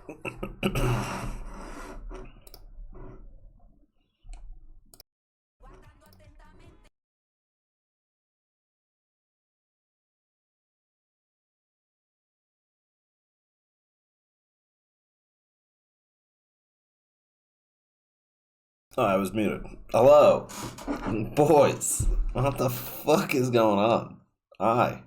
Oh, I was muted. Hello. Boys. What the fuck is going on? Hi.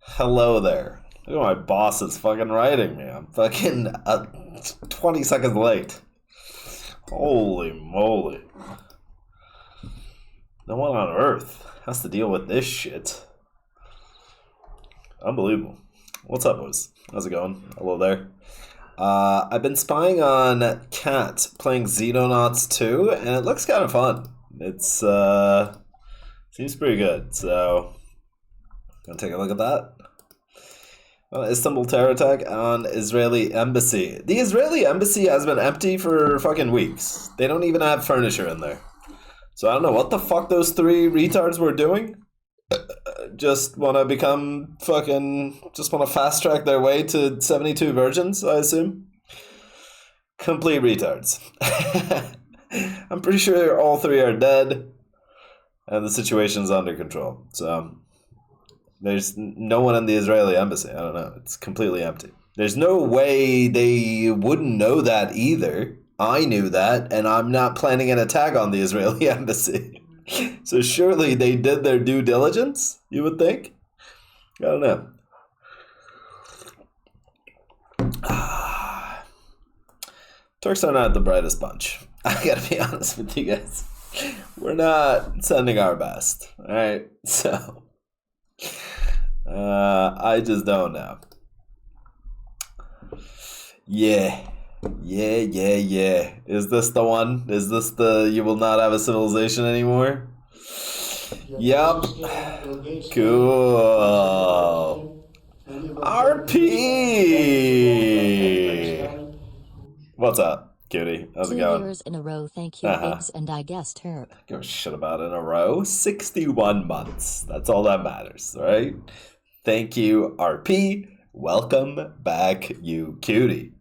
Hello there. Look at my boss is fucking writing me. I'm fucking 20 seconds late. Holy moly. No one on earth has to deal with this shit. Unbelievable. What's up, boys? How's it going? Hello there. I've been spying on Cat playing Xenonauts 2, and it looks kind of fun. It's, seems pretty good, so gonna take a look at that. Istanbul terror attack on Israeli embassy. The Israeli embassy has been empty for fucking weeks. They don't even have furniture in there. So I don't know what the fuck those three retards were doing. Just want to become fucking... Just want to fast track their way to 72 virgins, I assume. Complete retards. I'm pretty sure all three are dead. And the situation's under control. So... There's no one in the Israeli embassy. I don't know. It's completely empty. There's no way they wouldn't know that either. I knew that, and I'm not planning an attack on the Israeli embassy. So surely they did their due diligence, you would think? I don't know. Turks are not the brightest bunch. I gotta be honest with you guys. We're not sending our best. Alright? So... I just don't know. Yeah. Is this the one? Is this the you will not have a civilization anymore? Yup. Cool. RP! What's up, cutie? How's it going? 2 years in a row, thank you, Biggs, and I guessed her. Give a shit about in a row. 61 months. That's all that matters, right? Thank you, RP. Welcome back, you cutie.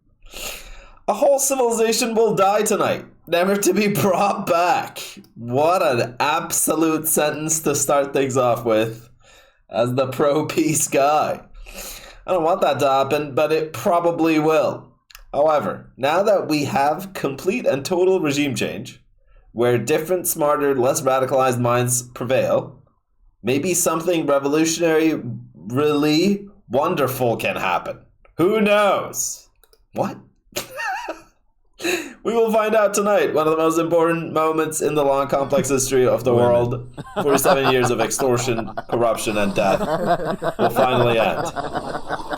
A whole civilization will die tonight, never to be brought back. What an absolute sentence to start things off with as the pro-peace guy. I don't want that to happen, but it probably will. However, now that we have complete and total regime change, where different, smarter, less radicalized minds prevail, maybe something revolutionary, really wonderful can happen. Who knows? What? We will find out tonight. One of the most important moments in the long, complex history of the world. 47 years of extortion, corruption, and death will finally end.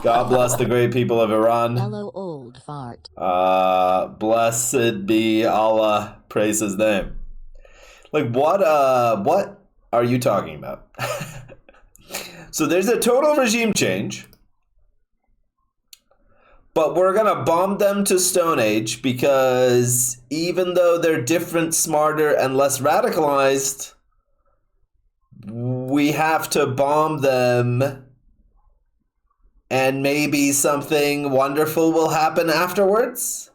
God bless the great people of Iran. Hello, old fart. Blessed be Allah. Praise his name. Like, what are you talking about? So there's a total regime change. But we're going to bomb them to Stone Age because even though they're different, smarter, and less radicalized, we have to bomb them and maybe something wonderful will happen afterwards?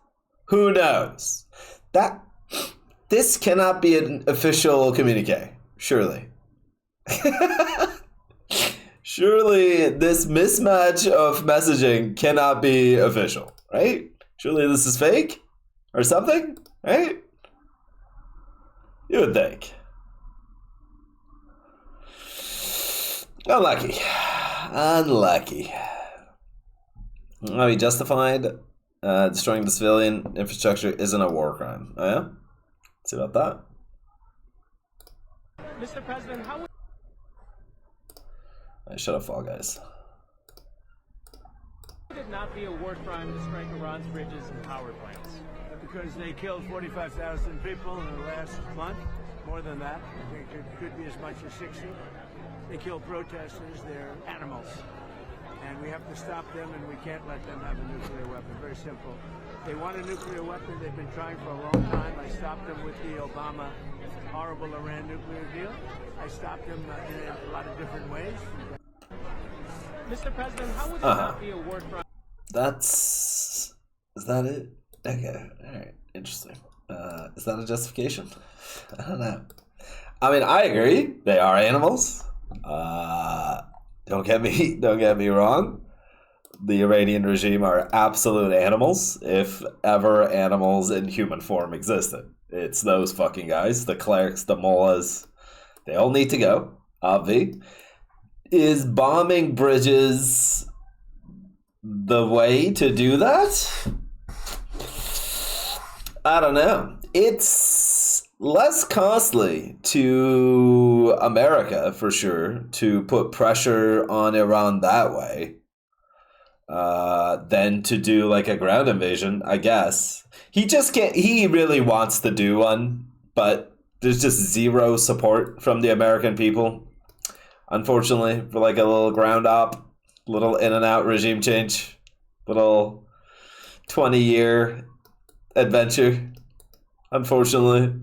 Who knows? This cannot be an official communique, surely. Surely this mismatch of messaging cannot be official, right? Surely this is fake or something, right? You would think. Unlucky. Are we justified? Destroying the civilian infrastructure isn't a war crime. Oh yeah? Let's see about that. Mr. President, how would... Shut up, Fall Guys. Would it not be a war crime to strike Iran's bridges and power plants? Because they killed 45,000 people in the last month. More than that. I think it could be as much as 60. They kill protesters. They're animals. And we have to stop them, and we can't let them have a nuclear weapon. Very simple. They want a nuclear weapon. They've been trying for a long time. I stopped them with the Obama horrible Iran nuclear deal. I stopped them in a lot of different ways. Mr. President, how would it not be a war crime? Is that it? Okay, alright, interesting. Is that a justification? I don't know. I mean, I agree. They are animals. Don't get me wrong. The Iranian regime are absolute animals, if ever animals in human form existed. It's those fucking guys, the clerics, the mullahs. They all need to go, obvi. Is bombing bridges the way to do that? I don't know. It's less costly to America, for sure, to put pressure on Iran that way than to do like a ground invasion, I guess. He just can't. He really wants to do one, but there's just zero support from the American people, unfortunately, for like a little ground op, little in and out regime change, little 20-year adventure, unfortunately.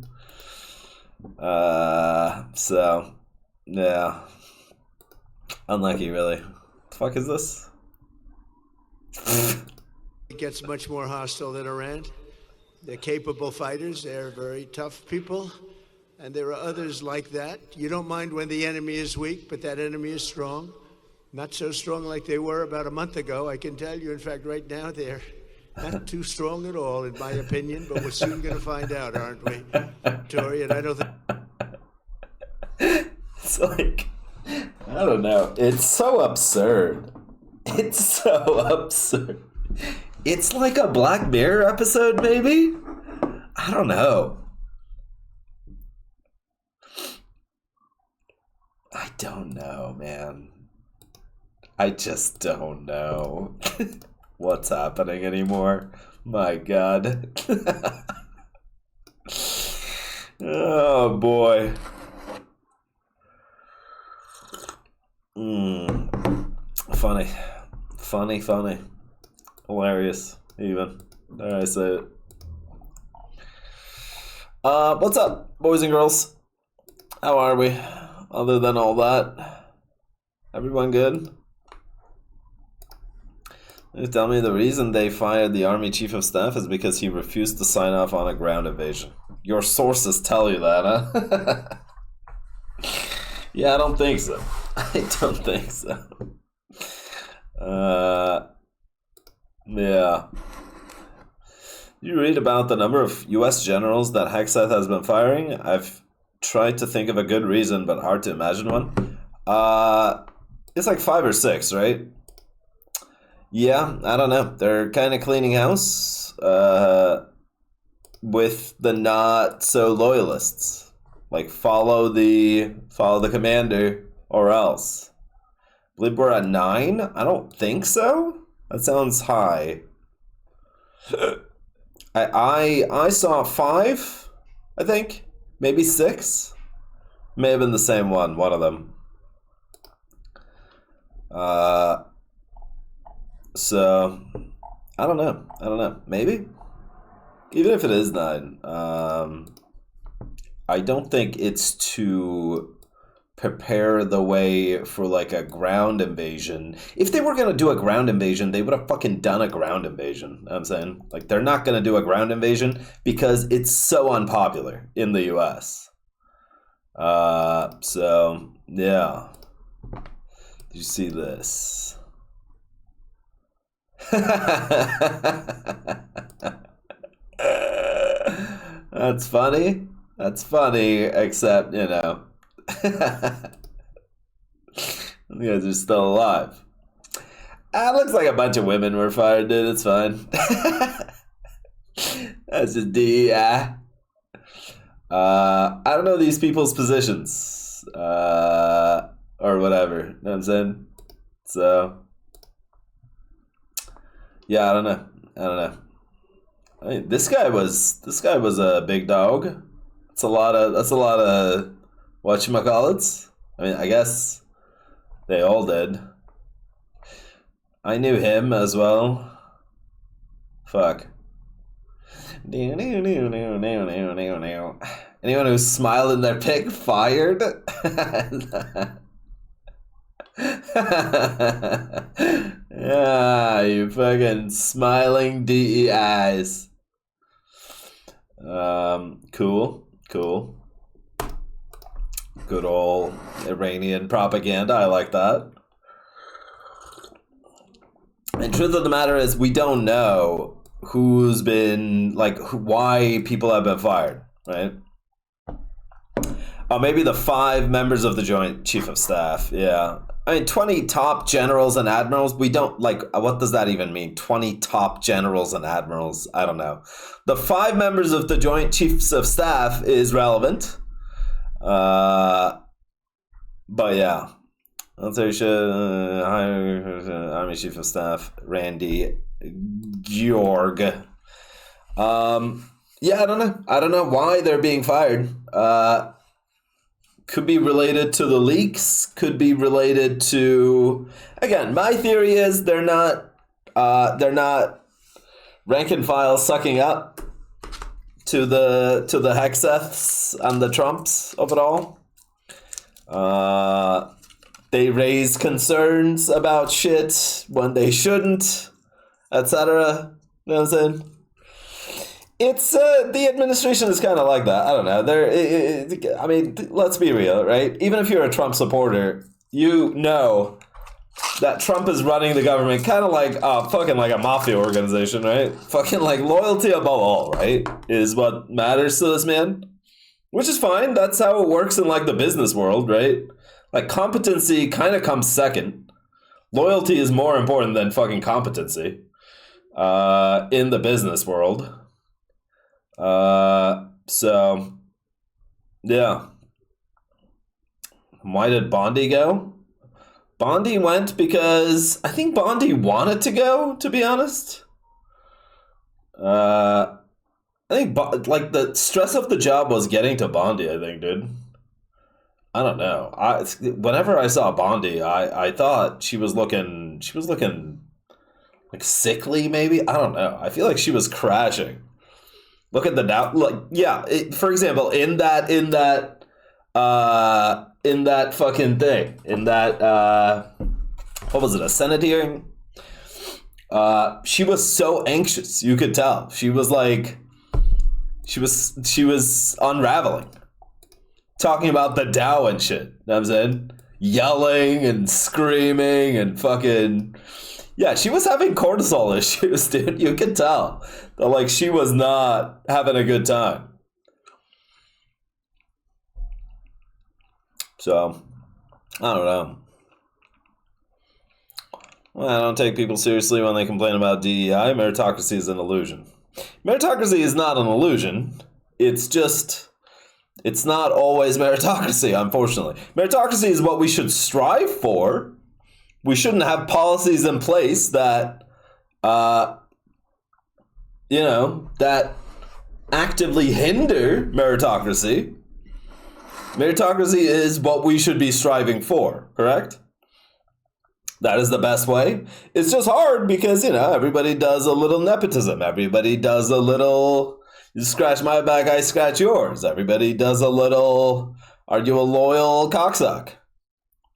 So yeah, unlucky, really. The fuck is this? It gets much more hostile than Iran. They're capable fighters. They're very tough people. And there are others like that. You don't mind when the enemy is weak, but that enemy is strong. Not so strong like they were about a month ago, I can tell you. In fact, right now, they're not too strong at all, in my opinion. But we're soon going to find out, aren't we, Tori? And I don't think... It's like, I don't know. It's so absurd. It's so absurd. It's like a Black Mirror episode, maybe? I don't know. I don't know, man. I just don't know what's happening anymore. My God. Oh, boy. Funny. Hilarious, even. There I say it. What's up, boys and girls? How are we? Other than all that, everyone good? They tell me the reason they fired the Army Chief of Staff is because he refused to sign off on a ground invasion. Your sources tell you that, huh? Yeah, I don't think so. I don't think so. Yeah. You read about the number of US generals that Hexeth has been firing? I've tried to think of a good reason, but hard to imagine one. It's like 5 or 6, right? Yeah, I don't know. They're kind of cleaning house with the not so loyalists. Like follow the commander or else. I believe we're at 9? I don't think so. That sounds high. I saw 5, I think. Maybe 6? May have been the same one of them. So, I don't know. Maybe? Even if it is 9, I don't think it's to prepare the way for like a ground invasion. If they were going to do a ground invasion, they would have fucking done a ground invasion. You know what I'm saying? Like, they're not going to do a ground invasion because it's so unpopular in the US. So, yeah. Did you see this? That's funny. That's funny, except, you know, the guys are still alive. It looks like a bunch of women were fired, dude. It's fine. That's just I don't know these people's positions. Or whatever. You know what I'm saying? So, yeah, I don't know. I mean, this guy was a big dog. That's a lot of whatchamacallits. I mean, I guess they all did. I knew him as well. Fuck. Anyone who smiled in their pic fired? Yeah, you fucking smiling DEIs. Cool. Good old Iranian propaganda. I like that. And truth of the matter is, we don't know who's been, like, why people have been fired, right? Maybe the 5 members of the Joint Chief of Staff, yeah. I mean, 20 top generals and admirals, we don't, like, what does that even mean? 20 top generals and admirals, I don't know. The 5 members of the Joint Chiefs of Staff is relevant. But yeah. Let's say Army Chief of Staff Randy Georg. Yeah, I don't know why they're being fired. Could be related to the leaks. Could be related to, again, my theory is they're not rank and file sucking up to the Hexeths and the Trumps of it all. They raise concerns about shit when they shouldn't, etc. You know what I'm saying? It's the administration is kind of like that. I don't know. I mean, let's be real, right? Even if you're a Trump supporter, you know that Trump is running the government kind of like fucking like a mafia organization, right? Fucking like loyalty above all, right? Is what matters to this man, which is fine. That's how it works in like the business world, right? Like competency kind of comes second. Loyalty is more important than fucking competency in the business world. So yeah. Why did Bondi go? Bondi went because I think Bondi wanted to go, to be honest. I think like the stress of the job was getting to Bondi, I think, dude. I don't know. Whenever I saw Bondi, I thought she was looking like sickly, maybe. I don't know. I feel like she was crashing. Look at the doubt. Like, yeah. For example, in that fucking thing, in that what was it? A Senate hearing. She was so anxious. You could tell. She was like, she was unraveling, talking about the Dow and shit. You know what I'm saying? Yelling and screaming and fucking. Yeah, she was having cortisol issues, dude. You could tell that, like, she was not having a good time. So, I don't know. Well, I don't take people seriously when they complain about DEI. Meritocracy is an illusion. Meritocracy is not an illusion. It's just, it's not always meritocracy, unfortunately. Meritocracy is what we should strive for. We shouldn't have policies in place that, that actively hinder meritocracy. Meritocracy is what we should be striving for, correct? That is the best way. It's just hard because, everybody does a little nepotism. Everybody does a little, you scratch my back, I scratch yours. Everybody does a little, are you a loyal cocksuck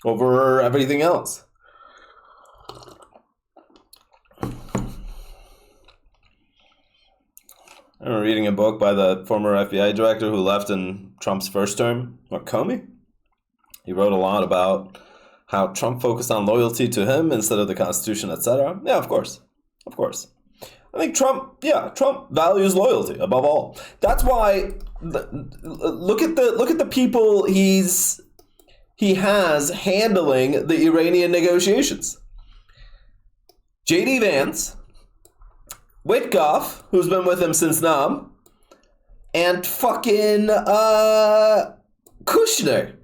over everything else? I remember reading a book by the former FBI director who left in Trump's first term, Comey. He wrote a lot about how Trump focused on loyalty to him instead of the Constitution, etc. Yeah, of course. I think Trump values loyalty above all. That's why look at the people he has handling the Iranian negotiations. J.D. Vance, Witkoff, who's been with him since Nam, and fucking Kushner,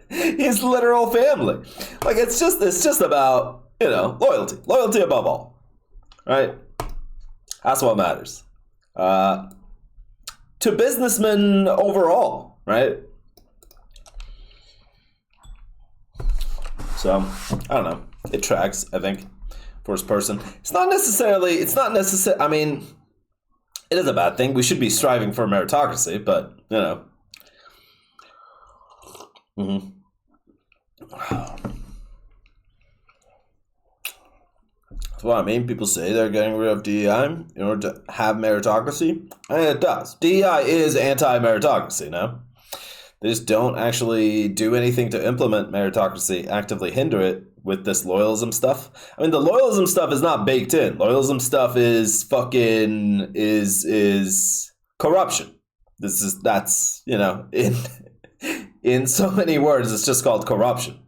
his literal family. Like it's just about loyalty above all, right? That's what matters to businessmen overall, right? So I don't know. It tracks, I think. First person. It's not necessarily, I mean, it is a bad thing. We should be striving for meritocracy, but, That's what I mean. People say they're getting rid of DEI in order to have meritocracy. And it does. DEI is anti-meritocracy, no? They just don't actually do anything to implement meritocracy, actively hinder it with this loyalism stuff. I mean, the loyalism stuff is not baked in. Loyalism stuff is fucking is corruption. That's in so many words, it's just called corruption.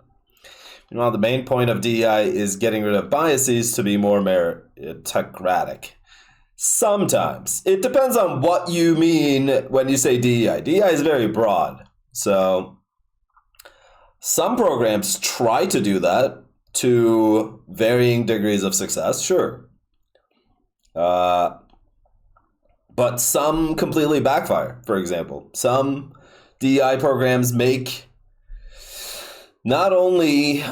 Meanwhile, the main point of DEI is getting rid of biases to be more meritocratic. Sometimes. It depends on what you mean when you say DEI. DEI is very broad. So some programs try to do that to varying degrees of success, sure. But some completely backfire, for example. Some DEI programs make... Not only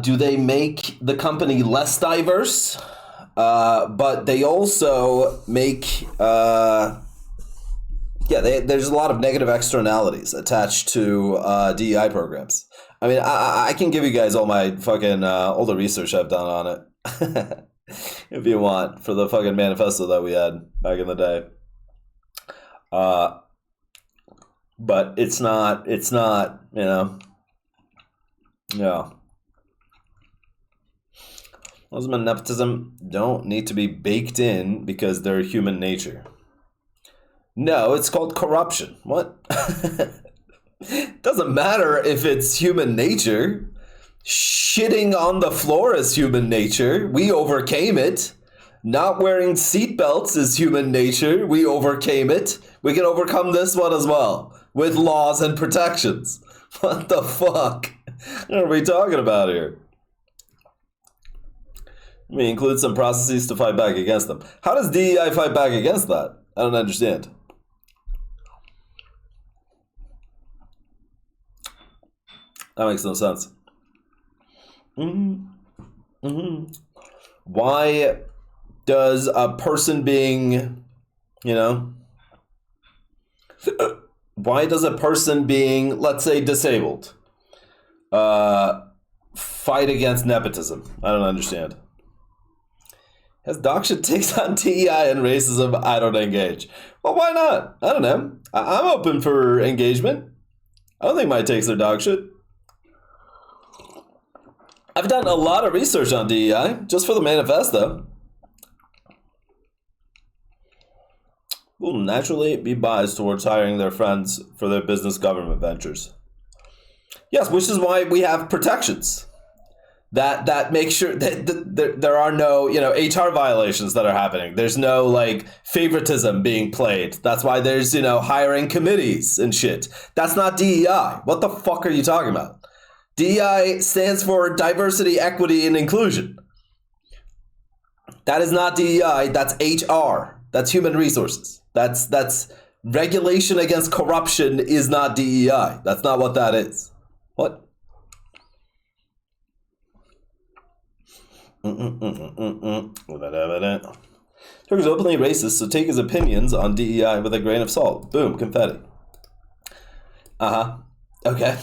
do they make the company less diverse, but they also make... there's a lot of negative externalities attached to DEI programs. I mean, I can give you guys all my fucking all the research I've done on it, if you want, for the fucking manifesto that we had back in the day. But it's not, yeah. Loyalism and nepotism don't need to be baked in because they're human nature. No, it's called corruption. What? Doesn't matter if it's human nature. Shitting on the floor is human nature. We overcame it. Not wearing seatbelts is human nature. We overcame it. We can overcome this one as well with laws and protections. What the fuck? What are we talking about here? We include some processes to fight back against them. How does DEI fight back against that? I don't understand. That makes no sense. Why does a person being, why does a person being, let's say, disabled, fight against nepotism? I don't understand. As Daksha takes on DEI and racism, I don't engage. Well, why not? I don't know. I'm open for engagement. I don't think my takes are dog shit. I've done a lot of research on DEI, just for the manifesto. Will naturally be biased towards hiring their friends for their business government ventures. Yes, which is why we have protections that make sure that there are no, HR violations that are happening. There's no favoritism being played. That's why there's, hiring committees and shit. That's not DEI. What the fuck are you talking about? DEI stands for diversity, equity, and inclusion. That is not DEI. That's HR. That's human resources. That's regulation against corruption is not DEI. That's not what that is. What? Turk is openly racist, so take his opinions on DEI with a grain of salt. Boom, confetti. Okay.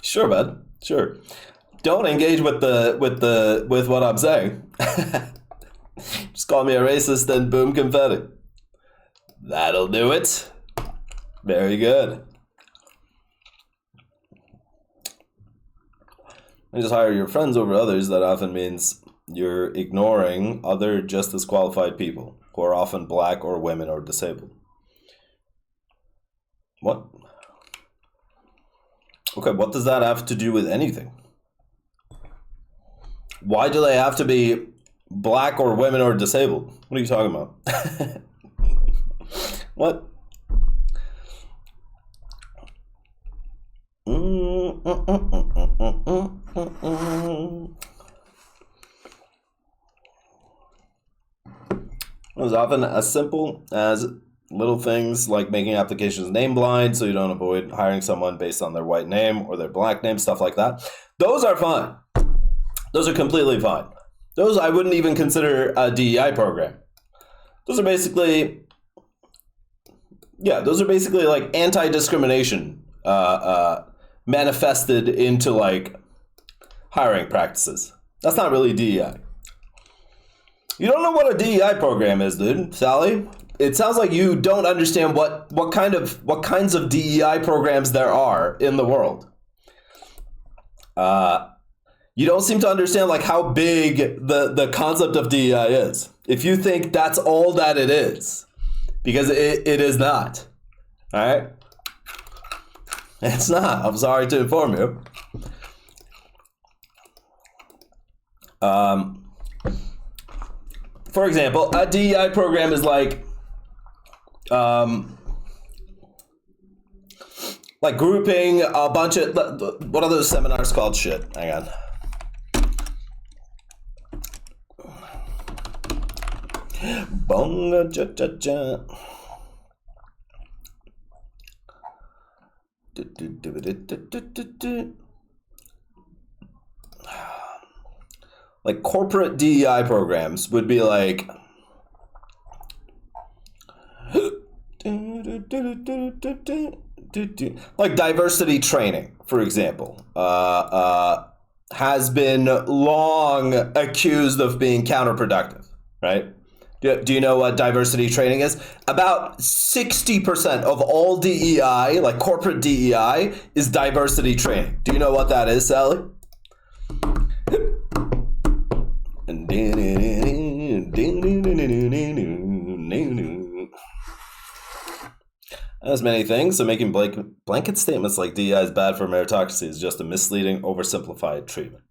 Sure, bud. Sure. Don't engage with what I'm saying. Just call me a racist and boom, confetti. That'll do it. Very good. And just hire your friends over others. That often means you're ignoring other just as qualified people who are often black or women or disabled. What? Okay, what does that have to do with anything? Why do they have to be black or women or disabled? What are you talking about? What? It was often as simple as little things like making applications name blind so you don't avoid hiring someone based on their white name or their black name, stuff like that. Those are fine. Those are completely fine. Those I wouldn't even consider a DEI program. Those are basically, like anti-discrimination manifested into hiring practices. That's not really DEI. You don't know what a DEI program is, dude, Sally. It sounds like you don't understand what kinds of DEI programs there are in the world. You don't seem to understand like how big the concept of DEI is. If you think that's all that it is, because it is not. All right? It's not. I'm sorry to inform you. For example, a DEI program is like grouping a bunch of, what are those seminars called? Shit, hang on. Bonga cha cha cha. Like corporate DEI programs would be like diversity training, for example, has been long accused of being counterproductive, right? Do you know what diversity training is? About 60% of all DEI, like corporate DEI, is diversity training. Do you know what that is, Sally? As many things, so making blanket statements like DEI is bad for meritocracy is just a misleading, oversimplified treatment.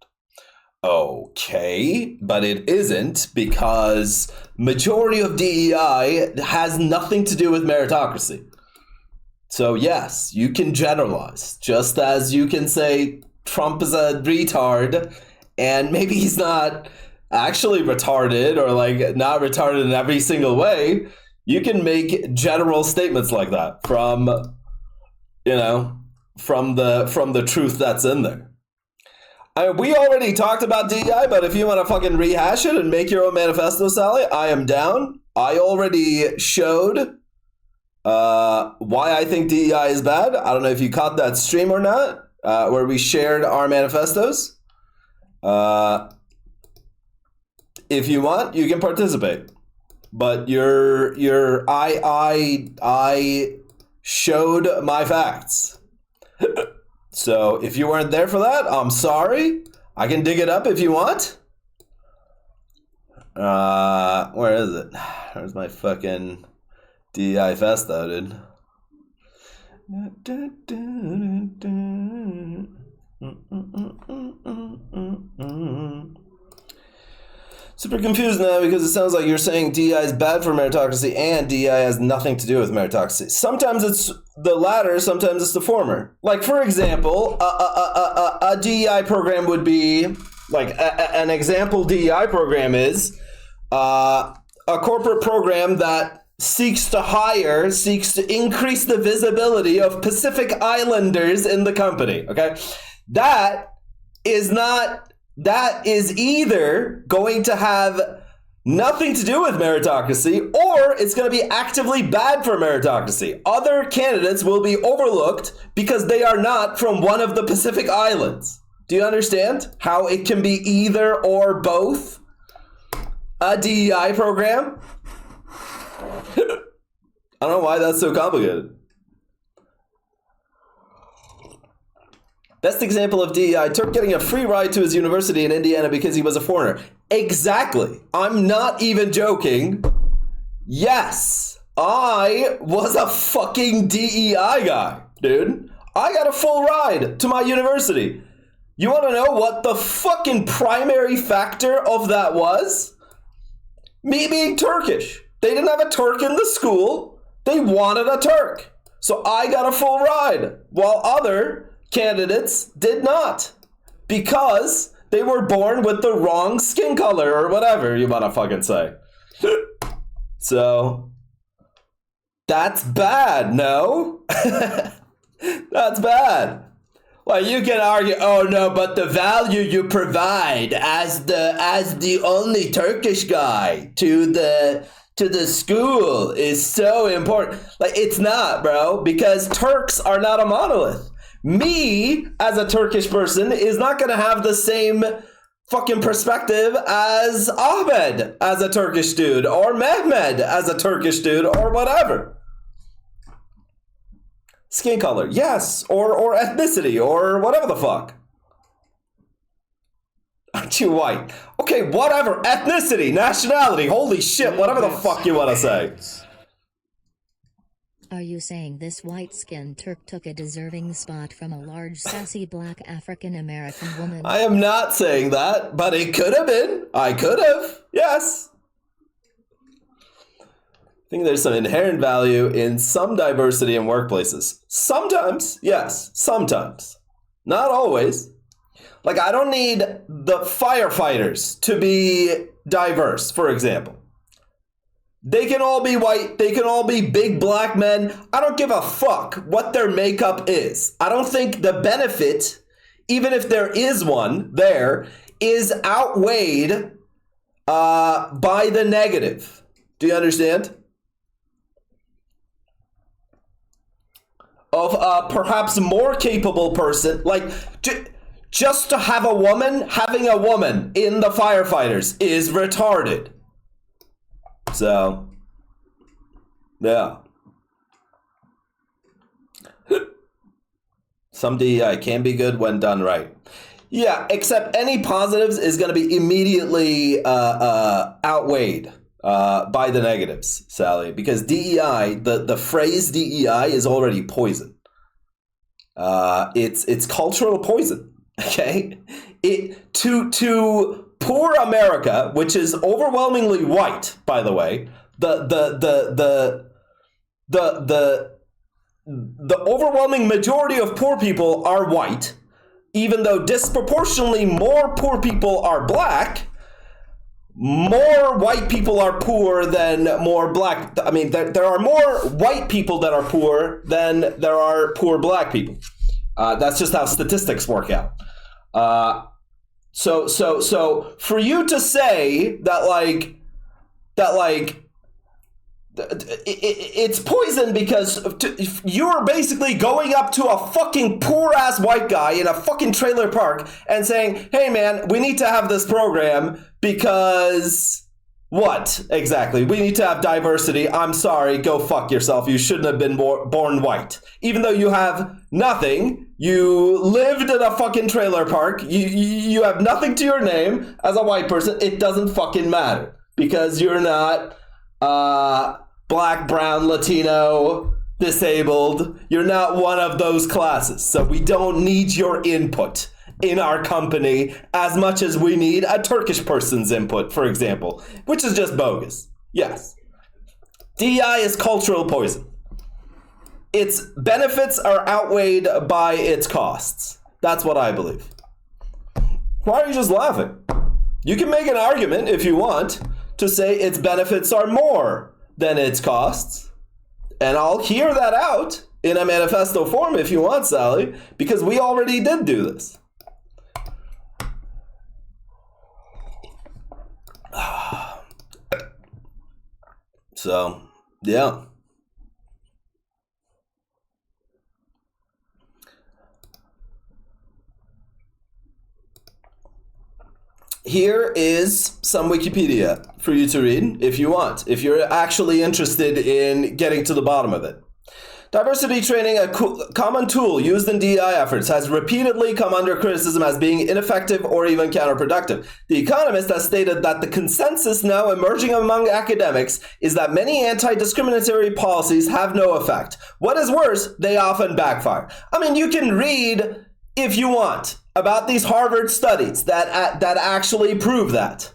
Okay, but it isn't, because majority of DEI has nothing to do with meritocracy. So yes, you can generalize, just as you can say Trump is a retard, and maybe he's not actually retarded, or like not retarded in every single way. You can make general statements like that from the truth that's in there. We already talked about DEI, but if you want to fucking rehash it and make your own manifesto, Sally, I am down. I already showed why I think DEI is bad. I don't know if you caught that stream or not, where we shared our manifestos. If you want, you can participate. But I showed my facts. So if you weren't there for that, I'm sorry. I can dig it up if you want. Where is it? Where's my fucking DEI festo, dude? Super confused now because it sounds like you're saying DEI is bad for meritocracy and DEI has nothing to do with meritocracy. Sometimes it's the latter, sometimes it's the former. Like, for example, a DEI program would be, like, an example DEI program is a corporate program that seeks to increase the visibility of Pacific Islanders in the company, okay? That is either going to have nothing to do with meritocracy, or it's going to be actively bad for meritocracy. Other candidates will be overlooked because they are not from one of the Pacific Islands. Do you understand how it can be either or both? A DEI program? I don't know why that's so complicated. Best example of DEI, Turk getting a free ride to his university in Indiana because he was a foreigner. Exactly. I'm not even joking. Yes, I was a fucking DEI guy, dude. I got a full ride to my university. You want to know what the fucking primary factor of that was? Me being Turkish. They didn't have a Turk in the school. They wanted a Turk. So I got a full ride, while other candidates did not, because they were born with the wrong skin color or whatever you want to fucking say. So that's bad, no? That's bad. Well, you can argue, oh no, but the value you provide as the only Turkish guy to the school is so important. Like, it's not, bro, because Turks are not a monolith. Me, as a Turkish person, is not going to have the same fucking perspective as Ahmed as a Turkish dude, or Mehmed as a Turkish dude, or whatever. Skin color, yes, or ethnicity, or whatever the fuck. Aren't you white? Okay, whatever. Ethnicity, nationality, holy shit, whatever the fuck you want to say. Are you saying this white-skinned Turk took a deserving spot from a large, sassy black African-American woman? I am not saying that, but it could have been. I could have. Yes. I think there's some inherent value in some diversity in workplaces. Sometimes, yes. Sometimes. Not always. Like, I don't need the firefighters to be diverse, for example. They can all be white. They can all be big black men. I don't give a fuck what their makeup is. I don't think the benefit, even if there is one there, is outweighed by the negative. Do you understand? Of a perhaps more capable person, like just to have a woman, having a woman in the firefighters is retarded. So, yeah. Some DEI can be good when done right. Yeah, except any positives is going to be immediately outweighed by the negatives, Sally, because DEI, the phrase DEI is already poison. It's cultural poison. Okay, to poor America, which is overwhelmingly white, by the way, the overwhelming majority of poor people are white, even though disproportionately more poor people are black. More white people are poor than more black. I mean, there are more white people that are poor than there are poor black people. That's just how statistics work out. So for you to say that it's poison because you're basically going up to a fucking poor ass white guy in a fucking trailer park and saying, hey man, we need to have this program because what exactly? We need to have diversity. I'm sorry, go fuck yourself. You shouldn't have been born white. Even though you have nothing, you lived in a fucking trailer park, you have nothing to your name as a white person, it doesn't fucking matter because you're not black, brown, Latino, disabled. You're not one of those classes. So we don't need your input in our company as much as we need a Turkish person's input, for example, which is just bogus. Yes. DEI is cultural poison. Its benefits are outweighed by its costs. That's what I believe. Why are you just laughing? You can make an argument if you want to say its benefits are more than its costs. And I'll hear that out in a manifesto form if you want, Sally, because we already did do this. So, yeah. Here is some Wikipedia for you to read if you want, if you're actually interested in getting to the bottom of it. Diversity training, a common tool used in DEI efforts, has repeatedly come under criticism as being ineffective or even counterproductive. The Economist has stated that the consensus now emerging among academics is that many anti-discriminatory policies have no effect. What is worse, they often backfire. I mean, you can read, if you want, about these Harvard studies that actually prove that.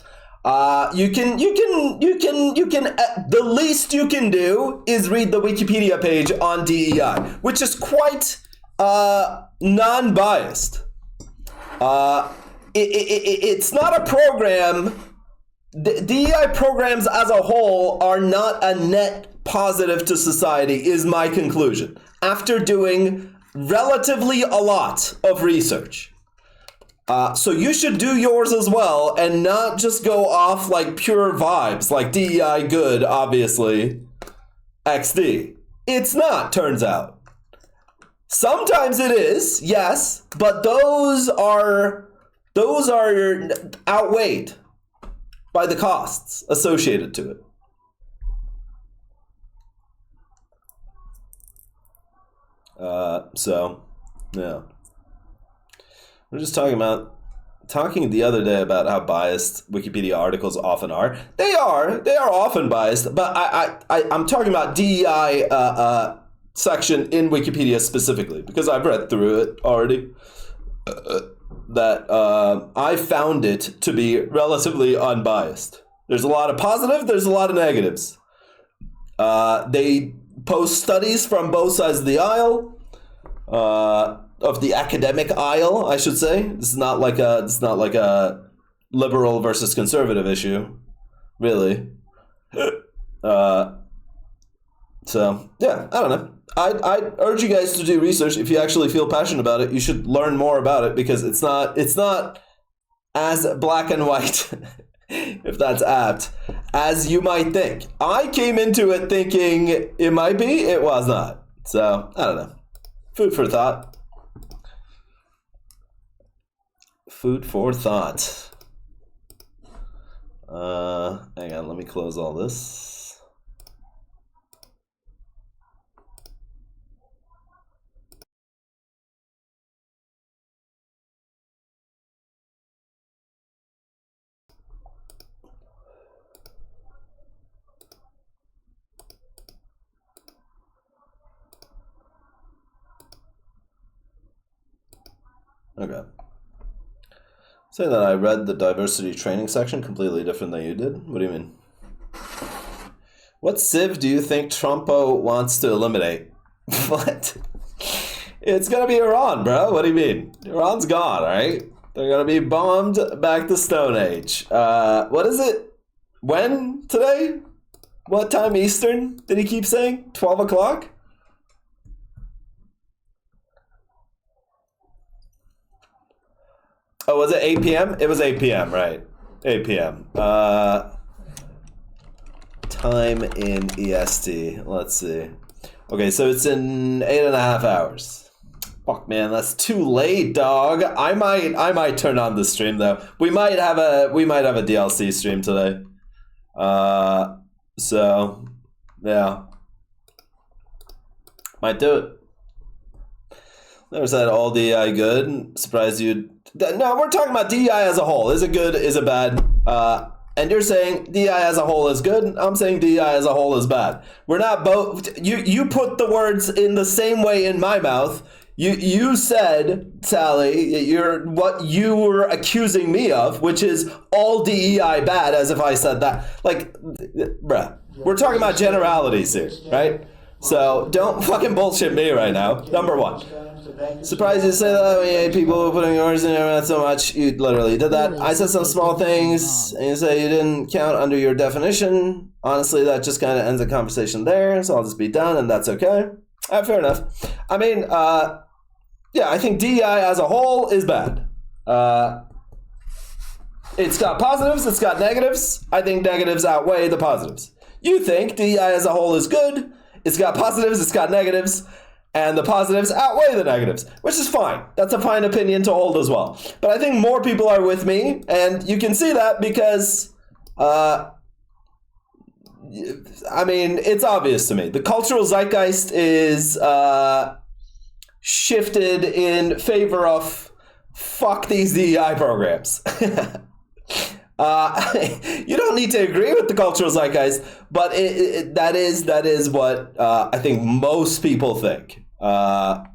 The least you can do is read the Wikipedia page on DEI, which is quite non-biased. It's not a program. DEI programs as a whole are not a net positive to society, is my conclusion, after doing relatively a lot of research. So you should do yours as well and not just go off like pure vibes, like DEI good, obviously, XD. It's not, turns out. Sometimes it is, yes, but those are those are outweighed by the costs associated to it. So, yeah. We're just talking the other day about how biased Wikipedia articles often are. They are often biased, but I'm talking about DEI section in Wikipedia specifically, because I've read through it already. That I found it to be relatively unbiased. There's a lot of positive, there's a lot of negatives. They post studies from both sides of the aisle, of the academic aisle, I should say. This is not like a liberal versus conservative issue, really. So yeah, I don't know. I urge you guys to do research. If you actually feel passionate about it, you should learn more about it, because it's not as black and white, if that's apt, as you might think. I came into it thinking it might be. It was not. So I don't know. Food for thought. Food for thought. Hang on, let me close all this. Okay. Say that I read the diversity training section completely different than you did. What do you mean? What civ do you think Trumpo wants to eliminate? What? It's gonna be Iran, bro. What do you mean? Iran's gone, right? They're gonna be bombed back to Stone Age. What is it? When today? What time Eastern did he keep saying? 12 o'clock? Oh, was it 8 p.m.? It was 8 p.m., right. 8 p.m. Time in EST. Let's see. Okay, so it's in 8.5 hours. Fuck, man, that's too late, dog. I might turn on the stream though. We might have a DLC stream today. So yeah, might do it. Never said all DEI good. Surprised you. No, we're talking about DEI as a whole. Is it good? Is it bad? And you're saying DEI as a whole is good. I'm saying DEI as a whole is bad. We're not both. You put the words in the same way in my mouth. You said, Sally, you're what you were accusing me of, which is all DEI bad, as if I said that. Like, bruh, we're talking about generalities here, right? So don't fucking bullshit me right now. Number one. Surprised you to say that. We hate people putting yours in there not so much. You literally did that. I said some small things, and you say you didn't count under your definition. Honestly, that just kind of ends the conversation there, so I'll just be done, and that's okay. Fair enough. I mean, yeah, I think DEI as a whole is bad. It's got positives, it's got negatives. I think negatives outweigh the positives. You think DEI as a whole is good. It's got positives, it's got negatives. And the positives outweigh the negatives, which is fine. That's a fine opinion to hold as well. But I think more people are with me, and you can see that because, I mean, it's obvious to me. The cultural zeitgeist is shifted in favor of fuck these DEI programs. You don't need to agree with the cultural zeitgeist, but that is what I think most people think.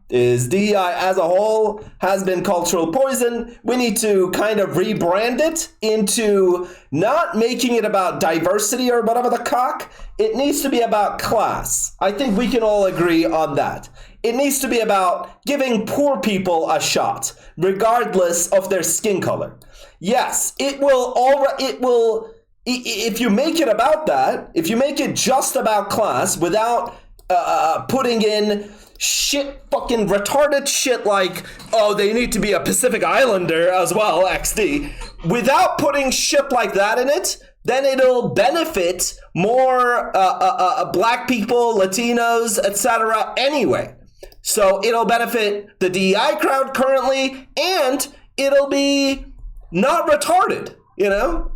Is DEI as a whole has been cultural poison. We need to kind of rebrand it into not making it about diversity or whatever the cock. It needs to be about class. I think we can all agree on that. It needs to be about giving poor people a shot, regardless of their skin color. Yes, it will, if you make it about that, if you make it just about class without putting in fucking retarded shit like, oh, they need to be a Pacific Islander as well, XD, without putting shit like that in it, then it'll benefit more black people, Latinos, etc. anyway. So it'll benefit the DEI crowd currently, and it'll be not retarded, you know?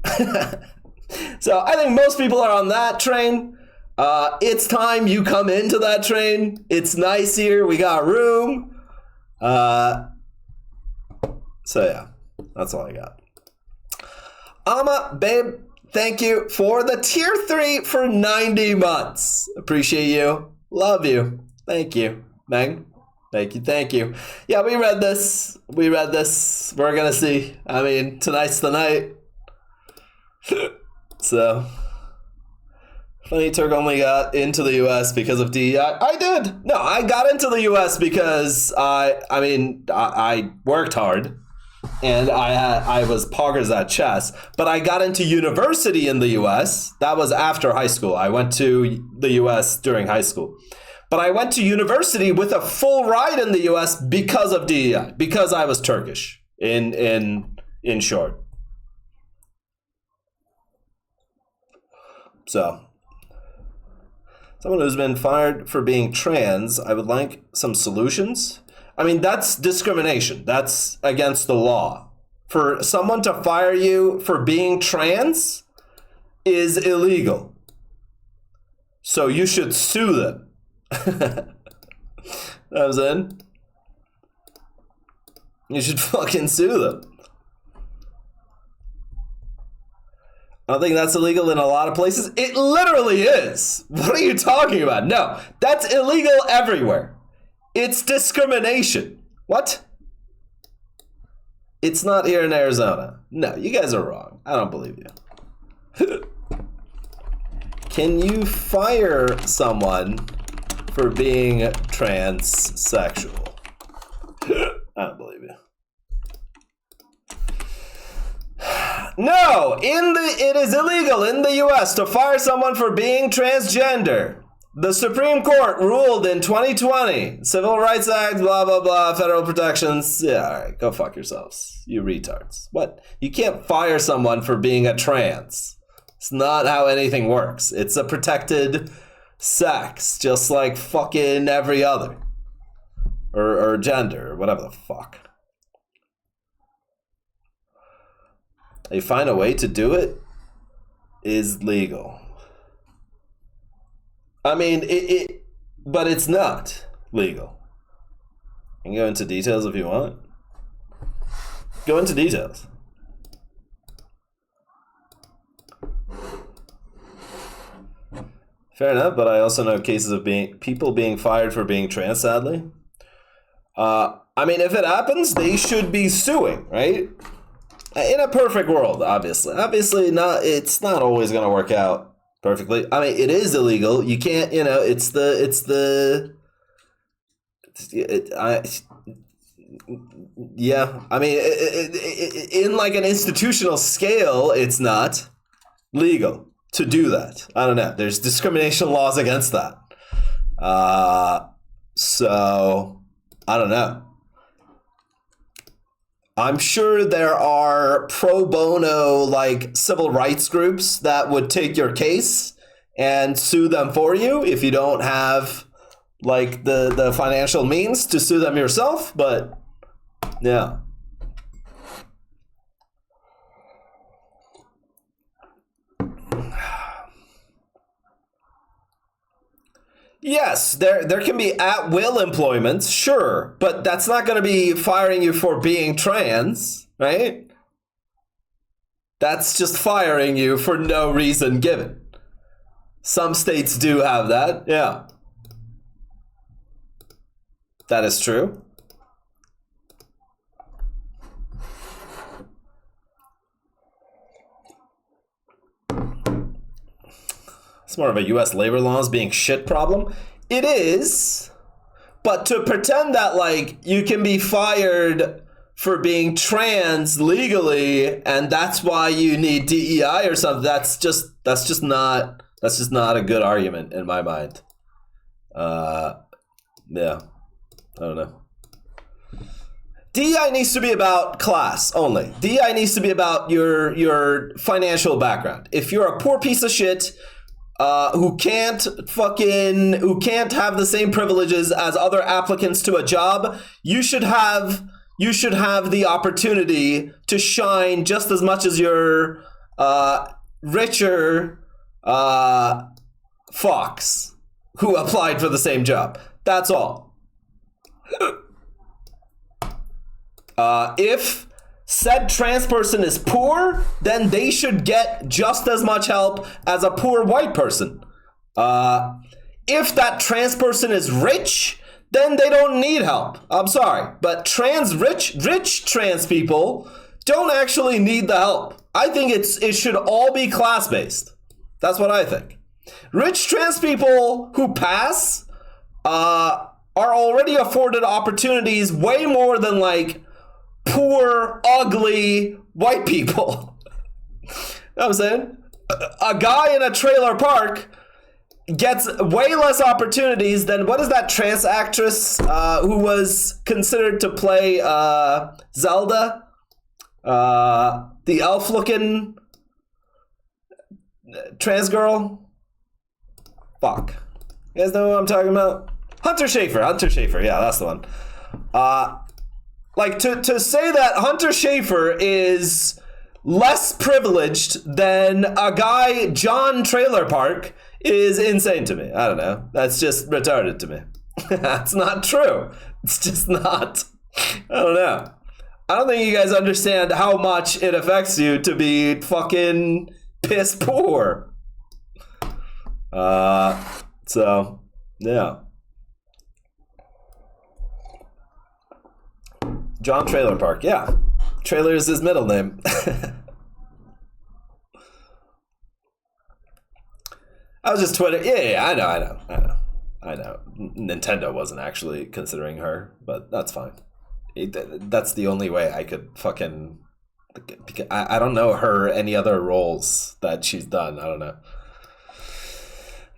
So I think most people are on that train. It's time you come into that train. It's nice here. We got room. So yeah, that's all I got. Babe, thank you for the tier 3 for 90 months. Appreciate you. Love you. Thank you. Meg, thank you. Yeah, we read this. We're gonna see. I mean, tonight's the night. So, funny Turk only got into the US because of DEI. I did. No, I got into the US because I worked hard. And I was poggers at chess, but I got into university in the US. That was after high school. I went to the US during high school. But I went to university with a full ride in the US because of DEI, because I was Turkish, in short. So, someone who's been fired for being trans, I would like some solutions. I mean, that's discrimination. That's against the law. For someone to fire you for being trans is illegal. So you should sue them. That was in. You should fucking sue them. I don't think that's illegal in a lot of places. It literally is. What are you talking about? No, that's illegal everywhere. It's discrimination. What? It's not here in Arizona. No, you guys are wrong. I don't believe you. Can you fire someone for being transsexual? I don't believe you. No, it is illegal in the US to fire someone for being transgender. The Supreme Court ruled in 2020, Civil Rights Act, blah, blah, blah, federal protections. Yeah, all right, go fuck yourselves, you retards. What? You can't fire someone for being a trans. It's not how anything works. It's a protected sex, just like fucking every other. Or gender, or whatever the fuck. You find a way to do it is legal. I mean, but it's not legal. You can go into details if you want. Go into details. Fair enough, but I also know cases of people being fired for being trans, sadly. I mean, if it happens, they should be suing, right? In a perfect world, obviously. Obviously, it's not always going to work out perfectly. I mean, it is illegal. You can't, you know, yeah. I mean, in like an institutional scale, it's not legal to do that. I don't know. There's discrimination laws against that. So I don't know. I'm sure there are pro bono like civil rights groups that would take your case and sue them for you if you don't have like the financial means to sue them yourself, but yeah. Yes, there can be at-will employments, sure, but that's not going to be firing you for being trans, right? That's just firing you for no reason given. Some states do have that, yeah. That is true. It's more of a US labor laws being shit problem. It is, but to pretend that like you can be fired for being trans legally and that's why you need DEI or something, that's just not a good argument in my mind. Yeah, I don't know. DEI needs to be about class only. DEI needs to be about your financial background. If you're a poor piece of shit who can't have the same privileges as other applicants to a job, you should have you should have the opportunity to shine just as much as your richer fox who applied for the same job. That's all. If said trans person is poor, then they should get just as much help as a poor white person. If that trans person is rich, then they don't need help. I'm sorry, but rich trans people don't actually need the help. I think it should all be class-based. That's what I think. Rich trans people who pass are already afforded opportunities way more than like poor, ugly white people. You know what I'm saying? A guy in a trailer park gets way less opportunities than, what is that trans actress who was considered to play Zelda? The elf-looking trans girl? Fuck. You guys know what I'm talking about? Hunter Schafer, yeah, that's the one. Like, to say that Hunter Schafer is less privileged than a guy, John Trailer Park, is insane to me. I don't know. That's just retarded to me. That's not true. It's just not. I don't know. I don't think you guys understand how much it affects you to be fucking piss poor. So, yeah. John Trailer Park, yeah. Trailer is his middle name. I was just Twitter. Yeah, I know. Nintendo wasn't actually considering her, but that's fine. That's the only way I could fucking... I don't know her any other roles that she's done. I don't know.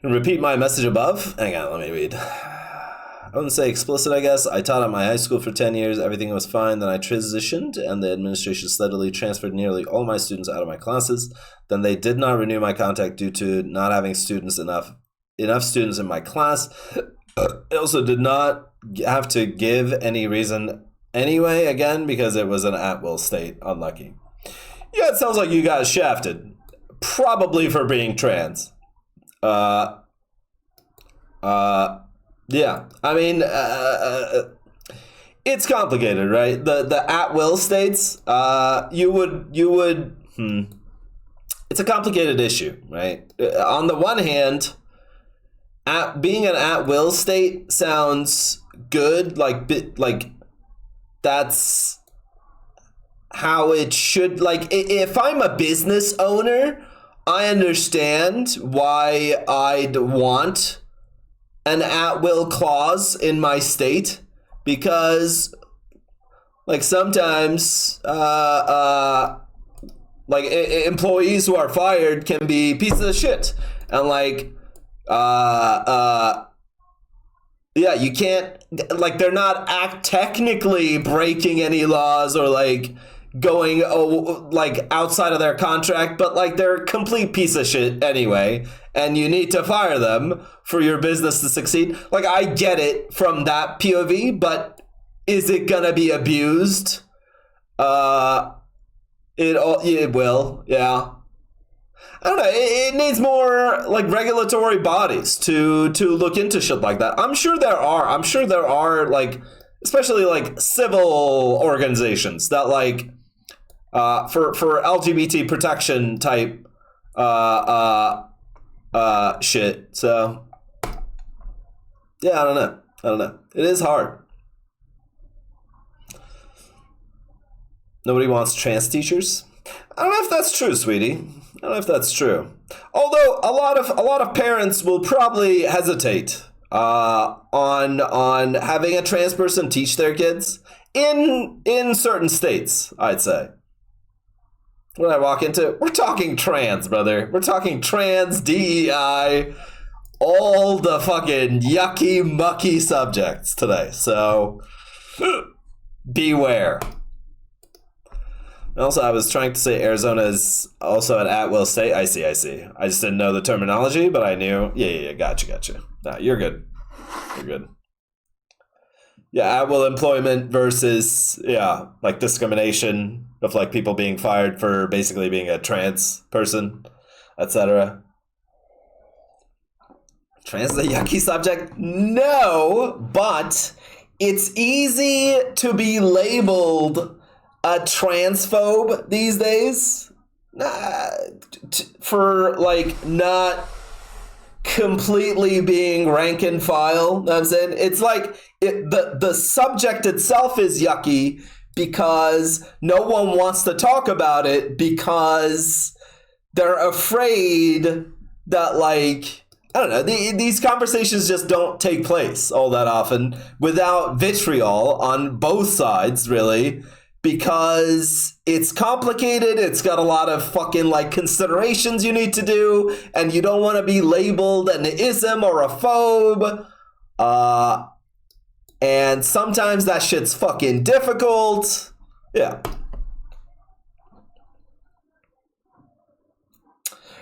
Repeat my message above. Hang on, let me read. I wouldn't say explicit, I guess. I taught at my high school for 10 years. Everything was fine. Then I transitioned, and the administration steadily transferred nearly all my students out of my classes. Then they did not renew my contract due to not having enough students in my class. I also did not have to give any reason anyway, again, because it was an at-will state. Unlucky. Yeah, it sounds like you got shafted. Probably for being trans. Yeah, I mean, it's complicated, right? The at-will states, you would. It's a complicated issue, right? On the one hand, being an at-will state sounds good, like that's how it should. Like, if I'm a business owner, I understand why I'd want an at-will clause in my state, because like sometimes like employees who are fired can be pieces of shit, and like yeah, you can't, like, they're not technically breaking any laws or like going like outside of their contract, but like they're a complete piece of shit anyway, and you need to fire them for your business to succeed. Like, I get it from that POV, but is it gonna be abused? It will, yeah. I don't know. It needs more like regulatory bodies to look into shit like that. I'm sure there are like, especially like civil organizations that like for LGBT protection type shit. So yeah, I don't know. It is hard. Nobody wants trans teachers. I don't know if that's true, sweetie. I don't know if that's true. Although a lot of parents will probably hesitate on having a trans person teach their kids in certain states, I'd say. When I walk into, we're talking trans, brother. We're talking trans, DEI, all the fucking yucky, mucky subjects today. So beware. Also, I was trying to say Arizona is also an at-will state. I see. I just didn't know the terminology, but I knew. Yeah. Gotcha. Nah, you're good. yeah, at will employment versus, yeah, like discrimination of like people being fired for basically being a trans person, etc. Trans is a yucky subject? No, but it's easy to be labeled a transphobe these days. For like not completely being rank and file. Know what I'm saying? It's like the subject itself is yucky because no one wants to talk about it because they're afraid that, like, I don't know, these conversations just don't take place all that often without vitriol on both sides, really, because it's complicated. It's got a lot of fucking like considerations you need to do, and you don't want to be labeled an ism or a phobe. And sometimes that shit's fucking difficult. Yeah.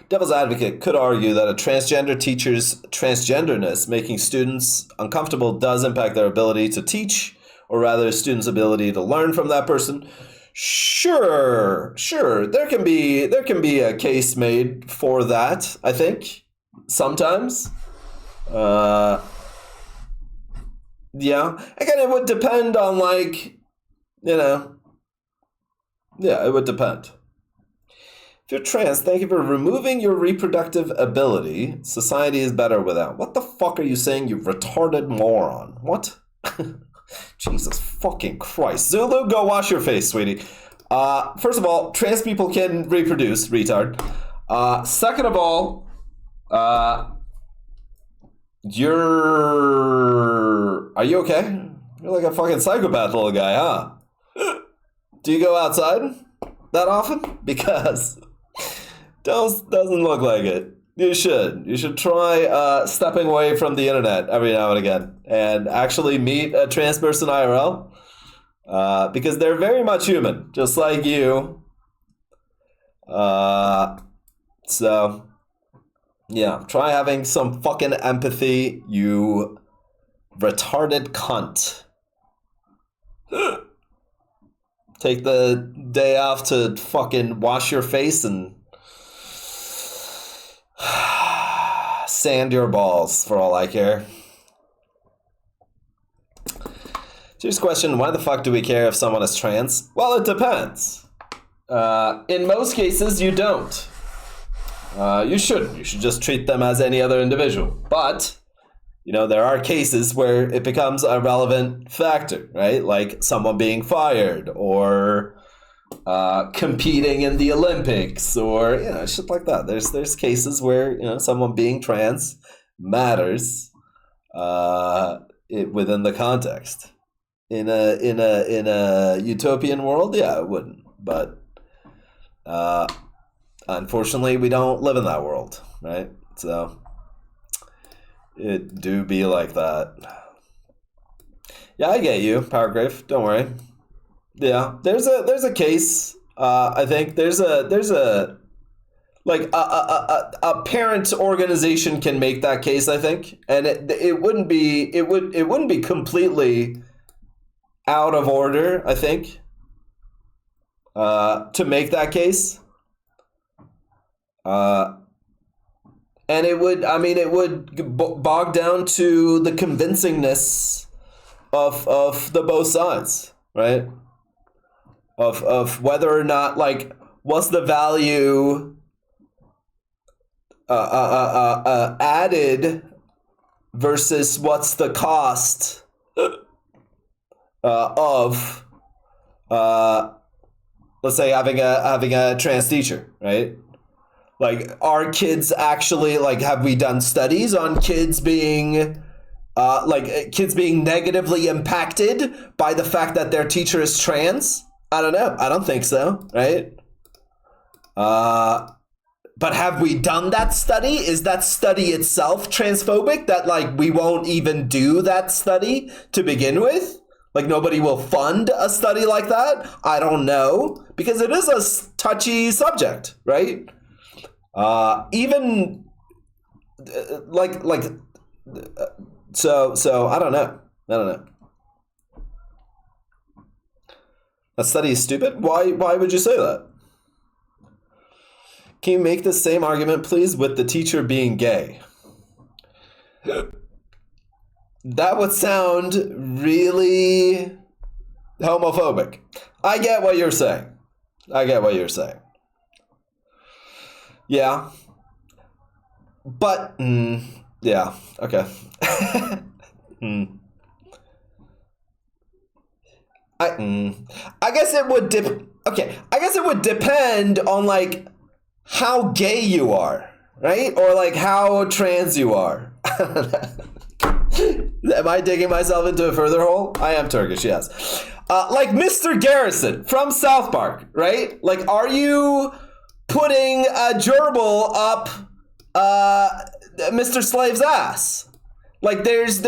Devil's advocate could argue that a transgender teacher's transgenderness making students uncomfortable does impact their ability to teach, or rather students' ability to learn from that person. Sure. There can be a case made for that, I think. Sometimes. Yeah. Again, it would depend on, like, you know. Yeah, it would depend. If you're trans, thank you for removing your reproductive ability. Society is better without. What the fuck are you saying, you retarded moron? What? Jesus fucking Christ. Zulu, go wash your face, sweetie. First of all, trans people can reproduce, retard. Second of all, are you okay? You're like a fucking psychopath little guy, huh? Do you go outside that often? Because doesn't look like it. You should try stepping away from the internet every now and again and actually meet a trans person IRL, because they're very much human, just like you. So yeah, try having some fucking empathy, you retarded cunt. Take the day off to fucking wash your face and sand your balls, for all I care. Serious question, why the fuck do we care if someone is trans? Well, it depends. In most cases, you don't. You shouldn't. You should just treat them as any other individual. But, you know, there are cases where it becomes a relevant factor, right? Like someone being fired, or competing in the Olympics, or, you know, shit like that. There's cases where, you know, someone being trans matters within the context. In a utopian world, yeah, it wouldn't. But unfortunately, we don't live in that world, right? So it do be like that. Yeah, I get you, Paragraph. Don't worry. Yeah, there's a case. I think there's a like a parent organization can make that case, I think, and it wouldn't be completely out of order, I think, to make that case. And it would bog down to the convincingness of the both sides, right? Of whether or not, like, what's the value added versus what's the cost of let's say having a trans teacher, right? Like, are kids actually, like, have we done studies on kids being negatively impacted by the fact that their teacher is trans? I don't know. I don't think so, right? But have we done that study? Is that study itself transphobic, that, like, we won't even do that study to begin with? Like, nobody will fund a study like that? I don't know, because it is a touchy subject, right? Even so I don't know. That study is stupid? Why would you say that? Can you make the same argument, please, with the teacher being gay? That would sound really homophobic. I get what you're saying. Yeah. But, yeah, okay. I guess it would I guess it would depend on, like, how gay you are, right? Or, like, how trans you are. Am I digging myself into a further hole? I am Turkish, yes. Like Mr. Garrison from South Park, right? Like, are you putting a gerbil up Mr. Slave's ass? Like, there's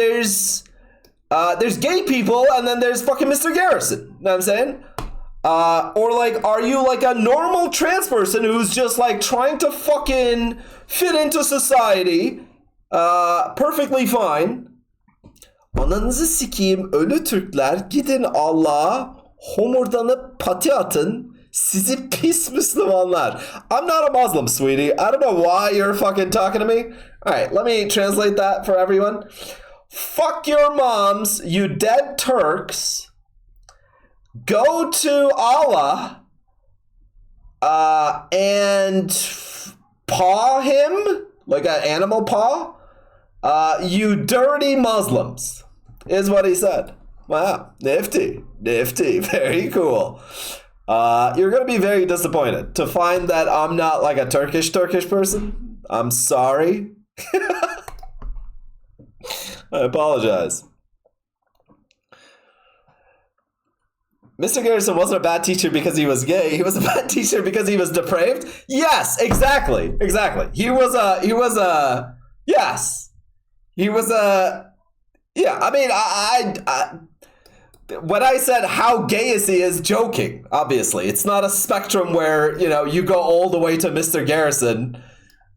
gay people, and then there's fucking Mr. Garrison. You know what I'm saying? Or, like, are you, like, a normal trans person who's just, like, trying to fucking fit into society, perfectly fine? Ananızı sikeyim ölü Türkler, gidin Allah'a homurdanıp pati atın, sizi pis Müslümanlar. I'm not a Muslim, sweetie. I don't know why you're fucking talking to me. Alright, let me translate that for everyone. Fuck your moms, you dead Turks. Go to Allah and paw him, like an animal paw. You dirty Muslims, is what he said. Wow, nifty, very cool. You're gonna be very disappointed to find that I'm not like a Turkish person. I'm sorry. I apologize. Mr. Garrison wasn't a bad teacher because he was gay. He was a bad teacher because he was depraved. Yes, exactly. He was a yes. He was a, yeah, I mean, I when I said how gay is he is joking, obviously. It's not a spectrum where, you know, you go all the way to Mr. Garrison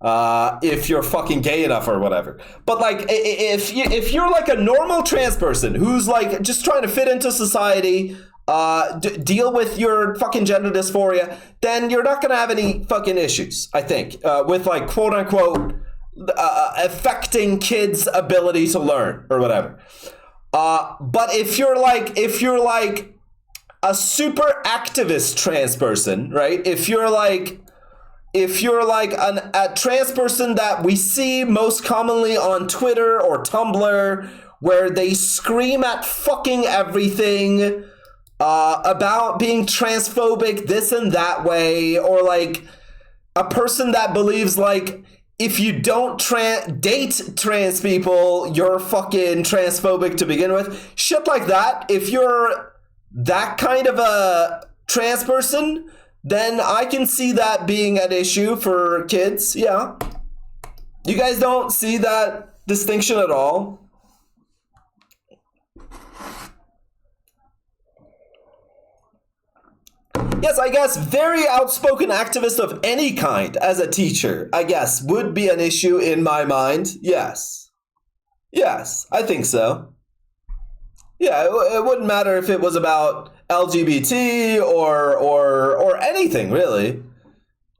if you're fucking gay enough or whatever. But, like, if you're, like, a normal trans person who's, like, just trying to fit into society, deal with your fucking gender dysphoria, then you're not going to have any fucking issues, I think, with, like, quote-unquote, affecting kids' ability to learn or whatever. But if you're like a super activist trans person, right? If you're like a trans person that we see most commonly on Twitter or Tumblr, where they scream at fucking everything about being transphobic this and that way, or like a person that believes like, if you don't date trans people, you're fucking transphobic to begin with. Shit like that. If you're that kind of a trans person, then I can see that being an issue for kids. Yeah. You guys don't see that distinction at all? Yes, I guess very outspoken activist of any kind as a teacher, I guess, would be an issue in my mind. Yes, I think so. Yeah, it wouldn't matter if it was about LGBT or anything, really.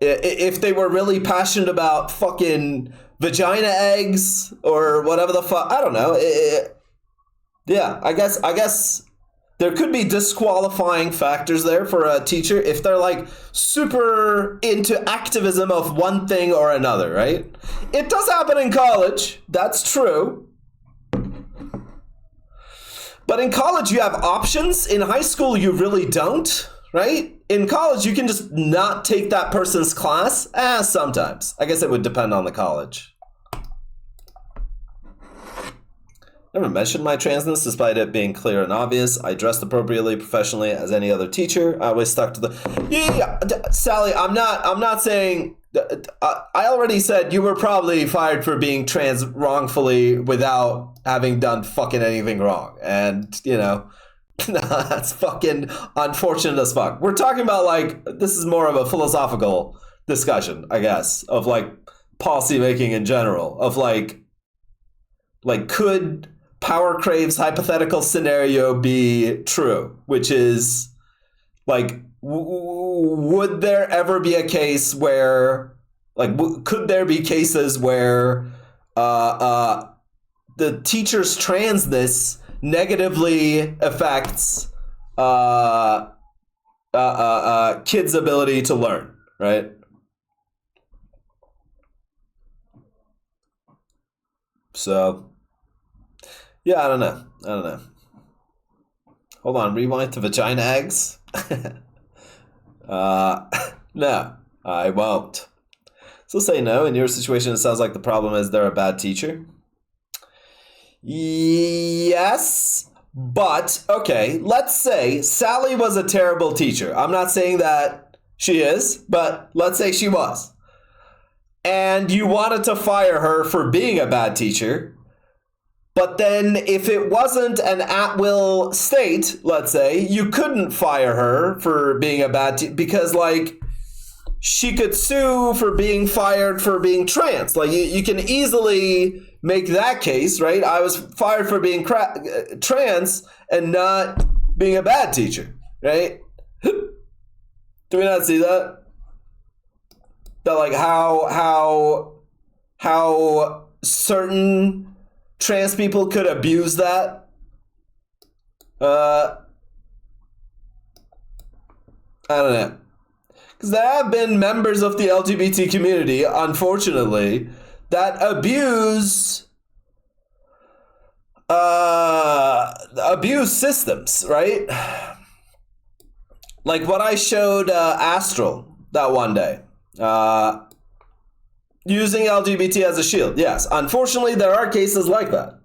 If they were really passionate about fucking vagina eggs or whatever the fuck, I don't know. Yeah, I guess there could be disqualifying factors there for a teacher if they're like super into activism of one thing or another, right? It does happen in college, that's true. But in college you have options. In high school you really don't, right? In college you can just not take that person's class. Sometimes. I guess it would depend on the college. Never mentioned my transness despite it being clear and obvious. I dressed appropriately, professionally as any other teacher. I always stuck to the... Yeah, Sally, I'm not saying... I already said you were probably fired for being trans wrongfully without having done fucking anything wrong. And, you know, that's fucking unfortunate as fuck. We're talking about, like, this is more of a philosophical discussion, I guess, of, like, policy making in general. Of, like, could Power Crave's hypothetical scenario be true? Which is Like, would there ever be a case where, like, could there be cases where the teacher's transness negatively affects kids' ability to learn, right? So, yeah, I don't know. Hold on, rewind to vagina eggs? No, I won't. So say no. In your situation, it sounds like the problem is they're a bad teacher. Yes, but okay, let's say Sally was a terrible teacher. I'm not saying that she is, but let's say she was. And you wanted to fire her for being a bad teacher. But then if it wasn't an at-will state, let's say, you couldn't fire her for being a bad teacher because, like, she could sue for being fired for being trans. Like, you can easily make that case, right? I was fired for being trans and not being a bad teacher, right? Do we not see that? That, like, how certain trans people could abuse that? I don't know. Because there have been members of the LGBT community, unfortunately, that abuse systems, right? Like what I showed Astral that one day. Using LGBT as a shield. Yes, unfortunately, there are cases like that.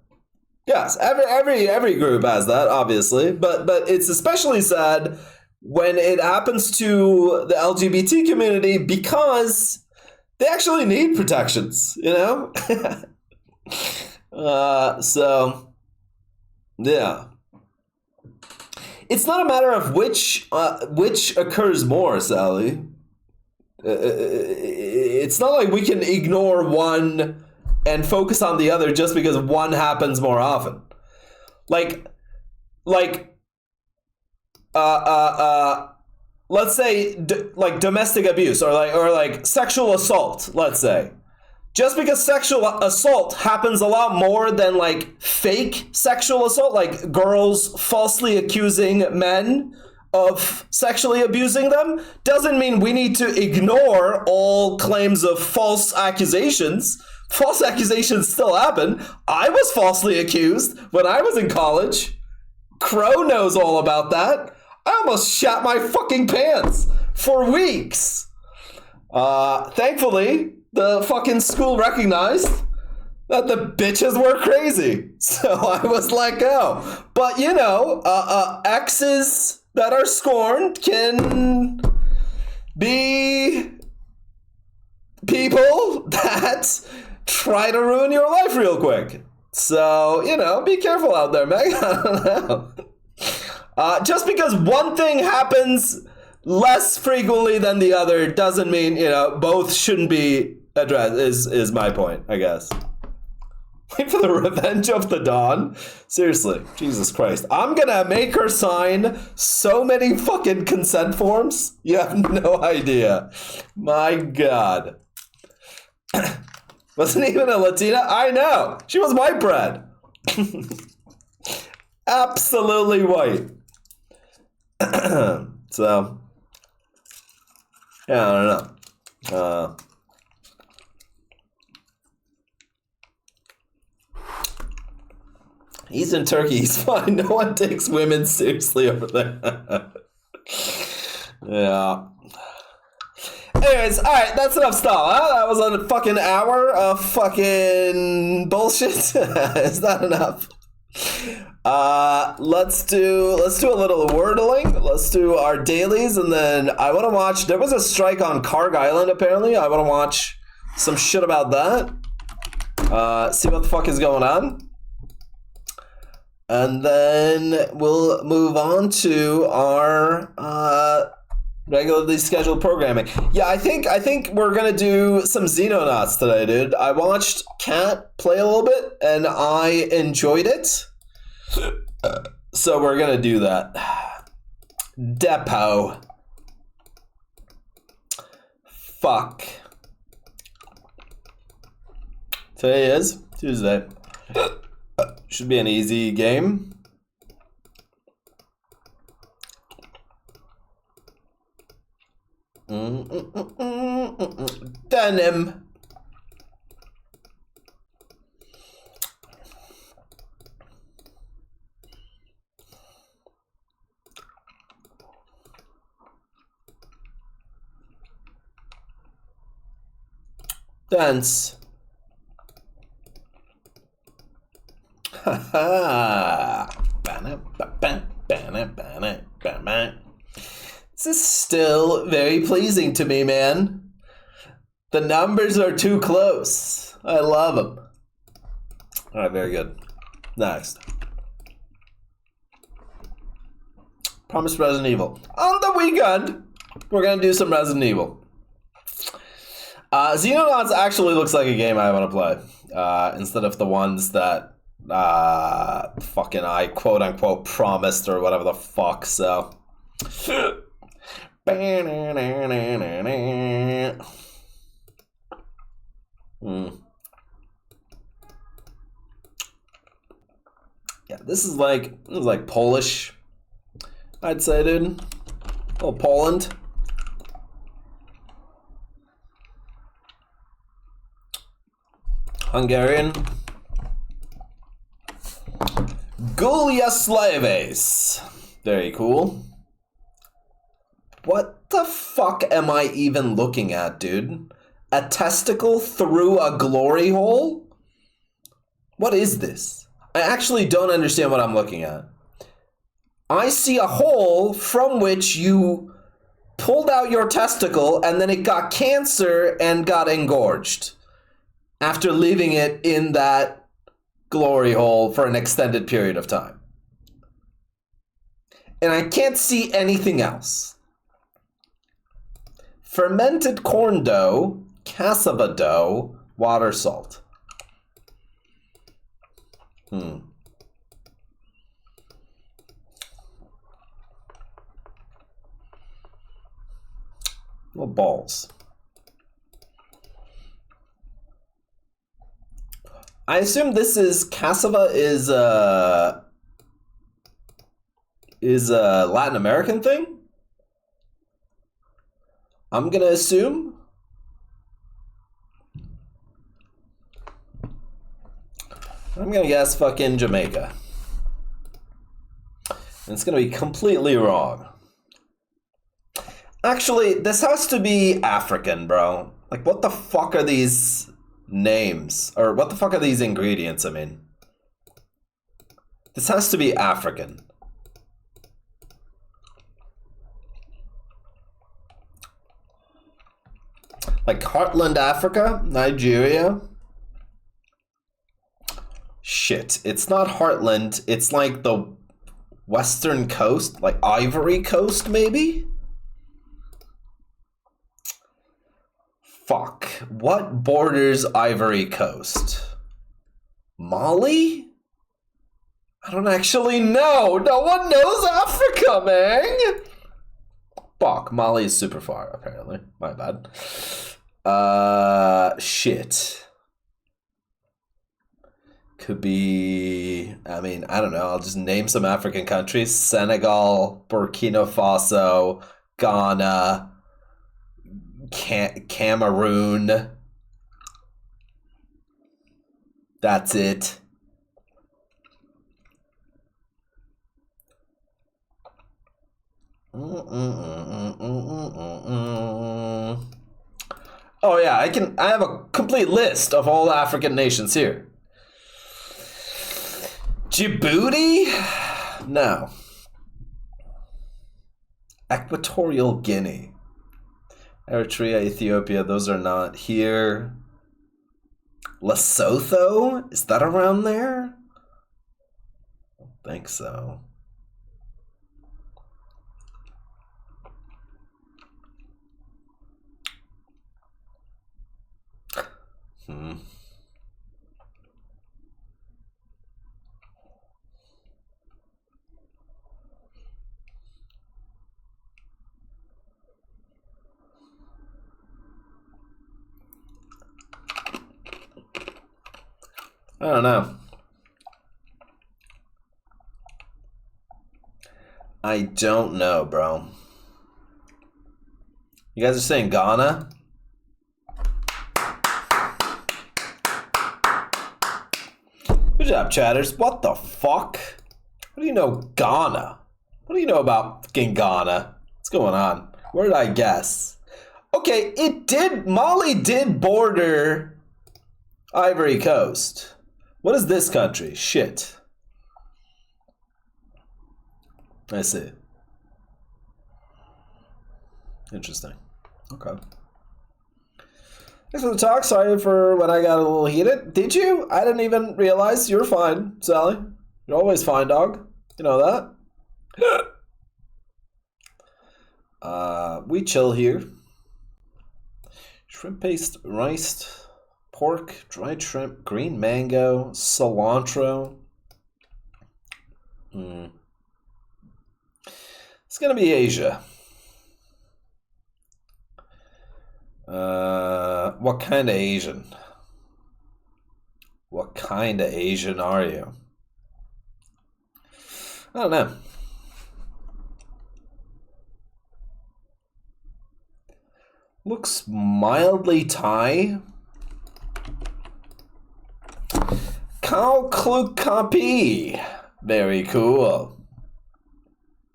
Yes, every group has that, obviously, but it's especially sad when it happens to the LGBT community because they actually need protections, you know? So, yeah. It's not a matter of which occurs more, Sally. It's not like we can ignore one and focus on the other just because one happens more often. Let's say like domestic abuse or like sexual assault, let's say. Just because sexual assault happens a lot more than like fake sexual assault, like girls falsely accusing men of sexually abusing them, doesn't mean we need to ignore all claims of false accusations. False accusations still happen. I was falsely accused when I was in college. Crow knows all about that. I almost shat my fucking pants for weeks. Thankfully, the fucking school recognized that the bitches were crazy. So I was let go. But, you know, exes that are scorned can be people that try to ruin your life real quick. So, you know, be careful out there, Meg. I don't know. Just because one thing happens less frequently than the other doesn't mean, you know, both shouldn't be addressed, is my point, I guess. Wait for the Revenge of the Dawn? Seriously, Jesus Christ. I'm gonna make her sign so many fucking consent forms. You have no idea. My God. Wasn't even a Latina? I know. She was white bread. Absolutely white. So, yeah, I don't know. He's in Turkey. He's fine. No one takes women seriously over there. Yeah. Anyways, alright, that's enough stall, huh? That was a fucking hour of fucking bullshit. Is that enough? Let's do a little wordling. Let's do our dailies, and then I want to watch. There was a strike on Karg Island, apparently. I want to watch some shit about that. See what the fuck is going on. And then we'll move on to our regularly scheduled programming. Yeah, I think we're gonna do some Xenonauts today, dude. I watched Kat play a little bit, and I enjoyed it. So we're gonna do that. Depot. Fuck. Today is Tuesday. Should be an easy game. Denim. Dance. Haha. This is still very pleasing to me, man. The numbers are too close. I love them. All right, very good. Next. Promised Resident Evil. On the weekend, we're going to do some Resident Evil. Xenonauts actually looks like a game I want to play. Instead of the ones that fucking I quote-unquote promised or whatever the fuck, so... Yeah, this is like Polish, I'd say, dude. Oh, Poland. Hungarian. Gulyaslaves. Very cool. What the fuck am I even looking at, dude? A testicle through a glory hole? What is this? I actually don't understand what I'm looking at. I see a hole from which you pulled out your testicle and then it got cancer and got engorged after leaving it in that glory hole for an extended period of time. And I can't see anything else. Fermented corn dough, cassava dough, water, salt. Little balls. I assume this is cassava is a Latin American thing? I'm gonna assume. I'm gonna guess fucking Jamaica. And it's gonna be completely wrong. Actually, this has to be African, bro. Like, what the fuck are these names? Or what the fuck are these ingredients, I mean? This has to be African. Like Heartland, Africa? Nigeria? Shit, it's not Heartland. It's like the Western Coast? Like Ivory Coast, maybe? Fuck. What borders Ivory Coast? Mali? I don't actually know. No one knows Africa, man. Fuck. Mali is super far, apparently. My bad. Shit. Could be... I mean, I don't know. I'll just name some African countries. Senegal, Burkina Faso, Ghana... Cameroon. That's it. Oh yeah, I have a complete list of all African nations here. Djibouti? No. Equatorial Guinea. Eritrea, Ethiopia, those are not here. Lesotho? Is that around there? I don't think so. I don't know. I don't know, bro. You guys are saying Ghana? Good job, chatters. What the fuck? What do you know, Ghana? What do you know about fucking Ghana? What's going on? Where did I guess? Okay, Mali did border Ivory Coast. What is this country? Shit. I see. Interesting. Okay. Thanks for the talk. Sorry for when I got a little heated. Did you? I didn't even realize. You're fine, Sally. You're always fine, dog. You know that. We chill here. Shrimp paste, rice, pork, dried shrimp, green mango, cilantro. It's gonna be Asia. What kind of Asian? What kind of Asian are you? I don't know. Looks mildly Thai. Khao Kluk Kapi. Very cool.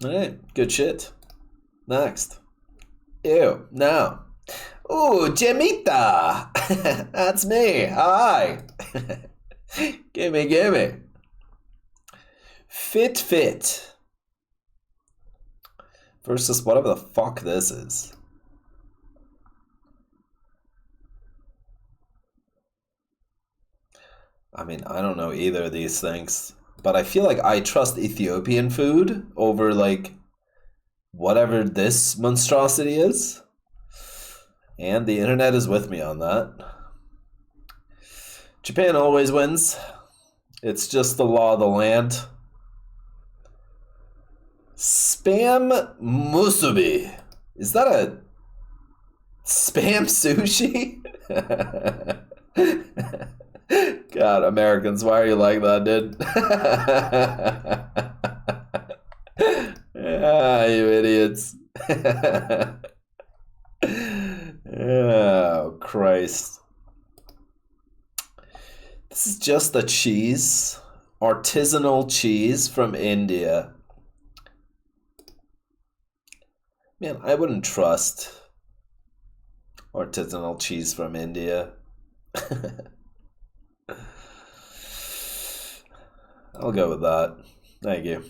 Alright, good shit. Next. Ew, no. Ooh, Jemita! That's me. Hi. Gimme. Fit. Versus whatever the fuck this is. I mean, I don't know either of these things. But I feel like I trust Ethiopian food over, like, whatever this monstrosity is. And the internet is with me on that. Japan always wins. It's just the law of the land. Spam musubi. Is that a spam sushi? God, Americans, why are you like that, dude? Ah, you idiots. Oh, Christ. This is just the cheese. Artisanal cheese from India. Man, I wouldn't trust artisanal cheese from India. I'll go with that. Thank you.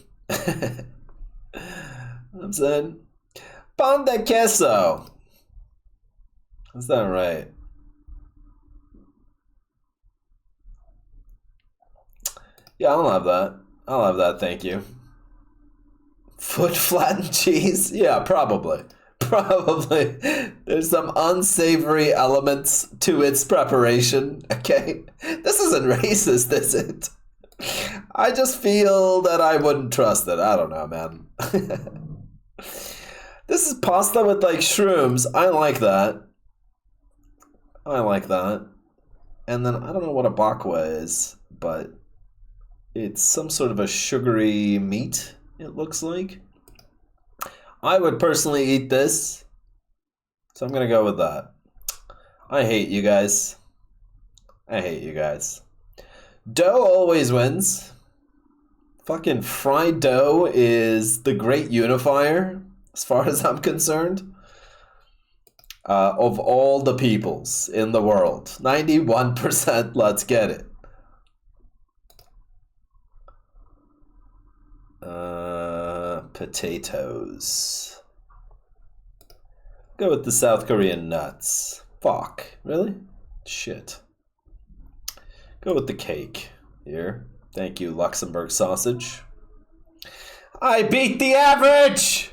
I'm saying pan de queso. Is that right? Yeah, I'll have that. I'll have that, thank you. Foot flattened cheese? Yeah, probably. Probably. There's some unsavory elements to its preparation, okay? This isn't racist, is it? I just feel that I wouldn't trust it. I don't know, man. This is pasta with, like, shrooms. I like that. And then, I don't know what a bakwa is, but it's some sort of a sugary meat, it looks like. I would personally eat this, so I'm gonna go with that. I hate you guys. Dough always wins. Fucking fried dough is the great unifier, as far as I'm concerned. Of all the peoples in the world. 91%, let's get it. Potatoes. Go with the South Korean nuts. Fuck. Really? Shit. Go with the cake here. Thank you, Luxembourg sausage. I beat the average!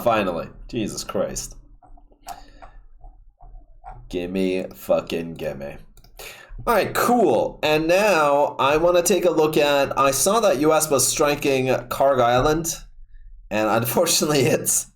Finally. Jesus Christ. Gimme. Alright, cool. And now I want to take a look at... I saw that US was striking Karg Island. And unfortunately it's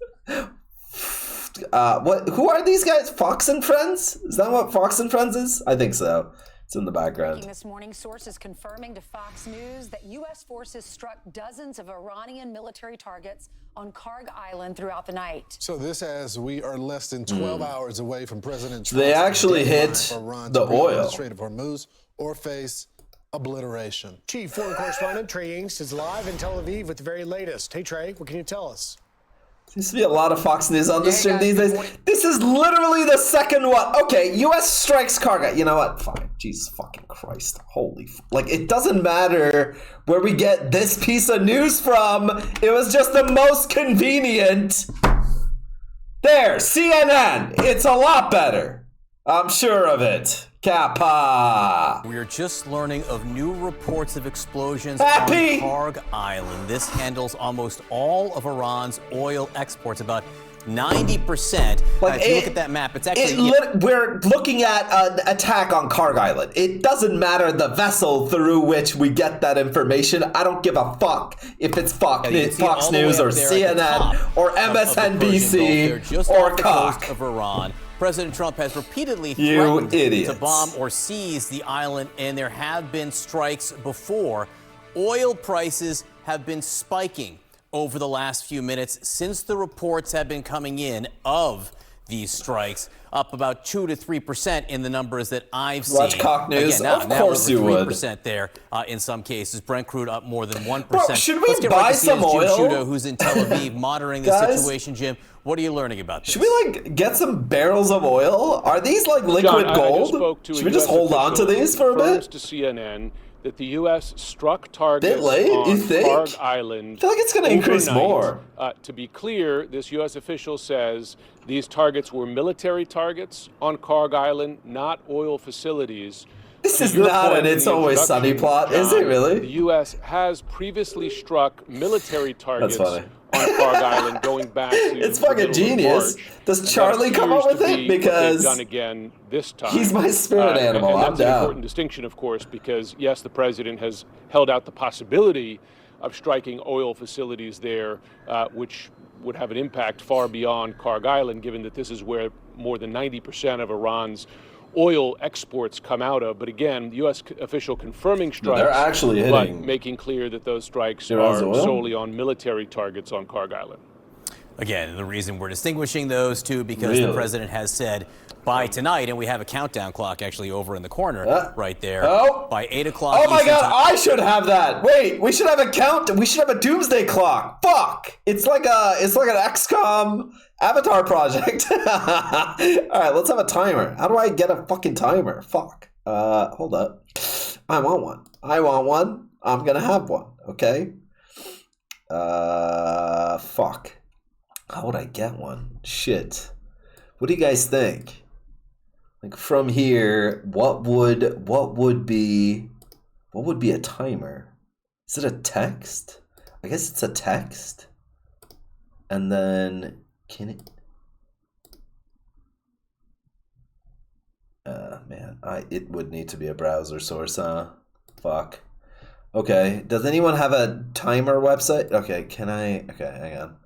What? Who are these guys? Fox and Friends? Is that what Fox and Friends is? I think so. It's in the background. This morning, sources confirming to Fox News that U.S. forces struck dozens of Iranian military targets on Karg Island throughout the night. So this as we are less than 12 hours away from President Trump. They actually hit the oil. Strait of Hormuz or face obliteration. Chief Foreign Correspondent Trey Inks is live in Tel Aviv with the very latest. Hey, Trey, what can you tell us? Seems to be a lot of Fox News on this stream these days. This is literally the second one. Okay, U.S. strikes Karga. You know what? Fine. Jesus fucking Christ. Holy like, it doesn't matter where we get this piece of news from. It was just the most convenient. There, CNN. It's a lot better. I'm sure of it. Kappa. We are just learning of new reports of explosions Happy. on Karg Island. This handles almost all of Iran's oil exports, about 90%. Like if you look at that map, it's actually... we're looking at an attack on Karg Island. It doesn't matter the vessel through which we get that information. I don't give a fuck if it's Fox News or CNN or MSNBC or Cock. Of Iran. President Trump has repeatedly threatened to bomb or seize the island, and there have been strikes before. Oil prices have been spiking over the last few minutes since the reports have been coming in of these strikes, up about 2 to 3% in the numbers that I've seen. Watch Cock News. Again, now, of course you would. 3% there in some cases. Brent crude up more than 1%. Bro, should we buy some oil? Jim Sciutto, who's in Tel Aviv, monitoring the situation. Jim, what are you learning about this? Should we get some barrels of oil? Are these like liquid gold? Should we just hold on to these for a bit? To CNN that the U.S. struck targets bit late, on you think? Karg Island. I feel like it's going to increase more. To be clear, this U.S. official says these targets were military targets on Karg Island, not oil facilities. This is not an It's Always Sunny plot, is it really? The U.S. has previously struck military targets on Karg Island going back to it's fucking genius. Does Charlie come up with it? Because done again this time. He's my spirit animal. And I'm that's an down. important distinction, of course, because yes, the president has held out the possibility of striking oil facilities there, which would have an impact far beyond Karg Island, given that this is where more than 90% of Iran's oil exports come out of. But again, the U.S. official confirming strikes, they're actually hitting, but making clear that those strikes are solely on military targets on Karg Island. Again, the reason we're distinguishing those two, because the president has said by tonight, and we have a countdown clock actually over in the corner right there, by 8 o'clock. Oh my God, I should have that. Wait, we should have a count. We should have a doomsday clock. Fuck. It's like an XCOM Avatar project. All right, let's have a timer. How do I get a fucking timer? Fuck. Hold up. I want one. I'm gonna have one. Okay. Fuck. How would I get one? Shit. What do you guys think? Like from here, what would be a timer? Is it a text? I guess it's a text. And then can it? Man, it would need to be a browser source, huh? Fuck. Okay. Does anyone have a timer website? Okay. Can I? Okay, hang on.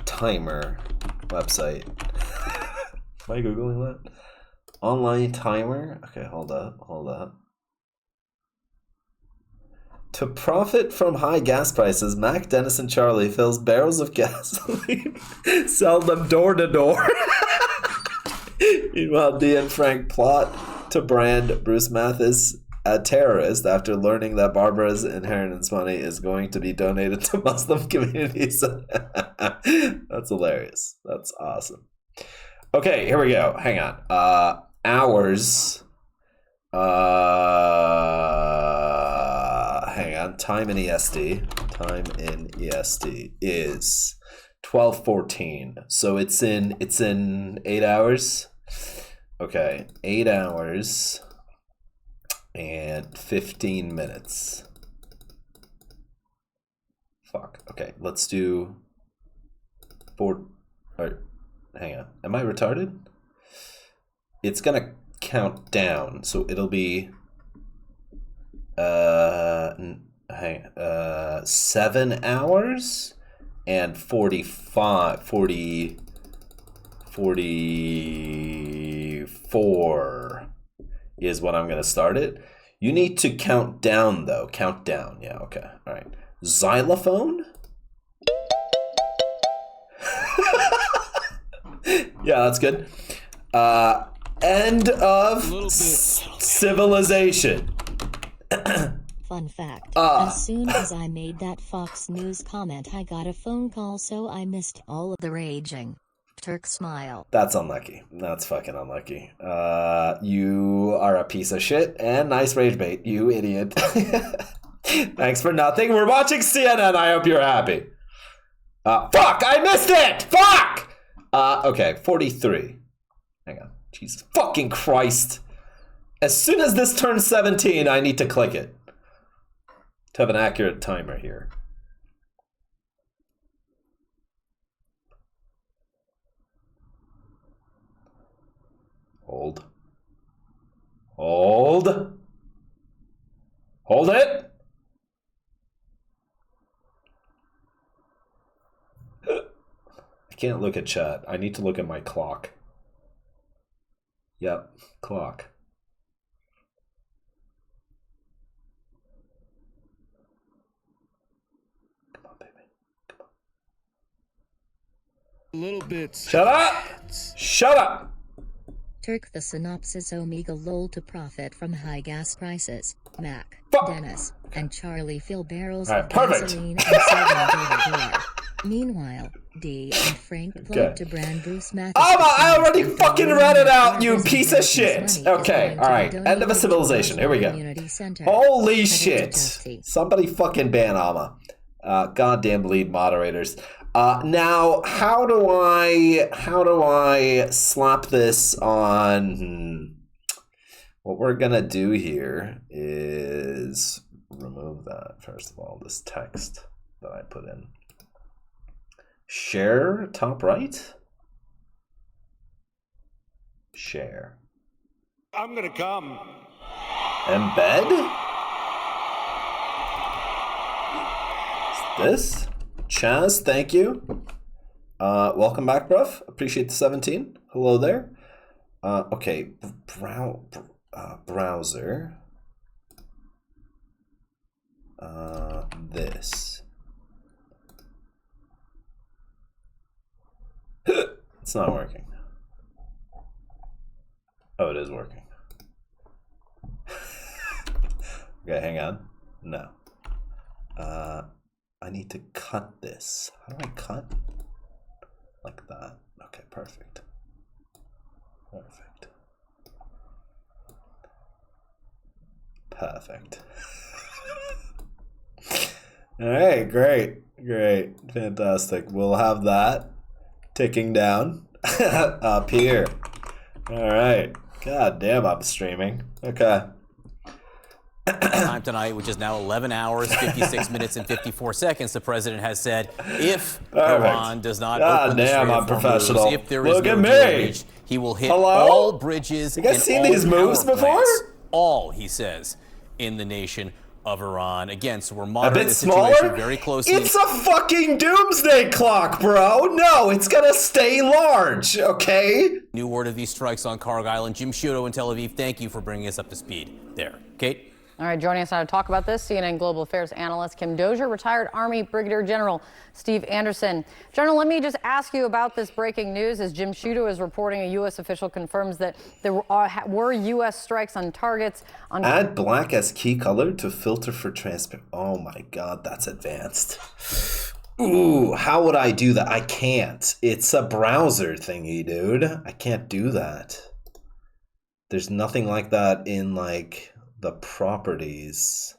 Timer website. Am I Googling that? Online timer? Okay, hold up. To profit from high gas prices, Mac, Dennis, and Charlie fills barrels of gasoline, sell them door to door. Meanwhile, Dee and Frank plot to brand Bruce Mathis a terrorist after learning that Barbara's inheritance money is going to be donated to Muslim communities. That's hilarious. That's awesome. Okay, here we go. Hang on. Hours. Hang on. Time in EST. Time in EST is 12:14. So it's in 8 hours. Okay, 8 hours and 15 minutes. Fuck. Okay, let's do 4. Or, hang on. Am I retarded? It's gonna count down, so it'll be 7 hours and 40 44 is what I'm going to start it. You need to count down, though. Count down. Yeah, okay. All right. Xylophone? Yeah, that's good. End of civilization. Fun fact, as soon as I made that Fox News comment, I got a phone call, so I missed all of the raging. Turk smile. That's unlucky. That's fucking unlucky. You are a piece of shit, and nice rage bait, you idiot. Thanks for nothing. We're watching CNN. I hope you're happy. Fuck! I missed it! Fuck! Okay, 43. Hang on. Jesus fucking Christ. As soon as this turns 17, I need to click it. To have an accurate timer here. Hold. Hold. Hold it. I can't look at chat. I need to look at my clock. Yep, clock. Come on, baby. Come on. A little bit. Shut up! Shut up! Turk the synopsis Omega lol to profit from high gas prices. Mac, Fuck. Dennis, and Charlie fill barrels All right, of perfect. gasoline and sell them door to door. Meanwhile, D and Frank plug to brand Bruce Mathis. I already fucking read it out, you piece of shit! Okay, alright. End of a civilization. Here we go. Holy shit! Somebody fucking ban Alma. Goddamn lead moderators. Now, how do I slap this on? What we're gonna do here is remove that, first of all, this text that I put in. Share top right? Share. I'm gonna come. Embed? This? Chaz, thank you. Welcome back, bruv. Appreciate the 17. Hello there. Okay, browser. This. It's not working. Oh, it is working. Okay, hang on. No. I need to cut this. How do I cut? Like that. Okay, perfect. Perfect. Perfect. All right, great. Great. Fantastic. We'll have that ticking down up here. All right. God damn, I'm streaming. Okay. Time tonight, which is now 11 hours, 56 minutes, and 54 seconds. The president has said if Iran does not open the Strait of Hormuz, if there is no deal reached, he will hit all bridges and all power plants. All, he says, in the nation of Iran. Again, so we're monitoring the situation very closely. It's a fucking doomsday clock, bro. No, it's gonna stay large, okay? New word of these strikes on Karg Island. Jim Sciutto in Tel Aviv, thank you for bringing us up to speed there. Kate? All right, joining us now to talk about this, CNN Global Affairs analyst Kim Dozier, retired Army Brigadier General Steve Anderson. General, let me just ask you about this breaking news. As Jim Sciutto is reporting, a U.S. official confirms that there were U.S. strikes on targets. Add black as key color to filter for transparent. Oh my God, that's advanced. Ooh, how would I do that? I can't. It's a browser thingy, dude. I can't do that. There's nothing like that in like the properties.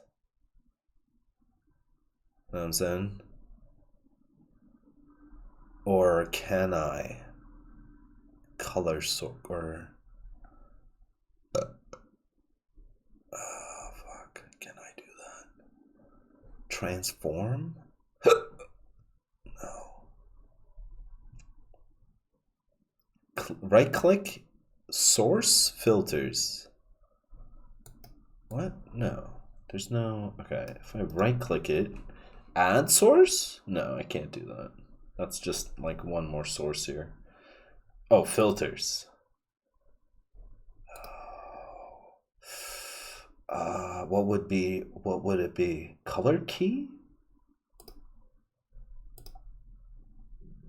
You know what I'm saying? Or can I? Color sort or oh fuck, can I do that? Transform? No. Right click, source, filters. What? No. There's no... Okay, if I right-click it... Add source? No, I can't do that. That's just, like, one more source here. Oh, filters. What would it be? Color key?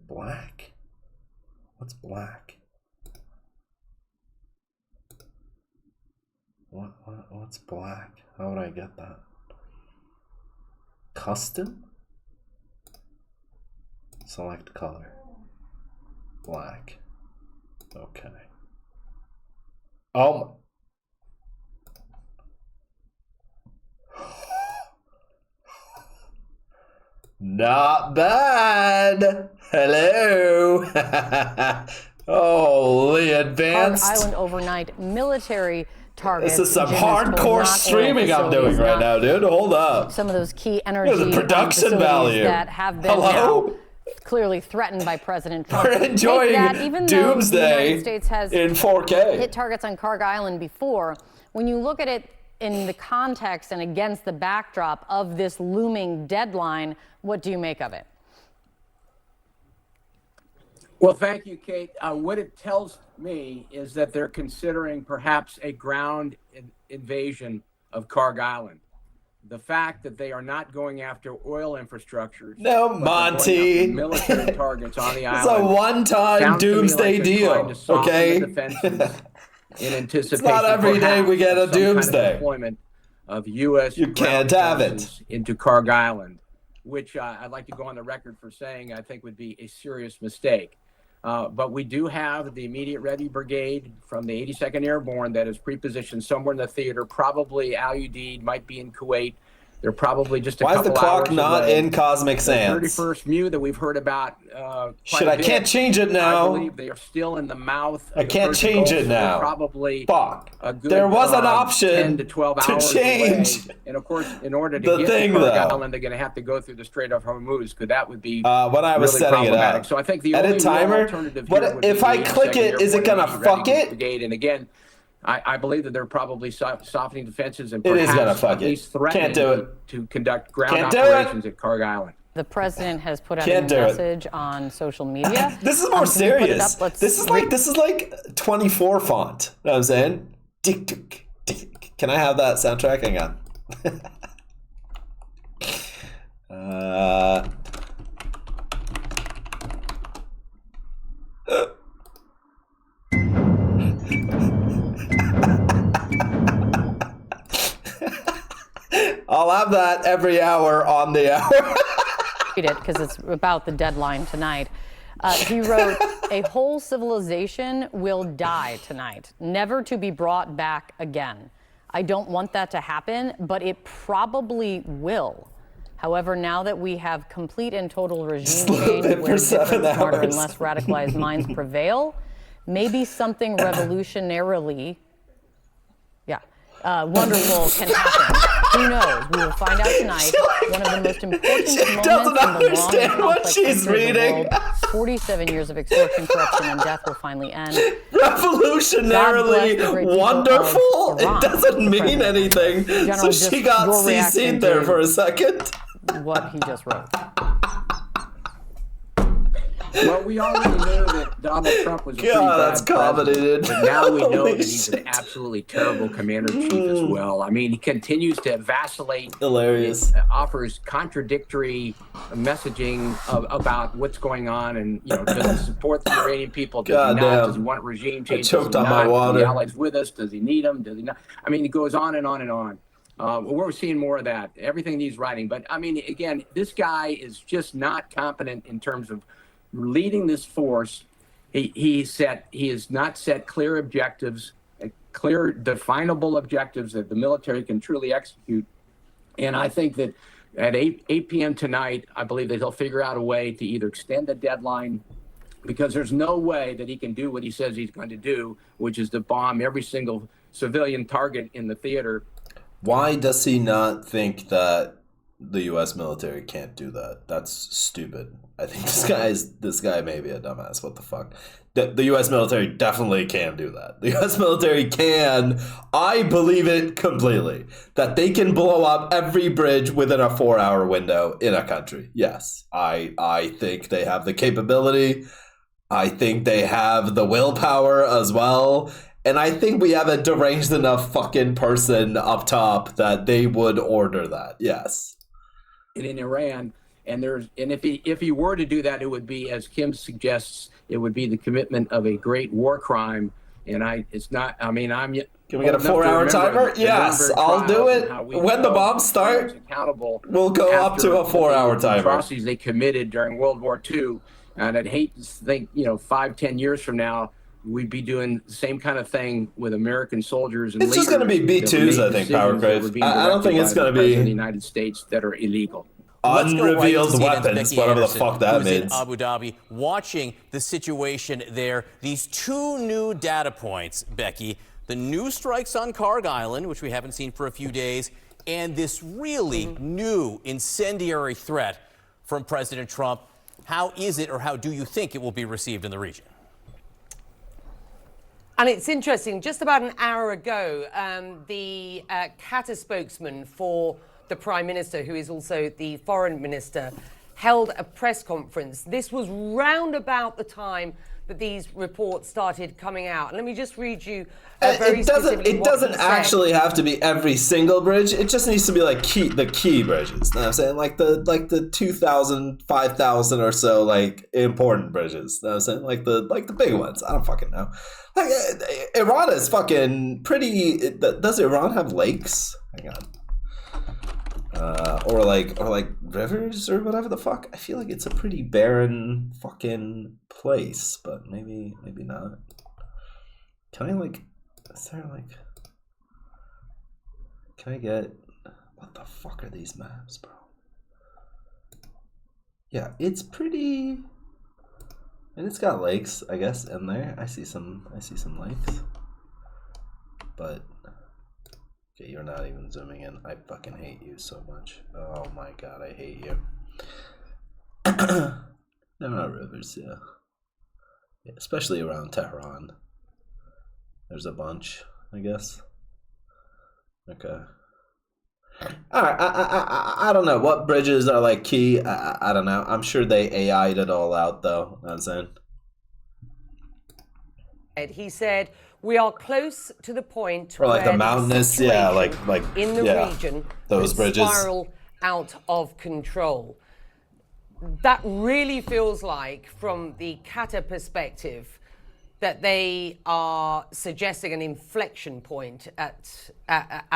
Black? What's black? What's black? How would I get that? Custom? Select color. Black. Okay. Oh. Not bad. Hello. Holy advanced. Park Island overnight military targets. This is some hardcore streaming I'm doing right now, dude. Hold up. Some of those key energy the production value that have been now clearly threatened by President Trump. We're enjoying that, even Doomsday though the United States has in 4K. hit targets on Carg Island before, when you look at it in the context and against the backdrop of this looming deadline, what do you make of it? Well, thank you, Kate. What it tells me is that they're considering perhaps a ground invasion of Carg Island. The fact that they are not going after oil infrastructures. No, Monty. Military targets on the island. It's a one-time doomsday deal, okay? In anticipation, it's not every day we get a doomsday. Kind of deployment of U.S. You can't have it into Carg Island, which I'd like to go on the record for saying I think would be a serious mistake. But we do have the Immediate Ready Brigade from the 82nd Airborne that is pre-positioned somewhere in the theater. Probably Al Udeid might be in Kuwait. They're probably just a couple hours away. Why is the clock not in Cosmic Sands? The 31st Mew that we've heard about. Shit, I can't change it now. I believe they are still in the mouth. I can't change it now. Probably. Fuck. A good, there was an option 10 to 12 to hours change. Away. And of course, in order to get to Carg Island, they're going to have to go through the Strait of Hormuz, because that would be when I was really setting it up. So I think the Edit only timer. alternative What if I click it? Is it gonna fuck it? Brigade. And again, I believe that they're probably softening defenses and it is gonna perhaps fuck at least it. threatening Can't do it. to conduct ground Can't operations at Carg Island. The president has put out a message on social media. This is more serious. This is like 24 font. You know what I'm saying? Can I have that soundtrack? Hang on. I'll have that every hour on the hour. Read it because it's about the deadline tonight. He wrote, "A whole civilization will die tonight, never to be brought back again. I don't want that to happen, but it probably will. However, now that we have complete and total regime change where different, smarter, and less radicalized minds prevail, maybe something revolutionarily, wonderful can happen. Who knows? We will find out tonight. One of the most important moments in the long complex history of the world. 47 years of extortion, corruption, and death will finally end. Revolutionarily wonderful? It doesn't mean anything. So she got CC'd there for a second. What he just wrote. Well, we already knew that Donald Trump was a pretty bad president, but now we know that he's an absolutely terrible commander-in-chief as well. I mean, he continues to vacillate. Hilarious. Offers contradictory messaging about what's going on, and does he support the Iranian people? Does he not? Does he want regime change? I choked on my water. Are the allies with us? Does he need them? Does he not? I mean, it goes on and on and on. We're seeing more of that. Everything he's writing, but I mean, again, this guy is just not competent in terms of leading this force. He has not set clear objectives, clear definable objectives that the military can truly execute. And I think that at 8 p.m. tonight, I believe that he'll figure out a way to either extend the deadline, because there's no way that he can do what he says he's going to do, which is to bomb every single civilian target in the theater. Why does he not think that the U.S. military can't do that? That's stupid. I think this guy may be a dumbass. What the fuck? The U.S. military definitely can do that. The U.S. military can. I believe it completely. That they can blow up every bridge within a 4-hour window in a country. Yes, I think they have the capability. I think they have the willpower as well. And I think we have a deranged enough fucking person up top that they would order that. Yes. And in Iran, and if he were to do that, it would be, as Kim suggests, it would be the commitment of a great war crime. And can we get a 4-hour timer? Yes, I'll do it. When the bombs start, we'll go up to a 4-hour timer. Atrocities they committed during World War II. And I'd hate to think, 5-10 years from now, we'd be doing the same kind of thing with American soldiers and it's just going to be B2s, I think, Power Crave. I don't think it's going to be the United States that are illegal. Unrevealed weapons, whatever the fuck that means. In Abu Dhabi, watching the situation there. These two new data points, Becky. The new strikes on Karg Island, which we haven't seen for a few days, and this really new incendiary threat from President Trump. How is it, or how do you think it will be received in the region? And it's interesting, just about an hour ago, the Qatar spokesman for the Prime Minister, who is also the Foreign Minister, held a press conference. This was round about the time that these reports started coming out. Let me just read you very specifically. It doesn't actually have to be every single bridge. It just needs to be like the key bridges. You know what I'm saying? Like the 2,000, 5,000 or so like important bridges. You know what I'm saying? Like the big ones. I don't fucking know. Like Iran is fucking pretty. Does Iran have lakes? Hang on. Or like rivers or whatever the fuck. I feel like it's a pretty barren fucking place, but maybe not. Can I like? Is there like? Can I get? What the fuck are these maps, bro? Yeah, it's pretty. And it's got lakes, I guess, in there. I see some lakes. But okay, you're not even zooming in. I fucking hate you so much. Oh my god, I hate you. They're not rivers, yeah. Especially around Tehran. There's a bunch, I guess. Okay. Alright, I don't know. What bridges are like key? I don't know. I'm sure they AI'd it all out though. You know what I'm saying? He said, we are close to the point or like where the mountainous, yeah, like in the region those bridges spiral out of control. That really feels like, from the Qatar perspective, that they are suggesting an inflection point at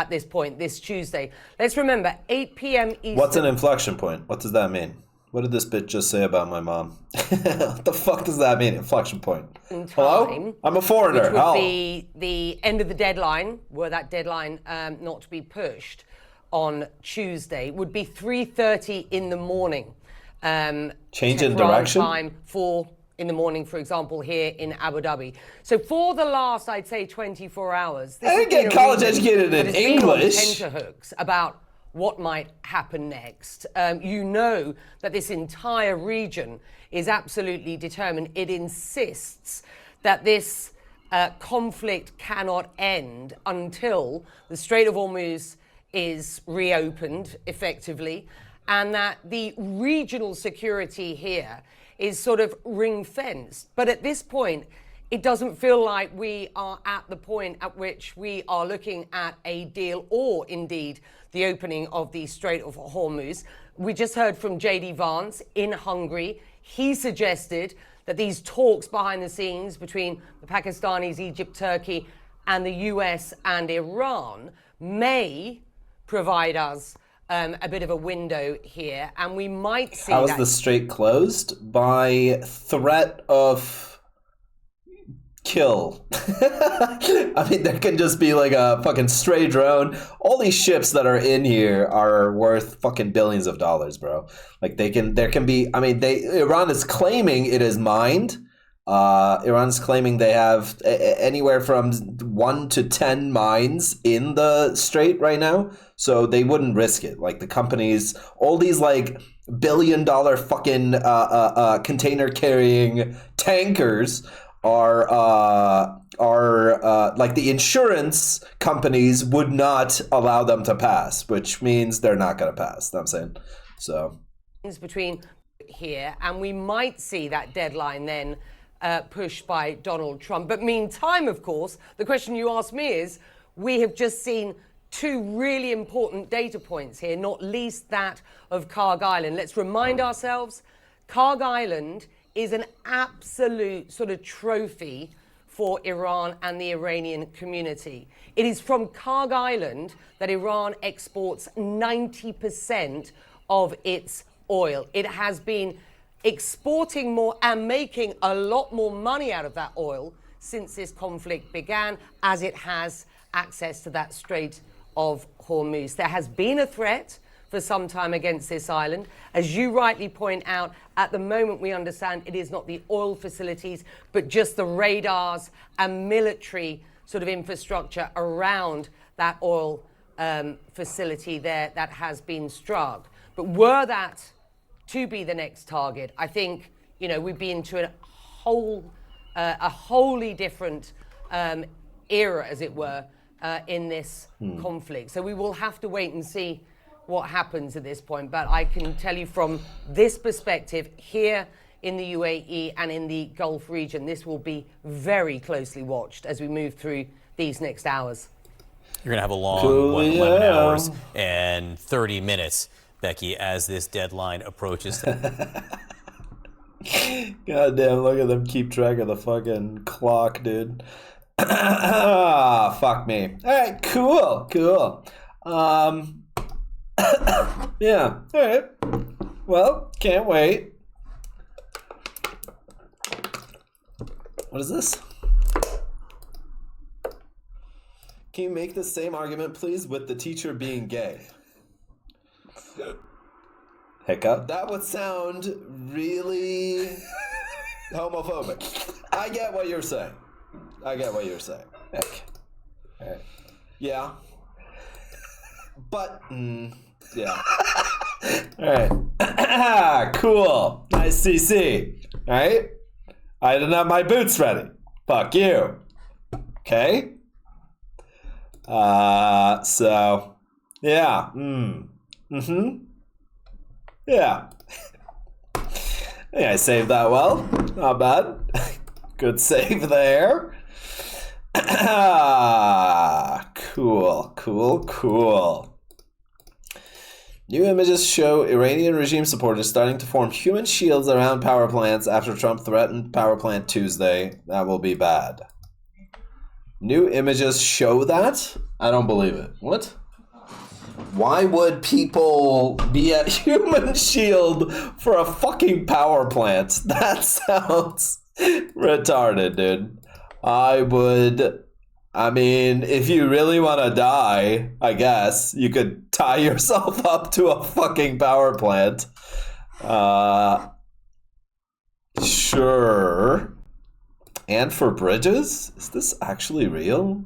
this point, this Tuesday. Let's remember, 8 p.m. Eastern. What's an inflection point? What does that mean? What did this bitch just say about my mom? What the fuck does that mean, inflection point? Hello? I'm a foreigner. Which would be the end of the deadline, were that deadline not to be pushed on Tuesday, would be 3:30 in the morning. Change in direction? Time in the morning, for example, here in Abu Dhabi. So for the last, I'd say, 24 hours, I didn't get college educated in English. Tenterhooks about what might happen next. You know that this entire region is absolutely determined. It insists that this conflict cannot end until the Strait of Hormuz is reopened effectively, and that the regional security here is sort of ring-fenced. But at this point, it doesn't feel like we are at the point at which we are looking at a deal, or indeed the opening of the Strait of Hormuz. We just heard from J.D. Vance in Hungary. He suggested that these talks behind the scenes between the Pakistanis, Egypt, Turkey, and the US and Iran may provide us a bit of a window here, and we might see. How is the strait closed? By threat of kill. I mean, there can just be like a fucking stray drone. All these ships that are in here are worth fucking billions of dollars, bro. Like there can be. I mean, Iran is claiming it is mined. Iran's claiming they have anywhere from 1 to 10 mines in the strait right now, so they wouldn't risk it. Like the companies, all these like billion-dollar fucking container carrying tankers are like the insurance companies would not allow them to pass, which means they're not going to pass. You know what I'm saying? So between here, and we might see that deadline then push by Donald Trump. But meantime, of course, the question you asked me is, we have just seen two really important data points here, not least that of Karg Island. Let's remind ourselves, Karg Island is an absolute sort of trophy for Iran and the Iranian community. It is from Karg Island that Iran exports 90% of its oil. It has been exporting more and making a lot more money out of that oil since this conflict began, as it has access to that Strait of Hormuz. There has been a threat for some time against this island. As you rightly point out, at the moment we understand it is not the oil facilities, but just the radars and military sort of infrastructure around that oil facility there that has been struck. But were that to be the next target, I think, you know, we'd be into a wholly different era, as it were, in this conflict. So we will have to wait and see what happens at this point. But I can tell you from this perspective, here in the UAE and in the Gulf region, this will be very closely watched as we move through these next hours. You're going to have a long 11 hours and 30 minutes, Becky, as this deadline approaches. Goddamn, look at them keep track of the fucking clock, dude. Fuck me. Alright, cool. Yeah, alright. Well, can't wait. What is this? Can you make the same argument, please, with the teacher being gay? Hiccup. That would sound really homophobic. I get what you're saying. Heck. Right. Yeah. But, yeah. Alright. Cool. Nice CC. Alright? I didn't have my boots ready. Fuck you. Okay? So, yeah. Yeah. Yeah, I saved that well. Not bad. Good save there. Cool. New images show Iranian regime supporters starting to form human shields around power plants after Trump threatened power plant Tuesday. That will be bad. New images show that? I don't believe it. What? Why would people be a human shield for a fucking power plant? That sounds retarded, dude. I mean, if you really want to die, I guess, you could tie yourself up to a fucking power plant. Sure. And for bridges? Is this actually real?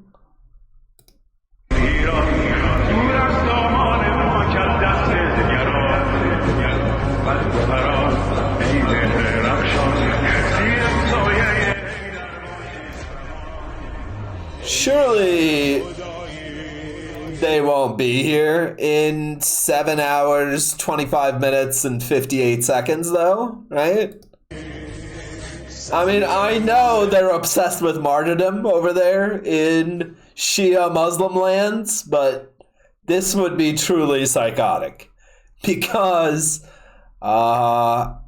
Surely they won't be here in 7 hours, 25 minutes, and 58 seconds, though, right? I mean, I know they're obsessed with martyrdom over there in Shia Muslim lands, but this would be truly psychotic. Because at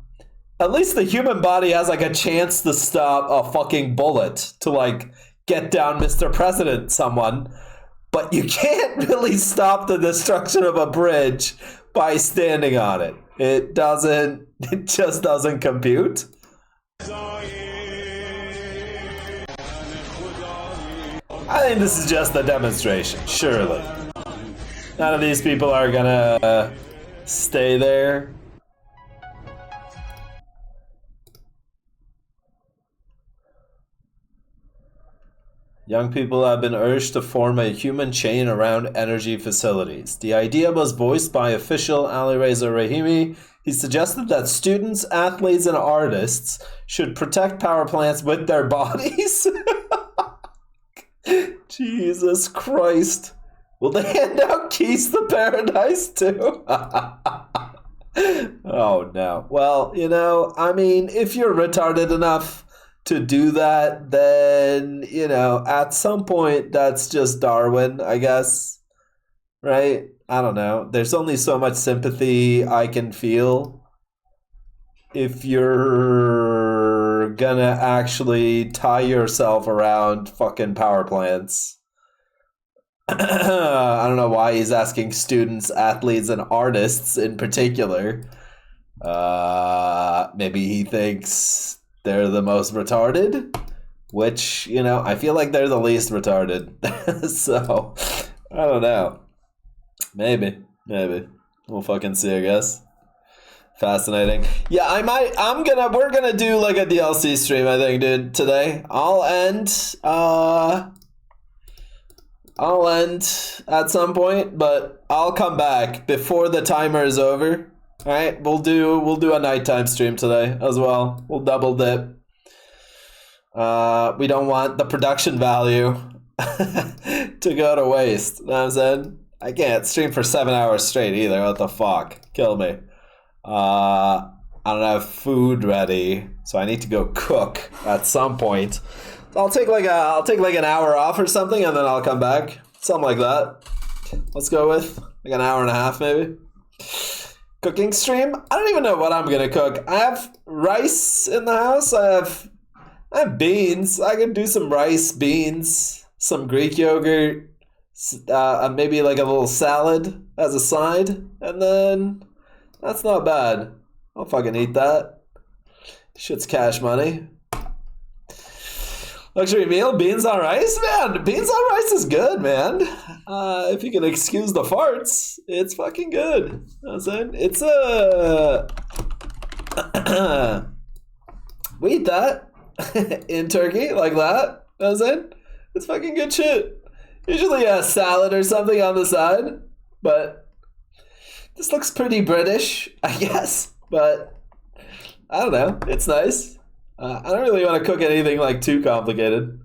least the human body has like a chance to stop a fucking bullet, to like get down Mr. President someone, but you can't really stop the destruction of a bridge by standing on it. It just doesn't compute. I think this is just a demonstration, surely. None of these people are gonna stay there. Young people have been urged to form a human chain around energy facilities. The idea was voiced by official Alireza Rahimi. He suggested that students, athletes, and artists should protect power plants with their bodies. Jesus Christ. Will they hand out keys to paradise too? Oh no. Well, you know, I mean, if you're retarded enough to do that, then, you know, at some point that's just Darwin, I guess. Right? I don't know. There's only so much sympathy I can feel if you're gonna actually tie yourself around fucking power plants. I don't know why he's asking students, athletes, and artists in particular. Maybe he thinks they're the most retarded, which, you know, I feel like they're the least retarded. So, I don't know. Maybe. We'll fucking see, I guess. Fascinating. Yeah, we're gonna do like a DLC stream, I think, dude, today. I'll end at some point, but I'll come back before the timer is over. All right, we'll do a nighttime stream today as well. We'll double dip. We don't want the production value to go to waste. You know what I'm saying? I can't stream for 7 hours straight either. What the fuck? Kill me. I don't have food ready, so I need to go cook at some point. So I'll take like an hour off or something, and then I'll come back. Something like that. Let's go with like an hour and a half, maybe. Cooking stream? I don't even know what I'm gonna cook. I have rice in the house. I have beans. I can do some rice, beans, some Greek yogurt, maybe like a little salad as a side, and then that's not bad. I'll fucking eat that. Shit's cash money. Luxury meal, beans on rice? Man, beans on rice is good, man. If you can excuse the farts, it's fucking good. You know what I'm saying? It's we eat that in Turkey, like that. You know what I'm saying? It's fucking good shit. Usually a salad or something on the side, but this looks pretty British, I guess. But I don't know. It's nice. I don't really want to cook anything like too complicated.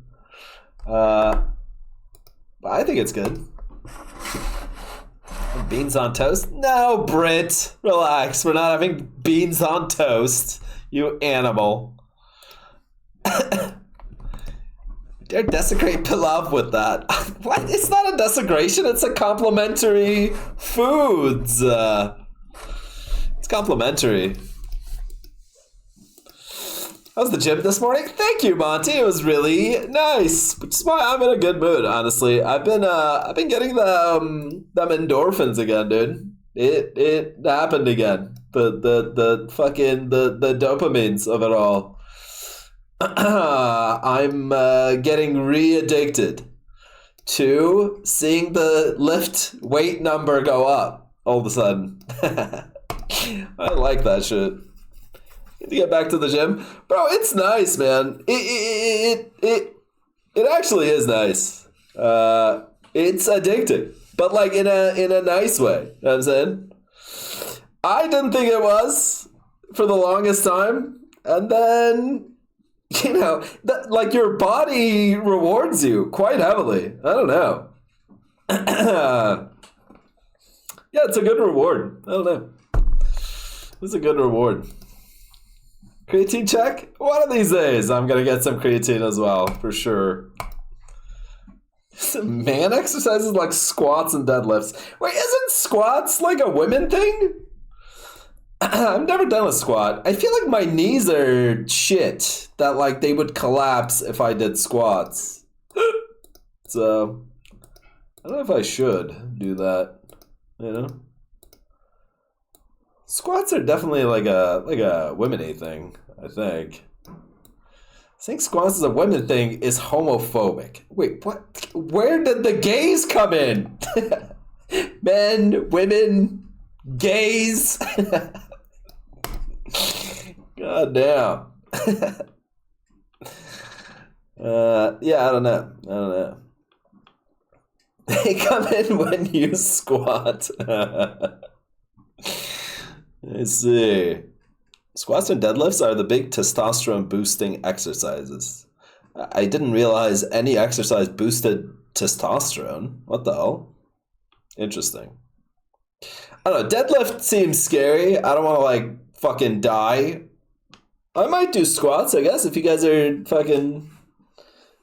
But I think it's good. Beans on toast? No, Brit. Relax. We're not having beans on toast. You animal. Dare desecrate pilaf with that. What? It's not a desecration. It's a complimentary foods. It's complimentary. How's the gym this morning? Thank you, Monty. It was really nice, which is why I'm in a good mood. Honestly, I've been getting them endorphins again, dude. It happened again. The fucking the dopamines of it all. I'm getting re-addicted to seeing the lift weight number go up all of a sudden. I like that shit. Need to get back to the gym, bro. It's nice, man. It actually is nice. It's addicting, but like in a nice way. You know what I'm saying? I didn't think it was for the longest time, and then you know that like your body rewards you quite heavily. I don't know. Yeah, it's a good reward. I don't know. It's a good reward. Creatine check? One of these days I'm gonna get some creatine as well, for sure. Man exercises like squats and deadlifts. Wait, isn't squats like a women thing? I've never done a squat. I feel like my knees are shit, that like they would collapse if I did squats. So I don't know if I should do that, you know? Squats are definitely like a women-y thing, I think. Saying squats is a women thing is homophobic. Wait, what? Where did the gays come in? Men, women, gays. God damn. Yeah, I don't know. They come in when you squat. Let's see. Squats and deadlifts are the big testosterone boosting exercises. I didn't realize any exercise boosted testosterone. What the hell? Interesting. I don't know. Deadlift seems scary. I don't want to like fucking die I might do squats, I guess, if you guys are fucking...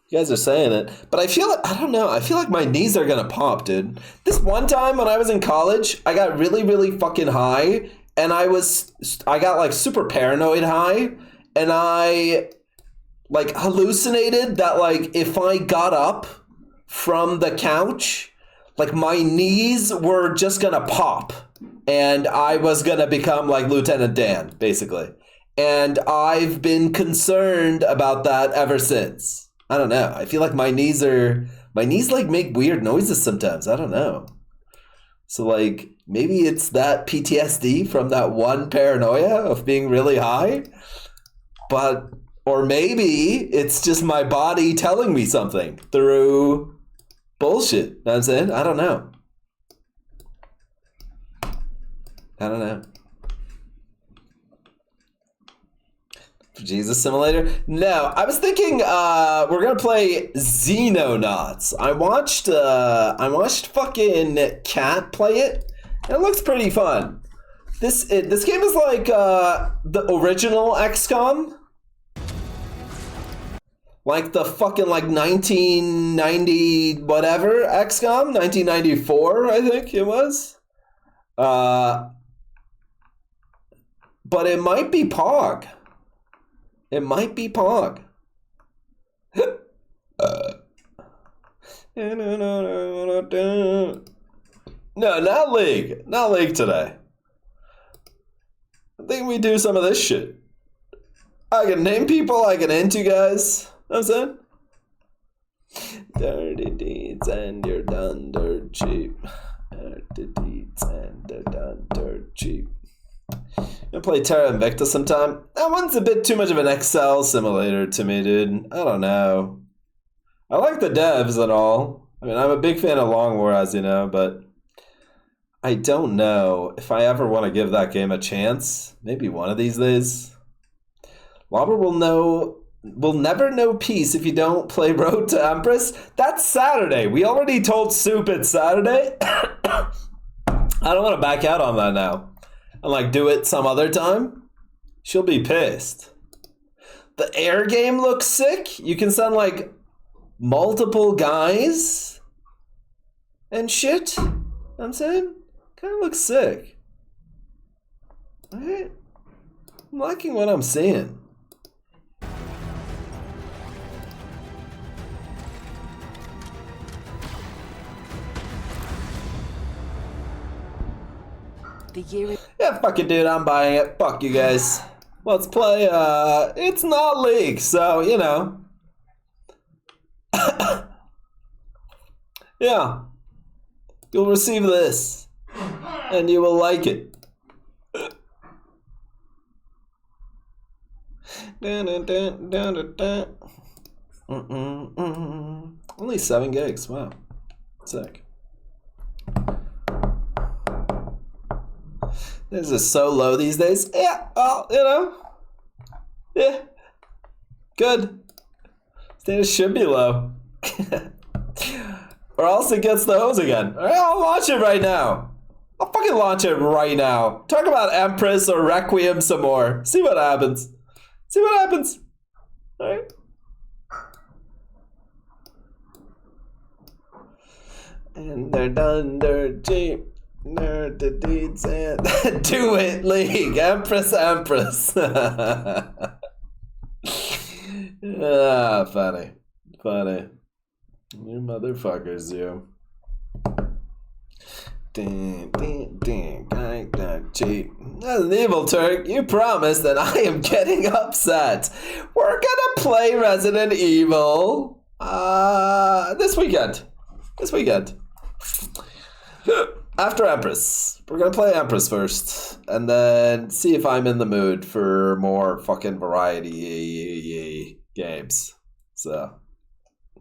You guys are saying it. But I feel like, I don't know, I feel like my knees are gonna pop, dude. This one time when I was in college, I got really, really fucking high, and I got like super paranoid high, and I like hallucinated that like if I got up from the couch, like my knees were just gonna pop, and I was gonna become like Lieutenant Dan, basically. And I've been concerned about that ever since. I don't know. I feel like my knees like make weird noises sometimes. I don't know. So like maybe it's that PTSD from that one paranoia of being really high. Or maybe it's just my body telling me something through bullshit. You know what I'm saying? I don't know. Jesus Simulator? No, I was thinking we're gonna play Xenonauts. I watched fucking Cat play it, and it looks pretty fun. This game is like the original XCOM, like the fucking like 1990 whatever XCOM, 1994 I think it was. But it might be Pog. It might be Pog. No, not League. Not League today. I think we do some of this shit. I can name people I can into, guys. You know what I'm saying? Dirty deeds and you're done dirt cheap. Dirty deeds and they're done dirt cheap. I'm gonna play Terra Invicta sometime. That one's a bit too much of an Excel simulator to me, dude. I don't know. I like the devs and all. I mean, I'm a big fan of Long War, as you know, but I don't know if I ever want to give that game a chance. Maybe one of these days. Lobber will never know peace if you don't play Road to Empress. That's Saturday. We already told Soup it's Saturday. I don't want to back out on that now. And like do it some other time. She'll be pissed. The air game looks sick. You can send like multiple guys and shit. You know what I'm saying? Kind of looks sick. Alright. I'm liking what I'm seeing. Yeah, fuck it, dude. I'm buying it. Fuck you guys. Let's play. It's not League, so you know. Yeah, you'll receive this, and you will like it. Only 7 gigs. Wow, sick. This is so low these days. Yeah, well, you know. Yeah. Good. Status should be low. Or else it gets the hose again. Alright, I'll launch it right now. I'll fucking launch it right now. Talk about Empress or Requiem some more. See what happens. See what happens. Alright. And they're done, they're cheap. Nerd the deeds and do it, League. Empress. Ah, funny. You motherfuckers, you. Ding, cheap. As an evil Turk, you promised that I am getting upset. We're gonna play Resident Evil this weekend. After Empress. We're gonna play Empress first, and then see if I'm in the mood for more fucking variety games. So,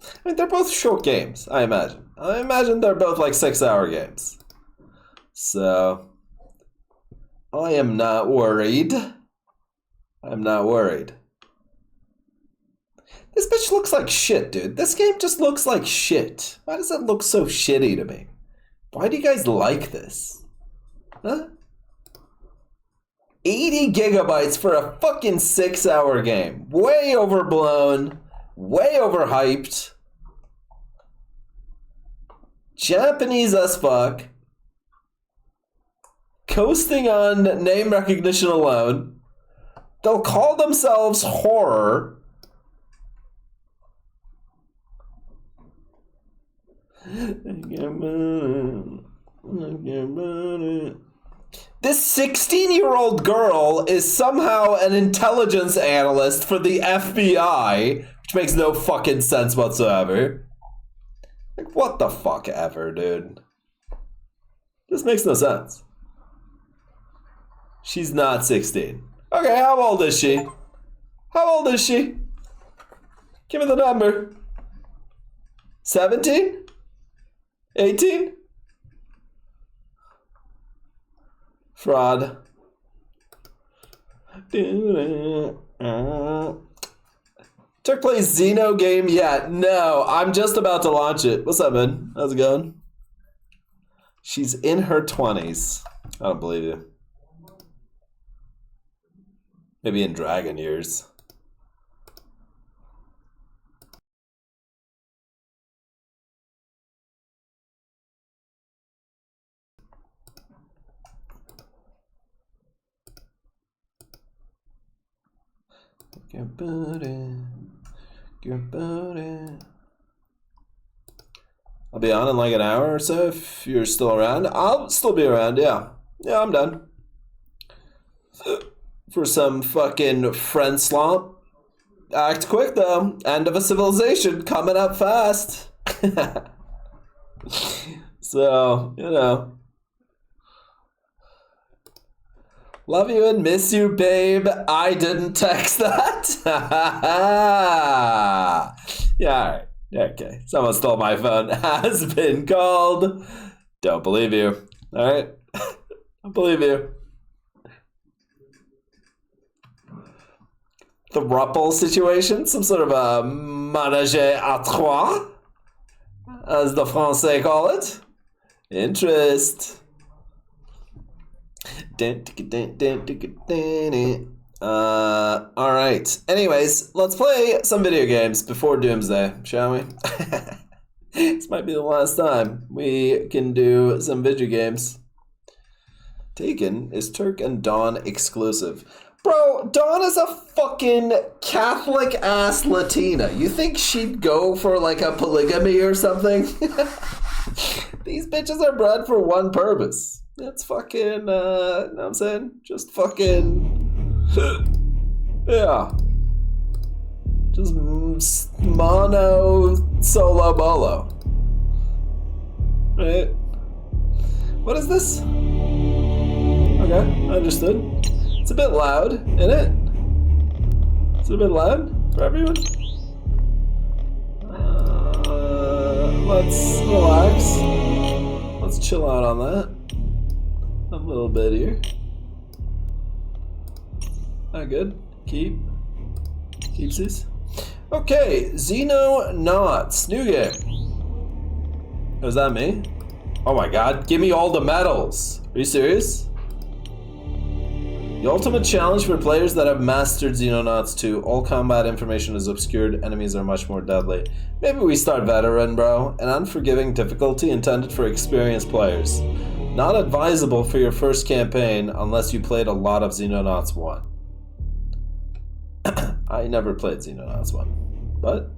I mean, they're both short games, I imagine. I imagine they're both like 6-hour games. So, I am not worried. This bitch looks like shit, dude. This game just looks like shit. Why does it look so shitty to me? Why do you guys like this? Huh? 80 gigabytes for a fucking 6-hour game. Way overblown. Way overhyped. Japanese as fuck. Coasting on name recognition alone. They'll call themselves horror. This 16-year-old girl is somehow an intelligence analyst for the FBI, which makes no fucking sense whatsoever. Like, what the fuck ever, dude? This makes no sense. She's not 16. Okay, how old is she? How old is she? Give me the number. 17? 18? Fraud. Turk plays Xeno game yet? No, I'm just about to launch it. What's up, man? How's it going? She's in her 20s. I don't believe you. Maybe in dragon years. Get booty. Get booty. I'll be on in like an hour or so if you're still around. I'll still be around, yeah. Yeah, I'm done. For some fucking friend slump. Act quick though. End of a civilization coming up fast. So, you know. Love you and miss you, babe. I didn't text that. Yeah, alright. Okay. Someone stole my phone. Has been called. Don't believe you. Alright? Don't believe you. The Ruppel situation? Some sort of a ménage à trois? As the Francais call it? Interest. Alright. Anyways, let's play some video games before Doomsday, shall we? This might be the last time we can do some video games. Taken is Turk and Dawn exclusive. Bro, Dawn is a fucking Catholic-ass Latina. You think she'd go for like a polygamy or something? These bitches are bred for one purpose. It's fucking, you know what I'm saying? Just fucking, yeah. Just mono solo bolo. Right? What is this? Okay, understood. It's a bit loud, isn't it? Is it a bit loud for everyone? Let's relax. Let's chill out on that. A little bit here. Not good. Keepsies. Okay, Xenonauts. New game. Was that me? Oh my god, give me all the medals. Are you serious? The ultimate challenge for players that have mastered Xenonauts 2. All combat information is obscured, enemies are much more deadly. Maybe we start veteran, bro. An unforgiving difficulty intended for experienced players. Not advisable for your first campaign unless you played a lot of Xenonauts 1. I never played Xenonauts 1, but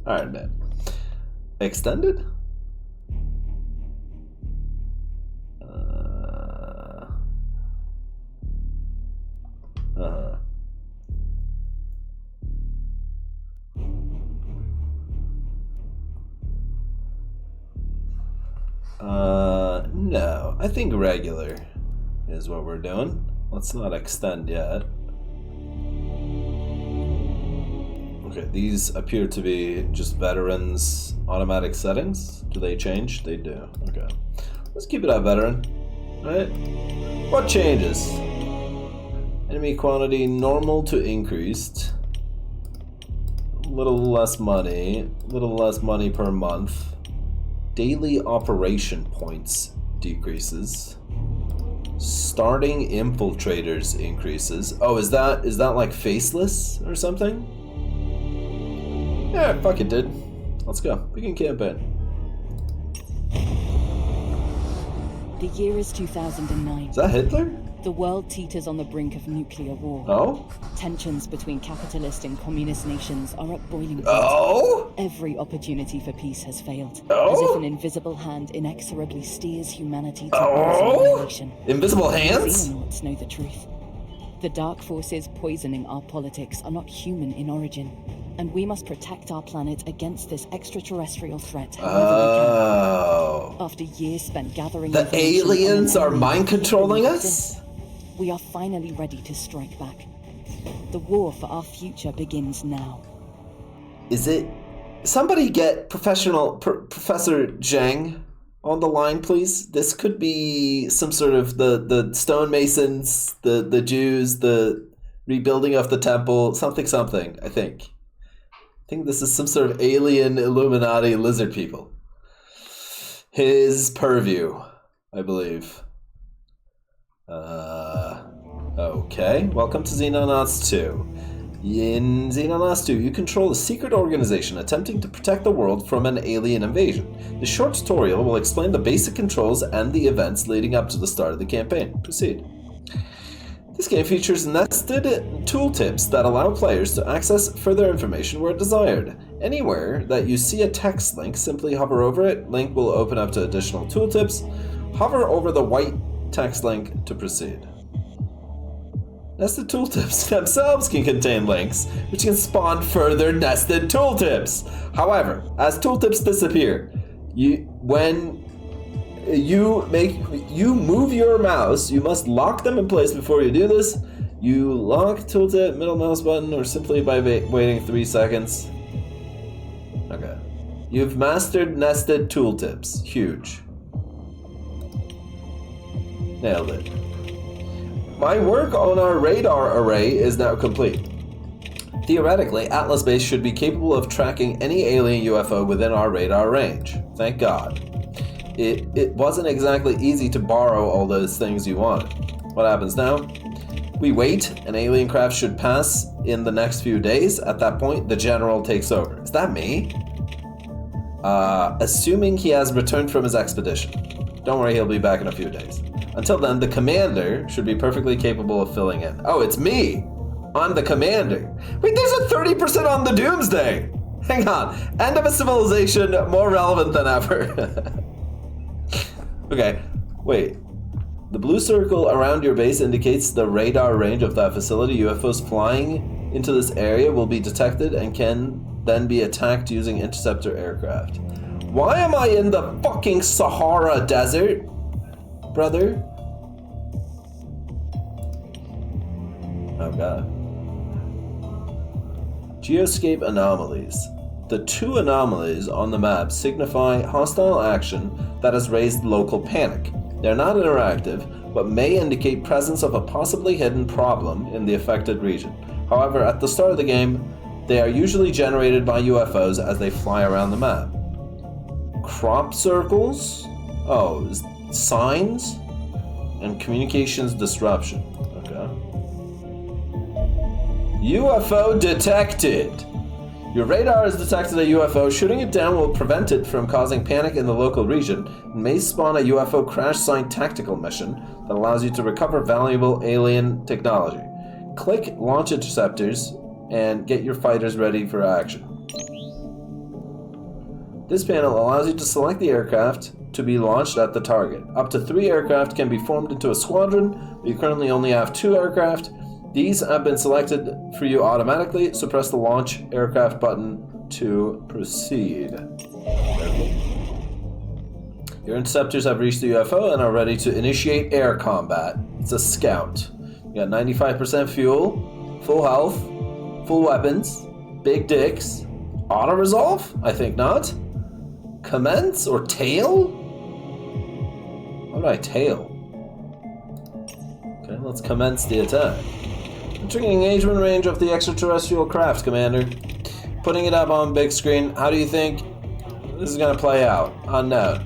alright, man. Extended? No, I think regular is what we're doing. Let's not extend yet. Okay, these appear to be just veterans automatic settings. Do they change? They do. Okay. Let's keep it at veteran. Alright. What changes? Enemy quantity normal to increased. Little less money per month. Daily operation points decreases. Starting infiltrators increases. Oh, is that like faceless or something? Yeah, fuck it, dude. Let's go. We can campaign. The year is 2009. Is that Hitler? The world teeters on the brink of nuclear war. Oh? Tensions between capitalist and communist nations are at boiling point. Oh? Every opportunity for peace has failed. Oh? As if an invisible hand inexorably steers humanity to annihilation. Invisible hands? Xenonauts know the truth. The dark forces poisoning our politics are not human in origin, and we must protect our planet against this extraterrestrial threat however we can. After years spent gathering the aliens are mind controlling us? We are finally ready to strike back. The war for our future begins now. Is it... Somebody get Professor Zhang on the line, please. This could be some sort of the stonemasons, the Jews, the rebuilding of the temple, something, I think. I think this is some sort of alien Illuminati lizard people. His purview, I believe. Okay, welcome to Xenonauts 2. In Xenonauts 2, you control a secret organization attempting to protect the world from an alien invasion. The short tutorial will explain the basic controls and the events leading up to the start of the campaign. Proceed. This game features nested tooltips that allow players to access further information where desired. Anywhere that you see a text link, simply hover over it. Link will open up to additional tooltips. Hover over the white text link to proceed. Nested tooltips themselves can contain links, which can spawn further nested tooltips. However, as tooltips disappear, when you move your mouse, you must lock them in place before you do this. You lock tooltip, middle mouse button, or simply by waiting 3 seconds. Okay. You've mastered nested tooltips. Huge. Nailed it. My work on our radar array is now complete. Theoretically, Atlas Base should be capable of tracking any alien UFO within our radar range. Thank God. It wasn't exactly easy to borrow all those things you wanted. What happens now? We wait. An alien craft should pass in the next few days. At that point, the general takes over. Is that me? Assuming he has returned from his expedition. Don't worry, he'll be back in a few days. Until then, the commander should be perfectly capable of filling in. Oh, it's me! I'm the commander. Wait, there's a 30% on the Doomsday! Hang on. End of a civilization, more relevant than ever. Okay, wait. The blue circle around your base indicates the radar range of that facility. UFOs flying into this area will be detected and can then be attacked using interceptor aircraft. Why am I in the fucking Sahara Desert, brother? Oh god. Geoscape anomalies. The 2 anomalies on the map signify hostile action that has raised local panic. They're not interactive, but may indicate presence of a possibly hidden problem in the affected region. However, at the start of the game, they are usually generated by UFOs as they fly around the map. Crop circles? Oh, signs? And communications disruption. Okay. UFO detected! Your radar has detected a UFO. Shooting it down will prevent it from causing panic in the local region and may spawn a UFO crash site tactical mission that allows you to recover valuable alien technology. Click Launch Interceptors and get your fighters ready for action. This panel allows you to select the aircraft to be launched at the target. Up to 3 aircraft can be formed into a squadron, but you currently only have 2 aircraft. These have been selected for you automatically, so press the Launch Aircraft button to proceed. Your interceptors have reached the UFO and are ready to initiate air combat. It's a scout. You got 95% fuel, full health, full weapons, big dicks, auto-resolve? I think not. Commence or tail? What did I tail? Okay, let's commence the attack. Entering engagement range of the extraterrestrial craft, Commander. Putting it up on big screen. How do you think this is going to play out? Unknown.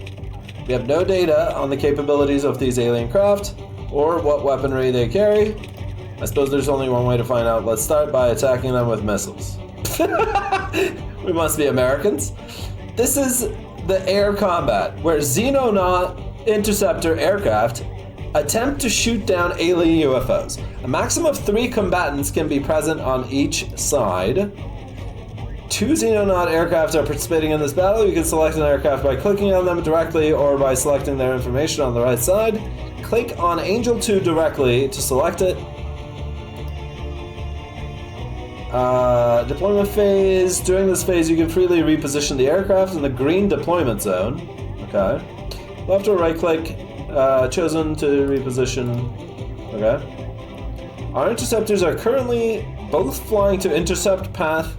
We have no data on the capabilities of these alien craft. or what weaponry they carry. I suppose there's only one way to find out. Let's start by attacking them with missiles. We must be Americans. This is the air combat, where Xenonaut interceptor aircraft attempt to shoot down alien UFOs. A maximum of 3 combatants can be present on each side. 2 Xenonaut aircraft are participating in this battle. You can select an aircraft by clicking on them directly or by selecting their information on the right side. Click on Angel 2 directly to select it. Deployment phase. During this phase, you can freely reposition the aircraft in the green deployment zone. Okay. Left or right click. Chosen to reposition. Okay. Our interceptors are currently both flying to intercept path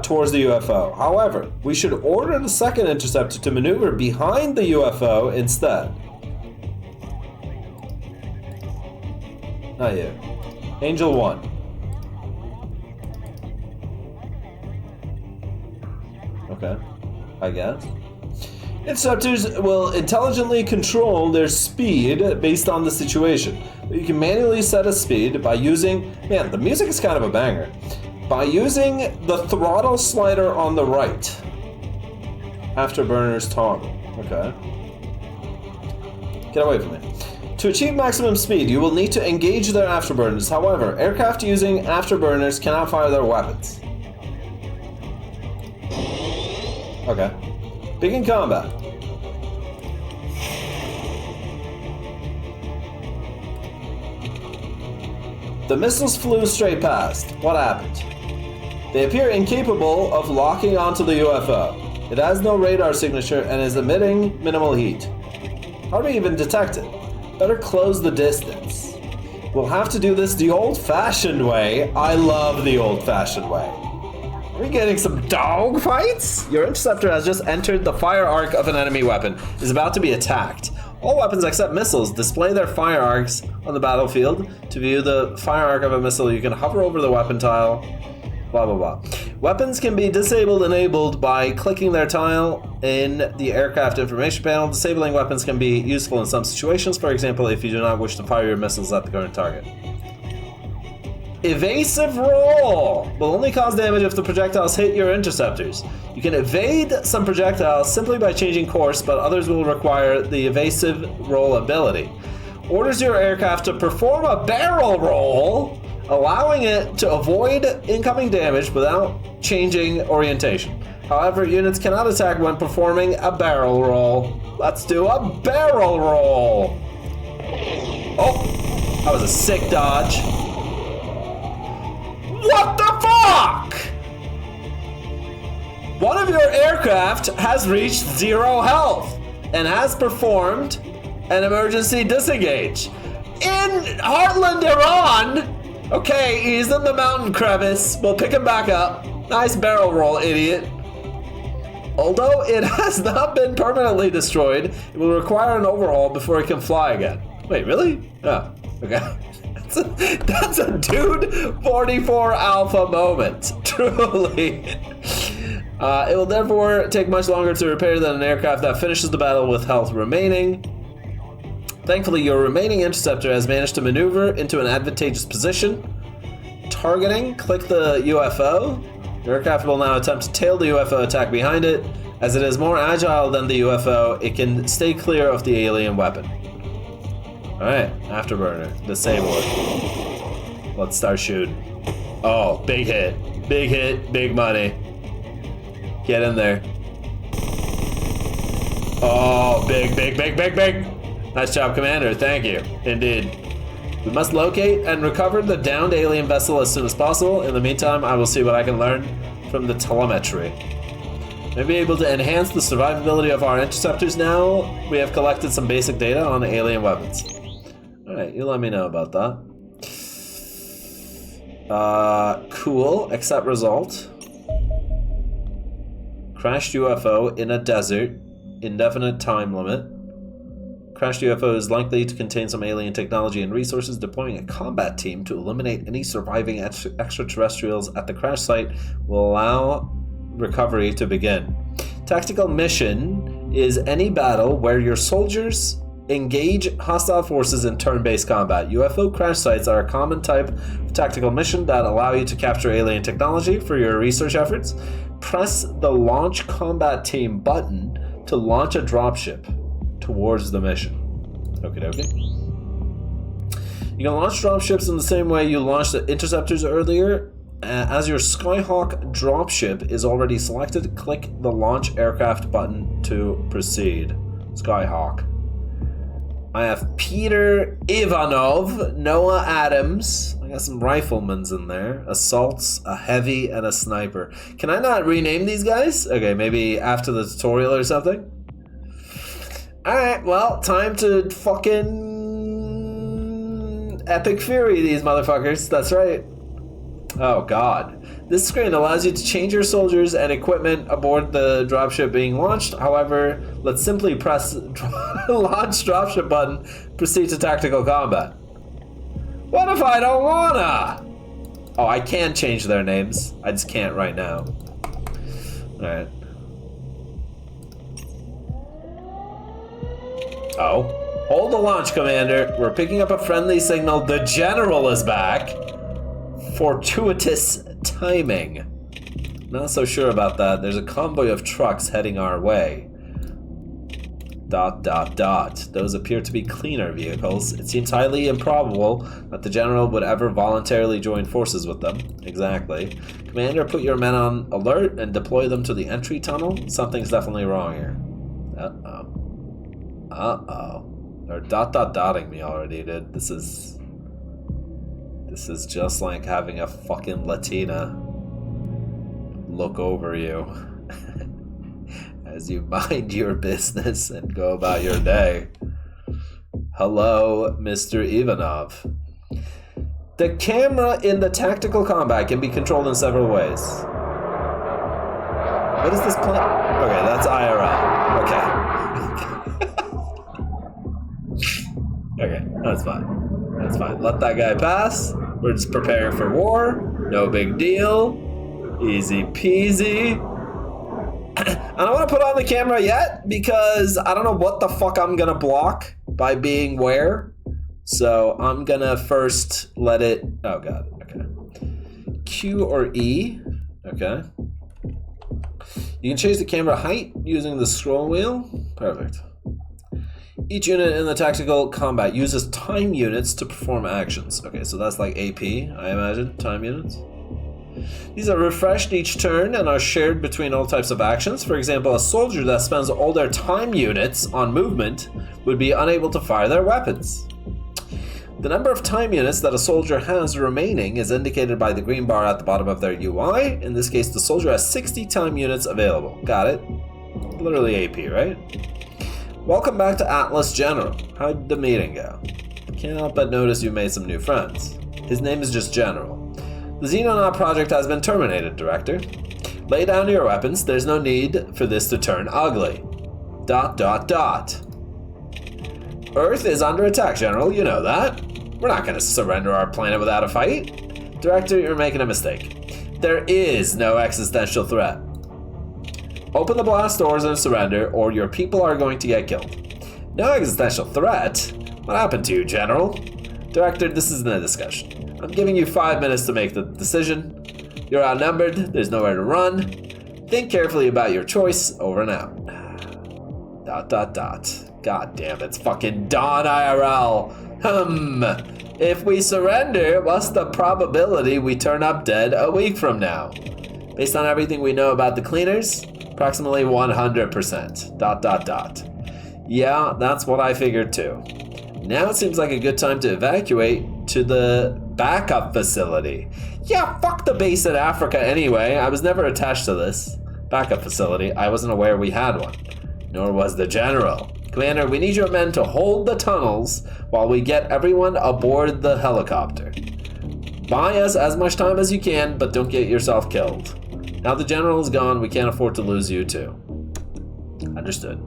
towards the UFO. However, we should order the second interceptor to maneuver behind the UFO instead. Not you. Angel 1. Okay, I guess. Interceptors will intelligently control their speed based on the situation. You can manually set a speed by using... Man, the music is kind of a banger. By using the throttle slider on the right. Afterburner's toggle. Okay. Get away from me. To achieve maximum speed, you will need to engage their afterburners. However, aircraft using afterburners cannot fire their weapons. Okay. Begin combat. The missiles flew straight past. What happened? They appear incapable of locking onto the UFO. It has no radar signature and is emitting minimal heat. How do we even detect it? Better close the distance. We'll have to do this the old-fashioned way. I love the old-fashioned way. Are we getting some dog fights? Your interceptor has just entered the fire arc of an enemy weapon. It is about to be attacked. All weapons except missiles display their fire arcs on the battlefield. To view the fire arc of a missile, you can hover over the weapon tile. Blah, blah, blah. Weapons can be enabled by clicking their tile in the aircraft information panel. Disabling weapons can be useful in some situations. For example, if you do not wish to fire your missiles at the current target. Evasive roll will only cause damage if the projectiles hit your interceptors. You can evade some projectiles simply by changing course, but others will require the evasive roll ability. Orders your aircraft to perform a barrel roll, allowing it to avoid incoming damage without changing orientation. However, units cannot attack when performing a barrel roll. Let's do a barrel roll. Oh, that was a sick dodge. What the fuck? One of your aircraft has reached 0 health and has performed an emergency disengage. In Heartland, Iran. Okay, he's in the mountain crevice. We'll pick him back up. Nice barrel roll, idiot. Although it has not been permanently destroyed, it will require an overhaul before it can fly again. Wait, really? Oh, okay. That's a dude 44 alpha moment. Truly. It will therefore take much longer to repair than an aircraft that finishes the battle with health remaining. Thankfully, your remaining interceptor has managed to maneuver into an advantageous position. Targeting, click the UFO. Your aircraft will now attempt to tail the UFO attack behind it. As it is more agile than the UFO, it can stay clear of the alien weapon. Alright, afterburner, disable it. Let's start shooting. Oh, big hit, big money. Get in there. Oh, big. Nice job, Commander, thank you, indeed. We must locate and recover the downed alien vessel as soon as possible. In the meantime, I will see what I can learn from the telemetry. May be able to enhance the survivability of our interceptors now. We have collected some basic data on the alien weapons. Alright, you let me know about that. Cool, accept result. Crashed UFO in a desert. Indefinite time limit. Crashed UFO is likely to contain some alien technology and resources. Deploying a combat team to eliminate any surviving extraterrestrials at the crash site will allow recovery to begin. Tactical mission is any battle where your soldiers Engage hostile forces in turn-based combat. UFO crash sites are a common type of tactical mission that allow you to capture alien technology for your research efforts. Press the Launch Combat Team button to launch a dropship towards the mission. Okie dokie. You can launch dropships in the same way you launched the interceptors earlier. As your Skyhawk dropship is already selected, click the Launch Aircraft button to proceed. Skyhawk. I have Peter Ivanov, Noah Adams. I got some riflemen's in there. Assaults, a heavy, and a sniper. Can I not rename these guys? Okay, maybe after the tutorial or something? Alright, well, time to fucking epic fury these motherfuckers. That's right. Oh god. This screen allows you to change your soldiers and equipment aboard the dropship being launched. However, let's simply press launch dropship button, proceed to tactical combat. What if I don't wanna? Oh, I can change their names. I just can't right now. Alright. Oh. Hold the launch, Commander. We're picking up a friendly signal. The General is back. Fortuitous timing. Not so sure about that. There's a convoy of trucks heading our way. ... Those appear to be cleaner vehicles. It seems highly improbable that the General would ever voluntarily join forces with them. Exactly. Commander, put your men on alert and deploy them to the entry tunnel. Something's definitely wrong here. Uh-oh. Uh-oh. They're dotting me already, dude. This is just like having a fucking Latina look over you as you mind your business and go about your day. Hello, Mr. Ivanov. The camera in the tactical combat can be controlled in several ways. What is this plan? Okay, that's IRL. Okay. Okay, that's fine. That's fine. Let that guy pass. We're just preparing for war. No big deal. Easy peasy. I don't want to put on the camera yet because I don't know what the fuck I'm gonna block by being where. So I'm gonna first let it. Oh god. Okay. Q or E. Okay. You can change the camera height using the scroll wheel. Perfect. Each unit in the tactical combat uses time units to perform actions. Okay, so that's like AP, I imagine, time units. These are refreshed each turn and are shared between all types of actions. For example, a soldier that spends all their time units on movement would be unable to fire their weapons. The number of time units that a soldier has remaining is indicated by the green bar at the bottom of their UI. In this case, the soldier has 60 time units available. Got it? Literally AP, right? Welcome back to Atlas General. How'd the meeting go? Can't help but notice you made some new friends. His name is just General. The Xenonaut project has been terminated, Director. Lay down your weapons. There's no need for this to turn ugly. ... Earth is under attack, General. You know that. We're not going to surrender our planet without a fight. Director, you're making a mistake. There is no existential threat. Open the blast doors and surrender, or your people are going to get killed. No existential threat? What happened to you, General? Director, this isn't a discussion. I'm giving you 5 minutes to make the decision. You're outnumbered, there's nowhere to run. Think carefully about your choice, over and out. ... God damn, it's fucking Dawn IRL. If we surrender, what's the probability we turn up dead a week from now? Based on everything we know about the cleaners, approximately 100%. ... Yeah, that's what I figured too. Now it seems like a good time to evacuate to the backup facility. Yeah, fuck the base in Africa anyway. I was never attached to this backup facility. I wasn't aware we had one. Nor was the General. Commander, we need your men to hold the tunnels while we get everyone aboard the helicopter. Buy us as much time as you can, but don't get yourself killed. Now the General is gone, we can't afford to lose you too. Understood.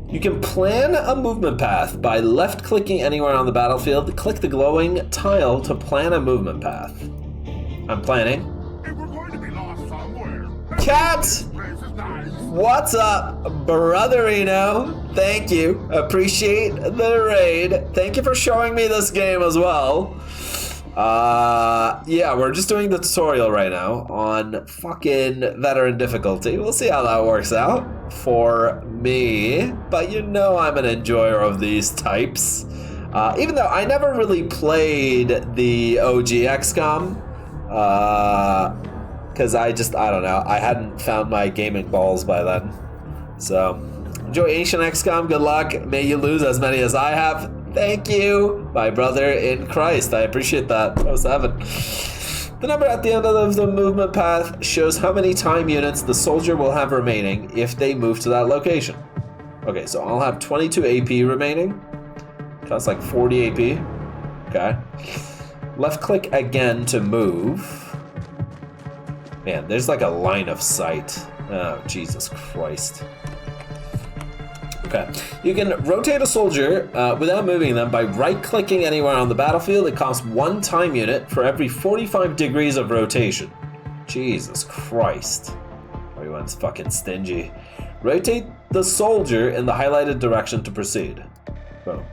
You can plan a movement path by left-clicking anywhere on the battlefield. Click the glowing tile to plan a movement path. I'm planning. If we're going to be lost somewhere, Cat! What's up, brotherino? Thank you. Appreciate the raid. Thank you for showing me this game as well. Yeah, we're just doing the tutorial right now on fucking veteran difficulty. We'll see how that works out for me. But you know I'm an enjoyer of these types. Even though I never really played the OG XCOM. Because I don't know. I hadn't found my gaming balls by then. So, enjoy Ancient XCOM. Good luck. May you lose as many as I have. Thank you, my brother in Christ. I appreciate that. 07. The number at the end of the movement path shows how many time units the soldier will have remaining if they move to that location. Okay, so I'll have 22 AP remaining. That's like 40 AP. Okay. Left click again to move. Man, there's like a line of sight. Oh, Jesus Christ. Okay. You can rotate a soldier without moving them by right-clicking anywhere on the battlefield. It costs 1 time unit for every 45 degrees of rotation. Jesus Christ. Everyone's fucking stingy. Rotate the soldier in the highlighted direction to proceed. Boom.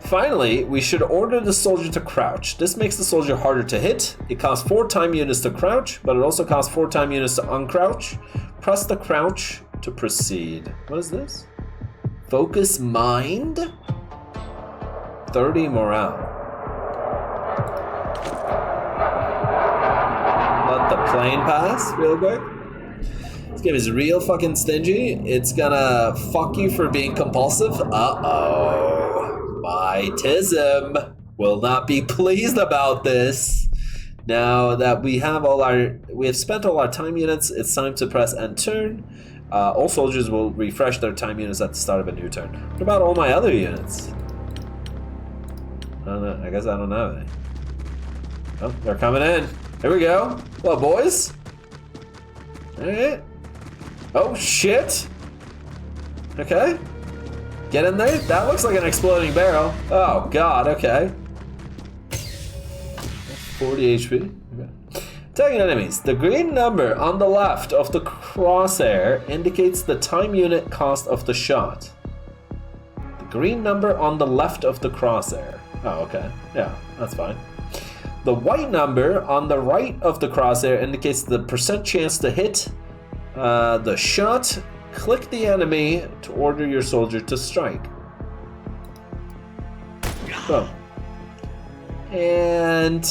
Finally, we should order the soldier to crouch. This makes the soldier harder to hit. It costs 4 time units to crouch, but it also costs 4 time units to uncrouch. Press the crouch to proceed. What is this? Focus mind? 30 morale. Let the plane pass real quick. This game is real fucking stingy. It's gonna fuck you for being compulsive. Uh-oh. My tism will not be pleased about this. Now that we have spent all our time units, it's time to press end turn. All soldiers will refresh their time units at the start of a new turn. What about all my other units? I don't know. I guess I don't know any. Oh, they're coming in. Here we go. Hello, boys. Alright. Oh, shit. Okay. Get in there. That looks like an exploding barrel. Oh, God. Okay. 40 HP. Okay. Attacking enemies. The green number on the left of the crosshair indicates the time unit cost of the shot. The green number on the left of the crosshair. Oh, okay. Yeah, that's fine. The white number on the right of the crosshair indicates the percent chance to hit the shot. Click the enemy to order your soldier to strike. Boom. And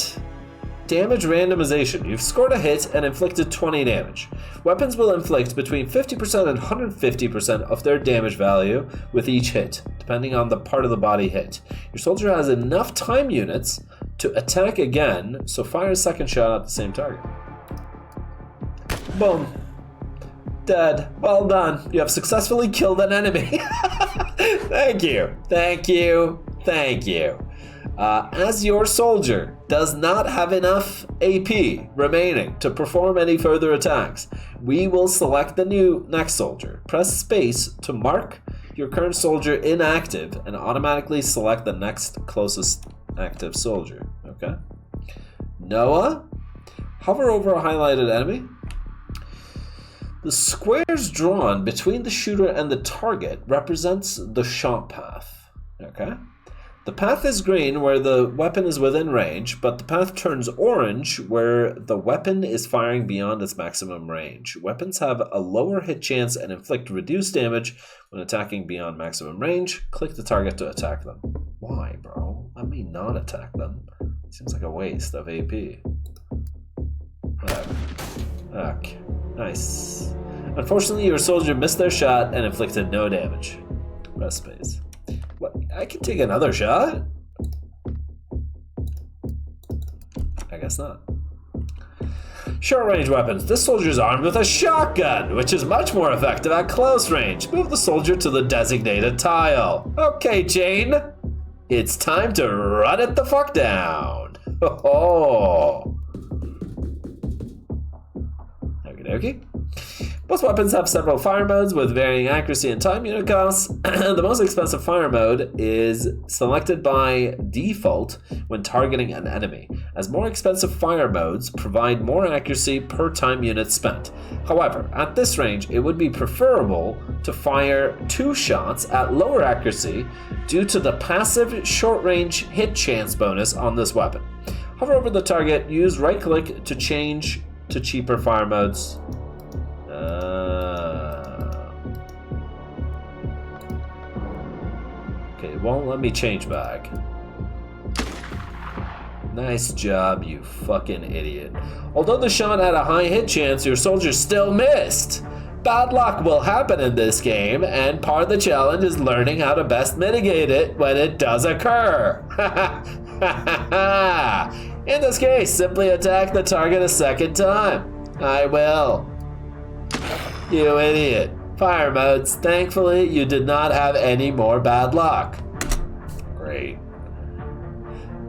damage randomization. You've scored a hit and inflicted 20 damage. Weapons will inflict between 50% and 150% of their damage value with each hit, depending on the part of the body hit. Your soldier has enough time units to attack again, so fire a second shot at the same target. Boom. Dead. Well done. You have successfully killed an enemy. Thank you. Thank you. Thank you. As your soldier does not have enough AP remaining to perform any further attacks, we will select the next soldier. Press space to mark your current soldier inactive and automatically select the next closest active soldier. Okay. Noah, hover over a highlighted enemy. The squares drawn between the shooter and the target represents the shot path. Okay. The path is green where the weapon is within range, but the path turns orange where the weapon is firing beyond its maximum range. Weapons have a lower hit chance and inflict reduced damage when attacking beyond maximum range. Click the target to attack them. Why, bro? Let me not attack them. Seems like a waste of AP. Whatever. Okay. Nice. Unfortunately, your soldier missed their shot and inflicted no damage. Press space. What? I can take another shot? I guess not. Short-range weapons. This soldier is armed with a shotgun, which is much more effective at close range. Move the soldier to the designated tile. Okay, Jane. It's time to run it the fuck down. Oh. Okie dokie. Most weapons have several fire modes with varying accuracy and time unit costs. The most expensive fire mode is selected by default when targeting an enemy, as more expensive fire modes provide more accuracy per time unit spent. However, at this range, it would be preferable to fire 2 shots at lower accuracy due to the passive short-range hit chance bonus on this weapon. Hover over the target, use right-click to change to cheaper fire modes. Okay, it won't let me change back. Nice job, you fucking idiot. Although the shot had a high hit chance, your soldier still missed. Bad luck will happen in this game, and part of the challenge is learning how to best mitigate it when it does occur. In this case, simply attack the target a second time. I will. You idiot. Fire modes. Thankfully, you did not have any more bad luck. Great.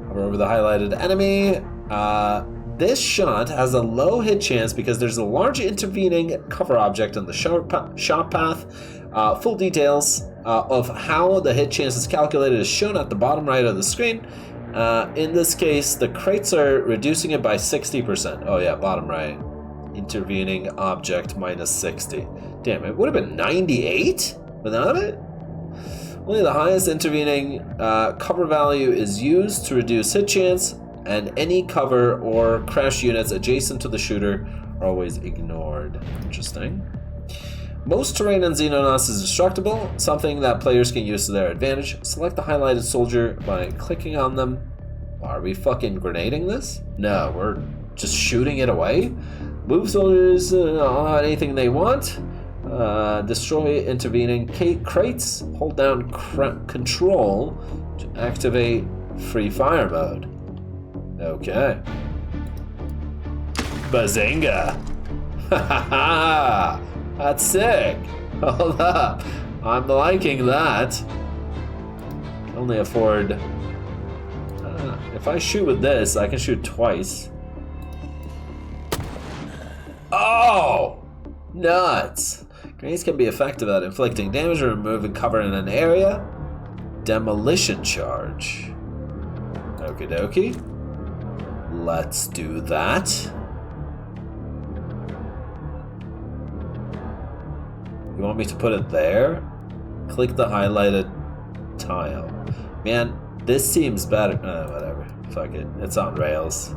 Over the highlighted enemy. This shot has a low hit chance because there's a large intervening cover object on the shot path. Full details of how the hit chance is calculated is shown at the bottom right of the screen. In this case, the crates are reducing it by 60%. Oh yeah, bottom right. Intervening object minus 60. Damn, it would have been 98 without it? Only the highest intervening cover value is used to reduce hit chance, and any cover or crash units adjacent to the shooter are always ignored. Interesting. Most terrain in Xenonauts is destructible, something that players can use to their advantage. Select the highlighted soldier by clicking on them. Are we fucking grenading this? No, we're just shooting it away. Move soldiers on anything they want. Destroy intervening crates. Hold down control to activate free fire mode. Okay. Bazinga! That's sick. Hold up. I'm liking that. Can only afford... if I shoot with this, I can shoot twice. Oh! Nuts! Grenades can be effective at inflicting damage or removing cover in an area. Demolition charge. Okie dokie. Let's do that. You want me to put it there? Click the highlighted tile. Man, this seems better. Whatever. Fuck it. It's on rails.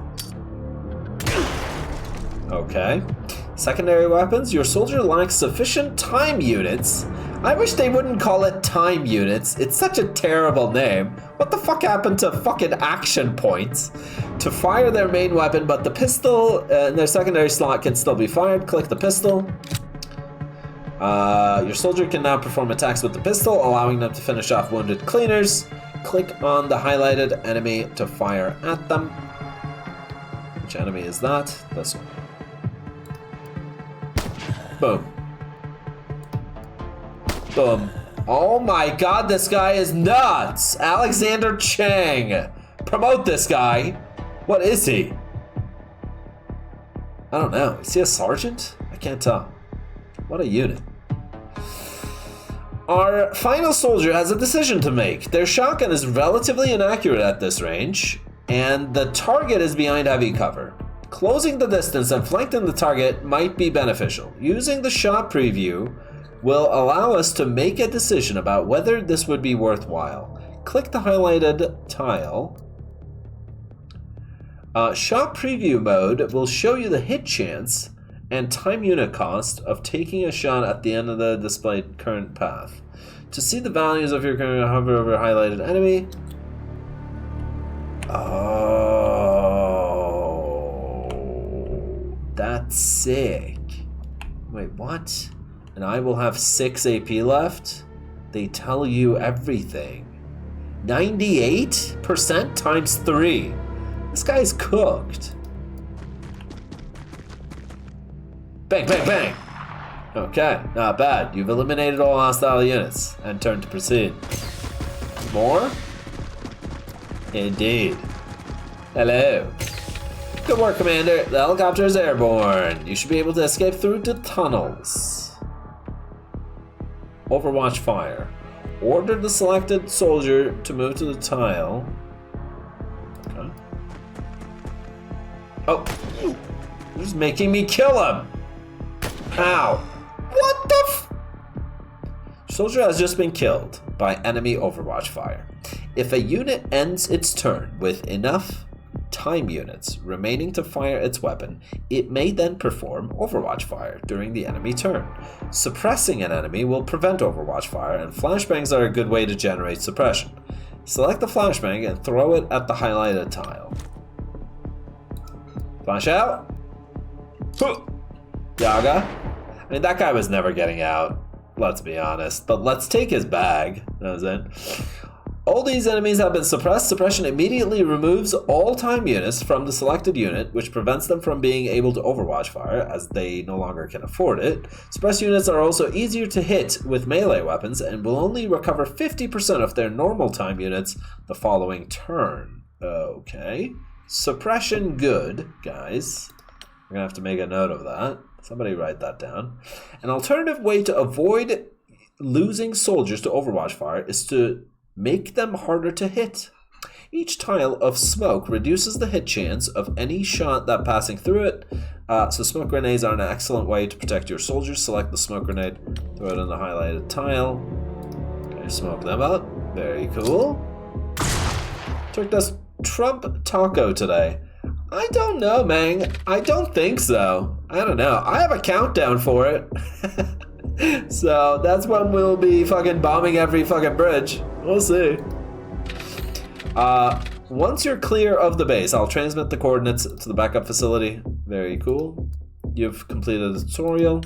Okay. Secondary weapons. Your soldier lacks sufficient time units. I wish they wouldn't call it time units. It's such a terrible name. What the fuck happened to fucking action points? To fire their main weapon, but the pistol in their secondary slot can still be fired. Click the pistol. Your soldier can now perform attacks with the pistol, allowing them to finish off wounded cleaners. Click on the highlighted enemy to fire at them. Which enemy is that? This one. Boom. Boom. Oh my god, this guy is nuts! Alexander Chang! Promote this guy! What is he? I don't know. Is he a sergeant? I can't tell. What a unit. Our final soldier has a decision to make. Their shotgun is relatively inaccurate at this range, and the target is behind heavy cover. Closing the distance and flanking the target might be beneficial. Using the shot preview will allow us to make a decision about whether this would be worthwhile. Click the highlighted tile. Shot preview mode will show you the hit chance and time unit cost of taking a shot at the end of the displayed current path. To see the values of your current hover over highlighted enemy. Oh, that's sick. Wait, what? And I will have 6 AP left? They tell you everything. 98% times 3. This guy's cooked. Bang, bang, bang! Okay, not bad. You've eliminated all hostile units and turn to proceed. More? Indeed. Hello. Good work, Commander. The helicopter is airborne. You should be able to escape through the tunnels. Overwatch fire. Order the selected soldier to move to the tile. Okay. Oh, he's making me kill him. Ow. What the f? Soldier has just been killed by enemy Overwatch fire. If a unit ends its turn with enough time units remaining to fire its weapon, it may then perform Overwatch fire during the enemy turn. Suppressing an enemy will prevent Overwatch fire, and flashbangs are a good way to generate suppression. Select the flashbang and throw it at the highlighted tile. Flash out. Yaga. I mean, that guy was never getting out, let's be honest. But let's take his bag. That was it. All these enemies have been suppressed. Suppression immediately removes all time units from the selected unit, which prevents them from being able to Overwatch fire, as they no longer can afford it. Suppressed units are also easier to hit with melee weapons and will only recover 50% of their normal time units the following turn. Okay. Suppression good, guys. We're gonna have to make a note of that. Somebody write that down. An alternative way to avoid losing soldiers to Overwatch fire is to make them harder to hit. Each tile of smoke reduces the hit chance of any shot that passing through it. So smoke grenades are an excellent way to protect your soldiers. Select the smoke grenade, throw it in the highlighted tile. Okay, smoke them up. Very cool. Took this Trump taco today. I don't know, man. I don't think so. I don't know. I have a countdown for it. So that's when we'll be fucking bombing every fucking bridge. We'll see. Once you're clear of the base, I'll transmit the coordinates to the backup facility. Very cool. You've completed the tutorial.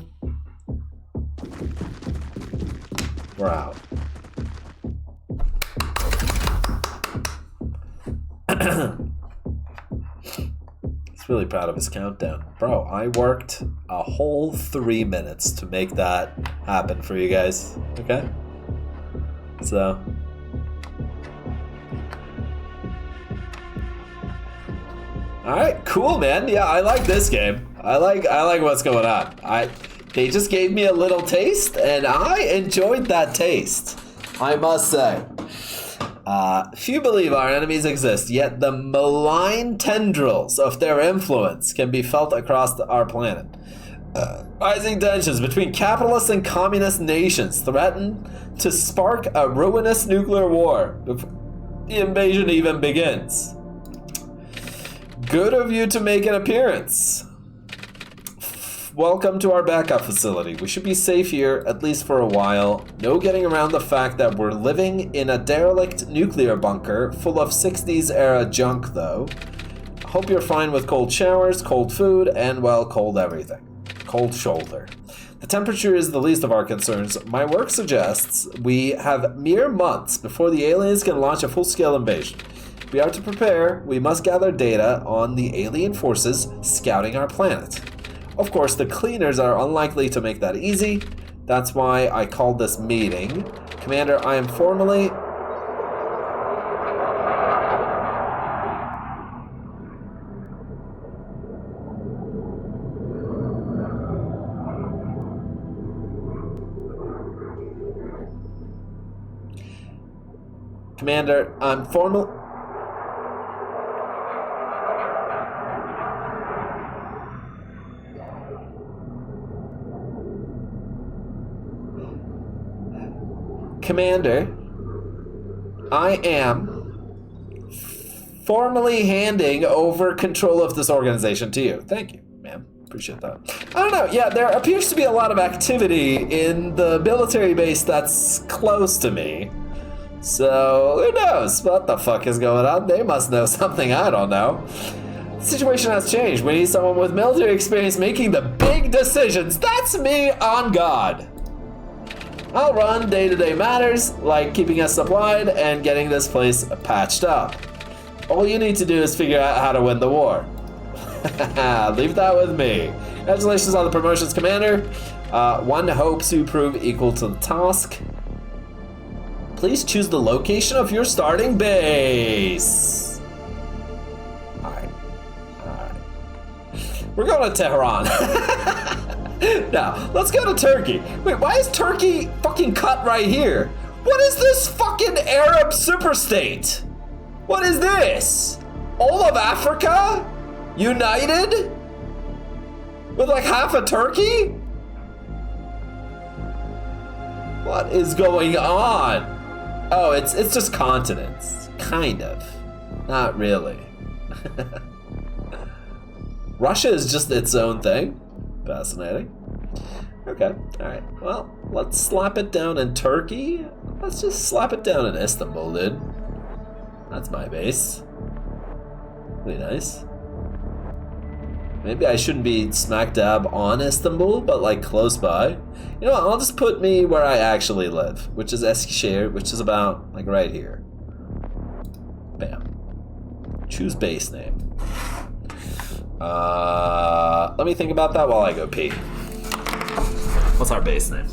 We're out. He's really proud of his countdown. Bro, I worked a whole 3 minutes to make that happen for you guys. Okay? So... Alright, cool, man. Yeah, I like this game. I like what's going on. They just gave me a little taste, and I enjoyed that taste, I must say. Few believe our enemies exist, yet the malign tendrils of their influence can be felt across our planet. Rising tensions between capitalist and communist nations threaten to spark a ruinous nuclear war before the invasion even begins. Good of you to make an appearance. Welcome to our backup facility. We should be safe here, at least for a while. No getting around the fact that we're living in a derelict nuclear bunker full of 60s era junk, though. Hope you're fine with cold showers, cold food, and, well, cold everything. Cold shoulder. The temperature is the least of our concerns. My work suggests we have mere months before the aliens can launch a full-scale invasion. If we are to prepare, we must gather data on the alien forces scouting our planet. Of course, the cleaners are unlikely to make that easy. That's why I called this meeting. Commander, I am formally... Commander, I'm formally... Commander, I am formally handing over control of this organization to you. Thank you, ma'am. Appreciate that. I don't know. Yeah, there appears to be a lot of activity in the military base that's close to me. So, who knows what the fuck is going on? They must know something I don't know. The situation has changed. We need someone with military experience making the big decisions. That's me on God. I'll run day-to-day matters, like keeping us supplied and getting this place patched up. All you need to do is figure out how to win the war. Leave that with me. Congratulations on the promotions, Commander. One hopes you prove equal to the task. Please choose the location of your starting base. Alright. We're going to Tehran. Now, let's go to Turkey. Wait, why is Turkey fucking cut right here? What is this fucking Arab superstate? What is this? All of Africa? United? With like half of Turkey? What is going on? Oh, it's just continents. Kind of. Not really. Russia is just its own thing. Fascinating. Okay, alright. Well, let's slap it down in Turkey. Let's just slap it down in Istanbul, dude. That's my base. Pretty nice. Maybe I shouldn't be smack dab on Istanbul, but like close by. You know what, I'll just put me where I actually live, which is Eskişehir, which is about like right here. Bam. Choose base name. Let me think about that while I go pee. What's our base name?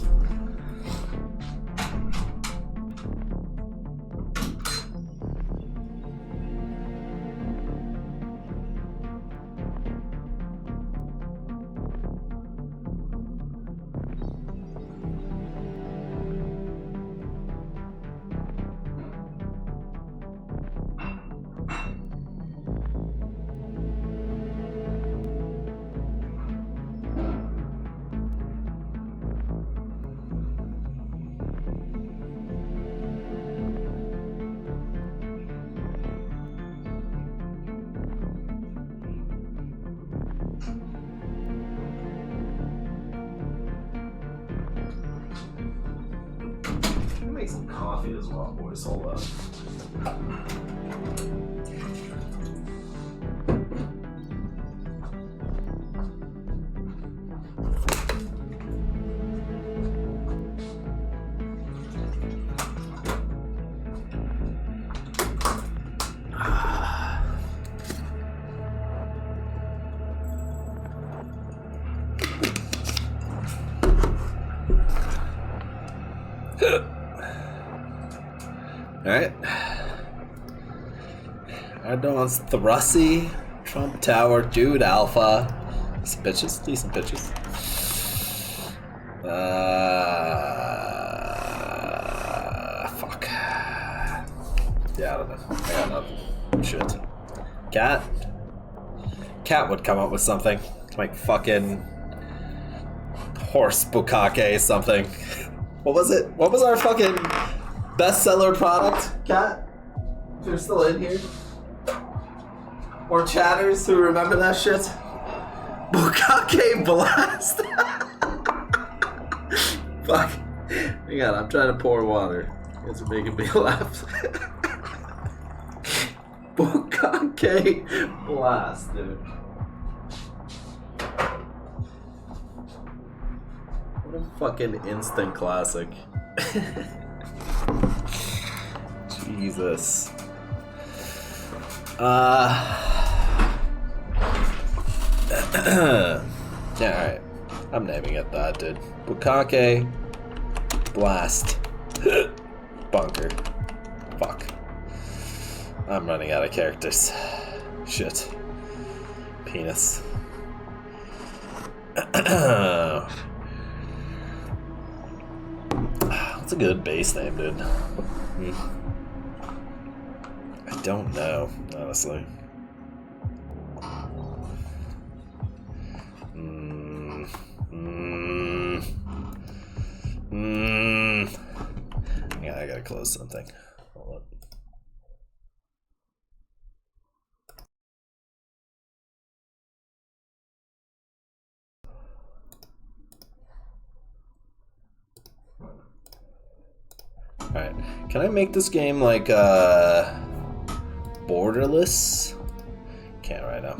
Make some coffee as well, boys. Hold up. Alright. Erdogan's Thrusy, Trump Tower, Dude Alpha. Decent pitches, decent pitches. Fuck. Yeah, I don't know. I got nothing. Shit. Cat? Cat would come up with something. Like fucking horse bukkake something. What was it? What was our fucking bestseller product, Cat? If you're still in here. Or chatters who remember that shit. Bukkake Blast. Fuck. Hang on, I'm trying to pour water. You guys are making me laugh. Bukkake Blast, dude. What a fucking instant classic. Jesus. Yeah, alright. I'm naming it that, dude. Bukkake Blast. Bunker. Fuck. I'm running out of characters. Shit. Penis. That's a good base name, dude. I don't know, honestly. Yeah, I gotta close something. Hold up. Alright, can I make this game like borderless? Can't right now.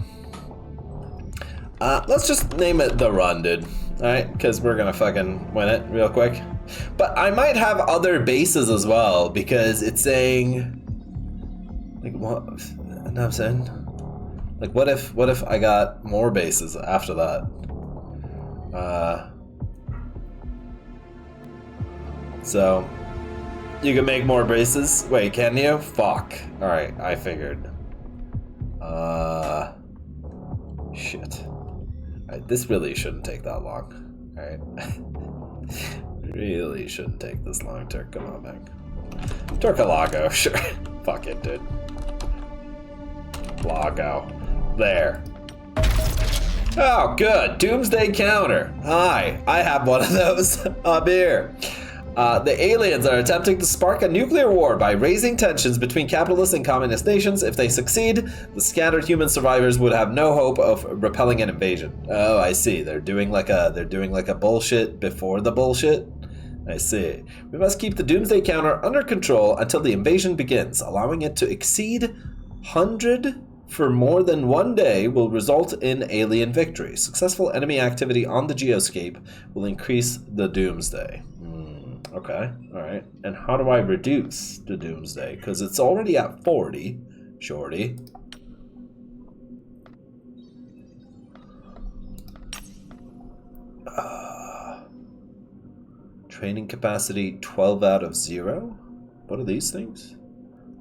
Let's just name it The Run, dude. Alright, because we're gonna fucking win it real quick. But I might have other bases as well, because it's saying like what? You know what I'm saying? Like what if I got more bases after that? So you can make more bases? Wait, can you? Fuck. Alright, I figured. Shit. Alright, this really shouldn't take that long. Alright. Really shouldn't take this long, Turk. Come on, man. Turkalago, sure. Fuck it, dude. Lago. There. Oh, good. Doomsday counter. Hi, I have one of those up here. The aliens are attempting to spark a nuclear war by raising tensions between capitalist and communist nations. If they succeed, the scattered human survivors would have no hope of repelling an invasion. Oh, I see. They're doing like a bullshit before the bullshit. I see. We must keep the doomsday counter under control until the invasion begins. Allowing it to exceed 100 for more than one day will result in alien victory. Successful enemy activity on the geoscape will increase the doomsday. Okay, alright. And how do I reduce the doomsday? Because it's already at 40, shorty. Training capacity 12 out of 0? What are these things?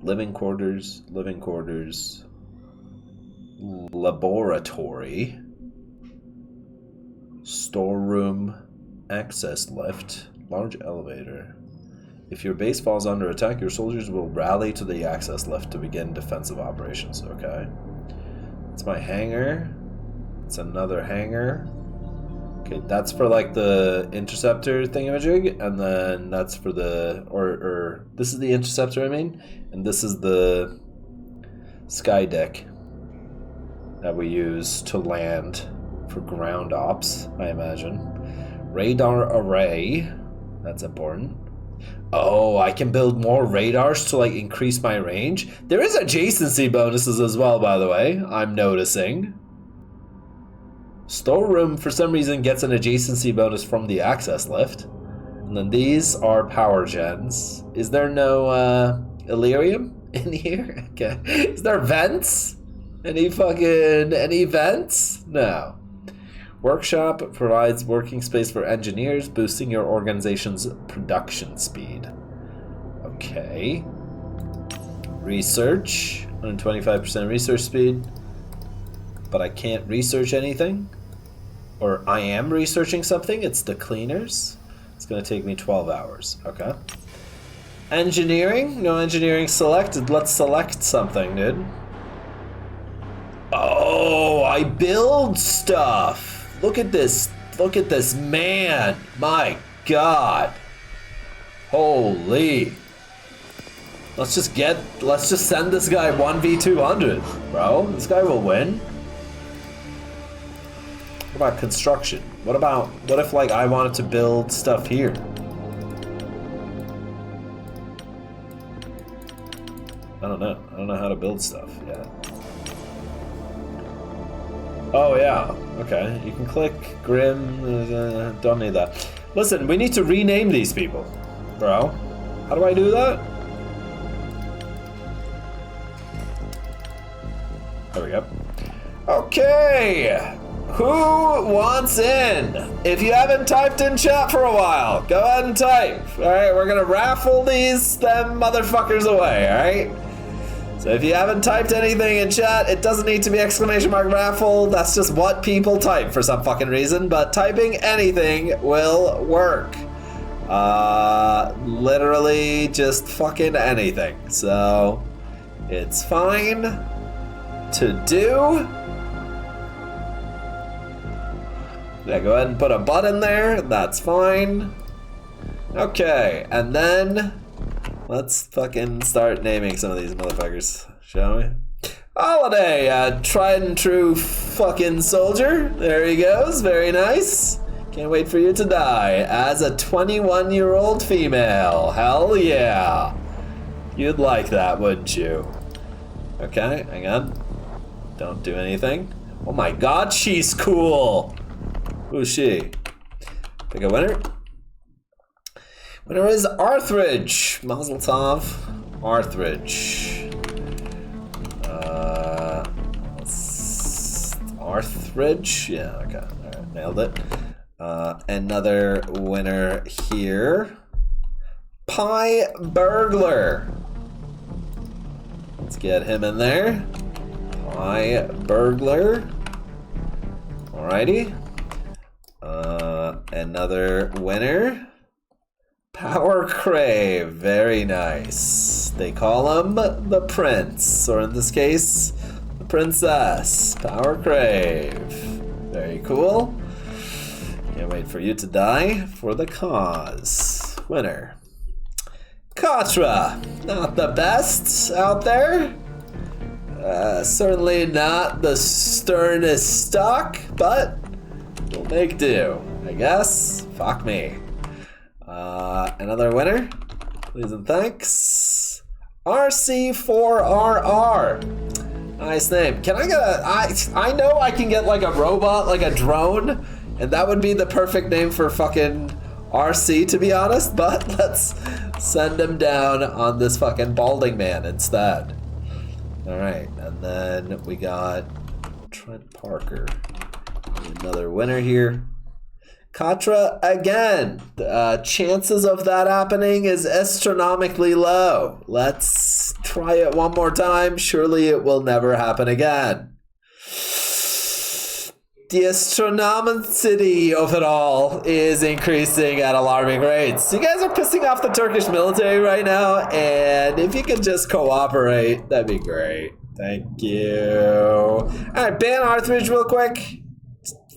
Living quarters, laboratory, storeroom, access lift, large elevator. If your base falls under attack, your soldiers will rally to the access lift to begin defensive operations. Okay. It's my hangar. It's another hangar. Okay, that's for like the interceptor thingamajig, and then that's for the, or this is the interceptor, I mean, and this is the sky deck that we use to land for ground ops, I imagine. Radar array, that's important. Oh, I can build more radars to like increase my range. There is adjacency bonuses as well, by the way, I'm noticing. Storeroom, for some reason, gets an adjacency bonus from the access lift. And then these are power gens. Is there no Illyrium in here? Okay. Is there vents? Any vents? No. Workshop provides working space for engineers, boosting your organization's production speed. Okay. Research, 125% research speed. But I can't research anything. Or I am researching something. It's the cleaners. It's going to take me 12 hours. Okay. Engineering. No engineering selected. Let's select something, dude. Oh, I build stuff. Look at this. Look at this, man. My God. Holy. Let's just send this guy 1v200, bro. This guy will win. What about construction? What if like I wanted to build stuff here? I don't know. I don't know how to build stuff yet. Oh yeah, okay. You can click Grim, don't need that. Listen, we need to rename these people, bro. How do I do that? There we go. Okay. Who wants in? If you haven't typed in chat for a while, go ahead and type. Alright, we're gonna raffle them motherfuckers away, alright? So if you haven't typed anything in chat, it doesn't need to be exclamation mark raffle. That's just what people type for some fucking reason, but typing anything will work. Literally just fucking anything. So it's fine to do. Yeah, go ahead and put a button there. That's fine. Okay, and then let's fucking start naming some of these motherfuckers, shall we? Holiday, tried and true fucking soldier. There he goes. Very nice. Can't wait for you to die as a 21-year-old female. Hell yeah. You'd like that, wouldn't you? Okay, hang on. Don't do anything. Oh my God, she's cool. Who's she? Pick a winner. Winner is Arthridge. Mazel tov. Arthridge. Arthridge? Yeah, okay. Alright, nailed it. Another winner here. Pie Burglar. Let's get him in there. Pie Burglar. Alrighty. another winner. Power Crave, very nice. They call him the Prince, or in this case, the Princess. Power Crave, very cool. Can't wait for you to die for the cause. Winner. Katra, not the best out there. Certainly not the sternest stock, but we'll make do, I guess. Fuck me. Another winner, please and thanks. RC4RR. Nice name. Can I get I know I can get like a robot, like a drone, and that would be the perfect name for fucking RC, to be honest, but let's send him down on this fucking balding man instead. Alright, and then we got Trent Parker. Another winner here. Katra again. Chances of that happening is astronomically low. Let's try it one more time. Surely it will never happen again. The astronomicity of it all is increasing at alarming rates. You guys are pissing off the Turkish military right now, and if you could just cooperate, that'd be great. Thank you. Alright, ban Arthridge real quick.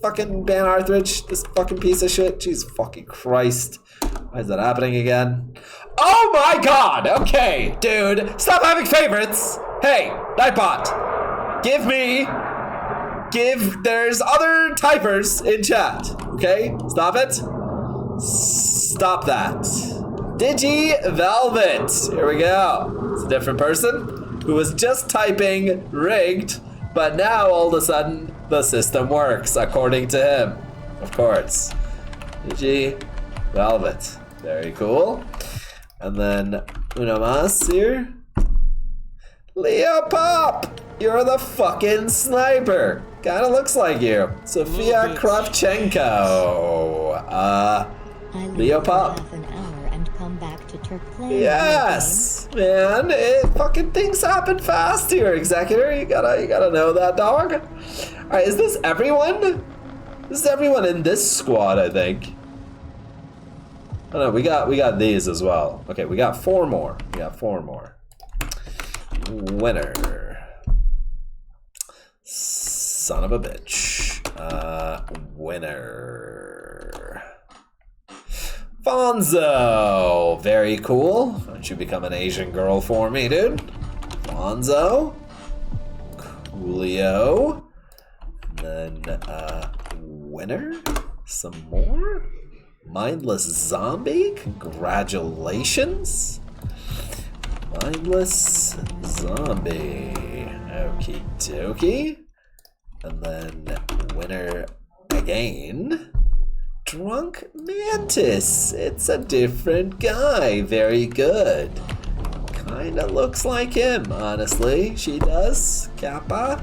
Fucking ban Arthridge, this fucking piece of shit. Jesus fucking Christ. Why is that happening again? Oh my god! Okay, dude. Stop having favorites! Hey, Nightbot. There's other typers in chat. Okay? Stop it. Stop that. Digi Velvet. Here we go. It's a different person who was just typing rigged, but now all of a sudden the system works according to him. Of course. Digi Velvet. Very cool. And then uno más here. Leo Pop! You're the fucking sniper. Kinda looks like you. Sophia Kravchenko. Leo Pop. Half an hour and come back to Turk playing. Yes, man. Fucking things happen fast here, Executor. You gotta know that, dog. Alright, is this everyone? This is everyone in this squad, I think. Oh no, we got these as well. Okay, we got 4 more. Winner. Son of a bitch. Winner. Fonzo. Very cool. Why don't you become an Asian girl for me, dude? Fonzo. Coolio. And then, winner. Some more. Mindless Zombie. Congratulations. Mindless Zombie. Okie dokie. And then winner again. Drunk Mantis. It's a different guy. Very good. Kinda looks like him, honestly. She does. Kappa.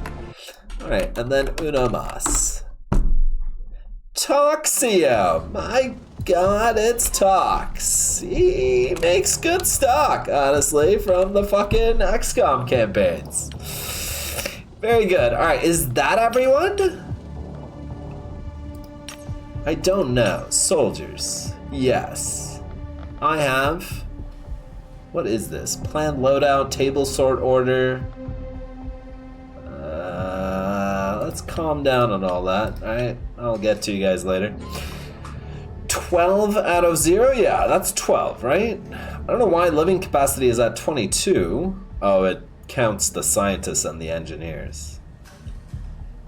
Alright, and then uno mas. Toxio. My god, it's Tox. He makes good stock, honestly, from the fucking XCOM campaigns. Very good. Alright, is that everyone? I don't know. Soldiers. Yes. I have... What is this? Plan loadout, table sort order. Let's calm down on all that. Alright, I'll get to you guys later. 12 out of 0? Yeah, that's 12, right? I don't know why living capacity is at 22. Oh, it counts the scientists and the engineers.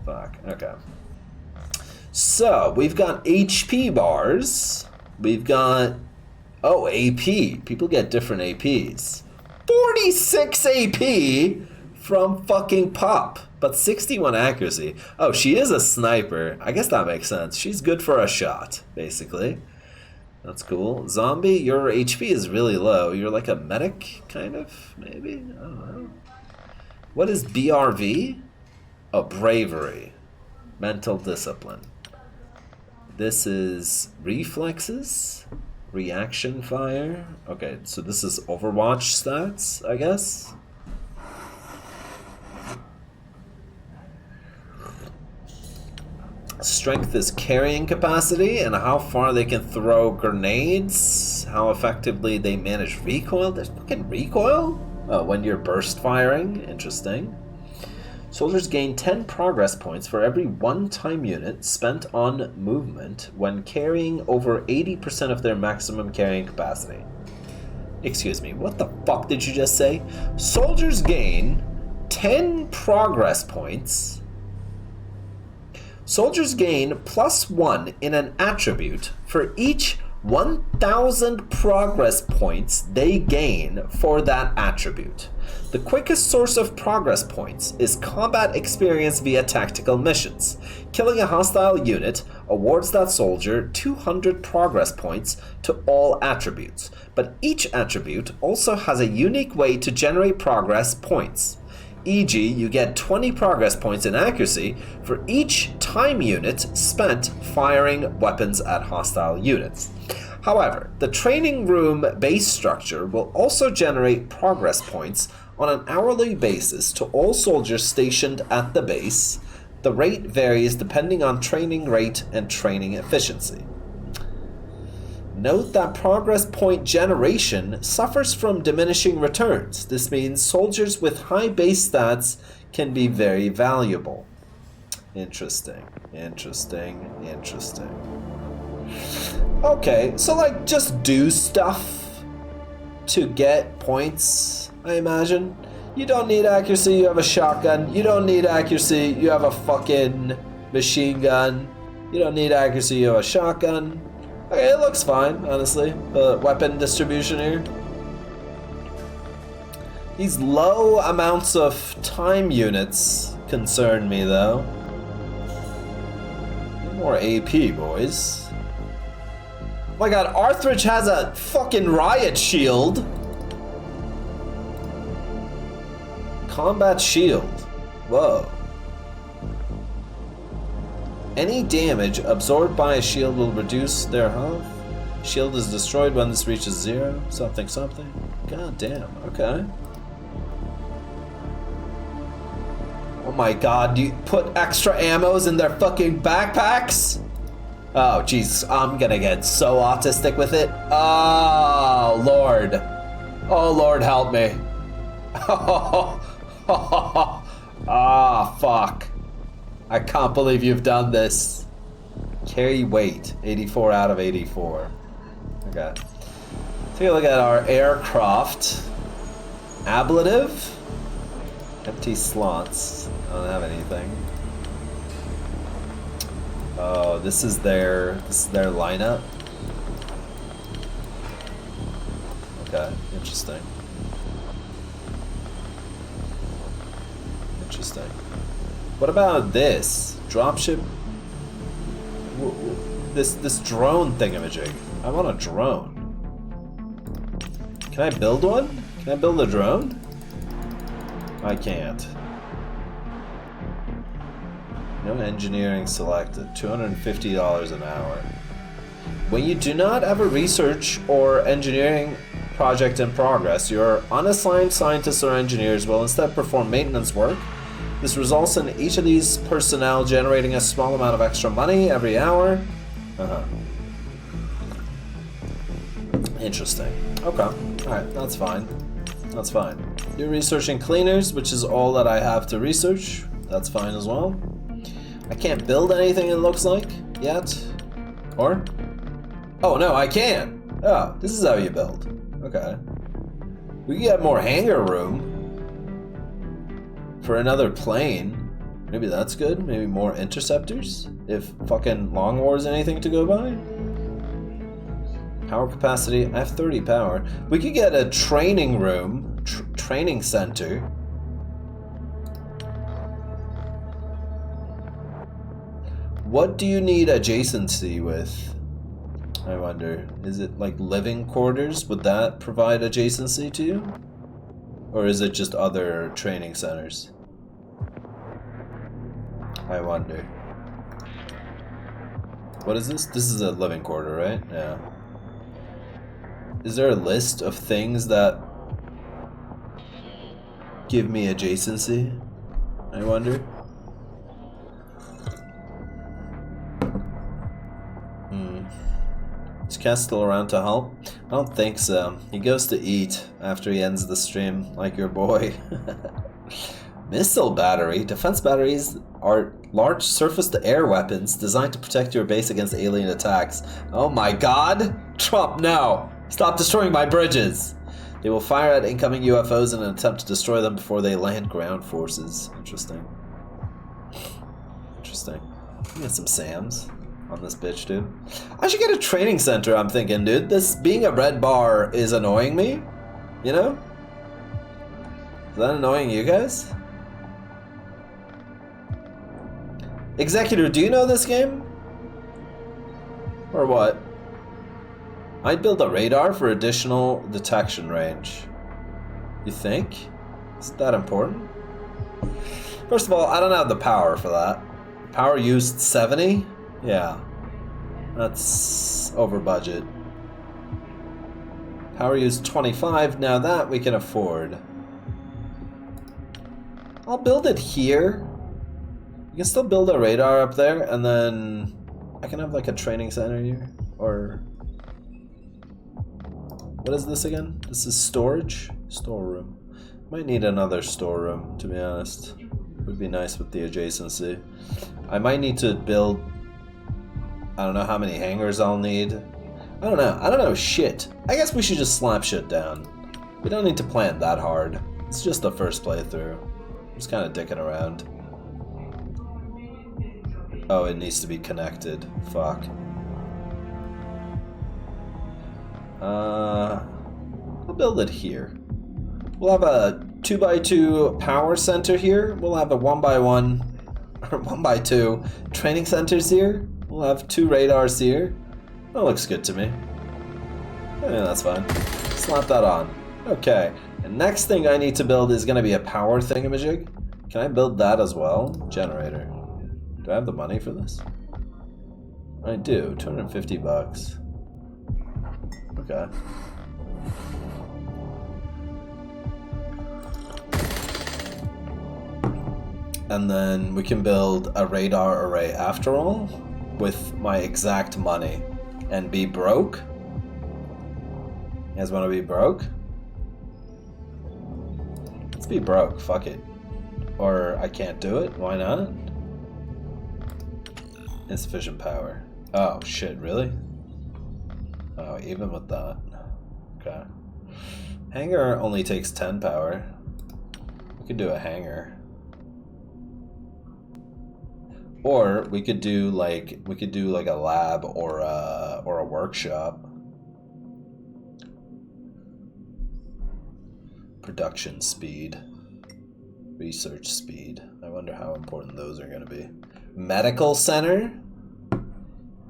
Fuck, okay. So, we've got HP bars. We've got... Oh, AP. People get different APs. 46 AP from fucking Pop. But 61 accuracy. Oh, she is a sniper. I guess that makes sense. She's good for a shot, basically. That's cool. Zombie, your HP is really low. You're like a medic, kind of, maybe? I don't know. What is BRV? Oh, bravery. Mental discipline. This is reflexes. Reaction fire. Okay, so this is Overwatch stats, I guess. Strength is carrying capacity and how far they can throw grenades, how effectively they manage recoil. There's fucking recoil? Oh, when you're burst firing. Interesting. Soldiers gain 10 progress points for every 1 time unit spent on movement when carrying over 80% of their maximum carrying capacity. Excuse me, what the fuck did you just say? Soldiers gain 10 progress points. Soldiers gain +1 in an attribute for each 1,000 progress points they gain for that attribute. The quickest source of progress points is combat experience via tactical missions. Killing a hostile unit awards that soldier 200 progress points to all attributes, but each attribute also has a unique way to generate progress points. E.g., you get 20 progress points in accuracy for each time unit spent firing weapons at hostile units. However, the training room base structure will also generate progress points on an hourly basis to all soldiers stationed at the base. The rate varies depending on training rate and training efficiency. Note that progress point generation suffers from diminishing returns. This means soldiers with high base stats can be very valuable. Interesting. Okay, so like just do stuff to get points, I imagine. You don't need accuracy, you have a shotgun. You don't need accuracy, you have a fucking machine gun. You don't need accuracy, you have a shotgun. Okay, it looks fine, honestly. The weapon distribution here. These low amounts of time units concern me, though. More AP, boys. Oh my god, Arthridge has a fucking riot shield. Combat shield. Whoa. Any damage absorbed by a shield will reduce their health. Shield is destroyed when this reaches 0. Something. God damn, okay. Oh my god, do you put extra ammos in their fucking backpacks? Oh, Jesus, I'm gonna get so autistic with it. Oh, Lord. Oh, Lord, help me. Ah, fuck. I can't believe you've done this. Carry weight, 84 out of 84. Okay. Take a look at our aircraft. Ablative. Empty slots. I don't have anything. Oh, this is their lineup. Okay, interesting. What about this? Dropship? This drone thingamajig. I want a drone. Can I build one? Can I build a drone? I can't. No engineering selected. $250 an hour. When you do not have a research or engineering project in progress, your unassigned scientists or engineers will instead perform maintenance work. This results in each of these personnel generating a small amount of extra money every hour. Interesting. Okay. Alright, that's fine. That's fine. You're researching cleaners, which is all that I have to research. That's fine as well. I can't build anything, it looks like, yet. Or? Oh, no, I can! Oh, this is how you build. Okay. We can get more hangar room. For another plane. Maybe that's good. Maybe more interceptors. If fucking Long War is anything to go by. Power capacity. I have 30 power. We could get a training room. Training center. What do you need adjacency with? I wonder. Is it like living quarters? Would that provide adjacency to you? Or is it just other training centers? I wonder. What is this? This is a living quarter, right? Yeah. Is there a list of things that give me adjacency? I wonder. Cat still around to help? I don't think so. He goes to eat after he ends the stream, like your boy. Missile battery. Defense batteries are large surface-to-air weapons designed to protect your base against alien attacks. Oh my god! Trump, no! Stop destroying my bridges! They will fire at incoming UFOs in an attempt to destroy them before they land ground forces. Interesting. Interesting. Get some SAMs on this bitch, dude. I should get a training center, I'm thinking, dude. This being a red bar is annoying me. You know? Is that annoying you guys? Executor, do you know this game? Or what? I'd build a radar for additional detection range. You think? Is that important? First of all, I don't have the power for that. Power used 70? Yeah. That's over budget. Power used 25, now that we can afford. I'll build it here. You can still build a radar up there, and then I can have like a training center here, or what is this again? This is storage? Storeroom. Might need another storeroom, to be honest. Would be nice with the adjacency. I might need to build, I don't know how many hangars I'll need. I don't know shit. I guess we should just slap shit down. We don't need to plan that hard. It's just the first playthrough. Just kind of dicking around. Oh, it needs to be connected. Fuck. I'll build it here. We'll have a 2x2 power center here. We'll have a 1x1 or 1x2 training centers here. We'll have 2 radars here. That looks good to me. Yeah, that's fine. Slap that on. Okay. And next thing I need to build is going to be a power thingamajig. Can I build that as well? Generator. Do I have the money for this? I do. 250 bucks. Okay. And then we can build a radar array after all with my exact money and be broke. You guys want to be broke? Let's be broke. Fuck it. Or I can't do it. Why not? Insufficient power. Oh shit, really? Oh, even with that. Okay. Hangar only takes 10 power. We could do a hangar. Or we could do like a lab or a workshop. Production speed. Research speed. I wonder how important those are going to be. Medical center.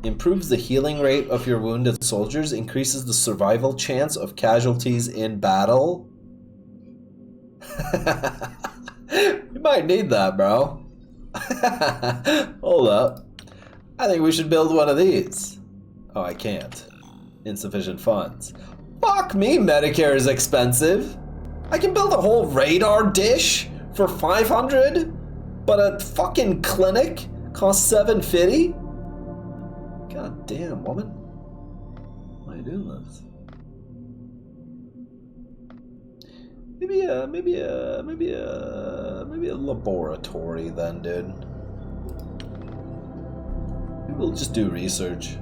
Improves the healing rate of your wounded soldiers. Increases the survival chance of casualties in battle. You might need that, bro. Hold up. I think we should build one of these. Oh, I can't. Insufficient funds. Fuck me, Medicare is expensive. I can build a whole radar dish for 500, but a fucking clinic costs 750? God damn, woman. Why are you doing this? Maybe a laboratory then, dude. Maybe we'll just do research.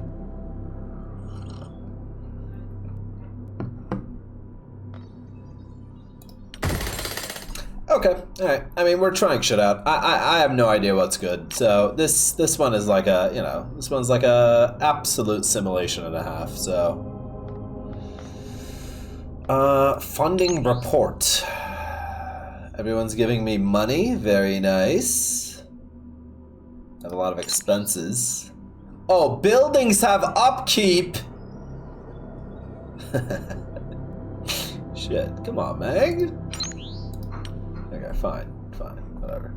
Okay, alright. I mean, we're trying shit out. I have no idea what's good. So this one is like a, you know, this one's like a absolute simulation and a half, so. Funding report. Everyone's giving me money. Very nice. I have a lot of expenses. Oh, buildings have upkeep. Shit, come on, Meg. Okay, fine, whatever.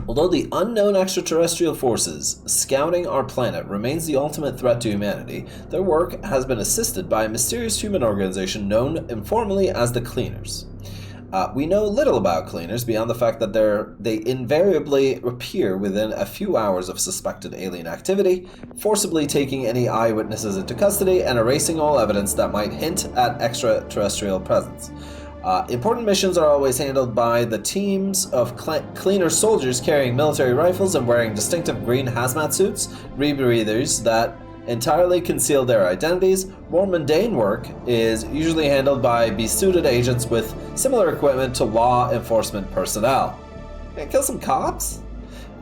Although the unknown extraterrestrial forces scouting our planet remains the ultimate threat to humanity, their work has been assisted by a mysterious human organization known informally as the Cleaners. We know little about cleaners beyond the fact that they invariably appear within a few hours of suspected alien activity, forcibly taking any eyewitnesses into custody and erasing all evidence that might hint at extraterrestrial presence. Important missions are always handled by the teams of cleaner soldiers carrying military rifles and wearing distinctive green hazmat suits, rebreathers that entirely conceal their identities. More mundane work is usually handled by besuited agents with similar equipment to law enforcement personnel. Can I kill some cops?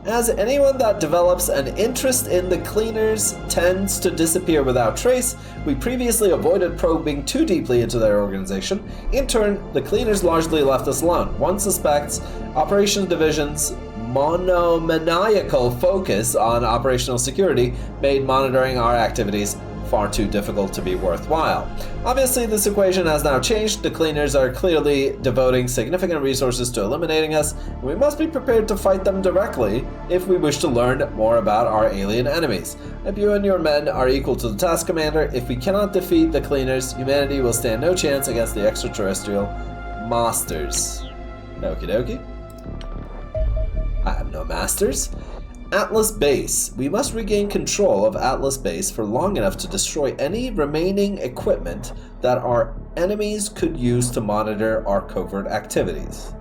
As anyone that develops an interest in the cleaners tends to disappear without trace, we previously avoided probing too deeply into their organization. In turn, the cleaners largely left us alone. One suspects Operations Division's monomaniacal focus on operational security made monitoring our activities far too difficult to be worthwhile. Obviously, this equation has now changed. The cleaners are clearly devoting significant resources to eliminating us, and we must be prepared to fight them directly if we wish to learn more about our alien enemies. If you and your men are equal to the task, Commander, if we cannot defeat the cleaners, humanity will stand no chance against the extraterrestrial masters. Okie dokie. I have no masters. Atlas Base. We must regain control of Atlas Base for long enough to destroy any remaining equipment that our enemies could use to monitor our covert activities.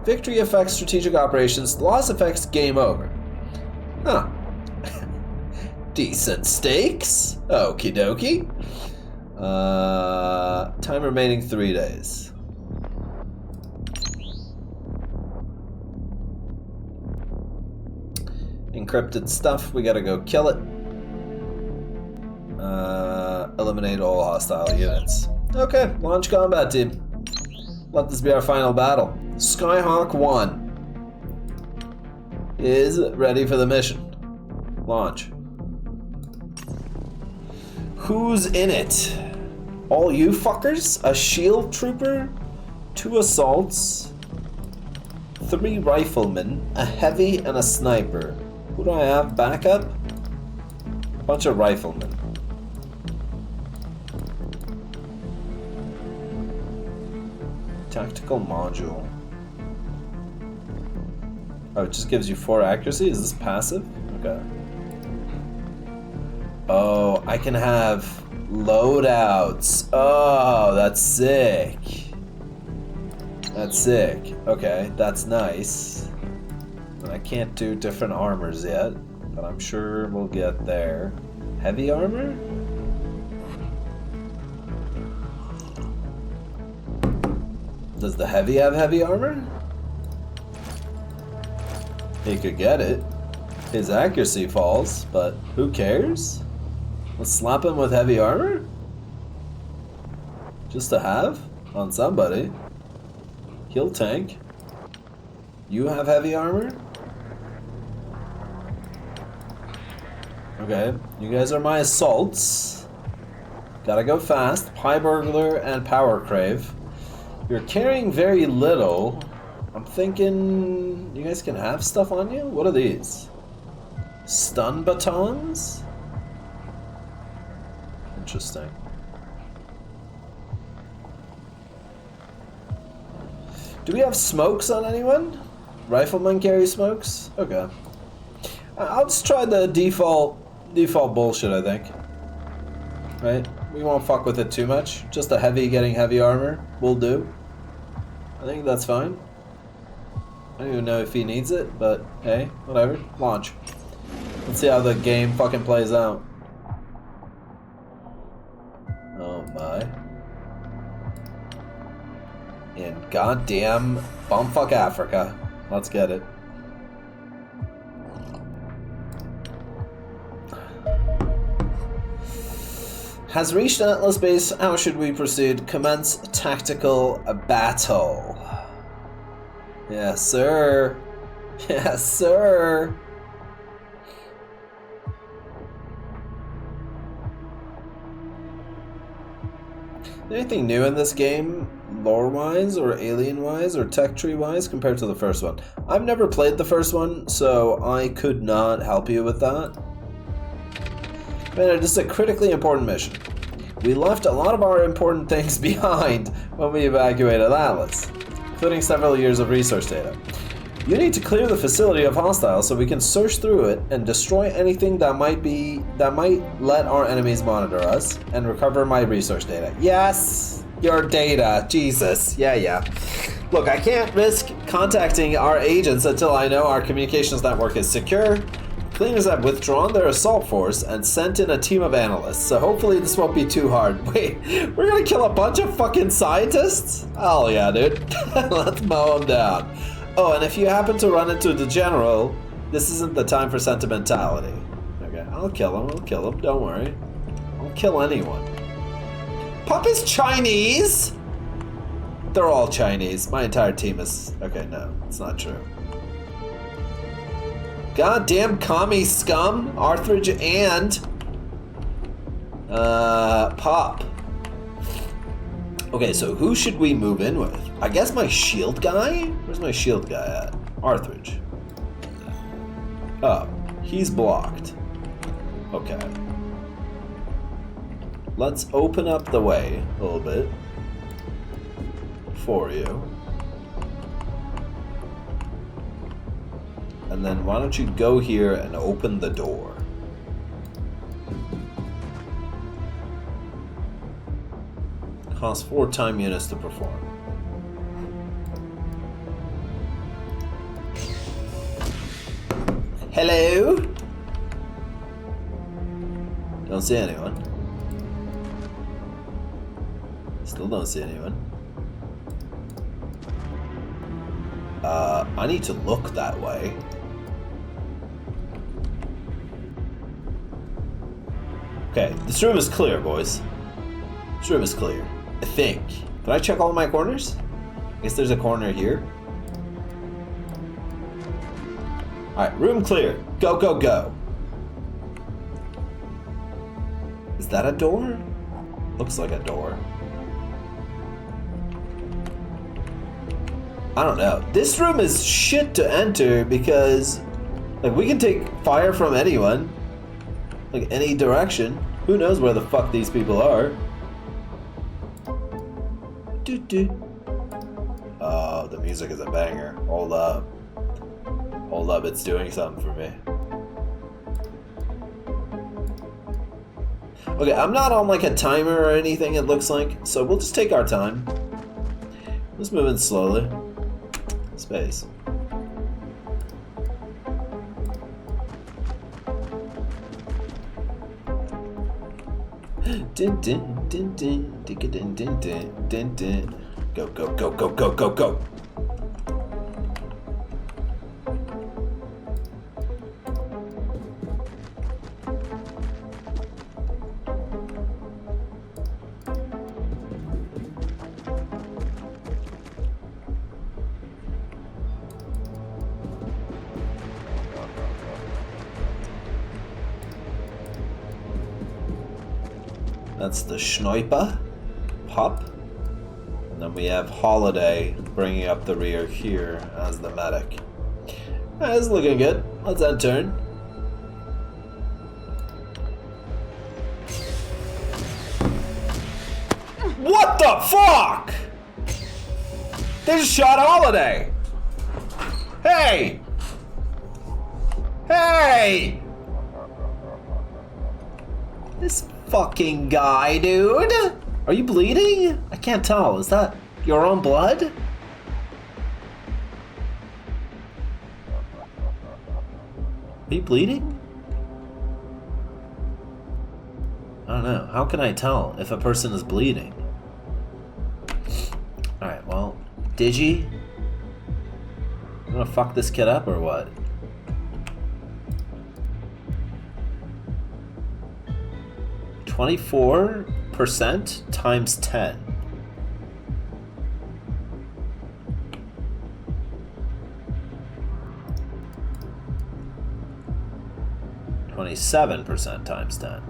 Victory affects strategic operations. Loss affects game over. Huh. Decent stakes. Okie dokie. Time remaining 3 days. Encrypted stuff, we gotta go kill it. Eliminate all hostile units. Okay, launch combat team. Let this be our final battle. Skyhawk 1 is ready for the mission. Launch. Who's in it? All you fuckers? A shield trooper? 2 assaults? 3 riflemen? A heavy and a sniper? Who do I have? Backup? A bunch of riflemen. Tactical module. Oh, it just gives you 4 accuracy? Is this passive? Okay. Oh, I can have loadouts. Oh, that's sick. That's sick. Okay, that's nice. I can't do different armors yet, but I'm sure we'll get there. Heavy armor? Does the heavy have heavy armor? He could get it. His accuracy falls, but who cares? Let's slap him with heavy armor? Just to have? On somebody. He'll tank. You have heavy armor? Okay, you guys are my assaults. Gotta go fast. Pie Burglar and Power Crave. You're carrying very little. I'm thinking you guys can have stuff on you? What are these? Stun batons? Interesting. Do we have smokes on anyone? Riflemen carry smokes? Okay. I'll just try the default bullshit, I think. Right? We won't fuck with it too much. Just a heavy getting heavy armor will do. I think that's fine. I don't even know if he needs it, but hey, whatever. Launch. Let's see how the game fucking plays out. Oh my. In goddamn bumfuck Africa. Let's get it. Has reached Atlas Base. How should we proceed? Commence tactical battle. Yes, sir. Yes, sir. Anything new in this game, lore-wise, or alien-wise, or tech tree-wise, compared to the first one? I've never played the first one, so I could not help you with that. Man, this is a critically important mission. we left a lot of our important things behind when we evacuated Atlas, including several years of resource data. You need to clear the facility of hostiles so we can search through it and destroy anything that might let our enemies monitor us and recover my resource data. Yes, your data, Jesus, yeah. Look, I can't risk contacting our agents until I know our communications network is secure. Cleaners have withdrawn their assault force and sent in a team of analysts, so hopefully this won't be too hard. Wait, we're gonna kill a bunch of fucking scientists? Hell yeah, dude. Let's mow them down. Oh, and if you happen to run into the general, this isn't the time for sentimentality. Okay, I'll kill him, don't worry. I'll kill anyone. Pop is Chinese? They're all Chinese. My entire team is... Okay, no, it's not true. Goddamn commie scum, Arthridge and... Pop. Okay, so who should we move in with? I guess my shield guy? Where's my shield guy at? Arthridge. Oh, he's blocked. Okay. Let's open up the way a little bit for you. And then why don't you go here and open the door? Costs 4 time units to perform. Hello? Don't see anyone. Still don't see anyone. I need to look that way. Okay, this room is clear, boys. This room is clear. I think. Did I check all my corners? I guess there's a corner here. Alright, room clear. Go, go, go. Is that a door? Looks like a door. I don't know. This room is shit to enter because, like, we can take fire from anyone. Like, any direction. Who knows where the fuck these people are? Oh, the music is a banger. Hold up. Hold up, it's doing something for me. Okay, I'm not on like a timer or anything, it looks like, so we'll just take our time. Just moving slowly. Space. Din din din din din din din din din din. Go go go go go go go. That's the Schneuper, Pop. And then we have Holiday bringing up the rear here as the medic. That's looking good. Let's end turn. What the fuck? They just shot Holiday. Hey! Hey! This fucking guy, dude. Are you bleeding? I can't tell. Is that your own blood? Are you bleeding? I don't know. How can I tell if a person is bleeding? Alright, well, Digi? You wanna fuck this kid up or what? %, times 10. %, times 10.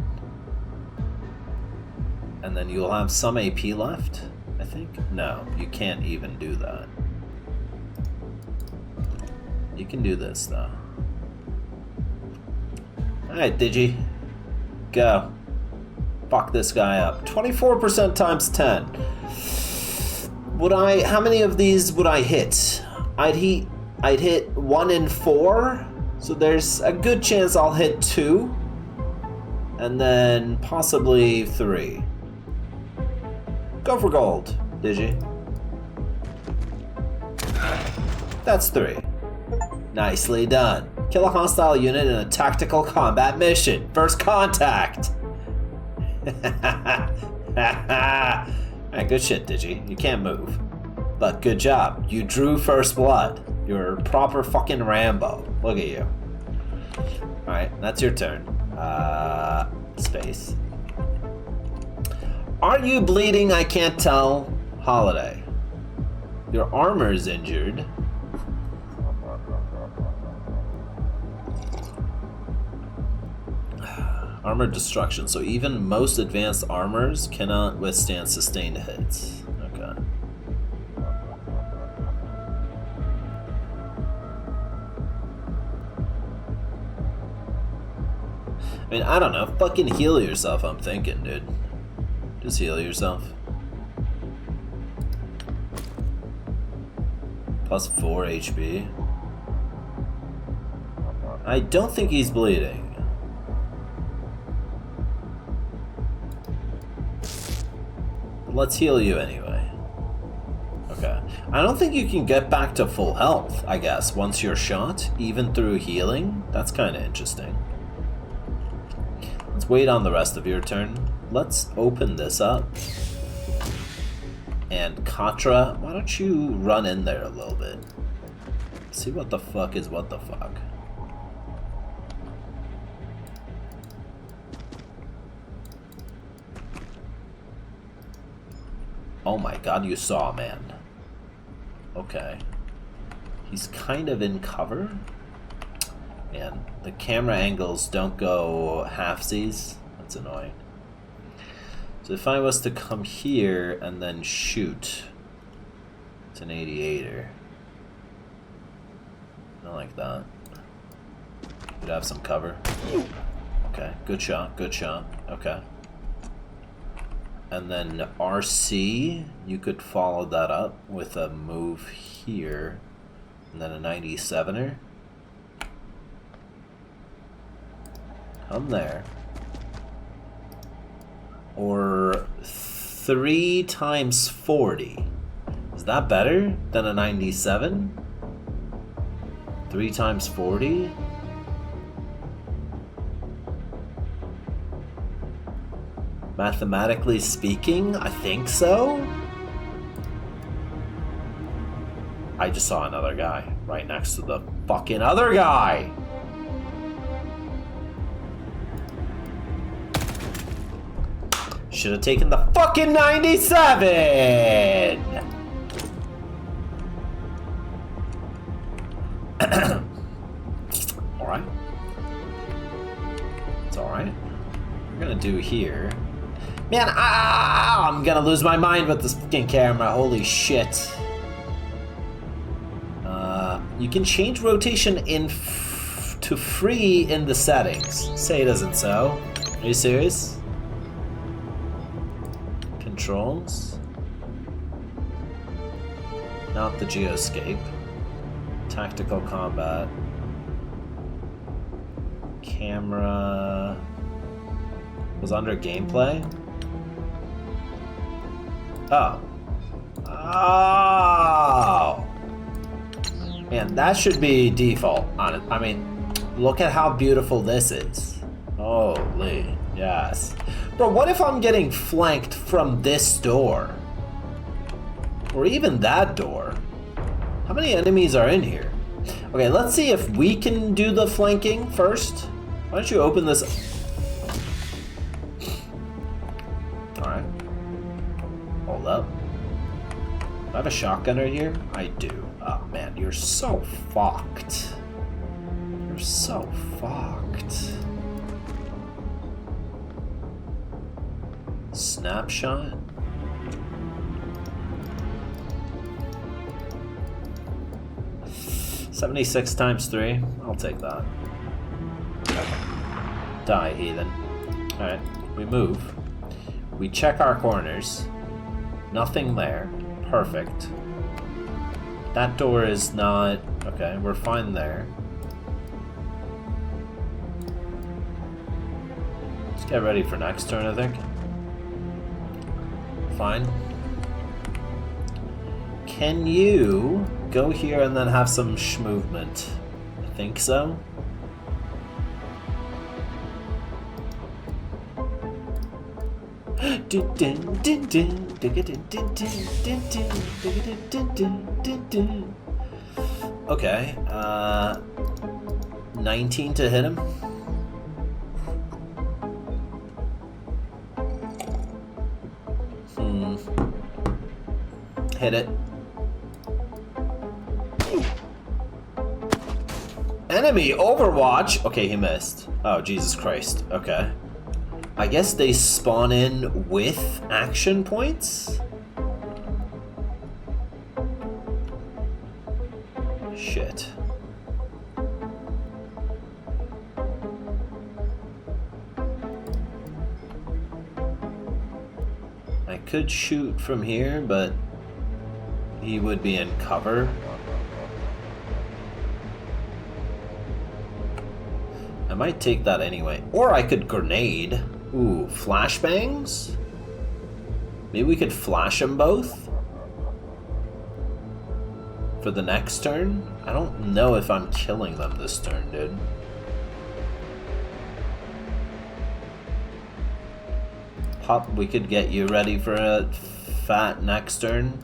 And then you'll have some AP left, I think? No, you can't even do that. You can do this, though. Alright, Digi. Go. fuck this guy up. 24% times 10. How many of these would I hit? I'd hit 1 in 4. So there's a good chance I'll hit 2. And then possibly 3. Go for gold, Digi. That's 3. Nicely done. Kill a hostile unit in a tactical combat mission. First contact. Alright, good shit, Digi. You can't move. But good job. You drew first blood. You're proper fucking Rambo. Look at you. Alright, that's your turn. Space. Are you bleeding? I can't tell. Holiday. Your armor's injured. Armor destruction. So even most advanced armors cannot withstand sustained hits. Okay. I mean, I don't know. Fucking heal yourself, I'm thinking, dude. Just heal yourself. Plus 4 HP. I don't think he's bleeding. Let's heal you anyway. Okay. I don't think you can get back to full health, I guess, once you're shot, even through healing. That's kind of interesting. Let's wait on the rest of your turn. Let's open this up. And Katra, why don't you run in there a little bit? See what the fuck is what the fuck. Oh my god, you saw a man. Okay. He's kind of in cover. Man, the camera angles don't go halfsies. That's annoying. So if I was to come here and then shoot, it's an 88er. Not like that. Could have some cover. Okay, good shot, good shot. Okay. And then RC, you could follow that up with a move here, and then a 97er. Come there. Or 3 times 40. Is that better than a 97? 3 times 40? Mathematically speaking, I think so. I just saw another guy right next to the fucking other guy. Should have taken the fucking 97! Alright. It's alright. We're gonna do here. Man, I'm gonna lose my mind with this fucking camera. Holy shit. You can change rotation to free in the settings. Say it isn't so. Are you serious? Controls. Not the geoscape. Tactical combat. Camera. Was under gameplay. Oh. Oh. Man, that should be default on it. I mean, look at how beautiful this is. Holy, yes. Bro, what if I'm getting flanked from this door? Or even that door? How many enemies are in here? Okay, let's see if we can do the flanking first. Why don't you open this? Alright. Hold up. Do I have a shotgunner here? I do. Oh man, you're so fucked. You're so fucked. Snapshot? $76 times 3. I'll take that. Die, heathen. Alright, we move. We check our corners. Nothing there. Perfect. That door is not... Okay, we're fine there. Let's get ready for next turn, I think. Fine. Can you go here and then have some movement? I think so. Okay, 19 to hit him. Hit it. Enemy Overwatch! Okay, he missed. Oh, Jesus Christ. Okay. I guess they spawn in with action points? Shit. I could shoot from here, but he would be in cover. I might take that anyway. Or I could grenade. Ooh, flashbangs? Maybe we could flash them both? For the next turn? I don't know if I'm killing them this turn, dude. Pop, we could get you ready for a fat next turn.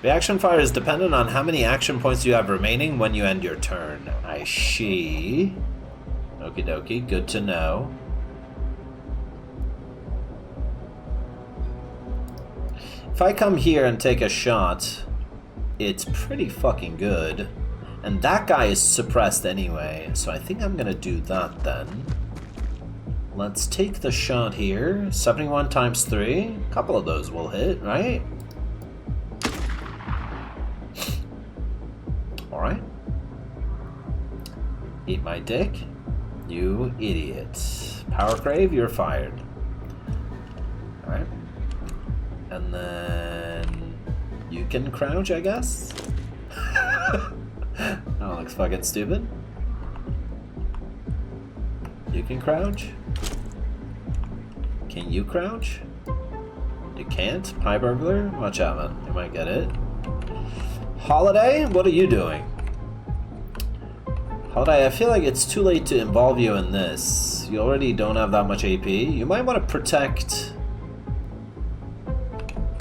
Reaction fire is dependent on how many action points you have remaining when you end your turn. I see. Okie dokie, good to know. If I come here and take a shot, it's pretty fucking good. And that guy is suppressed anyway, so I think I'm gonna do that then. Let's take the shot here. 71 times 3. A couple of those will hit, right? Alright. Eat my dick. You idiot. Power Crave, you're fired. Alright. And then... you can crouch, I guess? That looks fucking stupid. You can crouch? Can you crouch? You can't? Pie burglar? Watch out, man. You might get it. Holiday? What are you doing? Holiday, I feel like it's too late to involve you in this. You already don't have that much AP. You might want to protect...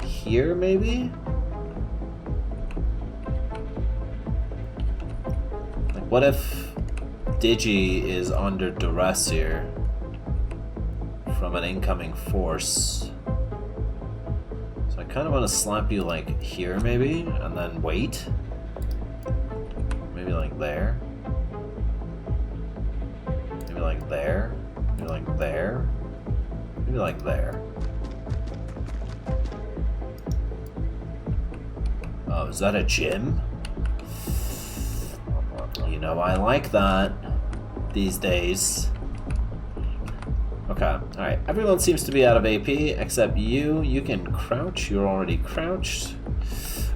here, maybe? Like, what if Digi is under duress here from an incoming force? So I kind of want to slap you, like, here, maybe? And then wait? Maybe, like, there? Maybe, like, there? Maybe, like, there? Maybe, like, there? Oh, is that a gym? You know, I like that these days. Okay, alright. Everyone seems to be out of AP except you. You can crouch. You're already crouched.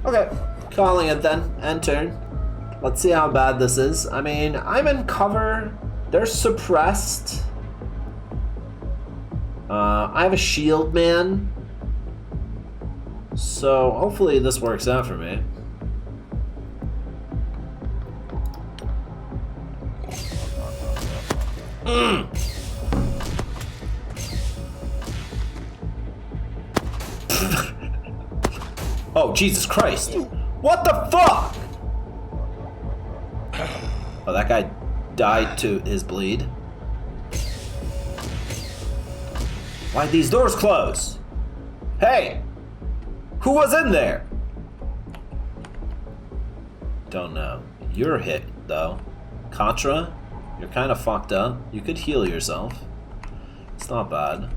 Okay, calling it then. End turn. Let's see how bad this is. I mean, I'm in cover. They're suppressed. I have a shield man. So hopefully this works out for me. Oh, Jesus Christ. What the fuck? Oh, that guy died to his bleed. Why'd these doors close? Hey! Who was in there? Don't know. You're hit, though. Contra, you're kind of fucked up. You could heal yourself. It's not bad.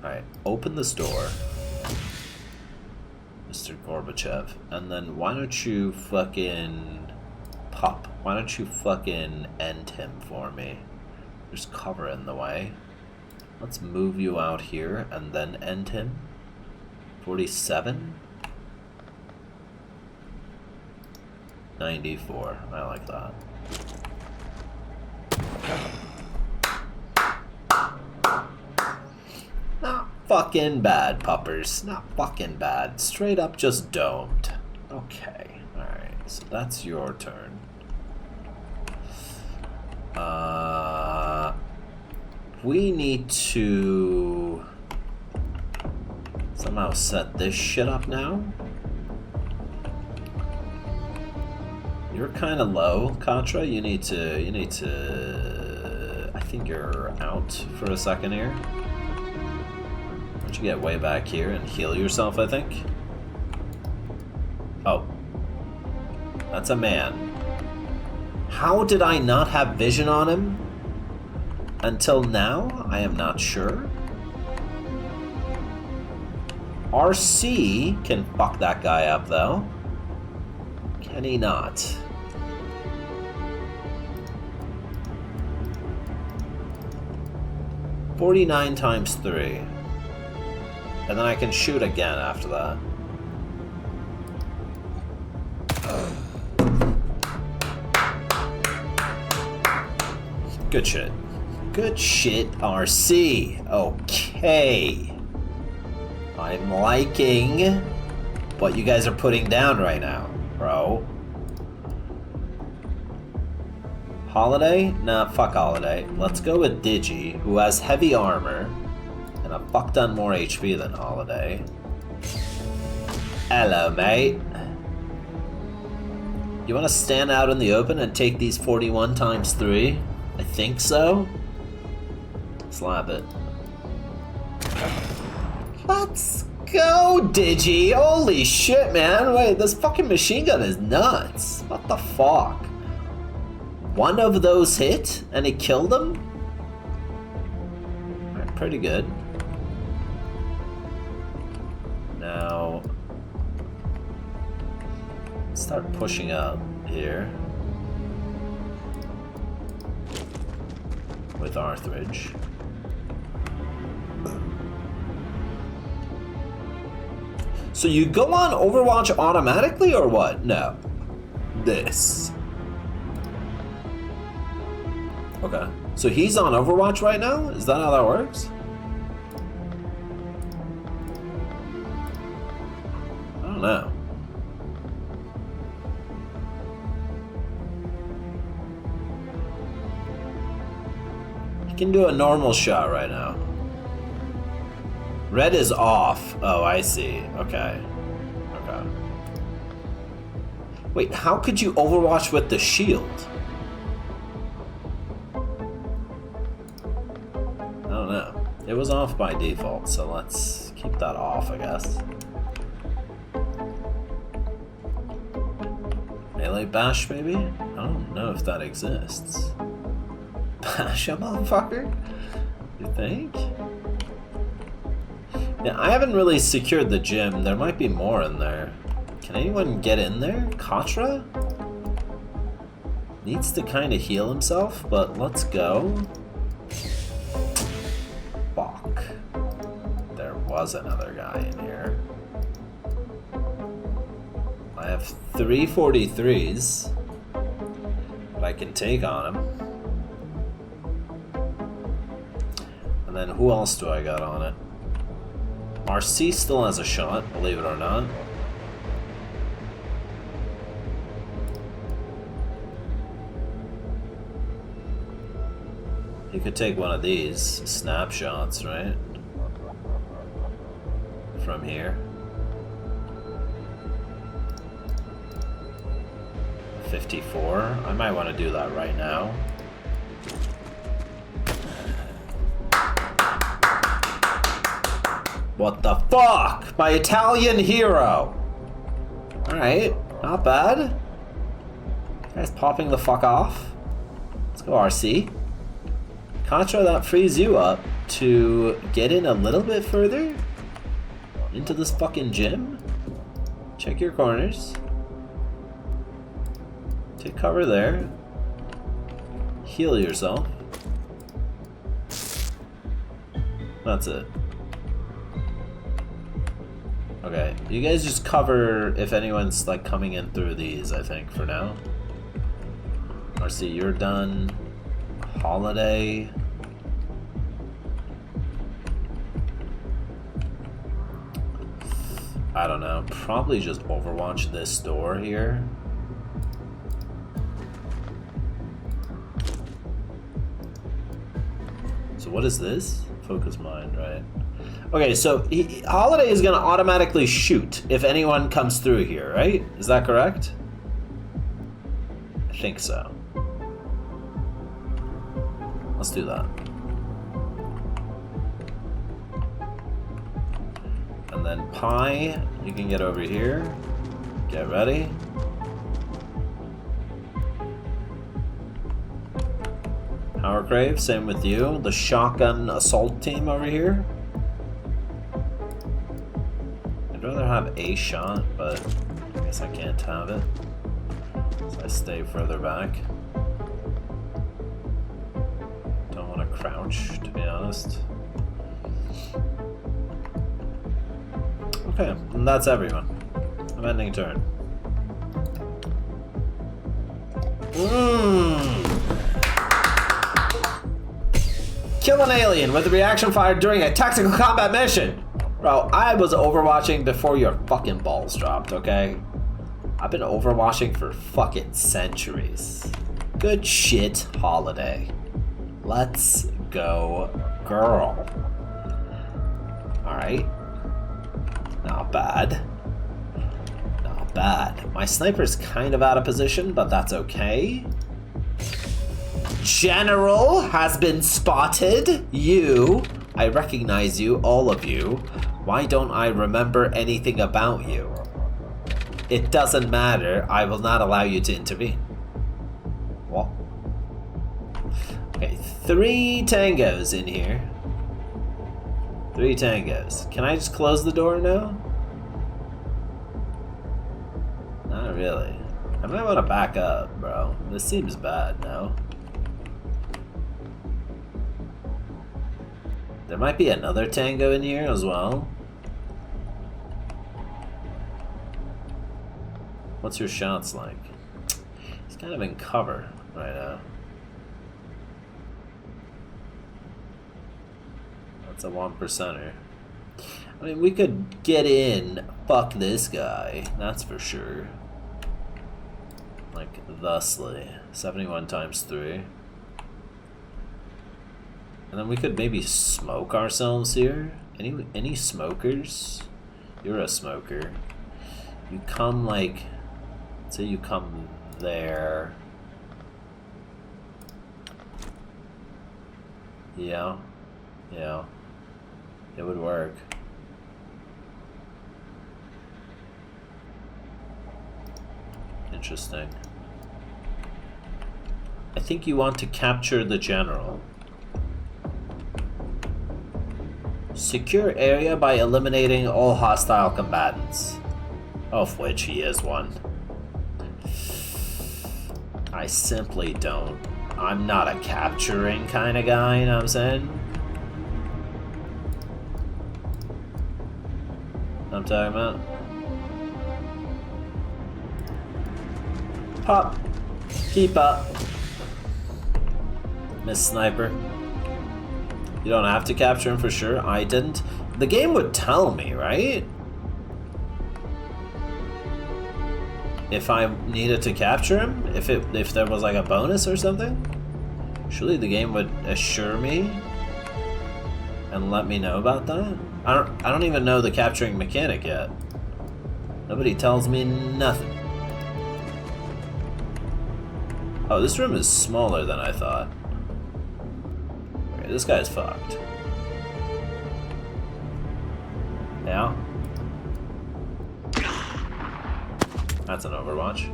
Alright. open this door, Mr. Gorbachev, and then why don't you fucking pop? Why don't you fucking end him for me? There's cover in the way. Let's move you out here and then end him. 47? 94. I like that. Not fucking bad, puppers. Not fucking bad. Straight up just domed. Okay. Alright, so that's your turn. We need to somehow set this shit up now. You're kind of low, Contra. You need to. I think you're out for a second here. Why don't you get way back here and heal yourself? I think. Oh, that's a man. How did I not have vision on him until now? I am not sure. RC can fuck that guy up though. Can he not? $49 times 3. And then I can shoot again after that. Good shit. Good shit, RC. Okay. I'm liking what you guys are putting down right now, bro. Holiday? Nah, fuck Holiday. Let's go with Digi, who has heavy armor and a fuck ton more HP than Holiday. Hello, mate. You want to stand out in the open and take these 41 times 3? I think so. Slap it. Let's go, Digi. Holy shit, man. Wait, this fucking machine gun is nuts. What the fuck? One of those hit and it killed him? Alright, pretty good. Now, start pushing up here with Arthridge. So you go on Overwatch automatically or what? No. This. Okay. So he's on Overwatch right now? Is that how that works? I don't know. He can do a normal shot right now. Red is off. Oh, I see. Okay. Okay. Wait, how could you Overwatch with the shield? I don't know. It was off by default, so let's keep that off, I guess. Melee bash, maybe? I don't know if that exists. Bash a motherfucker? You think? Yeah, I haven't really secured the gym. There might be more in there. Can anyone get in there? Katra? Needs to kind of heal himself, but let's go. Fuck. There was another guy in here. I have 3 43s that I can take on him. And then who else do I got on it? RC still has a shot, believe it or not. He could take one of these snapshots, right? From here. 54. I might want to do that right now. What the fuck? My Italian hero! Alright, not bad. Guy's popping the fuck off. Let's go, RC. Contra, that frees you up to get in a little bit further into this fucking gym. Check your corners. Take cover there. Heal yourself. That's it. Okay, you guys just cover if anyone's like coming in through these, I think, for now. Marcy, you're done. Holiday. I don't know. Probably just overwatch this door here. So what is this? Focus mind, right? Okay, so Holiday is going to automatically shoot if anyone comes through here, right? Is that correct? I think so. Let's do that. And then Pi, you can get over here. Get ready. Power Crave, same with you. The shotgun assault team over here. I'd rather have a shot, but I guess I can't have it. So I stay further back. Don't want to crouch, to be honest. Okay, and that's everyone. I'm ending turn. Kill an alien with a reaction fire during a tactical combat mission. Bro, I was overwatching before your fucking balls dropped, okay? I've been overwatching for fucking centuries. Good shit, Holiday. Let's go, girl. Alright. Not bad. Not bad. My sniper's kind of out of position, but that's okay. General has been spotted. You. I recognize you, all of you. Why don't I remember anything about you? It doesn't matter. I will not allow you to intervene. What? Okay, 3 tangos in here. 3 tangos. Can I just close the door now? Not really. I might want to back up, bro. This seems bad now. There might be another tango in here as well. What's your shots like? He's kind of in cover right now. That's a 1%er. I mean, we could get in, fuck this guy, that's for sure. Like, thusly. 71 times 3. And then we could maybe smoke ourselves here. Any smokers? You're a smoker. You come like, say you come there. Yeah, yeah, it would work. Interesting. I think you want to capture the general. Secure area by eliminating all hostile combatants, of which he is one. I simply don't. I'm not a capturing kind of guy, you know what I'm saying? I'm talking about. Pop. Keep up. Miss Sniper. You don't have to capture him for sure. I didn't. The game would tell me, right? If I needed to capture him? If there was like a bonus or something? Surely the game would assure me and let me know about that? I don't even know the capturing mechanic yet. Nobody tells me nothing. Oh, this room is smaller than I thought. This guy's fucked. Yeah? That's an Overwatch.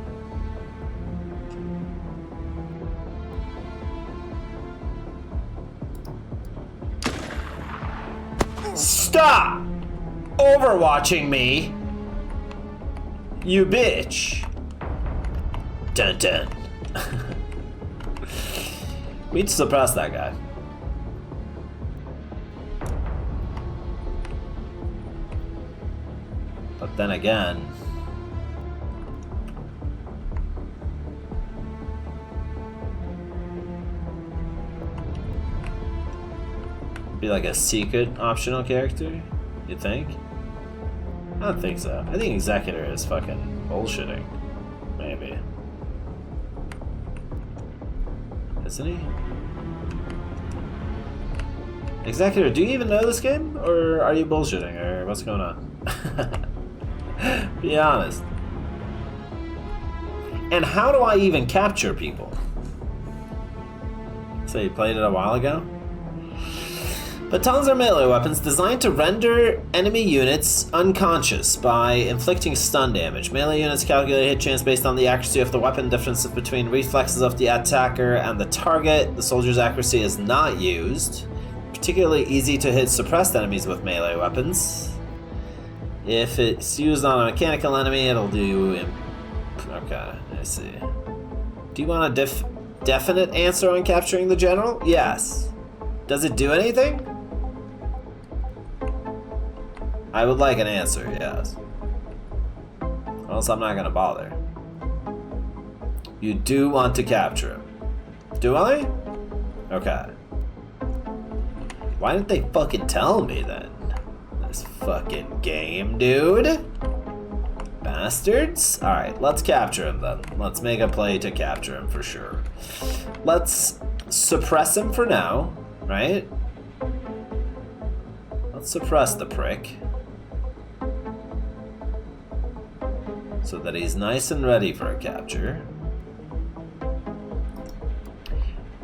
Stop overwatching me, you bitch. Dun dun. We need to suppress that guy. But then again, be like a secret optional character, you think? I don't think so. I think Executor is fucking bullshitting. Maybe. Isn't he? Executor, do you even know this game? Or are you bullshitting? Or what's going on? Be honest. And how do I even capture people? So you played it a while ago? Batons are melee weapons designed to render enemy units unconscious by inflicting stun damage. Melee units calculate hit chance based on the accuracy of the weapon, differences between reflexes of the attacker and the target. The soldier's accuracy is not used. Particularly easy to hit suppressed enemies with melee weapons. If it's used on a mechanical enemy, it'll do... Okay, I see. Do you want a definite answer on capturing the general? Yes. Does it do anything? I would like an answer, yes. Or else I'm not gonna bother. You do want to capture him. Do I? Okay. Why didn't they fucking tell me then? This fucking game, dude. Bastards. Alright, let's capture him then. Let's make a play to capture him for sure. Let's suppress him for now, right? Let's suppress the prick. So that he's nice and ready for a capture.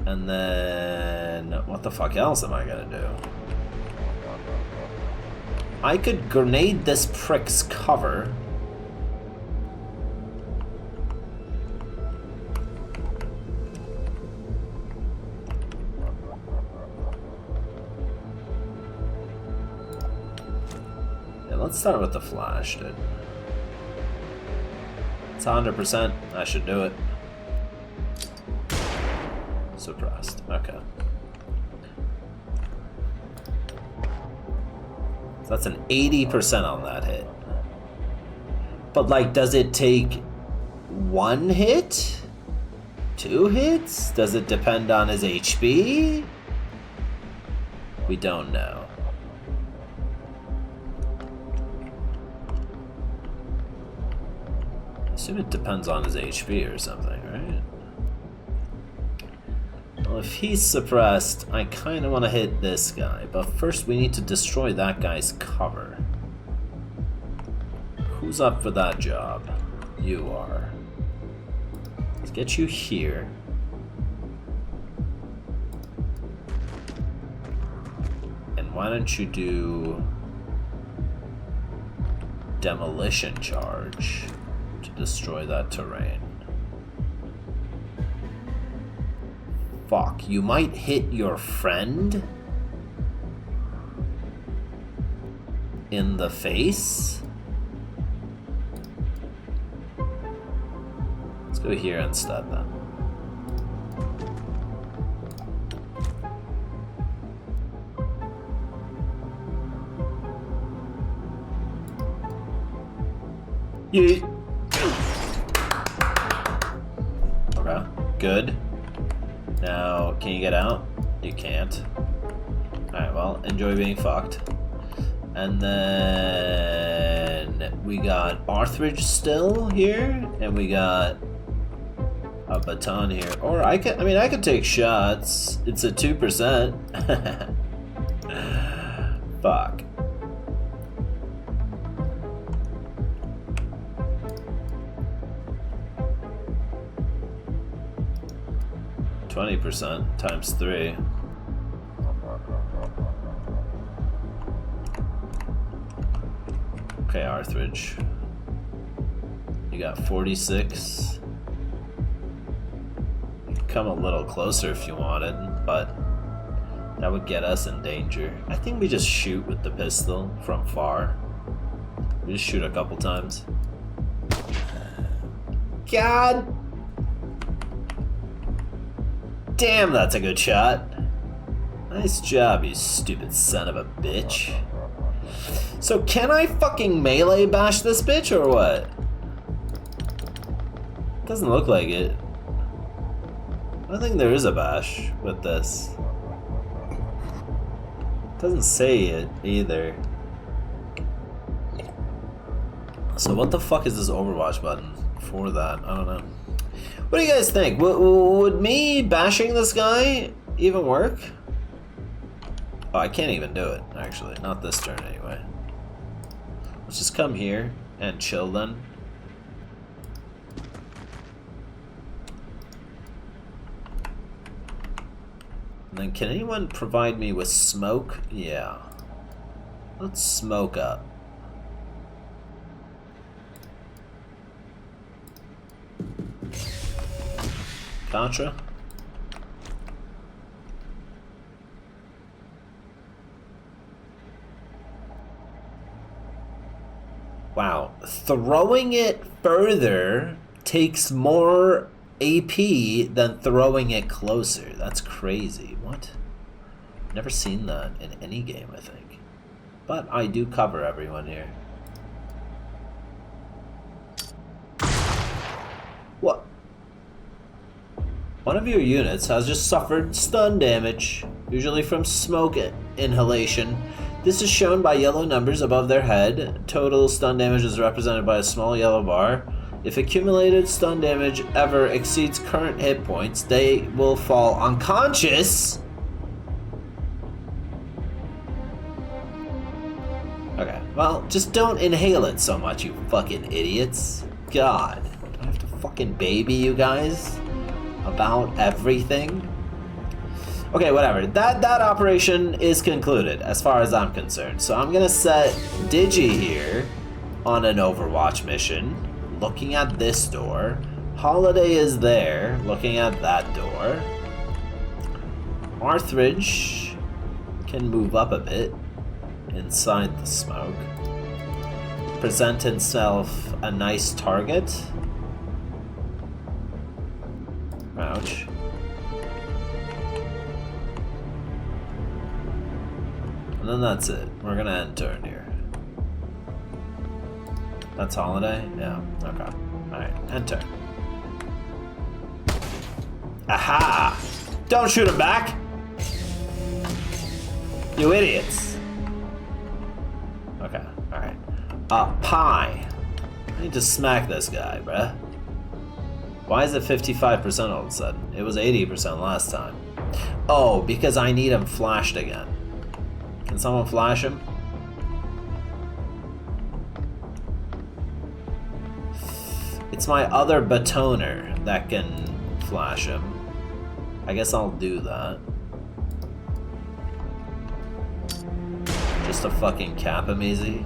And then, what the fuck else am I gonna do? I could grenade this prick's cover. Yeah, let's start with the flash, dude. It's 100%. I should do it. Suppressed. Okay. So that's an 80% on that hit. But like, does it take 1 hit? 2 hits? Does it depend on his HP? We don't know. I assume it depends on his HP or something, right? Well, if he's suppressed, I kind of want to hit this guy, but first we need to destroy that guy's cover. Who's up for that job? You are. Let's get you here. And why don't you do demolition charge to destroy that terrain? Fuck, you might hit your friend in the face? Let's go here instead then. Yeet. Okay, good. Now, can you get out? You can't. Alright, well, enjoy being fucked. And then we got Arthridge still here, and we got a baton here. Or I could take shots. It's a 2%. Fuck. %, times 3. Okay, Arthridge. You got 46. You could come a little closer if you wanted, but That would get us in danger. I think we just shoot with the pistol from far. We just shoot a couple times. God damn, that's a good shot. Nice job, you stupid son of a bitch. So can I fucking melee bash this bitch or what? Doesn't look like it. I don't think there is a bash with this. Doesn't say it either. So what the fuck is this Overwatch button for that? I don't know. What do you guys think? Would me bashing this guy even work? Oh, I can't even do it, actually. Not this turn, anyway. Let's just come here and chill then. And then can anyone provide me with smoke? Yeah. Let's smoke up. Contra? Wow. Throwing it further takes more AP than throwing it closer. That's crazy. What? Never seen that in any game, I think. But I do cover everyone here. What? One of your units has just suffered stun damage, usually from smoke inhalation. This is shown by yellow numbers above their head. Total stun damage is represented by a small yellow bar. If accumulated stun damage ever exceeds current hit points, they will fall unconscious. Okay, well, just don't inhale it so much, you fucking idiots. God, do I have to fucking baby you guys about everything? Okay, whatever. That operation is concluded as far as I'm concerned. So I'm gonna set Digi here on an Overwatch mission, looking at this door. Holiday is there, looking at that door. Arthridge can move up a bit inside the smoke. Present himself a nice target. Ouch. And then that's it. We're gonna end turn here. That's Holiday? Yeah, okay. Alright, end turn. Aha! Don't shoot him back! You idiots! Okay, alright. Pie. I need to smack this guy, bruh. Why is it 55% all of a sudden? It was 80% last time. Oh, because I need him flashed again. Can someone flash him? It's my other batoner that can flash him. I guess I'll do that. Just to fucking cap him easy.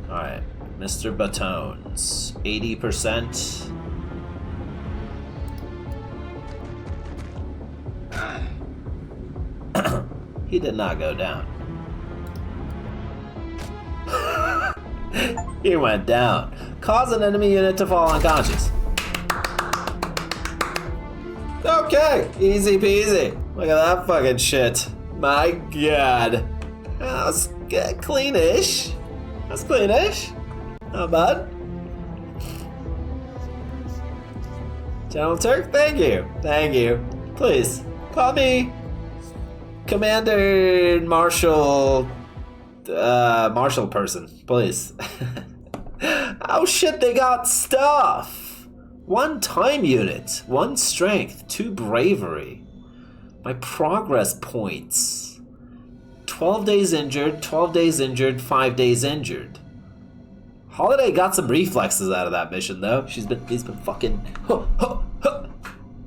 Alright, Mr. Batones. 80%. He did not go down. He went down. Cause an enemy unit to fall unconscious. Okay, easy peasy. Look at that fucking shit. My god. That's cleanish. That's cleanish. Not bad. General Turk, thank you. Thank you. Please, call me Commander Marshal Marshal person, please. Oh shit, they got stuff. 1 time unit, 1 strength, 2 bravery. My progress points. 12 days injured, 12 days injured, 5 days injured. Holiday got some reflexes out of that mission though. He's been fucking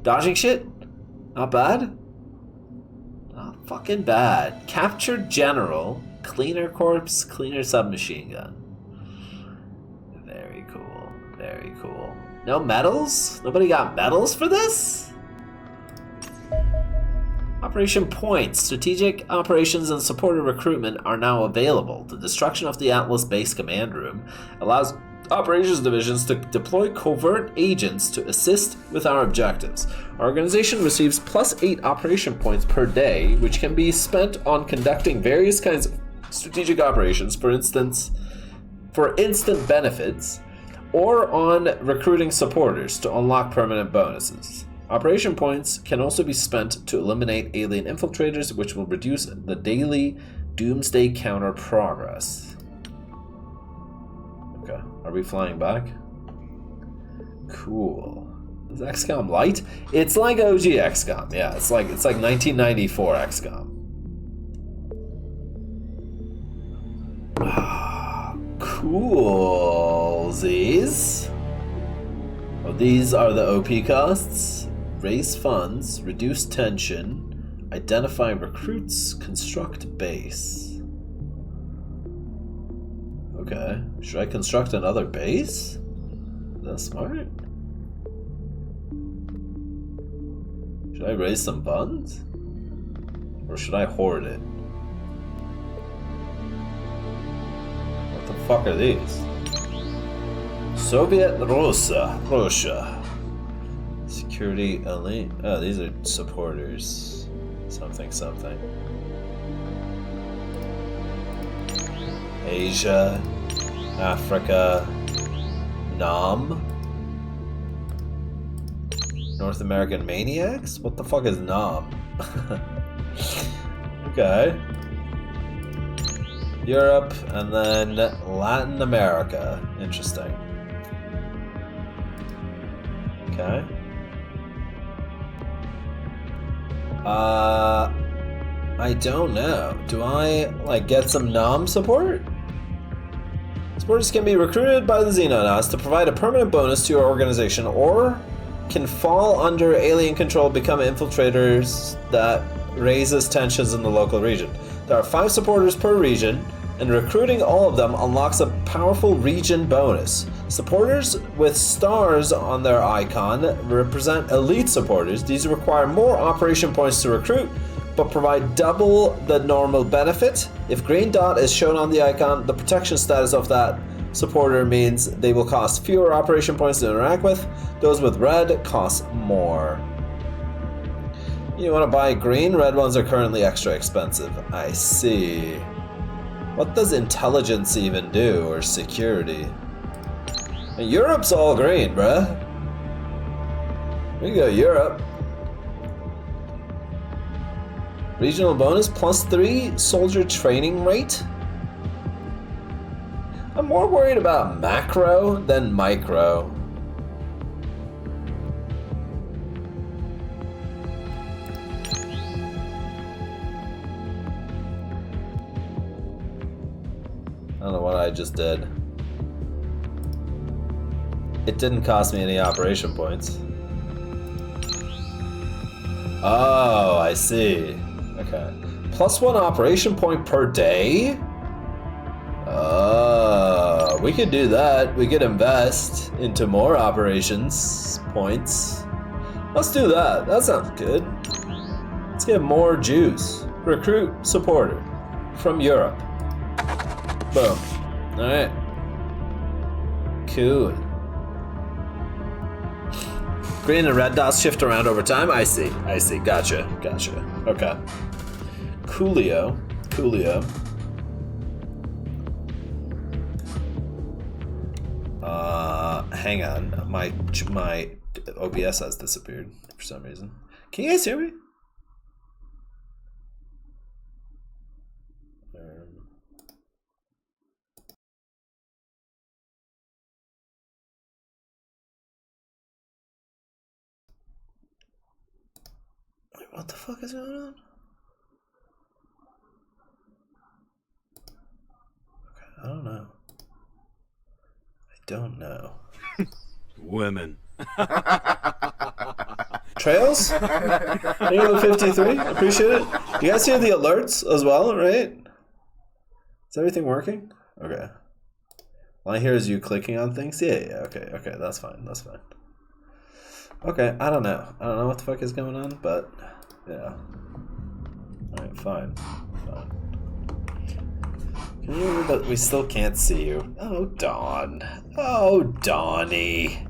dodging shit. Not bad. Not fucking bad. Captured general, cleaner corpse, cleaner submachine gun. Very cool. Very cool. No medals? Nobody got medals for this? Operation Points. Strategic operations and supporter recruitment are now available. The destruction of the Atlas Base Command Room allows operations divisions to deploy covert agents to assist with our objectives. Our organization receives +8 operation points per day, which can be spent on conducting various kinds of strategic operations, for instance, for instant benefits, or on recruiting supporters to unlock permanent bonuses. Operation points can also be spent to eliminate alien infiltrators, which will reduce the daily doomsday counter progress. Okay, are we flying back? Cool. Is XCOM light? It's like OG XCOM. Yeah, it's like 1994 XCOM. Coolsies. Oh, these are the OP costs. Raise funds, reduce tension, identify recruits, construct base. Okay, should I construct another base? Is that smart? Should I raise some funds? Or should I hoard it? What the fuck are these? Soviet Russia. Security elite. Oh, these are supporters. Something. Asia, Africa, Nam, North American Maniacs? What the fuck is Nam? Okay. Europe, and then Latin America. Interesting. Okay. I don't know. Do I, like, get some Nam support? Supporters can be recruited by the Xenonauts to provide a permanent bonus to your organization, or can fall under alien control, become infiltrators that raises tensions in the local region. There are 5 supporters per region, and recruiting all of them unlocks a powerful region bonus. Supporters with stars on their icon represent elite supporters. These require more operation points to recruit, but provide double the normal benefit. If green dot is shown on the icon, the protection status of that supporter means they will cost fewer operation points to interact with. Those with red cost more. You want to buy green? Red ones are currently extra expensive. I see. What does intelligence even do, or security? Europe's all green, bruh. We go Europe. Regional bonus +3 soldier training rate. I'm more worried about macro than micro. I don't know what I just did. It didn't cost me any operation points. Oh, I see. Okay. +1 operation point per day? Oh, we could do that. We could invest into more operations points. Let's do that. That sounds good. Let's get more juice. Recruit supporter from Europe. Boom. Alright. Cool. Green and red dots shift around over time. I see. Gotcha. Okay. Coolio. Hang on. My OBS has disappeared for some reason. Can you guys hear me? What the fuck is going on? Okay, I don't know. Women. Trails? Halo 53? Appreciate it. You guys hear the alerts as well, right? Is everything working? Okay. All I hear is you clicking on things? Yeah, okay, that's fine. Okay, I don't know what the fuck is going on, but yeah. fine. But we still can't see you. Oh, Dawn. Oh, Donnie.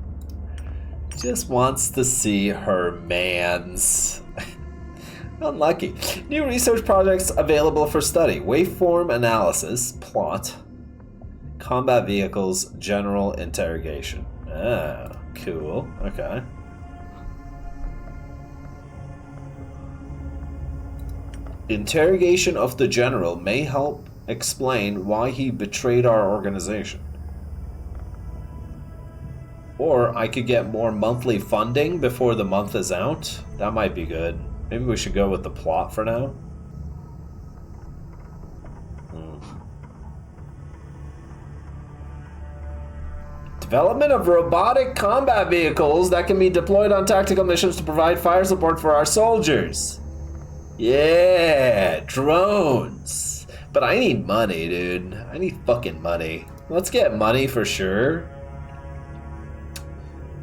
Just wants to see her mans. Unlucky. New research projects available for study. Waveform analysis, plot, combat vehicles, general interrogation. Ah, cool. Okay. Interrogation of the general may help explain why he betrayed our organization. Or I could get more monthly funding before the month is out. That might be good. Maybe we should go with the plot for now. Development of robotic combat vehicles that can be deployed on tactical missions to provide fire support for our soldiers. Yeah, drones. But I need money, dude. I need fucking money. Let's get money for sure.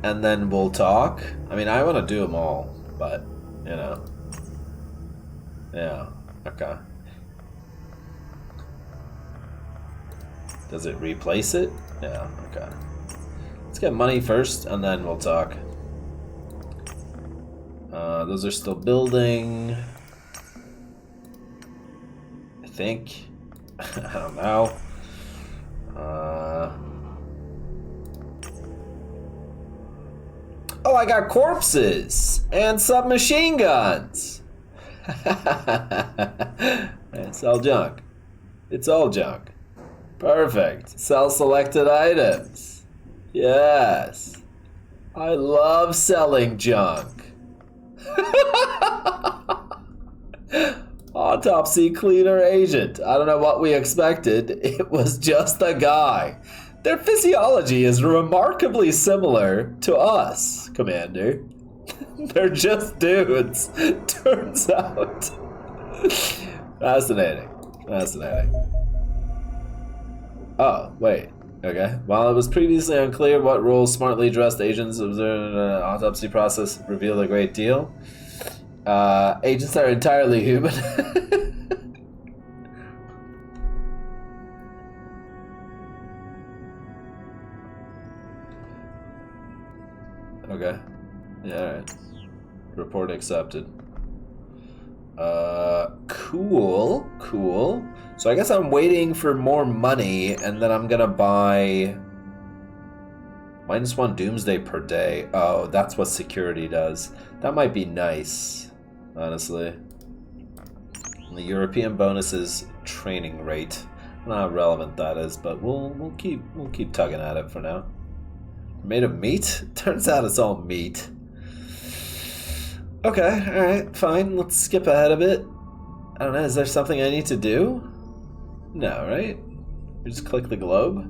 And then we'll talk. I mean, I want to do them all, but, you know. Yeah, okay. Does it replace it? Yeah, okay. Let's get money first, and then we'll talk. Those are still building. I think. I don't know. Oh, I got corpses and submachine guns. It's all junk. It's all junk. Perfect. Sell selected items. Yes. I love selling junk. Autopsy cleaner agent. I don't know what we expected. It was just a guy. Their physiology is remarkably similar to us, Commander. They're just dudes, turns out. Fascinating. Fascinating. Oh, wait. Okay. While it was previously unclear what roles smartly dressed agents observed in an autopsy process reveal a great deal, agents are entirely human. Okay. Yeah, alright. Report accepted. Cool. Cool. So I guess I'm waiting for more money, and then I'm gonna buy -1 doomsday per day. Oh, that's what security does. That might be nice, honestly. And the European bonuses training rate. I don't know how relevant that is, but we'll keep tugging at it for now. Made of meat? Turns out it's all meat. Okay, alright, fine. Let's skip ahead a bit. I don't know, is there something I need to do? No, right? We just click the globe.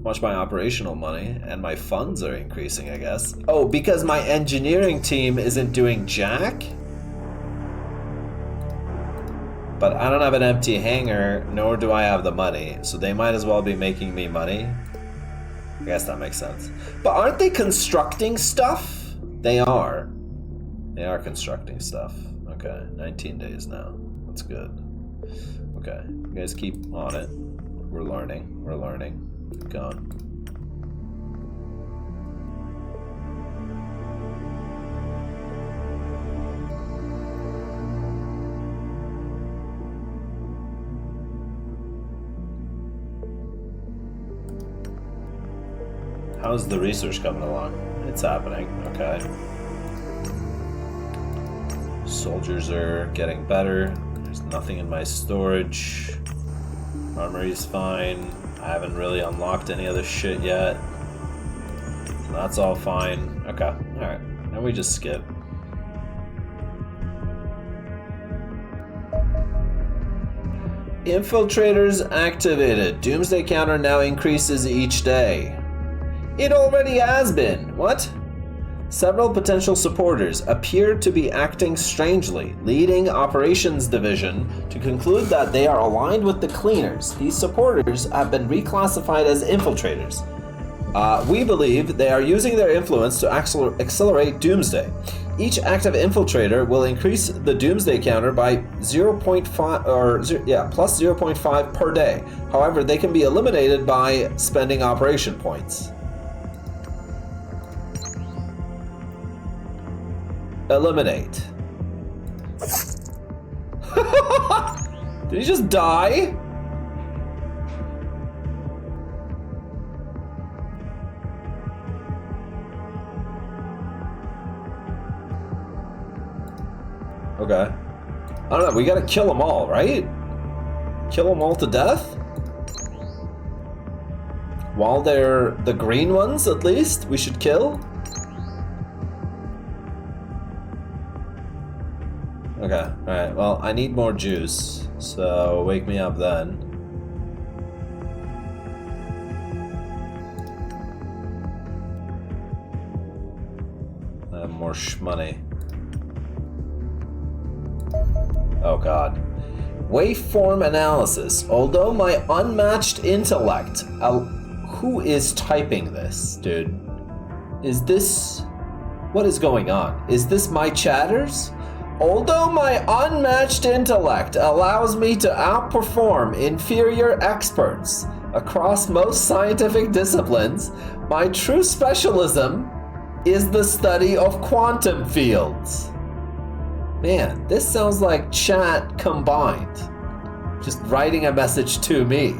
Watch my operational money, and my funds are increasing, I guess. Oh, because my engineering team isn't doing jack? But I don't have an empty hangar, nor do I have the money, so they might as well be making me money. I guess that makes sense. But aren't they constructing stuff? They are. They are constructing stuff. Okay, 19 days now. That's good. Okay, you guys keep on it. We're learning. We're learning. Keep going. How's the research coming along? It's happening, okay. Soldiers are getting better. There's nothing in my storage. Armory's fine. I haven't really unlocked any other shit yet. So that's all fine. Okay, alright. Now we just skip. Infiltrators activated. Doomsday counter now increases each day. It already has been. What? Several potential supporters appear to be acting strangely, leading Operations Division to conclude that they are aligned with the Cleaners. These supporters have been reclassified as infiltrators. We believe they are using their influence to accelerate Doomsday. Each active infiltrator will increase the Doomsday counter by 0.5 plus 0.5 per day. However, they can be eliminated by spending operation points. Eliminate. Did he just die? Okay. I don't know, we gotta kill them all, right? Kill them all to death? While they're the green ones, at least, we should kill? Okay, alright, well, I need more juice, so wake me up then. I have more shmoney. Oh god. Waveform analysis. Although my unmatched intellect... who is typing this, dude? Is this... What is going on? Is this my chatters? Although my unmatched intellect allows me to outperform inferior experts across most scientific disciplines, my true specialism is the study of quantum fields. Man, this sounds like chat combined. Just writing a message to me.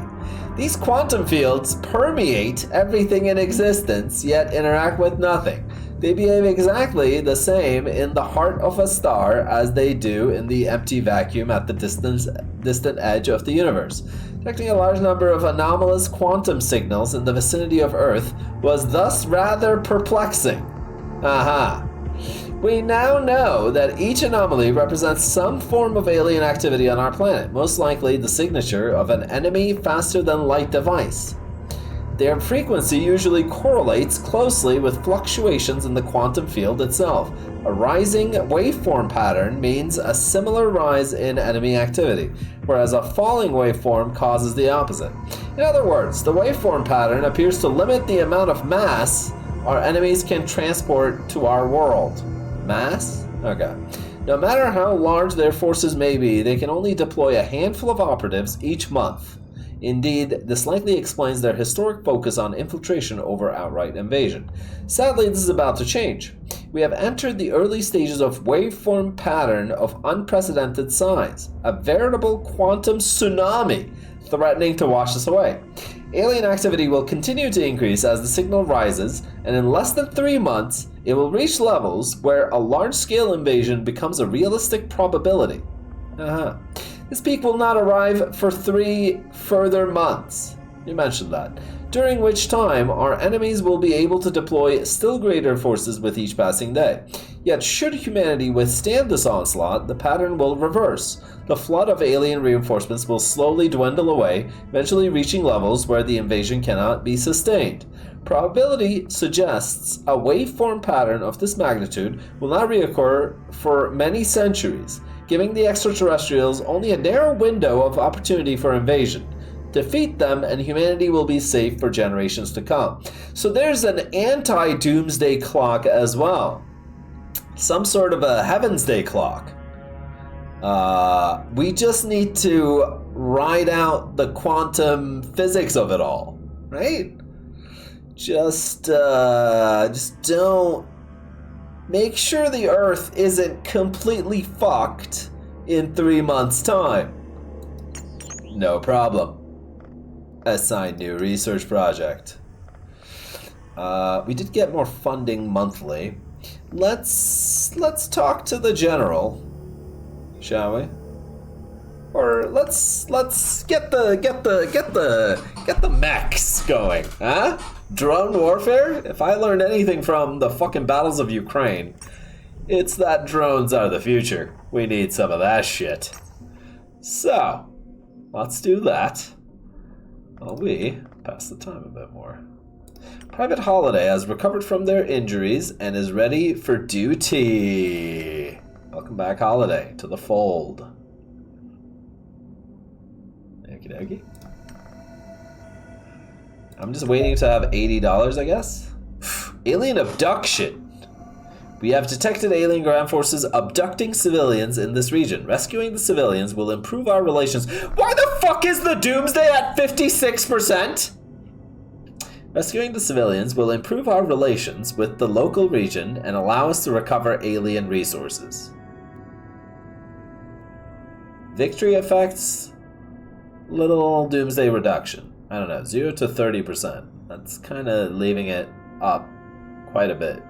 These quantum fields permeate everything in existence, yet interact with nothing. They behave exactly the same in the heart of a star as they do in the empty vacuum at the distant edge of the universe. Detecting a large number of anomalous quantum signals in the vicinity of Earth was thus rather perplexing. Aha. We now know that each anomaly represents some form of alien activity on our planet, most likely the signature of an enemy faster-than-light device. Their frequency usually correlates closely with fluctuations in the quantum field itself. A rising waveform pattern means a similar rise in enemy activity, whereas a falling waveform causes the opposite. In other words, the waveform pattern appears to limit the amount of mass our enemies can transport to our world. Mass? Okay. No matter how large their forces may be, they can only deploy a handful of operatives each month. Indeed, this likely explains their historic focus on infiltration over outright invasion. Sadly, this is about to change. We have entered the early stages of waveform pattern of unprecedented size, a veritable quantum tsunami threatening to wash us away. Alien activity will continue to increase as the signal rises, and in less than 3 months, it will reach levels where a large-scale invasion becomes a realistic probability. This peak will not arrive for 3 further months. You mentioned that. During which time, our enemies will be able to deploy still greater forces with each passing day. Yet, should humanity withstand this onslaught, the pattern will reverse. The flood of alien reinforcements will slowly dwindle away, eventually reaching levels where the invasion cannot be sustained. Probability suggests a waveform pattern of this magnitude will not reoccur for many centuries, giving the extraterrestrials only a narrow window of opportunity for invasion. Defeat them and humanity will be safe for generations to come. So there's an anti-doomsday clock as well. Some sort of a Heaven's Day clock. We just need to ride out the quantum physics of it all, right? Just don't... Make sure the Earth isn't completely fucked in 3 months' time. No problem. Assign new research project. We did get more funding monthly. Let's talk to the general, shall we? Or let's get the mechs going, huh? Drone warfare? If I learned anything from the fucking battles of Ukraine, it's that drones are the future. We need some of that shit. So, let's do that. While we pass the time a bit more. Private Holiday has recovered from their injuries and is ready for duty. Welcome back, Holiday, to the fold. Okie dokie. I'm just waiting to have $80, I guess. Alien abduction. We have detected alien ground forces abducting civilians in this region. Rescuing the civilians will improve our relations. Why the fuck is the doomsday at 56%? Rescuing the civilians will improve our relations with the local region and allow us to recover alien resources. Victory effects, little doomsday reduction. I don't know, 0 to 30%. That's kind of leaving it up quite a bit.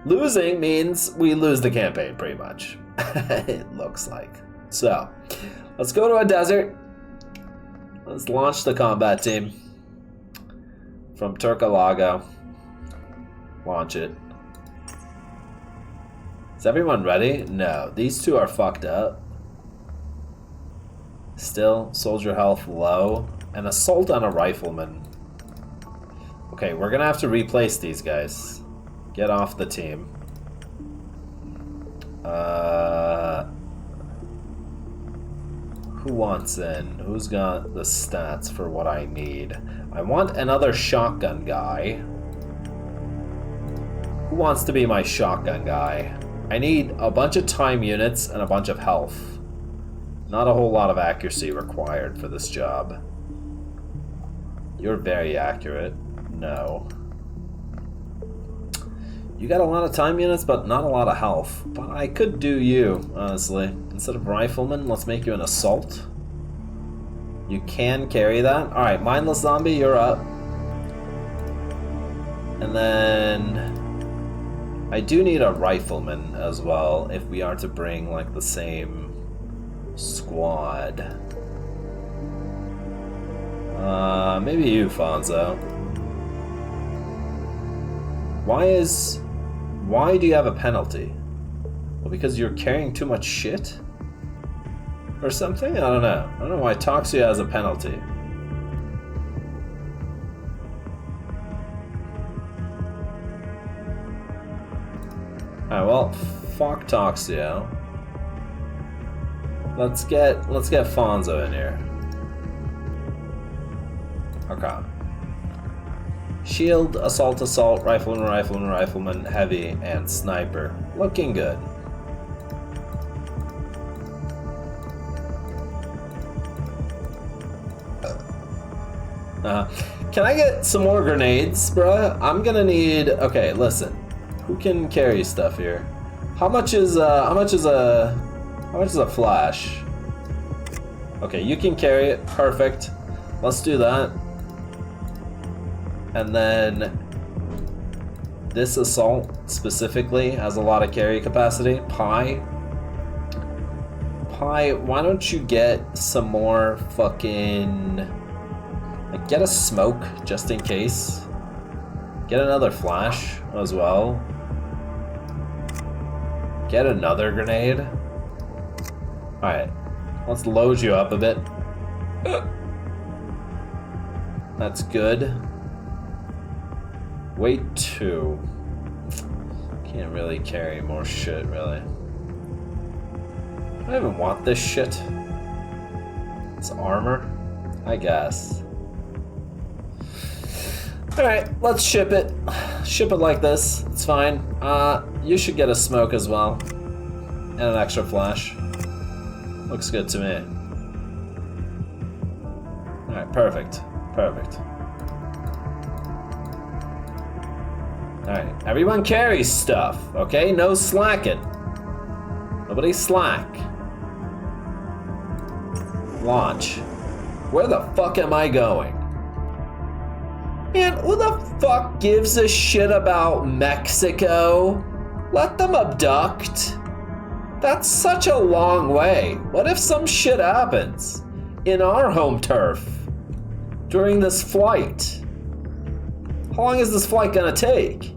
Losing means we lose the campaign, pretty much. It looks like. So, let's go to a desert. Let's launch the combat team. From Turkalago. Launch it. Is everyone ready? No. These two are fucked up. Still, soldier health low. An assault on a rifleman. Okay, we're gonna have to replace these guys. Get off the team. Who wants in? Who's got the stats for what I need? I want another shotgun guy. Who wants to be my shotgun guy? I need a bunch of time units and a bunch of health. Not a whole lot of accuracy required for this job. You're very accurate. No. You got a lot of time units, but not a lot of health. But I could do you, honestly. Instead of rifleman, let's make you an assault. You can carry that. Alright, mindless zombie, you're up. And then I do need a rifleman as well if we are to bring like the same squad. Maybe you, Fonzo. Why do you have a penalty? Well, because you're carrying too much shit? Or something? I don't know. I don't know why Toxia has a penalty. Alright, well, fuck Toxia. Let's get Fonzo in here. Okay. Shield, assault, rifleman, heavy, and sniper. Looking good. Can I get some more grenades, bruh? I'm gonna need. Okay, listen. Who can carry stuff here? How much is a flash? Okay, you can carry it. Perfect. Let's do that. And then this assault specifically has a lot of carry capacity. Pi, why don't you get some more fucking... Like, get a smoke just in case. Get another flash as well. Get another grenade. Alright, let's load you up a bit. That's good. Weight 2. Can't really carry more shit, really. I don't even want this shit. It's armor, I guess. Alright, let's ship it. Ship it like this. It's fine. You should get a smoke as well. And an extra flash. Looks good to me. Alright, perfect. Perfect. Alright, everyone carries stuff, okay? No slacking. Nobody slack. Launch. Where the fuck am I going? And who the fuck gives a shit about Mexico? Let them abduct. That's such a long way. What if some shit happens in our home turf during this flight? How long is this flight gonna take?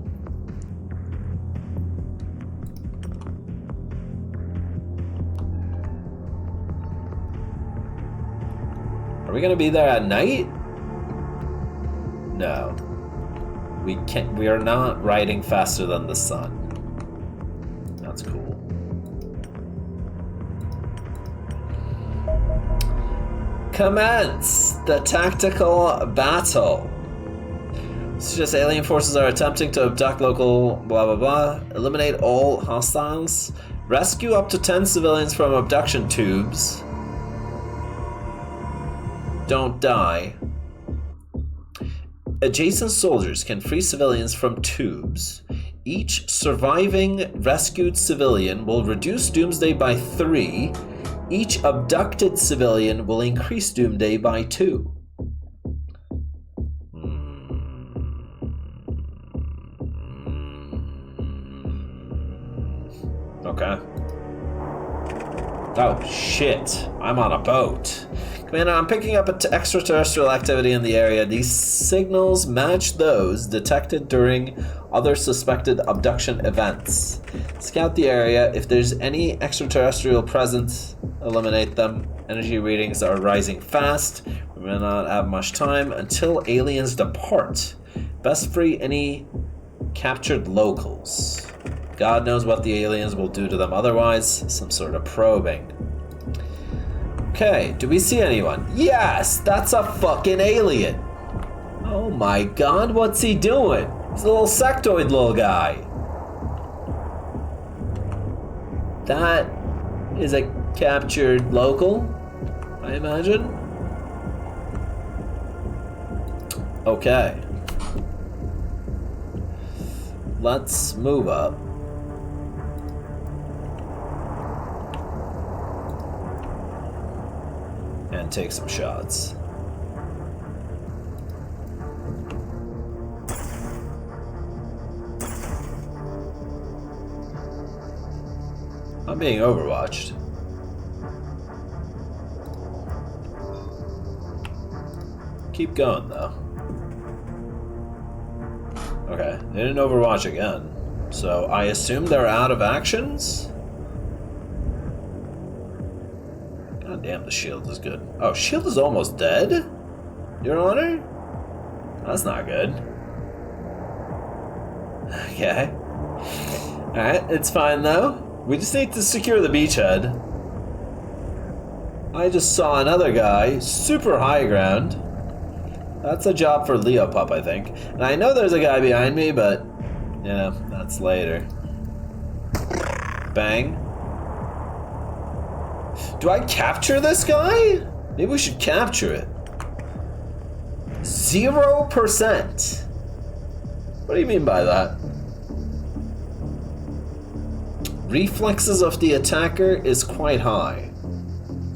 Are we gonna be there at night? No. We can't. We are not riding faster than the sun. That's cool. Commence the tactical battle. It's just alien forces are attempting to abduct local blah blah blah. Eliminate all hostiles. Rescue up to 10 civilians from abduction tubes. Don't die. Adjacent soldiers can free civilians from tubes. Each surviving rescued civilian will reduce doomsday by 3. Each abducted civilian will increase doomsday by 2. Okay. Oh, shit. I'm on a boat. Commander, I'm picking up extraterrestrial activity in the area. These signals match those detected during other suspected abduction events. Scout the area. If there's any extraterrestrial presence, eliminate them. Energy readings are rising fast. We may not have much time until aliens depart. Best free any captured locals. God knows what the aliens will do to them otherwise. Some sort of probing. Okay, do we see anyone? Yes, that's a fucking alien. Oh my god, what's he doing? He's a little sectoid little guy. That is a captured local, I imagine. Okay. Let's move up. And take some shots. I'm being overwatched. Keep going though. Okay, they didn't overwatch again. So I assume they're out of actions? God damn, the shield is good. Oh, shield is almost dead? Your Honor? That's not good. Okay. Alright, it's fine though. We just need to secure the beachhead. I just saw another guy, super high ground. That's a job for Leo Pup, I think. And I know there's a guy behind me, but yeah, that's later. Bang. Do I capture this guy? Maybe we should capture it. 0%. What do you mean by that? Reflexes of the attacker is quite high,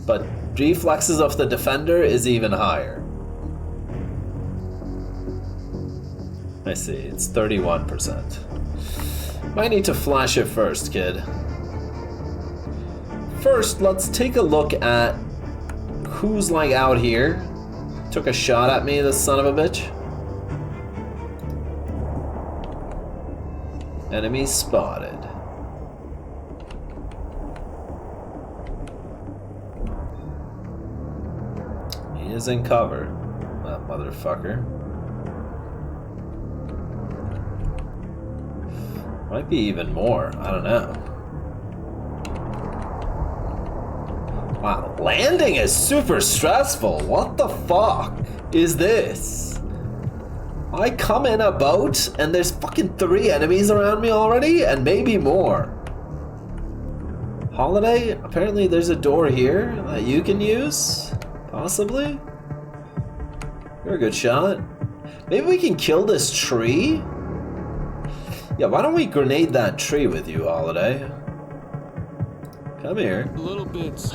but reflexes of the defender is even higher. I see, it's 31%. Might need to flash it first, kid. First, let's take a look at who's like out here. Took a shot at me, this son of a bitch. Enemy spotted. He is in cover, that motherfucker. Might be even more, I don't know. Wow, landing is super stressful. What the fuck is this? I come in a boat and there's fucking 3 enemies around me already, and maybe more. Holiday? Apparently there's a door here that you can use, possibly. You're a good shot. Maybe we can kill this tree? Yeah, why don't we grenade that tree with you, Holiday? Come here. Little bits.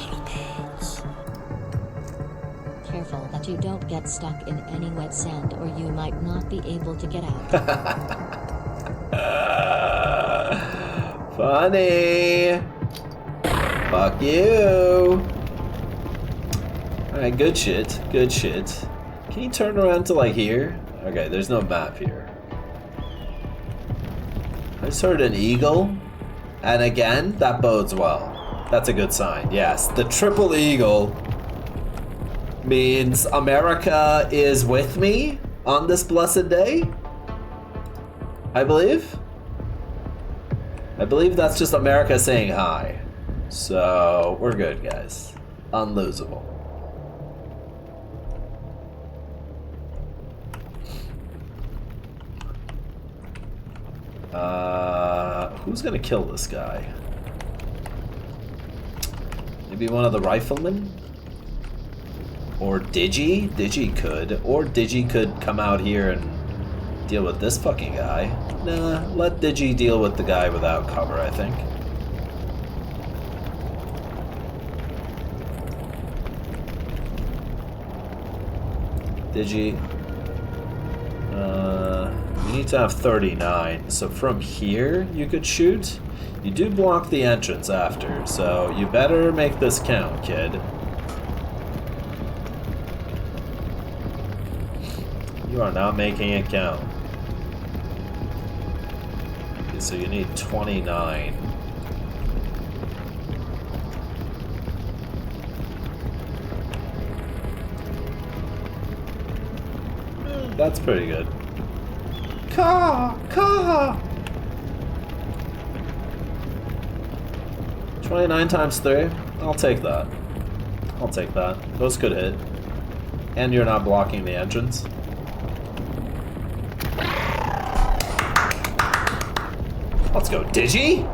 Careful that you don't get stuck in any wet sand or you might not be able to get out. Funny. Fuck you. Alright, good shit. Good shit. Can you turn around to like here? Okay, there's no map here. I just heard an eagle. And again, that bodes well. That's a good sign. Yes, the triple eagle means America is with me on this blessed day. I believe. I believe that's just America saying hi. So, we're good, guys. Unlosable. Who's gonna kill this guy? Maybe one of the riflemen? Or Digi? Digi could. Or Digi could come out here and deal with this fucking guy. Nah, let Digi deal with the guy without cover, I think. Digi. You need to have 39. So from here, you could shoot. You do block the entrance after, so you better make this count, kid. You are not making it count. Okay, so you need 29. That's pretty good. Caw! 29 times 3. I'll take that. I'll take that. Those could hit. And you're not blocking the entrance. Let's go, Digi!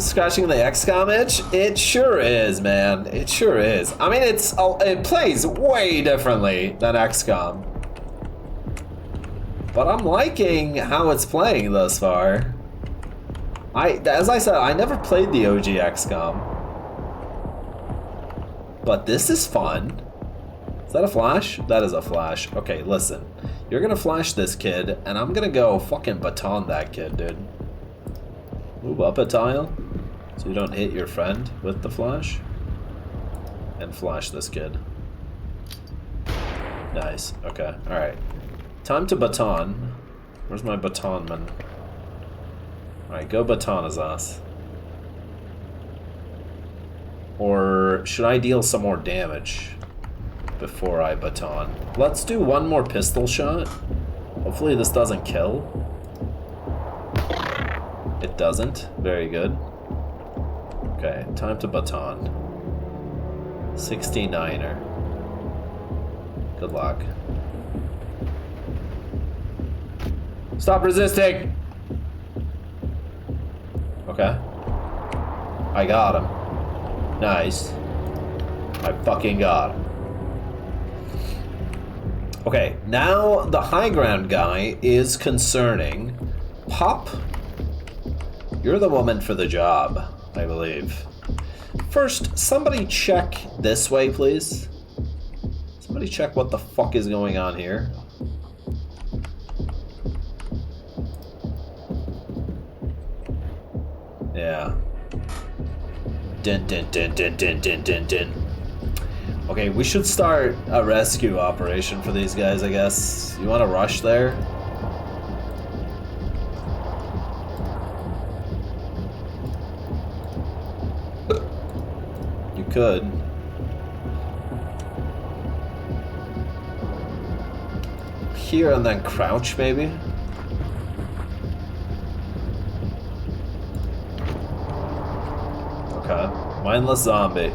Scratching the XCOM itch? It sure is, man. It sure is. I mean, it plays way differently than XCOM. But I'm liking how it's playing thus far. As I said, I never played the OG XCOM. But this is fun. Is that a flash? That is a flash. Okay, listen. You're gonna flash this kid, and I'm gonna go fucking baton that kid, dude. Move up a tile so you don't hit your friend with the flash. And flash this kid. Nice. Okay, alright. Time to baton. Where's my batonman? Alright, go baton his ass. Or should I deal some more damage before I baton? Let's do one more pistol shot. Hopefully this doesn't kill. It doesn't. Very good. Okay, time to baton. 69er. Good luck. Stop resisting! Okay. I got him. Nice. I fucking got him. Okay, now the high ground guy is concerning. Pop, you're the woman for the job, I believe. First, somebody check this way, please. Somebody check what the fuck is going on here. Yeah. Din din din din din din din din. Okay, we should start a rescue operation for these guys, I guess. You want to rush there? You could. Here and then crouch, maybe? Okay. Mindless zombie.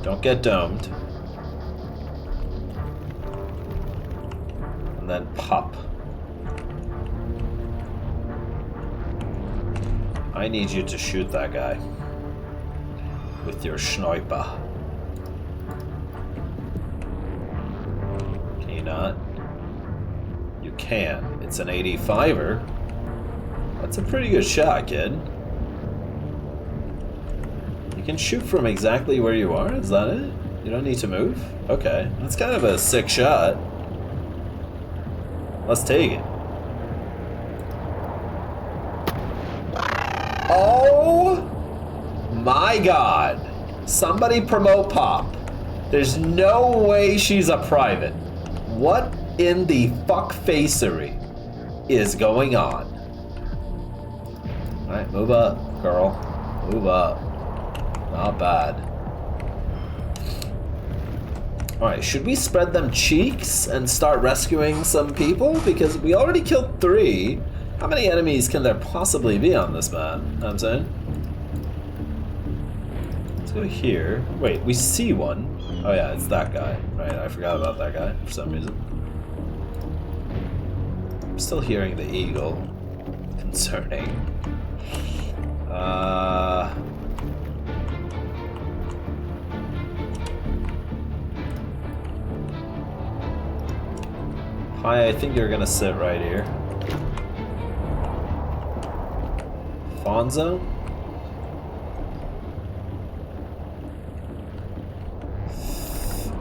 Don't get domed. And then pop. I need you to shoot that guy. With your sniper. Can you not? You can. It's an 85er. That's a pretty good shot, kid. You can shoot from exactly where you are? Is that it? You don't need to move? Okay. That's kind of a sick shot. Let's take it. Oh my god. Somebody promote Pop. There's no way she's a private. What in the fuckfacery is going on? Alright, move up, girl. Move up. Not bad. Alright, should we spread them cheeks and start rescuing some people? Because we already killed 3. How many enemies can there possibly be on this map? You know what I'm saying? Let's go here. Wait, we see one. Oh yeah, it's that guy. Right, I forgot about that guy for some reason. I'm still hearing the eagle. Concerning. Hi, I think you're gonna sit right here. Fonzo?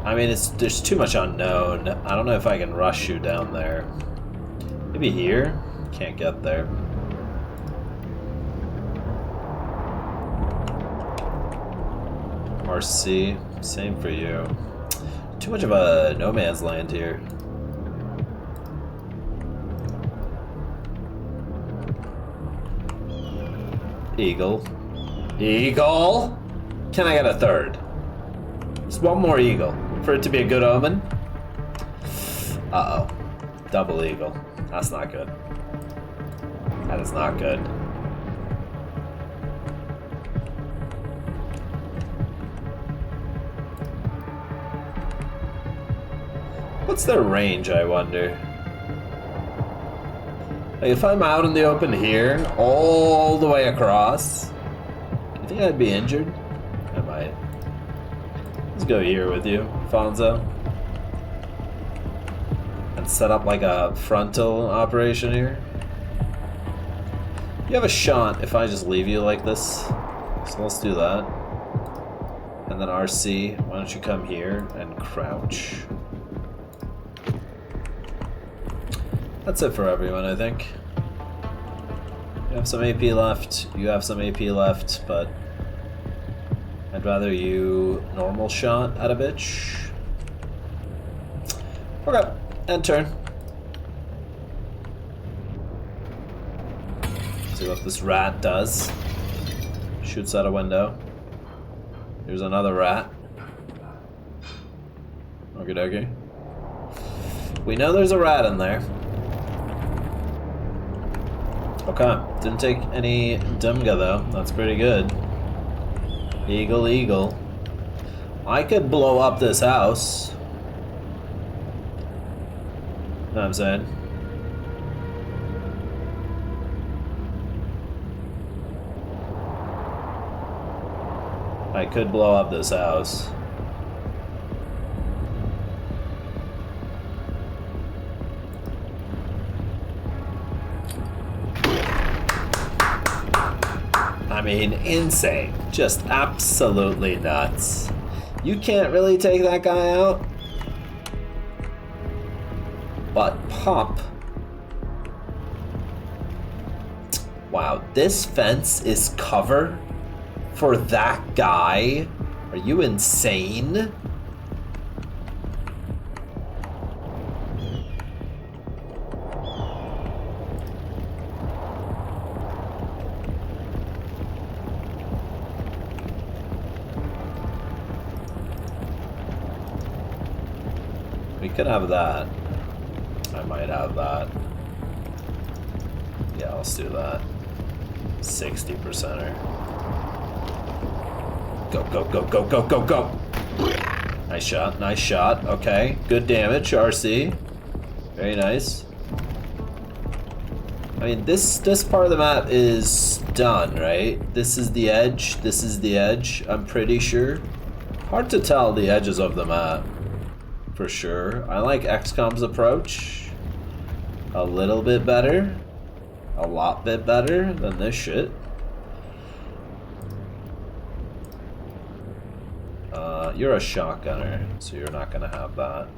I mean, there's too much unknown. I don't know if I can rush you down there. Maybe here? Can't get there. RC, same for you. Too much of a no man's land here. Eagle. Eagle! Can I get a third? Just one more eagle for it to be a good omen. Uh-oh. Double eagle. That's not good. That is not good. What's their range, I wonder? Like, if I'm out in the open here, all the way across, do you think I'd be injured? I might. Let's go here with you, Fonzo. And set up like a frontal operation here. You have a shot if I just leave you like this. So let's do that. And then RC, why don't you come here and crouch? That's it for everyone, I think. You have some AP left, you have some AP left, but I'd rather you normal shot at a bitch. Okay, end turn. See what this rat does. Shoots out a window. Here's another rat. Okie dokie. We know there's a rat in there. Okay, didn't take any Dumga though. That's pretty good. Eagle, eagle. I could blow up this house. Know what I'm saying? I could blow up this house. I mean, insane. Just absolutely nuts. You can't really take that guy out. But Pop. Wow, this fence is cover for that guy? Are you insane? We could have that. I might have that. Yeah, let's do that. 60%er. Go, go, go, go, go, go, go! Nice shot, nice shot. Okay, good damage, RC. Very nice. I mean, this part of the map is done, right? This is the edge, this is the edge, I'm pretty sure. Hard to tell the edges of the map. For sure. I like XCOM's approach a little bit better, a lot bit better than this shit. You're a shotgunner, so you're not gonna have that.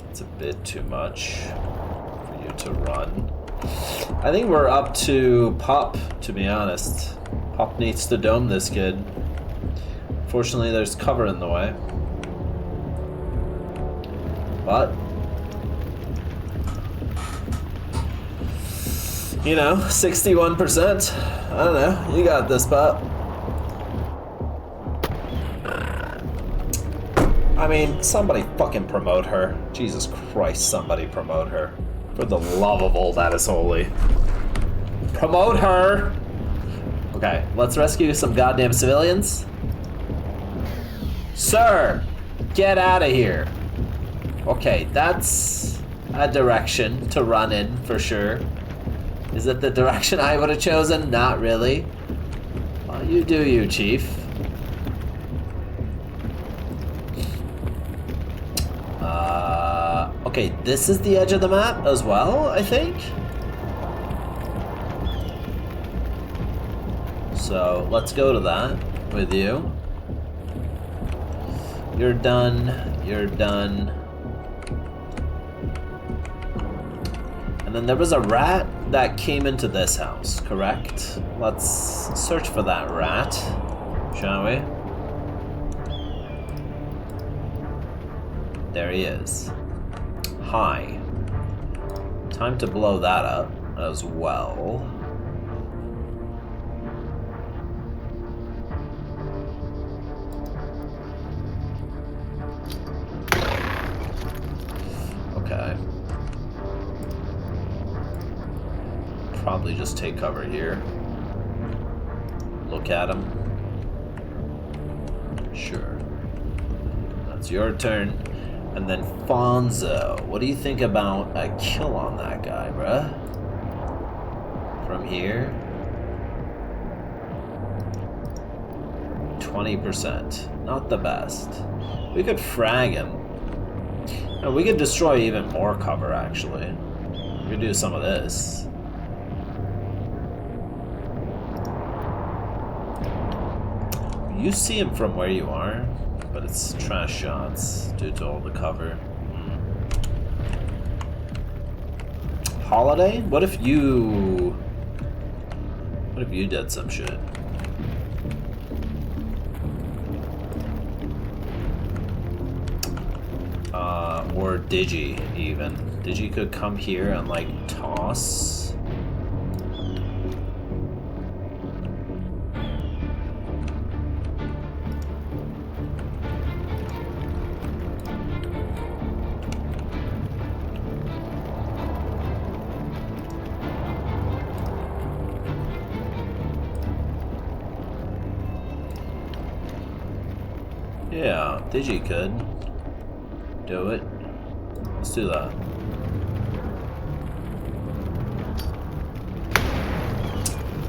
It's a bit too much for you to run. I think we're up to Pop, to be honest. Pop needs to dome this kid. Fortunately, there's cover in the way. But, you know, 61%. I don't know. You got this, Pop. I mean, somebody fucking promote her. Jesus Christ, somebody promote her. For the love of all that is holy. Promote her! Okay, let's rescue some goddamn civilians. Sir, get out of here. Okay, that's a direction to run in, for sure. Is it the direction I would have chosen? Not really. Well, you do you, Chief. Okay, this is the edge of the map as well, I think? So, let's go to that with you. You're done. You're done. And then there was a rat that came into this house, correct? Let's search for that rat, shall we? There he is. Hi. Time to blow that up as well. Okay. Probably just take cover here. Look at him. Sure. That's your turn. And then Fonzo. What do you think about a kill on that guy, bruh? From here? 20%. Not the best. We could frag him. And we could destroy even more cover, actually. We could do some of this. You see him from where you are, but it's trash shots due to all the cover. Holiday? What if you did some shit? Or Digi, even. Digi could come here and, like, toss. Yeah, Digi could do it. Let's do that.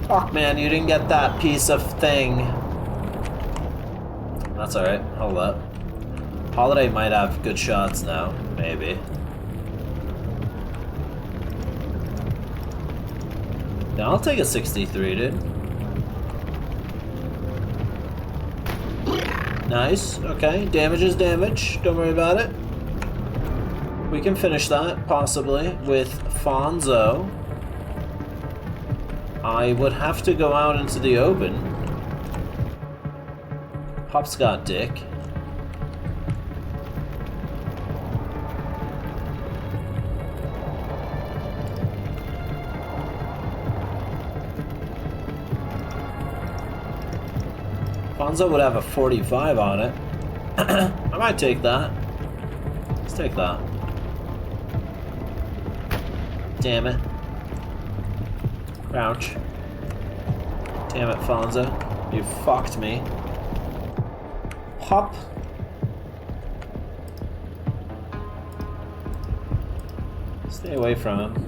Fuck, man, you didn't get that piece of thing. That's alright, hold up. Holiday might have good shots now, maybe. Yeah, I'll take a 63, dude. Nice, okay. Damage is damage. Don't worry about it. We can finish that, possibly, with Fonzo. I would have to go out into the open. Pop's got dick. Fonzo would have a 45 on it. I might take that. Let's take that. Damn it. Crouch. Damn it, Fonzo. You fucked me. Hop. Stay away from him.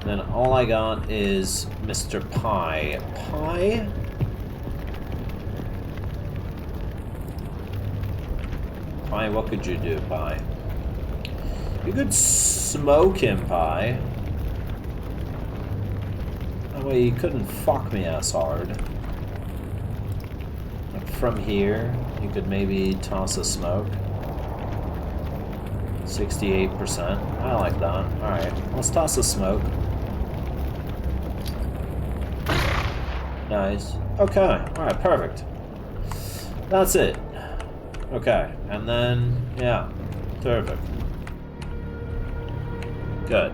Then all I got is Mr. Pie. Pie? Pie, what could you do, Pie? You could smoke him, Pie. That way you couldn't fuck me as hard. Like from here, you could maybe toss a smoke. 68%. I like that. Alright, let's toss a smoke. Nice. Okay, alright, perfect. That's it. Okay, and then, yeah, perfect. Good.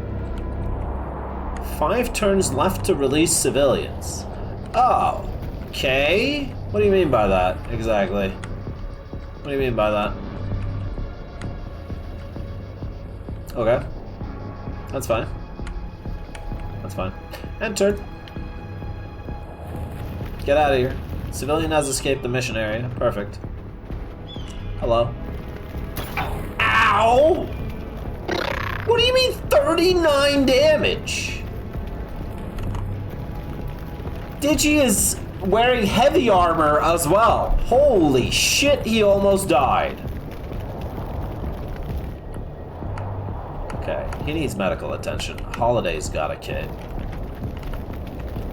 5 turns left to release civilians. Oh, okay. What do you mean by that, exactly? What do you mean by that? Okay. That's fine. That's fine. Enter. Get out of here. Civilian has escaped the mission area. Perfect. Hello. Ow! What do you mean 39 damage? Digi is wearing heavy armor as well. Holy shit, he almost died. Okay, he needs medical attention. Holiday's got a kid.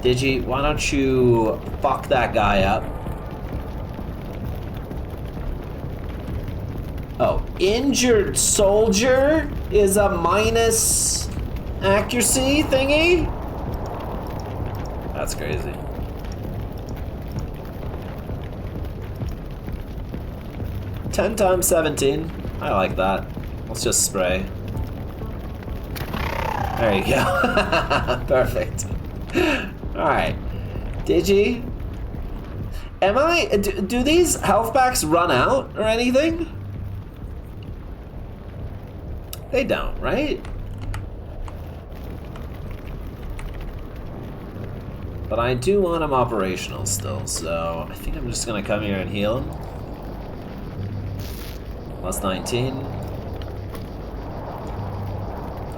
Digi, why don't you fuck that guy up? Oh, injured soldier is a minus accuracy thingy? That's crazy. Ten times 17. I like that. Let's just spray. There you go. Perfect. Alright. Digi? Am I... Do these health packs run out or anything? They don't, right? But I do want him operational still, so I think I'm just gonna come here and heal him. Plus 19.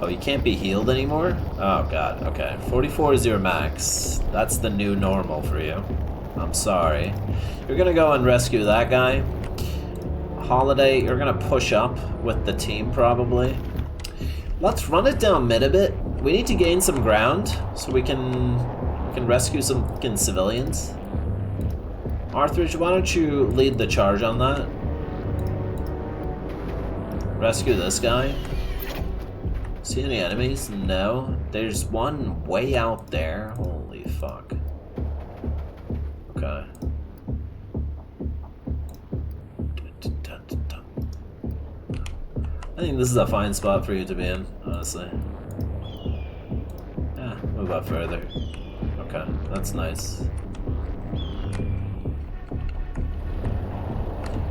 Oh, he can't be healed anymore? Oh god, okay. 44 is your max. That's the new normal for you. I'm sorry. You're gonna go and rescue that guy. Holiday, you're gonna push up with the team probably. Let's run it down mid a bit. We need to gain some ground so we can rescue some fucking civilians. Arthridge, why don't you lead the charge on that? Rescue this guy. See any enemies? No. There's one way out there. Holy fuck. Okay. I think this is a fine spot for you to be in, honestly. Yeah, move up further. Okay, that's nice.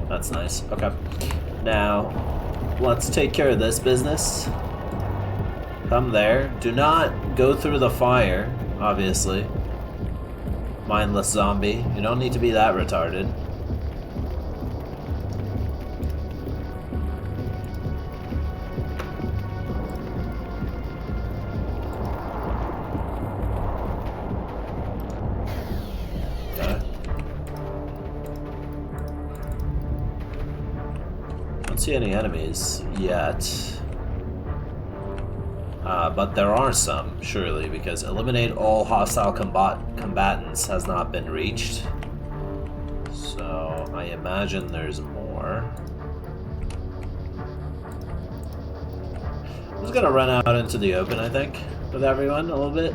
That's nice. Okay. Now, let's take care of this business. Come there. Do not go through the fire, obviously. Mindless zombie. You don't need to be that retarded. See any enemies yet, but there are some, surely, because eliminate all hostile combatants has not been reached, so I imagine there's more. I'm just gonna run out into the open, I think, with everyone a little bit.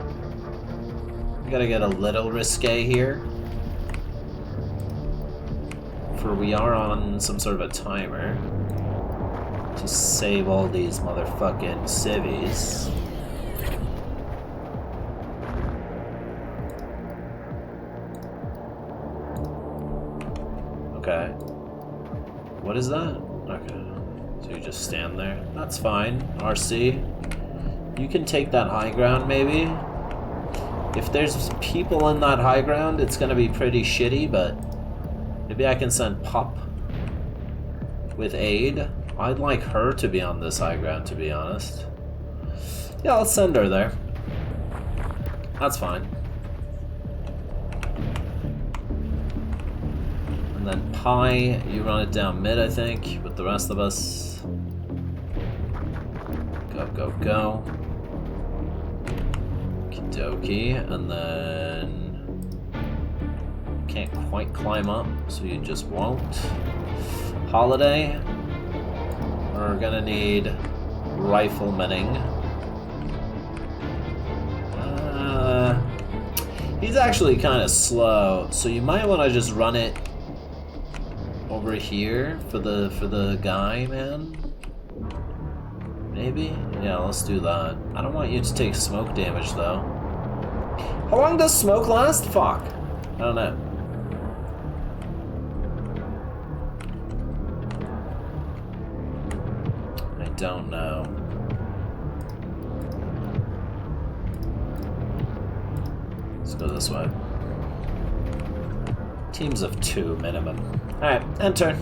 We gotta get a little risque here, for we are on some sort of a timer. To save all these motherfucking civvies. Okay. What is that? Okay. So you just stand there. That's fine. RC. You can take that high ground, maybe. If there's people in that high ground, it's gonna be pretty shitty, but maybe I can send Pop with aid. I'd like her to be on this high ground, to be honest. Yeah, I'll send her there. That's fine. And then Pi, you run it down mid, I think, with the rest of us. Go, go, go. Okie dokie, and then... Can't quite climb up, so you just won't. Holiday. We're gonna need riflemaning. He's actually kind of slow, so you might want to just run it over here for the guy, man. Maybe? Yeah, let's do that. I don't want you to take smoke damage though. How long does smoke last? Fuck. I don't know. Don't know. Let's go this way. Teams of 2 minimum. Alright, enter.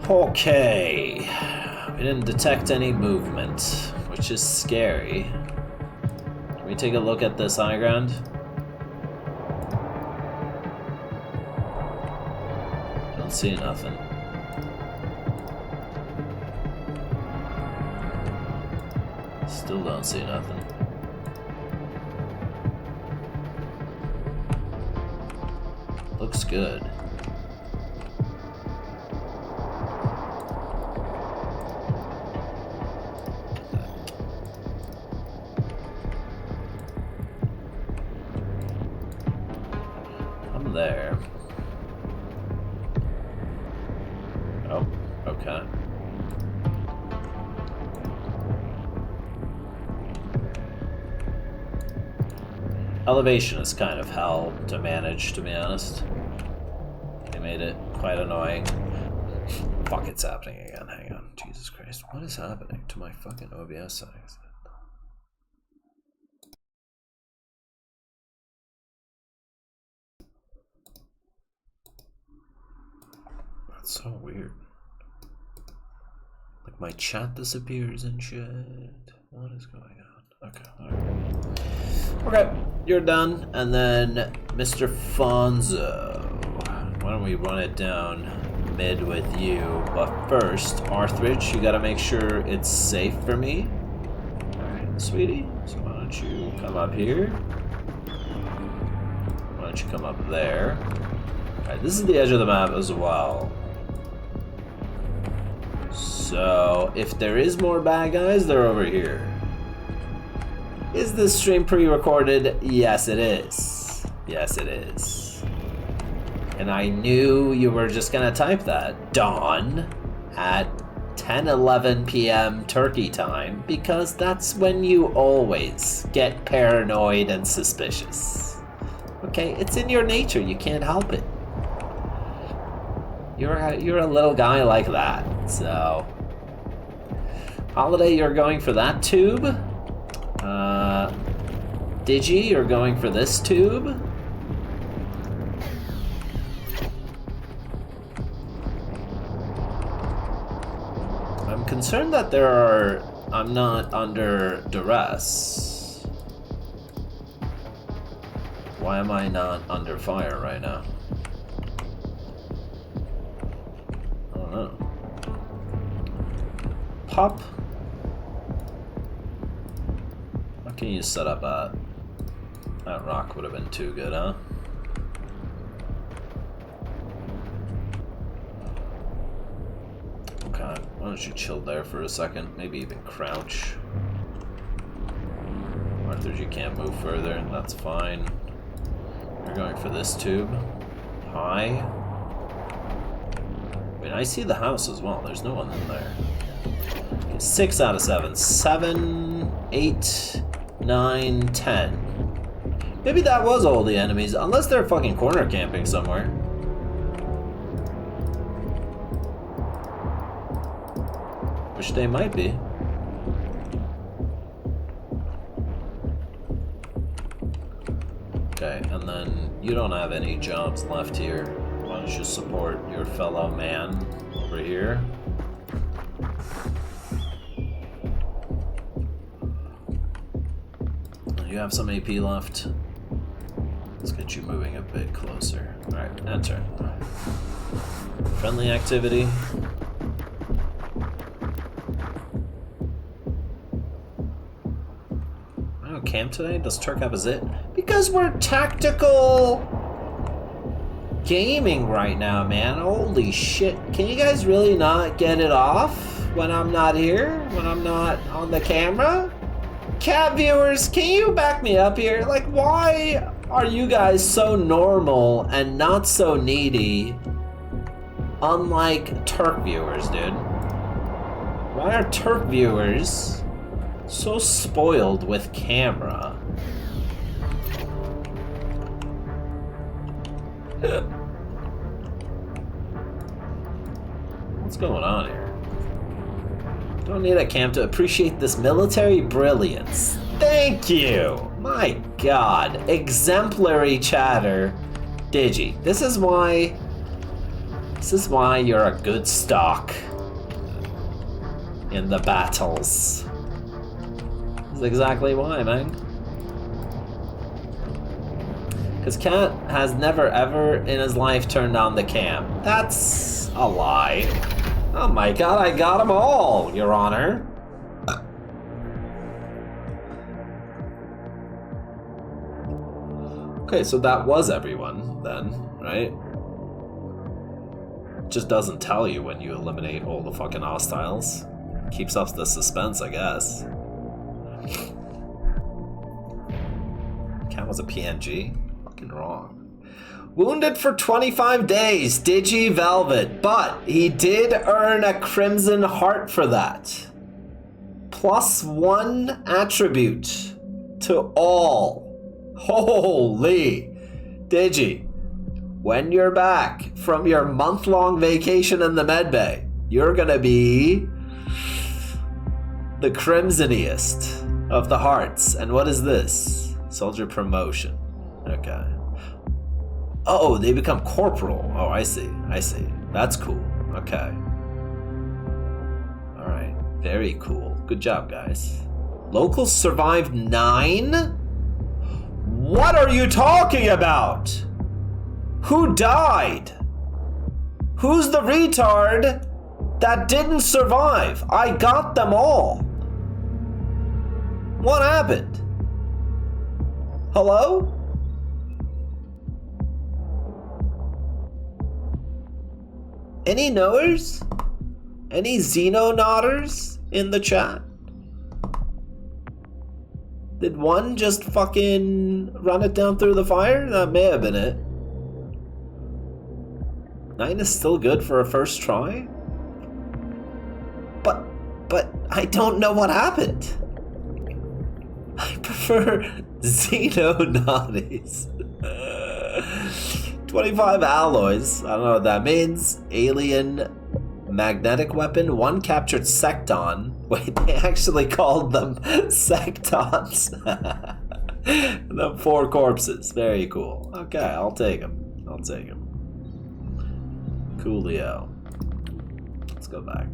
Okay. We didn't detect any movement, which is scary. Can we take a look at this high ground? Don't see nothing. Still don't see nothing. Looks good. I'm there. Oh, okay. Elevation is kind of hell to manage, to be honest. They made it quite annoying. Fuck, it's happening again. Hang on. Jesus Christ. What is happening to my fucking OBS settings? That's so weird. Like my chat disappears and shit. What is going on? Okay, alright. Okay, you're done. And then Mr. Fonzo. Why don't we run it down mid with you? But first, Arthridge, you gotta make sure it's safe for me. Alright, sweetie. So why don't you come up here? Why don't you come up there? Alright, this is the edge of the map as well. So, if there is more bad guys, they're over here. Is this stream pre-recorded? Yes, it is. Yes, it is. And I knew you were just gonna type that, Dawn, at 10:11 p.m. Turkey time, because that's when you always get paranoid and suspicious. Okay, it's in your nature, you can't help it. You're a little guy like that, so... Holiday, you're going for that tube. Digi, you're going for this tube. I'm concerned that I'm not under duress. Why am I not under fire right now? I don't know. Pop. What can you set up at? That rock would have been too good, huh? Okay, why don't you chill there for a second? Maybe even crouch. Arthur, you can't move further, that's fine. You're going for this tube. High. I mean, I see the house as well, there's no one in there. 6 out of 7. 7, 8, 9, 10. Maybe that was all the enemies, unless they're fucking corner camping somewhere. Which they might be. Okay, and then you don't have any jobs left here. Why don't you support your fellow man over here? You have some AP left. Let's get you moving a bit closer. Alright, enter. Friendly activity. I don't camp today? Does Turk have a zit? Because we're tactical gaming right now, man. Holy shit. Can you guys really not get it off when I'm not here? When I'm not on the camera? Cat viewers, can you back me up here? Like, why are you guys so normal and not so needy? Unlike Turk viewers, dude. Why are Turk viewers so spoiled with camera? What's going on here? Don't need a cam to appreciate this military brilliance. Thank you! My god. Exemplary chatter. Digi. This is why This is why you're a good stock in the battles. This is exactly why, man. Because Cat has never ever in his life turned on the cam. That's a lie. Oh my god, I got them all, Your Honor. Okay, so that was everyone then, right? Just doesn't tell you when you eliminate all the fucking hostiles. Keeps up the suspense, I guess. Cat was a PNG? Fucking wrong. Wounded for 25 days, Digi Velvet, but he did earn a Crimson Heart for that. +1 attribute to all. Holy. Digi, when you're back from your month-long vacation in the medbay, you're gonna be the crimsoniest of the hearts. And what is this? Soldier promotion. Okay. Oh, they become corporal. Oh, I see. I see. That's cool. Okay. Alright. Very cool. Good job, guys. Locals survived 9? What are you talking about? Who died? Who's the retard that didn't survive? I got them all. What happened? Hello? Any knowers? Any Xenonauters in the chat? Did one just fucking run it down through the fire? That may have been it. 9 is still good for a first try? But I don't know what happened. I prefer Xenonauts. 25 alloys. I don't know what that means. Alien magnetic weapon. 1 captured Secton. Wait, they actually called them Sectons. And then 4 corpses. Very cool. Okay, I'll take them. I'll take them. Coolio. Let's go back.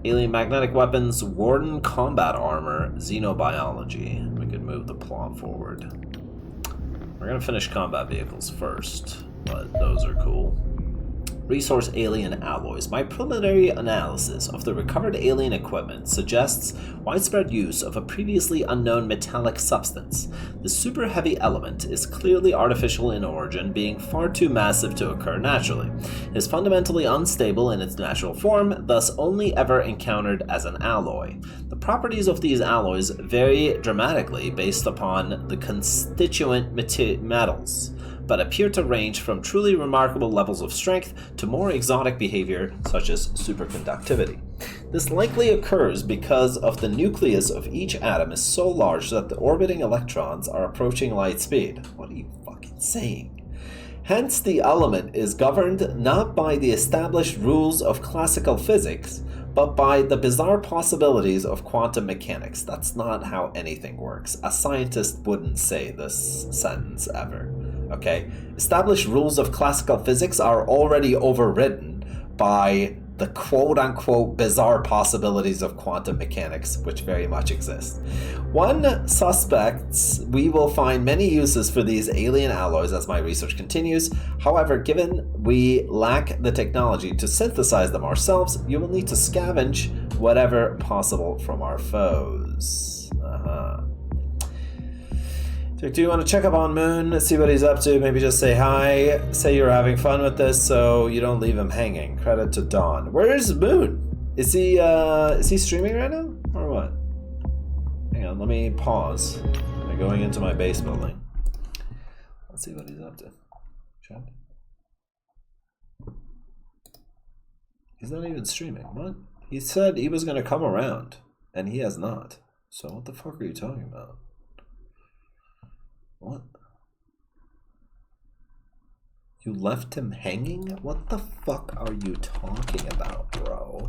Alien magnetic weapons, Warden combat armor, xenobiology. We could move the plot forward. We're gonna finish combat vehicles first, but those are cool. Resource alien alloys. My preliminary analysis of the recovered alien equipment suggests widespread use of a previously unknown metallic substance. The super heavy element is clearly artificial in origin, being far too massive to occur naturally. It is fundamentally unstable in its natural form, thus only ever encountered as an alloy. The properties of these alloys vary dramatically based upon the constituent metals, but appear to range from truly remarkable levels of strength to more exotic behavior, such as superconductivity. This likely occurs because of the nucleus of each atom is so large that the orbiting electrons are approaching light speed. What are you fucking saying? Hence, the element is governed not by the established rules of classical physics, but by the bizarre possibilities of quantum mechanics. That's not how anything works. A scientist wouldn't say this sentence ever. Okay? Established rules of classical physics are already overridden by the quote-unquote bizarre possibilities of quantum mechanics, which very much exist. One suspects we will find many uses for these alien alloys as my research continues. However, given we lack the technology to synthesize them ourselves, you will need to scavenge whatever possible from our foes. Do you want to check up on Moon, see what he's up to, maybe just say hi, say you're having fun with this so you don't leave him hanging. Credit to Dawn. Where's Moon? Is he streaming right now, or what? Hang on, let me pause. I'm going into my base building. Let's see what he's up to. Chat. He's not even streaming. What? He said he was going to come around, and he has not. So what the fuck are you talking about? What? You left him hanging? What the fuck are you talking about, bro?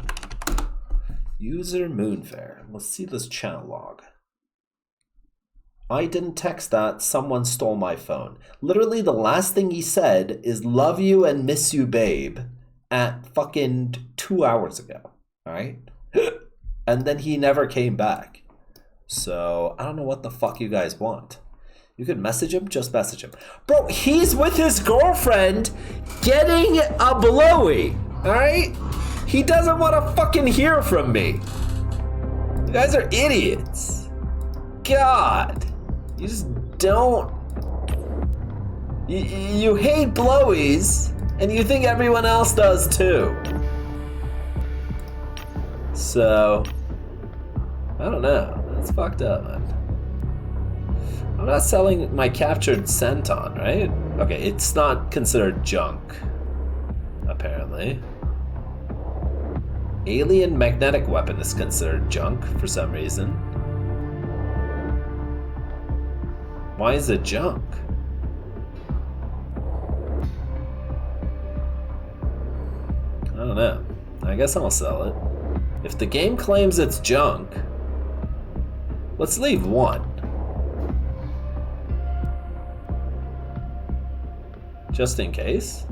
User Moonfair. Let's see this channel log. I didn't text that. Someone stole my phone. Literally the last thing he said is love you and miss you, babe, at fucking 2 hours ago. All right? And then he never came back. So I don't know what the fuck you guys want. You could message him, just message him. Bro, he's with his girlfriend getting a blowy. All right? He doesn't want to fucking hear from me. You guys are idiots. God. You just don't. You hate blowies, and you think everyone else does too. So, I don't know. That's fucked up, man. I'm not selling my captured Centon, right? Okay, it's not considered junk, apparently. Alien magnetic weapon is considered junk for some reason. Why is it junk? I don't know. I guess I'll sell it. If the game claims it's junk, let's leave one. Just in case.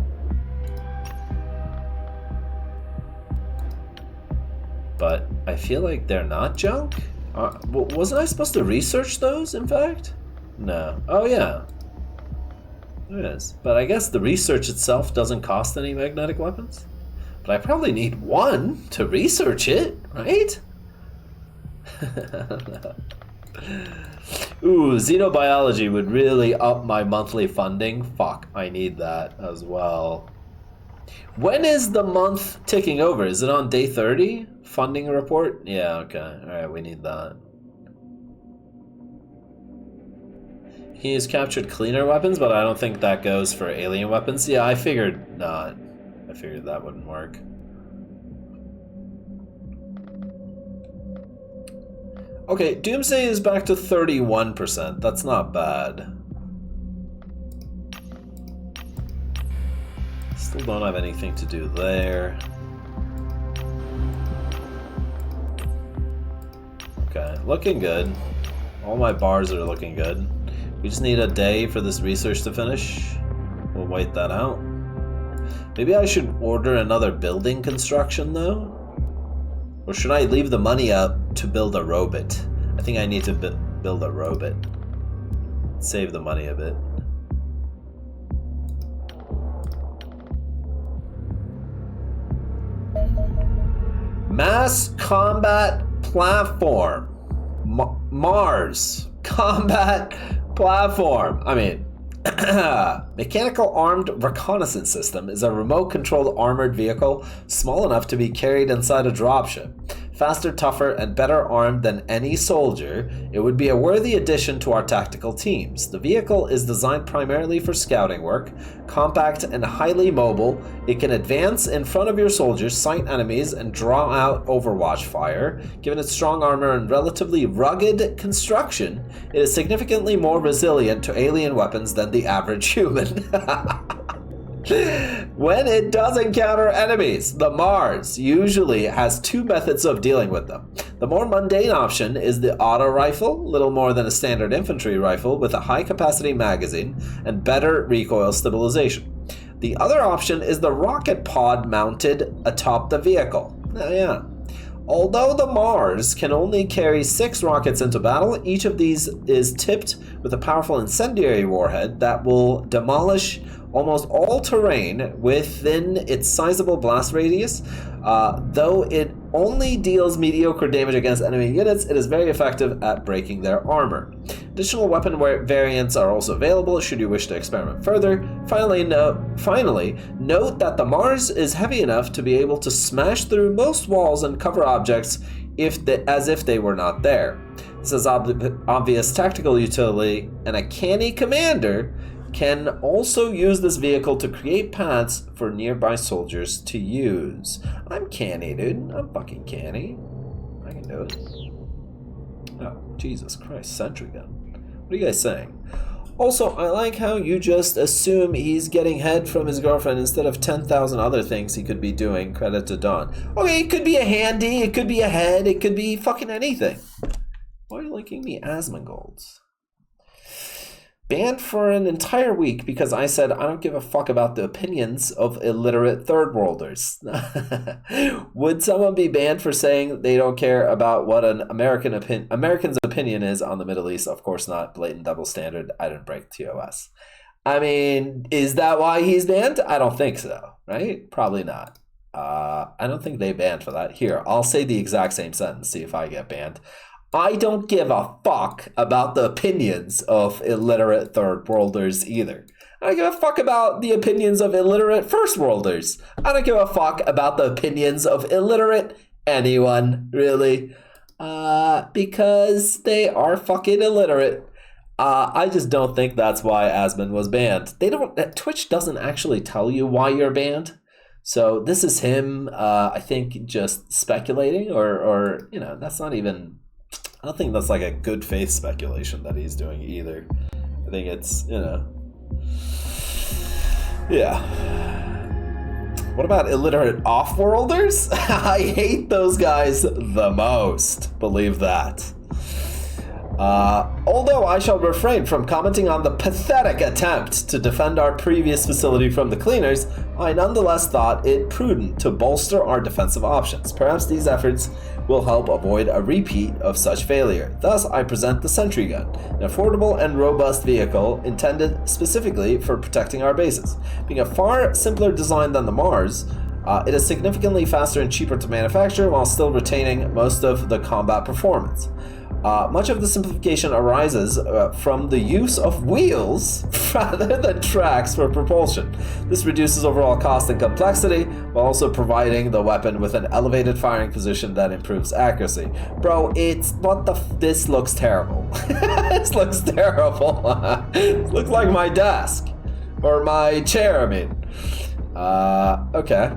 But I feel like they're not junk. Wasn't I supposed to research those, in fact? No. Oh, yeah. There it is. But I guess the research itself doesn't cost any magnetic weapons. But I probably need one to research it, right? Ooh, xenobiology would really up my monthly funding. Fuck, I need that as well. When is the month ticking over? Is it on day 30? Funding report? Yeah, okay. Alright, we need that. He has captured cleaner weapons, but I don't think that goes for alien weapons. Yeah, I figured not. I figured that wouldn't work. Okay, Doomsday is back to 31%. That's not bad. Still don't have anything to do there. Okay, looking good. All my bars are looking good. We just need a day for this research to finish. We'll wait that out. Maybe I should order another building construction though? Or should I leave the money up to build a robot? I think I need to build a robot. Save the money a bit. Mass combat platform. Mars combat platform. I mean, mechanical armed reconnaissance system is a remote-controlled armored vehicle small enough to be carried inside a dropship. Faster, tougher, and better armed than any soldier, it would be a worthy addition to our tactical teams. The vehicle is designed primarily for scouting work. Compact and highly mobile, it can advance in front of your soldiers, sight enemies, and draw out overwatch fire. Given its strong armor and relatively rugged construction, it is significantly more resilient to alien weapons than the average human. When it does encounter enemies, the Mars usually has two methods of dealing with them. The more mundane option is the auto rifle, little more than a standard infantry rifle with a high-capacity magazine and better recoil stabilization. The other option is the rocket pod mounted atop the vehicle. Yeah. Although the Mars can only carry 6 rockets into battle, each of these is tipped with a powerful incendiary warhead that will demolish almost all terrain within its sizable blast radius. Though it only deals mediocre damage against enemy units, it is very effective at breaking their armor. Additional weapon variants are also available should you wish to experiment further. Finally, note that the Mars is heavy enough to be able to smash through most walls and cover objects as if they were not there. This has obvious tactical utility, and a canny commander can also use this vehicle to create paths for nearby soldiers to use. I'm canny, dude. I'm fucking canny. I can do it. Oh, Jesus Christ, sentry gun. What are you guys saying? Also, I like how you just assume he's getting head from his girlfriend instead of 10,000 other things he could be doing. Credit to Dawn. Okay, it could be a handy, it could be a head, it could be fucking anything. Why are you linking me Asmongold's? banned for an entire week because I said I don't give a fuck about the opinions of illiterate third worlders. Would someone be banned for saying they don't care about what an American's opinion is on the Middle East? Of course not. Blatant double standard. I didn't break TOS. I mean, is that why he's banned? I don't think so, right? Probably not. I don't think they banned for that. Here, I'll say the exact same sentence, see if I get banned. I don't give a fuck about the opinions of illiterate third worlders either. I don't give a fuck about the opinions of illiterate first worlders. I don't give a fuck about the opinions of illiterate anyone, really. Because they are fucking illiterate. I just don't think that's why Asmon was banned. Twitch doesn't actually tell you why you're banned. So this is him, I think, just speculating or that's not even... I don't think that's like a good faith speculation that he's doing either. I think it's, yeah. What about illiterate off-worlders? I hate those guys the most, believe that. Although I shall refrain from commenting on the pathetic attempt to defend our previous facility from the cleaners, I nonetheless thought it prudent to bolster our defensive options. Perhaps these efforts will help avoid a repeat of such failure. Thus, I present the Sentry Gun, an affordable and robust vehicle intended specifically for protecting our bases. Being a far simpler design than the Mars, it is significantly faster and cheaper to manufacture while still retaining most of the combat performance. Much of the simplification arises from the use of wheels rather than tracks for propulsion. This reduces overall cost and complexity while also providing the weapon with an elevated firing position that improves accuracy. Bro, this looks terrible. This looks terrible. It looks like my desk. Or my chair, I mean. Okay.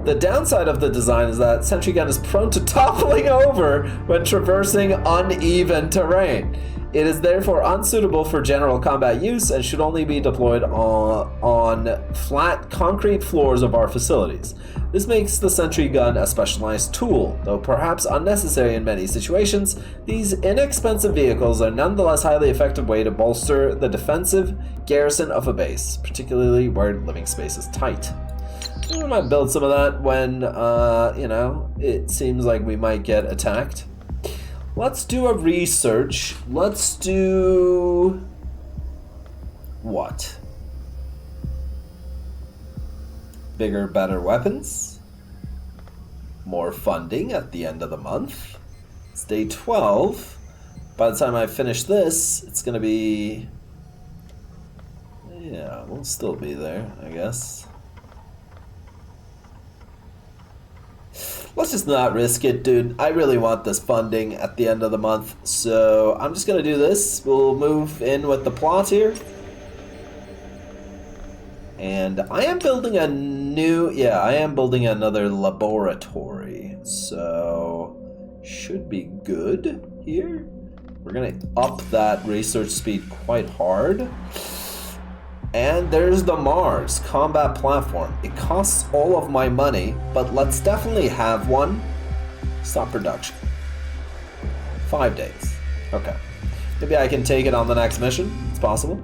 The downside of the design is that Sentry Gun is prone to toppling over when traversing uneven terrain. It is therefore unsuitable for general combat use and should only be deployed on flat concrete floors of our facilities. This makes the Sentry Gun a specialized tool. Though perhaps unnecessary in many situations, these inexpensive vehicles are nonetheless a highly effective way to bolster the defensive garrison of a base, particularly where living space is tight. We might build some of that when, it seems like we might get attacked. Let's do a research. Let's do... what? Bigger, better weapons? More funding at the end of the month? It's day 12. By the time I finish this, it's gonna be... yeah, we'll still be there, I guess. Let's just not risk it, dude. I really want this funding at the end of the month, so I'm just gonna do this. We'll move in with the plot here. And I am building a new... yeah, I am building another laboratory, so should be good here. We're gonna up that research speed quite hard. And there's the Mars combat platform. It costs all of my money, but let's definitely have one. Stop production. 5 days. Okay. Maybe I can take it on the next mission. It's possible.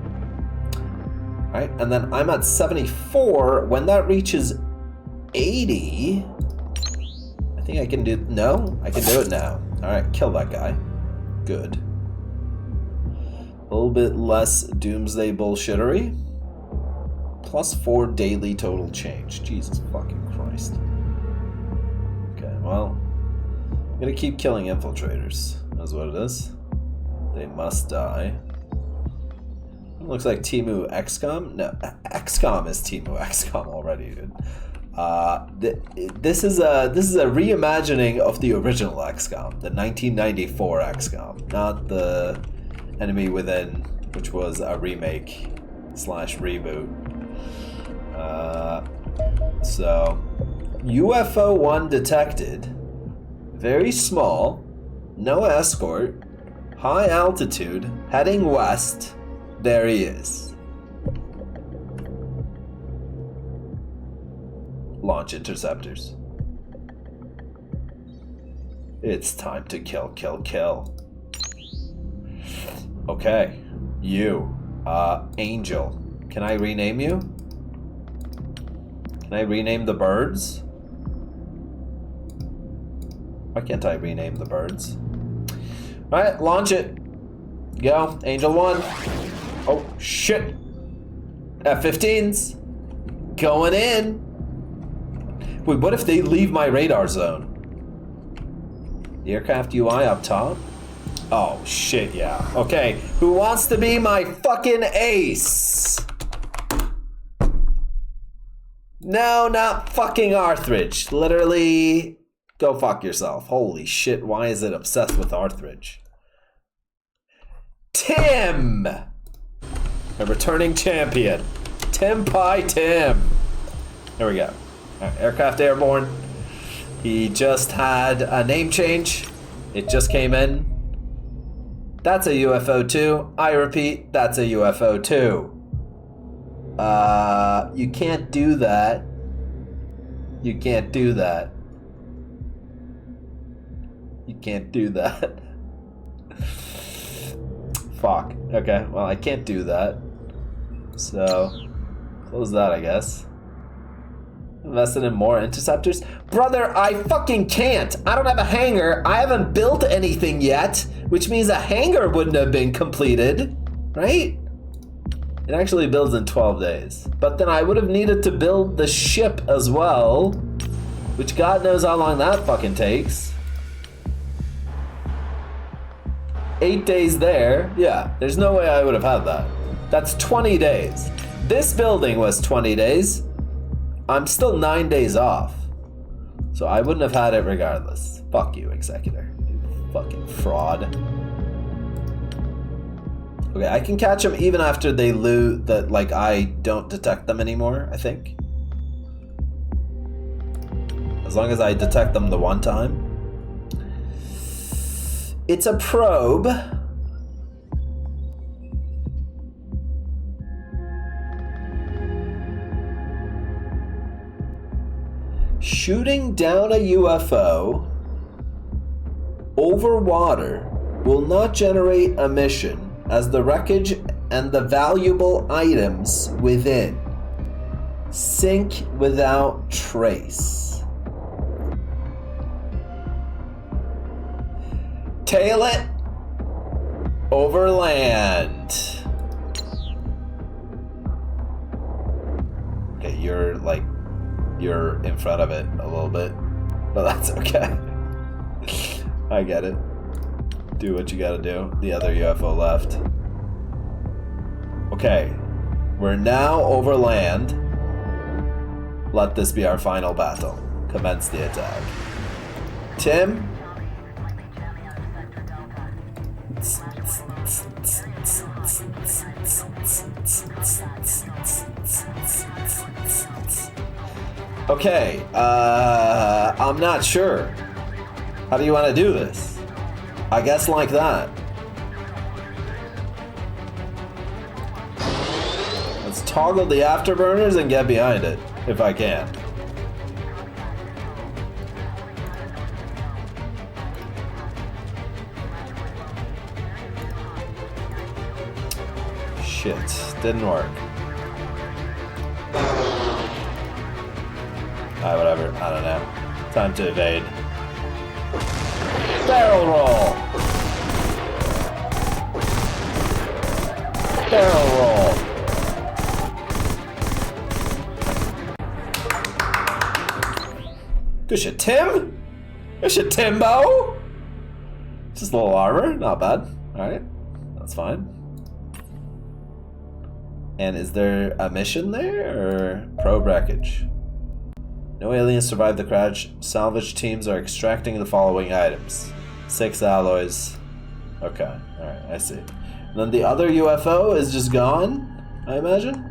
Alright, and then I'm at 74. When that reaches 80... I think I can do... no? I can do it now. Alright, kill that guy. Good. A little bit less doomsday bullshittery. +4 daily total change. Jesus fucking Christ. Okay, well, I'm gonna keep killing infiltrators. That's what it is. They must die. It looks like Timu XCOM. No, XCOM is Timu XCOM already, dude. This is a reimagining of the original XCOM, the 1994 XCOM, not the Enemy Within, which was a remake / reboot. So, UFO 1 detected, very small, no escort, high altitude, heading west, there he is. Launch interceptors. It's time to kill, kill, kill. Okay, you. Angel. Can I rename you? Can I rename the birds? Why can't I rename the birds? Alright, launch it. Go, Angel 1. Oh, shit. F-15s. Going in. Wait, what if they leave my radar zone? The aircraft UI up top? Oh, shit, yeah. Okay, who wants to be my fucking ace? No, not fucking Arthridge. Literally, go fuck yourself. Holy shit, why is it obsessed with Arthridge? Tim! A returning champion. Tim Pie Tim. There we go. Right, aircraft airborne. He just had a name change. It just came in. That's a UFO too. I repeat, that's a UFO too. You can't do that. You can't do that. You can't do that. Fuck. Okay, well, I can't do that. So, close that, I guess. Invested in more interceptors? Brother, I fucking can't. I don't have a hangar. I haven't built anything yet, which means a hangar wouldn't have been completed, right? It actually builds in 12 days. But then I would have needed to build the ship as well, which God knows how long that fucking takes. 8 days there. Yeah, there's no way I would have had that. That's 20 days. This building was 20 days. I'm still 9 days off. So I wouldn't have had it regardless. Fuck you, Executor. You fucking fraud. Okay, I can catch them even after they loot that, like, I don't detect them anymore, I think. As long as I detect them the one time. It's a probe. Shooting down a UFO over water will not generate emission as the wreckage and the valuable items within sink without trace. Tail it over land. Okay, you're in front of it a little bit, but that's okay. I get it. Do what you gotta do. The other UFO left. Okay, we're now over land. Let this be our final battle. Commence the attack. Tim? Okay, I'm not sure. How do you want to do this? I guess like that. Let's toggle the afterburners and get behind it, if I can. Shit, didn't work. Whatever, I don't know. Time to evade. Barrel roll! Barrel roll! Good shit, Tim? Good shit, Timbo! Just a little armor, not bad. Alright, that's fine. And is there a mission there, or probe wreckage? No aliens survived the crash. Salvage teams are extracting the following items. 6 alloys. Okay, alright, I see. And then the other UFO is just gone, I imagine?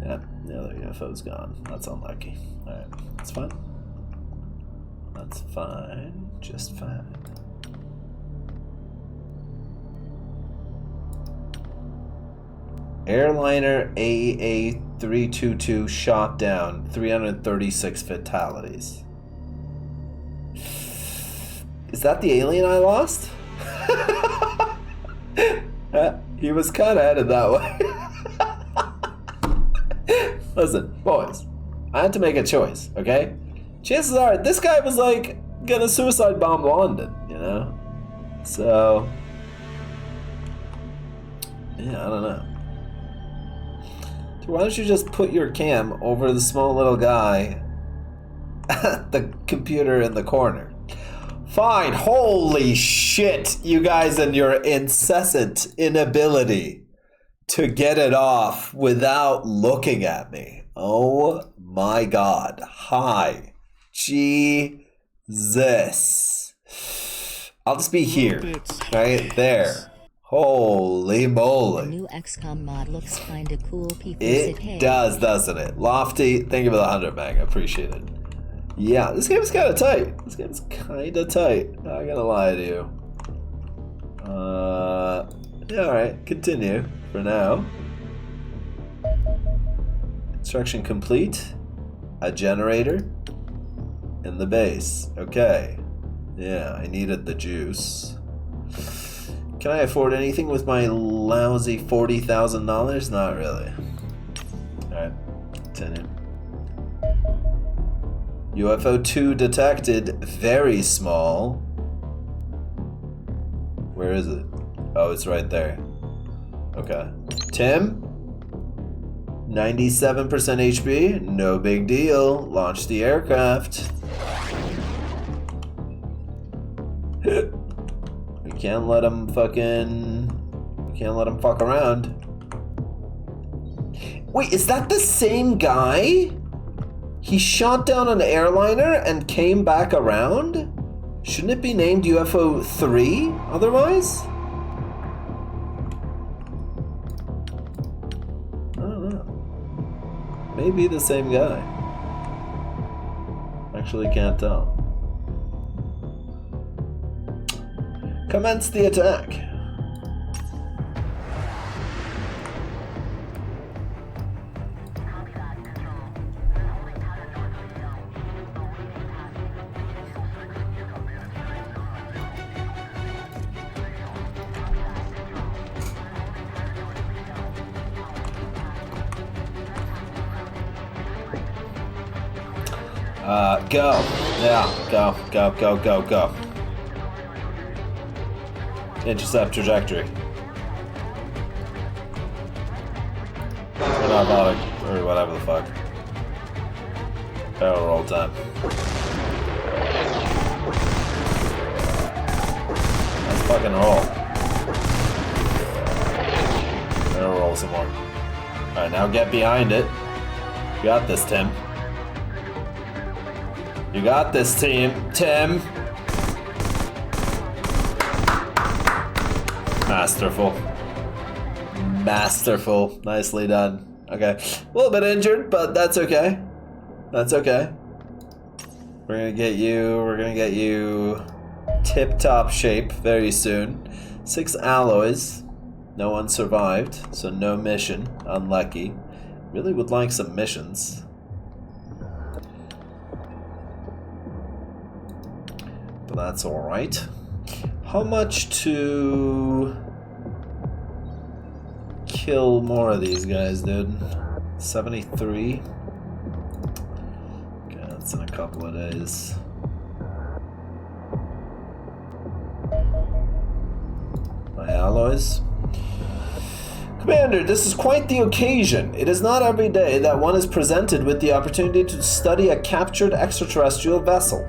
Yeah, the other UFO's gone. That's unlucky. Alright, that's fine. That's fine. Just fine. Airliner AA322 shot down, 336 fatalities. Is that the alien I lost? He was kind of headed that way. Listen, boys, I had to make a choice, okay? Chances are, this guy was like gonna suicide bomb London, you know? So, yeah, I don't know. Why don't you just put your cam over the small little guy at the computer in the corner? Fine, holy shit, you guys and your incessant inability to get it off without looking at me. Oh my god. Hi. Jesus. I'll just be here. Right there. Holy moly. The new XCOM mod looks kinda cool. People It does, doesn't it? Lofty, thank you for the 100 meg. I appreciate it. Yeah, this game is kind of tight. This game is kind of tight. Not gonna lie to you. Yeah, alright. Continue for now. Construction complete. A generator. In the base. Okay. Yeah, I needed the juice. Can I afford anything with my lousy $40,000? Not really. Alright, continue. UFO 2 detected. Very small. Where is it? Oh, it's right there. Okay. Tim? 97% HP? No big deal. Launch the aircraft. We can't let him fucking... We can't let him fuck around. Wait, is that the same guy? He shot down an airliner and came back around? Shouldn't it be named UFO 3 otherwise? I don't know. Maybe the same guy. Actually can't tell. Commence the attack. Go. Yeah, go, go, go, go, go. Intercept trajectory. Or not bottom, or whatever the fuck. Barrel roll time. Let's fucking roll. Barrel roll some more. Alright, now get behind it. You got this, Tim. You got this, team. Tim. Masterful. Masterful. Nicely done. Okay. A little bit injured, but that's okay. That's okay. We're gonna get you tip-top shape very soon. 6 alloys. No one survived, so no mission. Unlucky. Really would like some missions. But that's alright. How much to kill more of these guys, dude? 73? Okay, that's in a couple of days. My alloys. Commander, this is quite the occasion. It is not every day that one is presented with the opportunity to study a captured extraterrestrial vessel.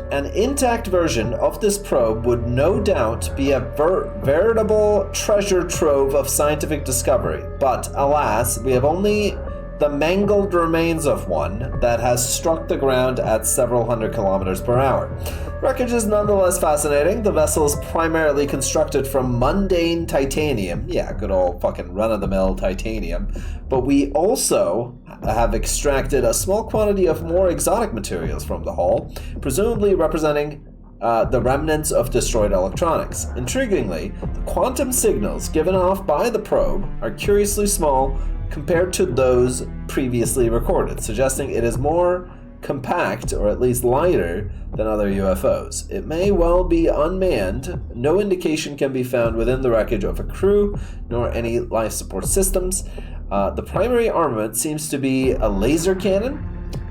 An intact version of this probe would no doubt be a veritable treasure trove of scientific discovery, but alas, we have only the mangled remains of one that has struck the ground at several hundred kilometers per hour. Wreckage is nonetheless fascinating. The vessel is primarily constructed from mundane titanium. Yeah, good old fucking run-of-the-mill titanium. But we also have extracted a small quantity of more exotic materials from the hull, presumably representing the remnants of destroyed electronics. Intriguingly, the quantum signals given off by the probe are curiously small compared to those previously recorded, suggesting it is more compact, or at least lighter, than other UFOs. It may well be unmanned. No indication can be found within the wreckage of a crew, nor any life support systems. The primary armament seems to be a laser cannon.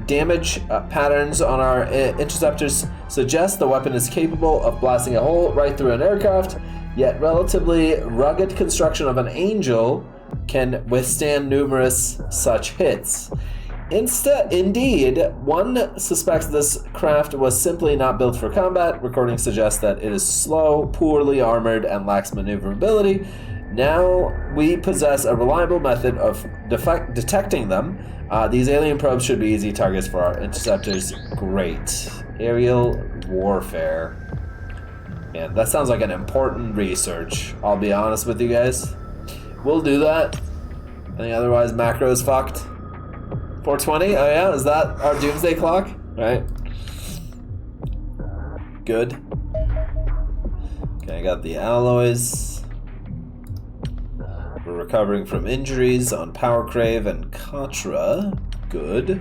Damage patterns on our interceptors suggest the weapon is capable of blasting a hole right through an aircraft, yet relatively rugged construction of an Angel can withstand numerous such hits. Indeed, one suspects this craft was simply not built for combat. Recordings suggest that it is slow, poorly armored, and lacks maneuverability. Now we possess a reliable method of detecting them. These alien probes should be easy targets for our interceptors. Great. Aerial warfare. Man, that sounds like an important research. I'll be honest with you guys. We'll do that. I think otherwise macro is fucked. 420? Oh yeah? Is that our doomsday clock? Right. Good. Okay, I got the alloys. We're recovering from injuries on Power Crave and Katra. Good.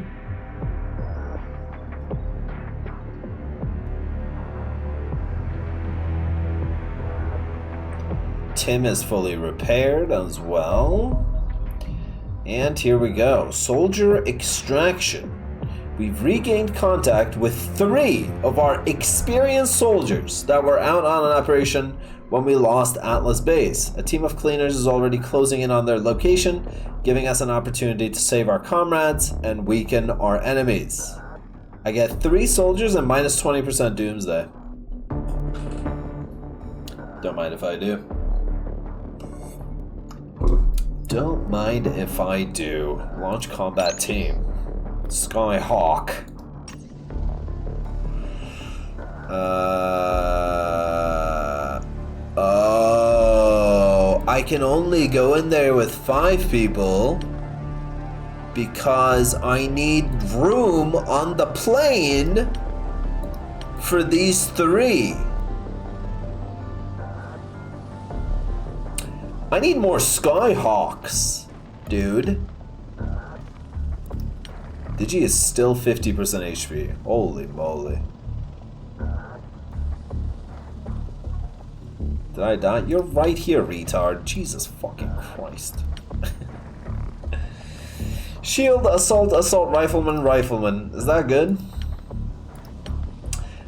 Tim is fully repaired as well. And here we go. Soldier extraction. We've regained contact with 3 of our experienced soldiers that were out on an operation when we lost Atlas Base. A team of cleaners is already closing in on their location, giving us an opportunity to save our comrades and weaken our enemies. I get 3 soldiers and minus 20% doomsday. Don't mind if I do. Don't mind if I do. Launch combat team. Skyhawk. Oh, I can only go in there with 5 people because I need room on the plane for these 3. I need more Skyhawks, dude. Digi is still 50% HP. Holy moly. Did I die? You're right here, retard. Jesus fucking Christ. Shield, assault, rifleman. Is that good?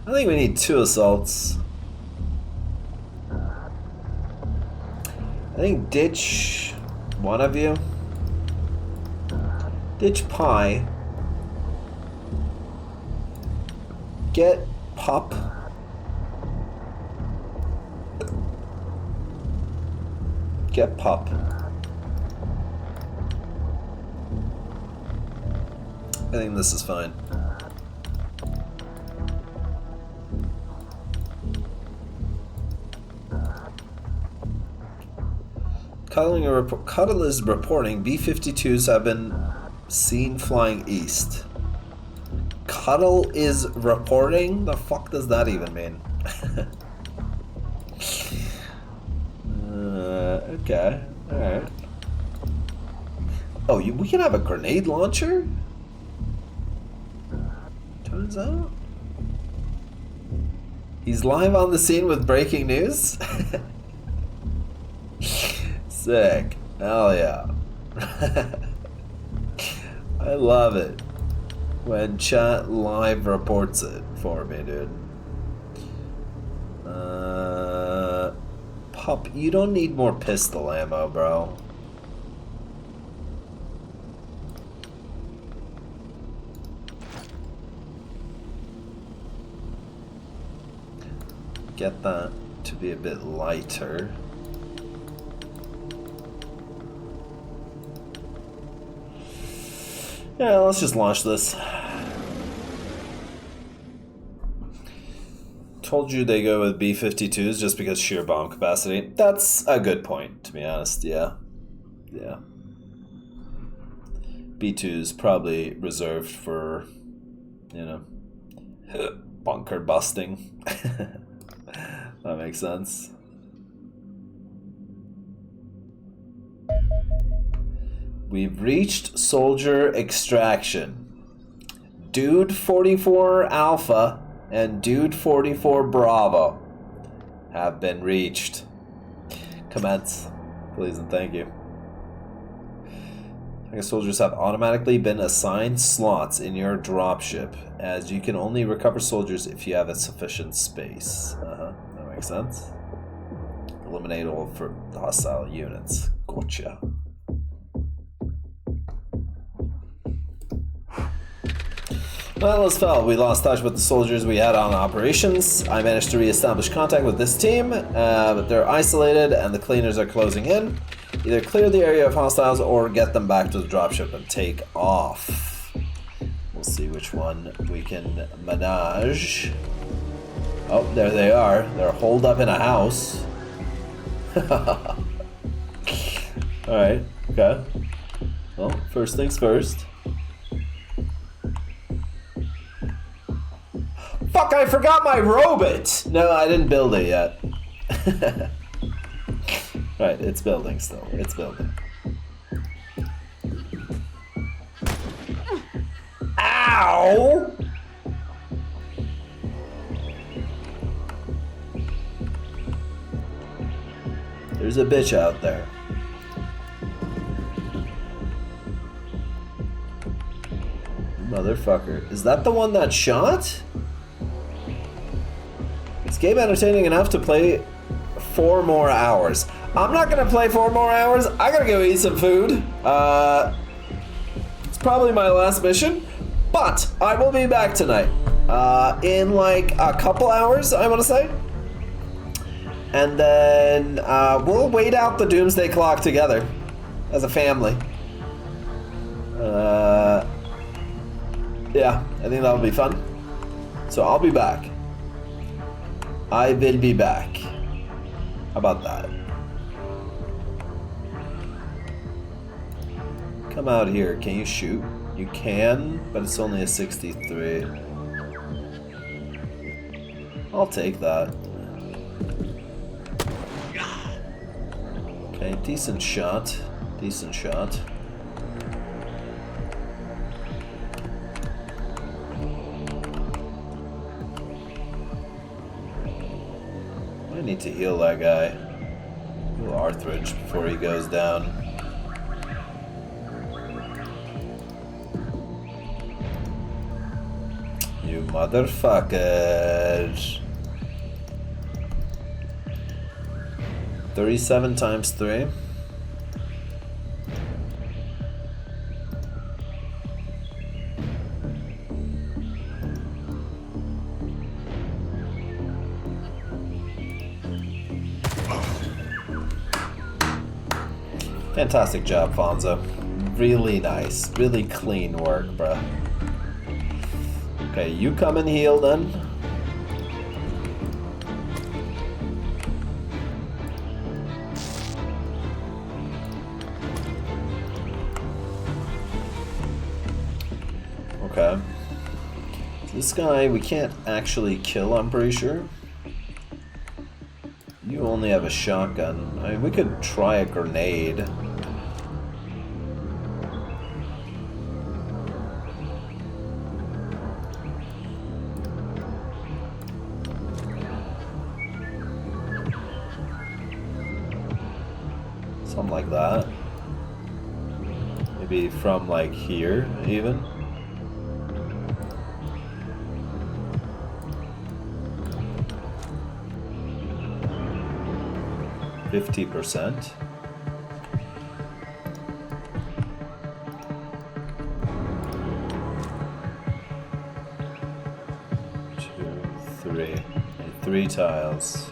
I think we need 2 assaults. I think ditch one of you. Ditch Pie. Get Pup. Get Pup. I think this is fine. Cuddle is reporting B-52s have been seen flying east. Cuddle is reporting? The fuck does that even mean? Okay, alright. Oh, we can have a grenade launcher? Turns out. He's live on the scene with breaking news? Sick. Hell yeah. I love it when chat live reports it for me, dude. Pup, you don't need more pistol ammo, bro. Get that to be a bit lighter. Yeah, let's just launch this. Told you they go with B-52s just because sheer bomb capacity. That's a good point, to be honest, yeah. Yeah. B-2s probably reserved for, you know, bunker busting. That makes sense. We've reached soldier extraction. Dude 44 Alpha and Dude 44 Bravo have been reached. Commence, please and thank you. Soldiers have automatically been assigned slots in your dropship, as you can only recover soldiers if you have a sufficient space. That makes sense. Eliminate all for hostile units. Gotcha. Battles fell. We lost touch with the soldiers we had on operations. I managed to re-establish contact with this team, but they're isolated and the cleaners are closing in. Either clear the area of hostiles or get them back to the dropship and take off. We'll see which one we can manage. Oh, there they are. They're holed up in a house. Alright, okay. Well, first things first. Fuck, I forgot my robot! No, I didn't build it yet. Right, it's building still. It's building. Ow! There's a bitch out there. Motherfucker. Is that the one that shot? Is game entertaining enough to play 4 more hours? I'm not gonna play 4 more hours. I gotta go eat some food. It's probably my last mission, but I will be back tonight. In like a couple hours, I want to say. And then we'll wait out the Doomsday Clock together as a family. Yeah, I think that'll be fun. So I'll be back. I will be back. How about that? Come out here. Can you shoot? You can, but it's only a 63. I'll take that. Okay, decent shot. Decent shot. I need to heal that guy. Heal Arthridge before he goes down. You motherfuckers. 37 times 3. Fantastic job, Fonzo. Really nice. Really clean work, bruh. Okay, you come and heal then. Okay. This guy we can't actually kill, I'm pretty sure. You only have a shotgun. I mean, we could try a grenade. Something like that. Maybe from like here, even. %. Three tiles.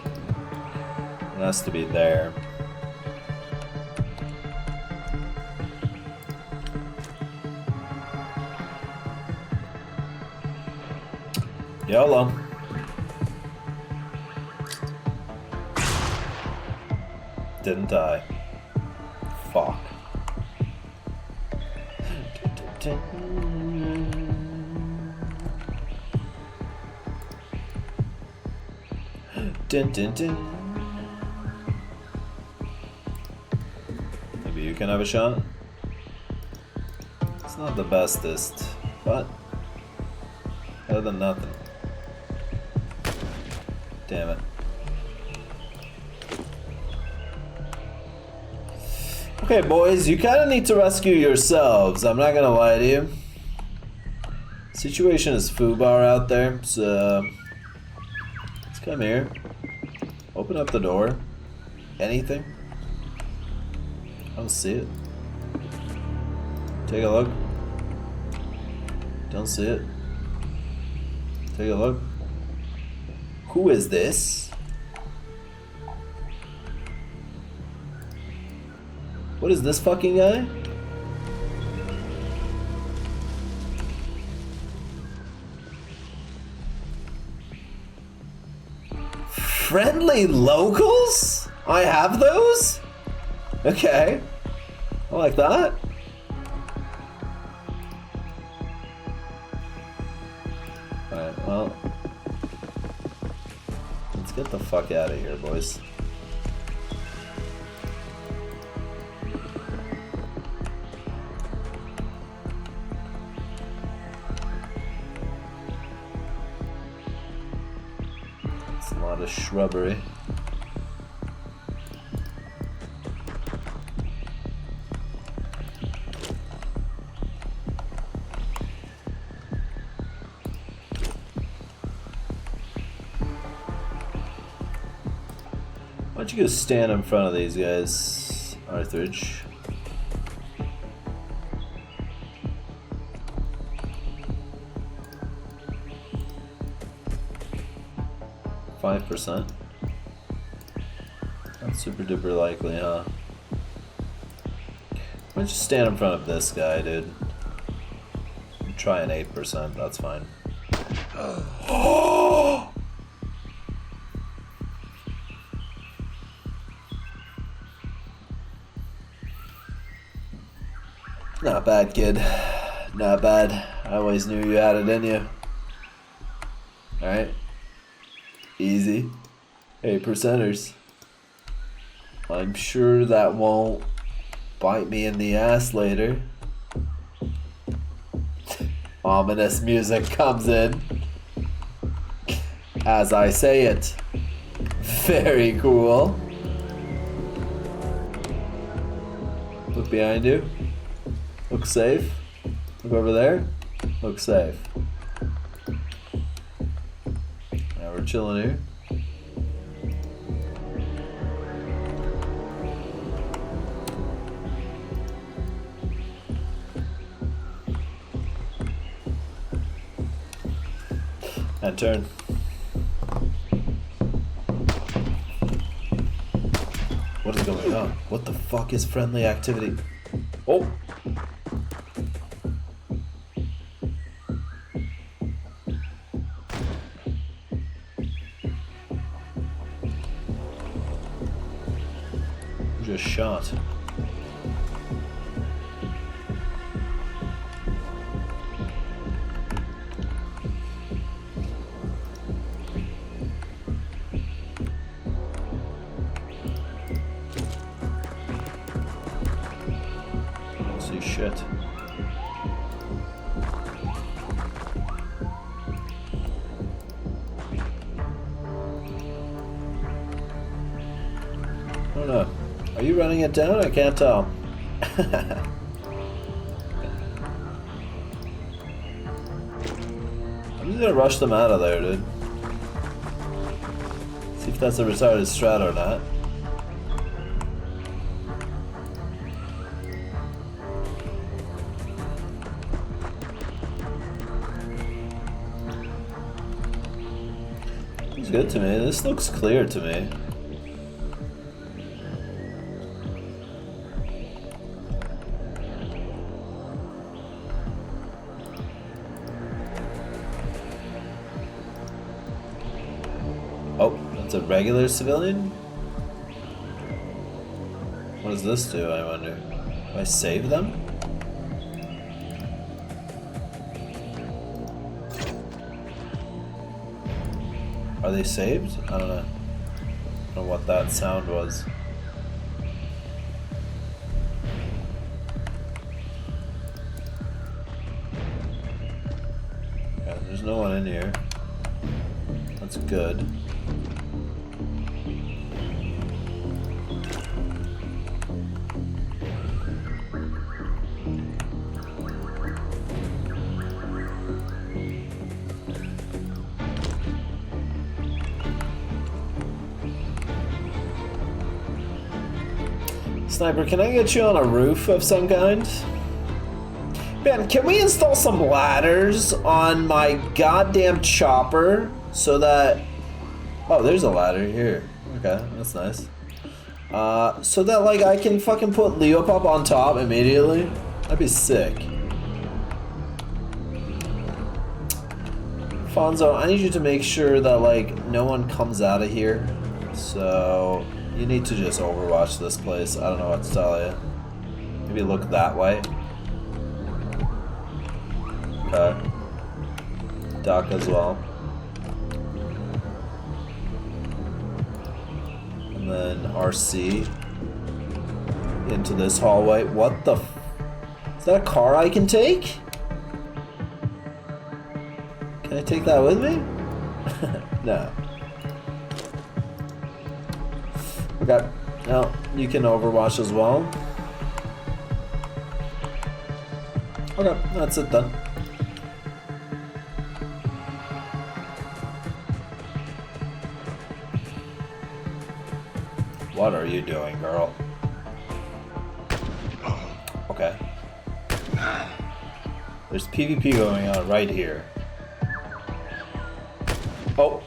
It has to be there. YOLO. Didn't die. Fuck. Dun, dun, dun. Maybe you can have a shot. It's not the bestest, but Better than nothing. Damn it. Okay, boys, you kind of need to rescue yourselves. I'm not gonna lie to you. Situation is foobar out there, so let's come here. Open up the door. Anything? I don't see it. Take a look. Don't see it. Take a look. Who is this? What is this fucking guy? Friendly locals? I have those? Okay. I like that. Alright, well. Let's get the fuck out of here, boys. It's a lot of shrubbery. Why don't you go stand in front of these guys, Arthridge? %. Not super duper likely, huh? Why don't you stand in front of this guy, dude? Try an 8%, that's fine. Not bad, kid. Not bad. I always knew you had it in you. Alright. Easy. 8%ers. I'm sure that won't bite me in the ass later. Ominous music comes in as I say it. Very cool. Look behind you. Look safe. Look over there. Look safe. Now we're chilling here. And turn. What is going on? What the fuck is friendly activity? Oh! Just shot. See shit. I don't know. Are you running it down? I can't tell. I'm just gonna rush them out of there, dude. See if that's a retarded strat or not. It's good to me. This looks clear to me. Oh, that's a regular civilian? What does this do, I wonder? Do I save them? Are they saved? I don't know. I don't know what that sound was. Yeah, there's no one in here. That's good. Sniper, can I get you on a roof of some kind? Man, can we install some ladders on my goddamn chopper so that... Oh, there's a ladder here. Okay, that's nice. So that, like, I can fucking put Leo up on top immediately? That'd be sick. Fonzo, I need you to make sure that, like, no one comes out of here. So... You need to just overwatch this place. I don't know what to tell you. Maybe look that way. Okay. Doc as well. And then RC. Into this hallway. What the f... Is that a car I can take? Can I take that with me? No. Okay, now you can overwatch as well. Okay, that's it then. What are you doing, girl? Okay. There's PvP going on right here. Oh.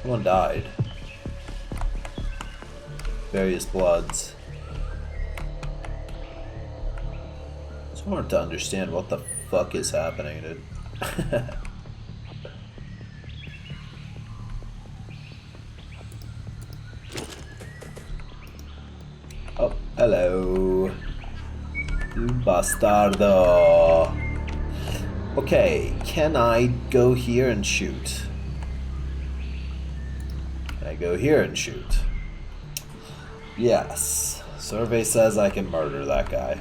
Someone died. Various bloods. It's hard to understand what the fuck is happening, dude. Oh, hello. You bastardo. Okay, can I go here and shoot? I go here and shoot. Yes. Survey says I can murder that guy.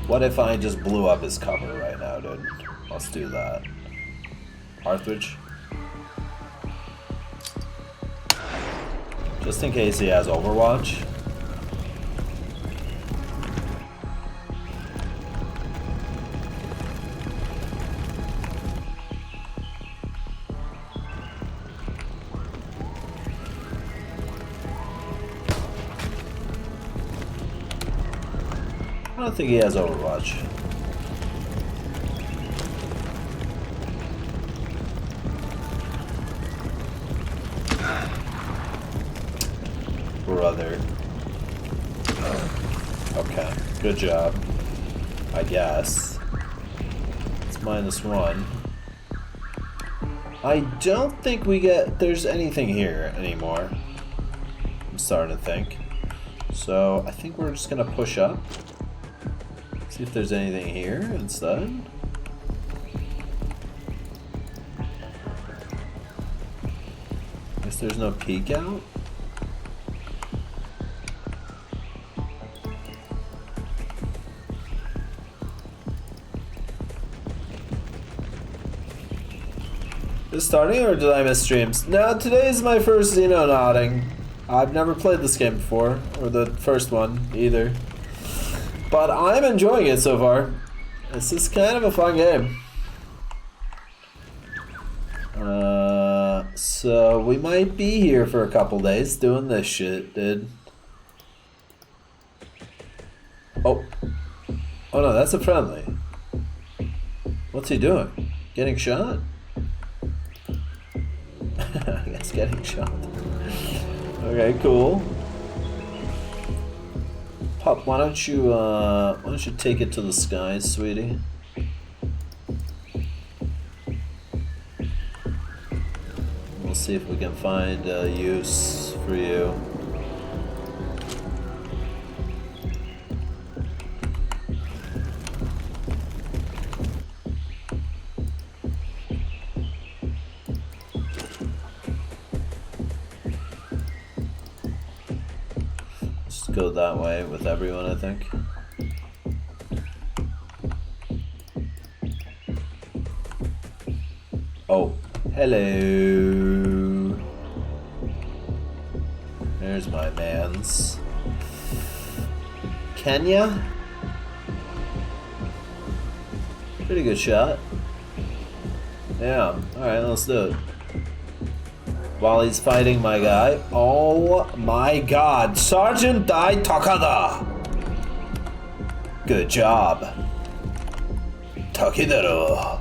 What if I just blew up his cover right now, dude? Let's do that. Arthridge. Just in case he has Overwatch. I don't think he has Overwatch. Brother. Okay, good job. I guess. It's -1. I don't think there's anything here anymore. I'm starting to think. So I think we're just gonna push up. See if there's anything here instead. Guess there's no peek out. Is starting or did I miss streams? No, today is my first Xenonauting. I've never played this game before, or the first one either. But I'm enjoying it so far. This is kind of a fun game. So we might be here for a couple days doing this shit, dude. Oh. Oh no, that's a friendly. What's he doing? Getting shot? I guess getting shot. Okay, cool. Pup, why don't you take it to the skies, sweetie? We'll see if we can find a use for you. go that way with everyone, I think. Oh, hello. There's my mans. Kenya? Pretty good shot. Yeah, alright, let's do it. While he's fighting my guy. Oh my god, Sergeant Dai Takada! Good job. Takidaro.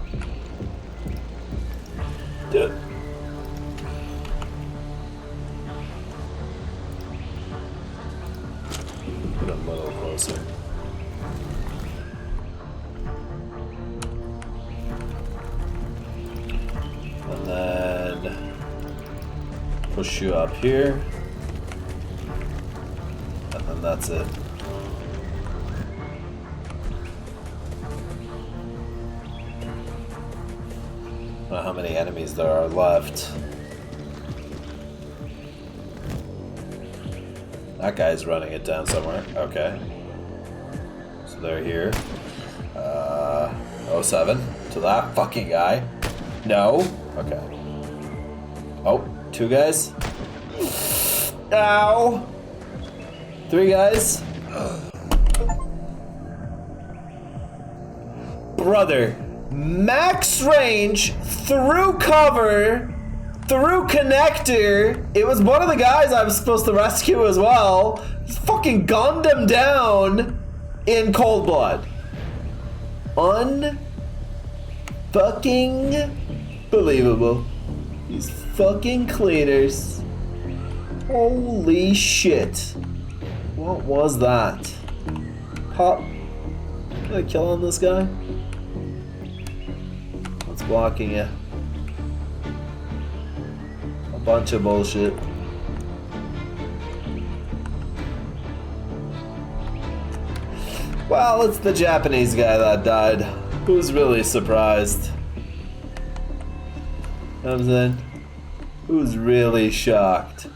Dude. Get a little closer. And then push you up here. And then that's it. I don't know how many enemies there are left. That guy's running it down somewhere. Okay. So they're here. 07 to that fucking guy. No. Okay. Oh, 2 guys. Ow. 3 guys. Brother. Max range, through cover, through connector. It was one of the guys I was supposed to rescue as well. Just fucking gunned him down in cold blood. Un-fucking believable. These fucking cleaners. Holy shit. What was that? Pop. Did I kill on this guy? Blocking you. A bunch of bullshit. Well, it's the Japanese guy that died. Who's really surprised? You know what I'm saying? Who's really shocked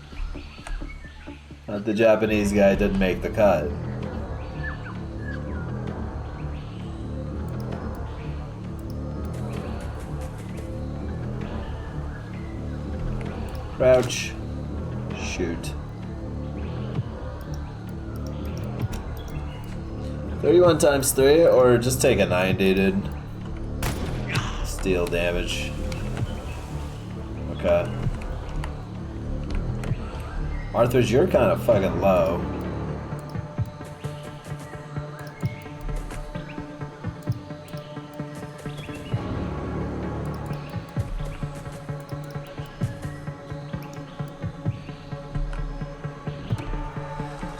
that the Japanese guy didn't make the cut? Crouch. Shoot. 31 times 3, or just take a 90, dude. Steal damage. Okay. Arthur's, you're kind of fucking low.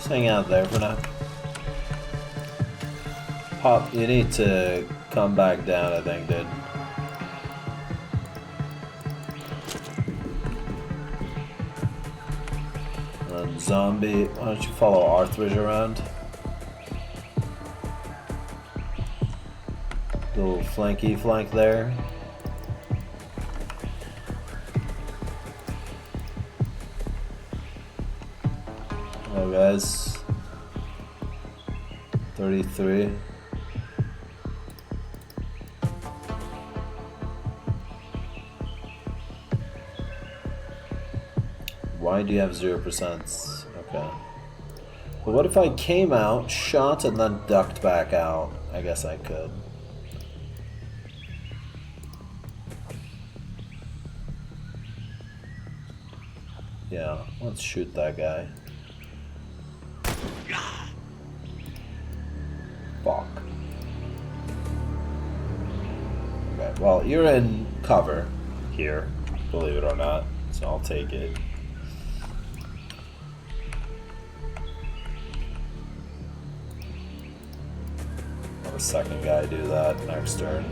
Hang out there for now. Pop, you need to come back down, I think, dude. And zombie, why don't you follow Arthridge around? Little flanky flank there. Hello guys. 33. Why do you have 0%? Okay. But what if I came out, shot, and then ducked back out? I guess I could. Yeah, let's shoot that guy. Fuck. Okay, well, you're in cover here, believe it or not, so I'll take it. Have a second guy do that next turn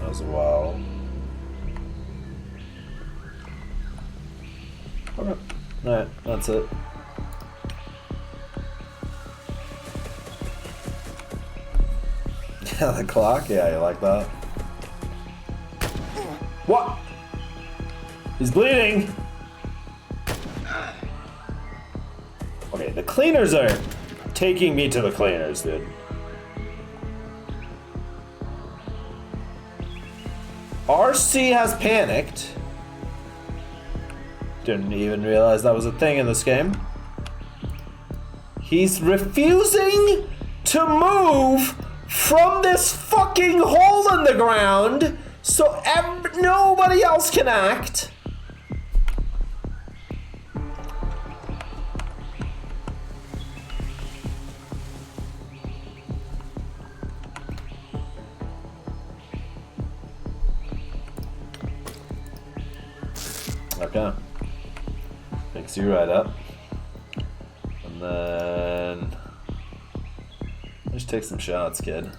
as well. Okay, alright, that's it. Yeah, the clock? Yeah, you like that? What? He's bleeding! Okay, the cleaners are taking me to the cleaners, dude. RC has panicked. Didn't even realize that was a thing in this game. He's refusing to move from this fucking hole in the ground so nobody else can act. Okay. Picks you right up. And then just take some shots, kid.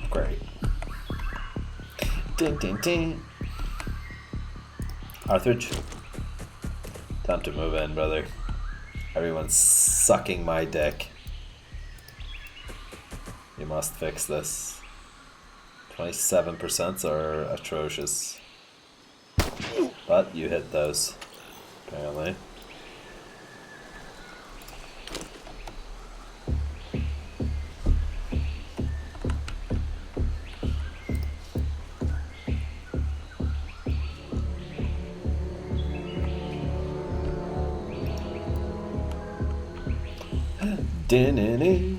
Great. Ding ding ding. Arthridge. Time to move in, brother. Everyone's sucking my dick. You must fix this. 27% are atrocious. But you hit those, apparently. Din-din-din.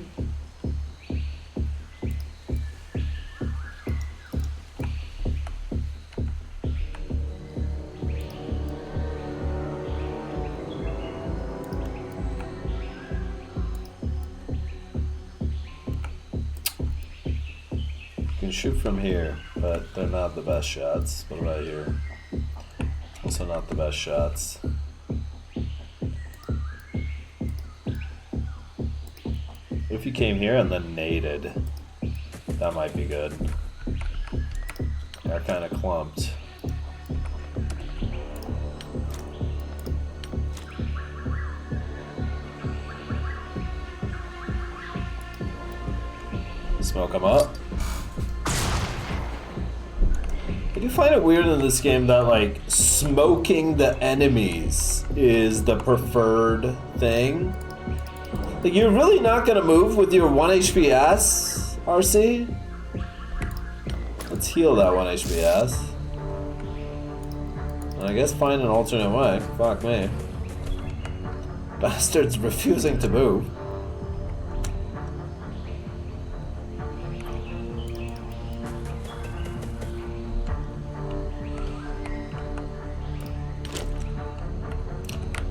You can shoot from here, but they're not the best shots. What about here? Also not the best shots. If you came here and then naded, that might be good. They're kind of clumped. Smoke them up. I do find it weird in this game that, like, smoking the enemies is the preferred thing. Like, you're really not gonna move with your 1 HPS, RC? Let's heal that 1 HPS. And I guess find an alternate way. Fuck me. Bastard's refusing to move.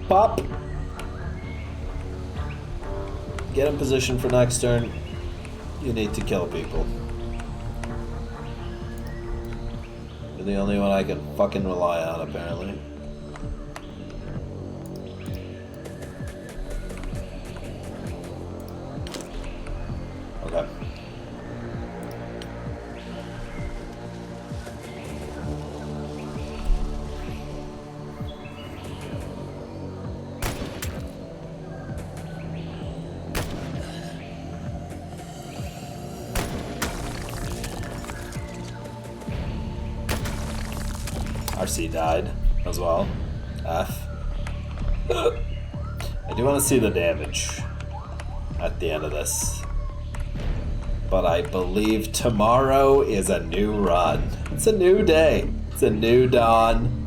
Pop. Get in position for next turn. You need to kill people. You're the only one I can fucking rely on, apparently. Okay. RC died as well. F. I do want to see the damage at the end of this. But I believe tomorrow is a new run. It's a new day. It's a new dawn.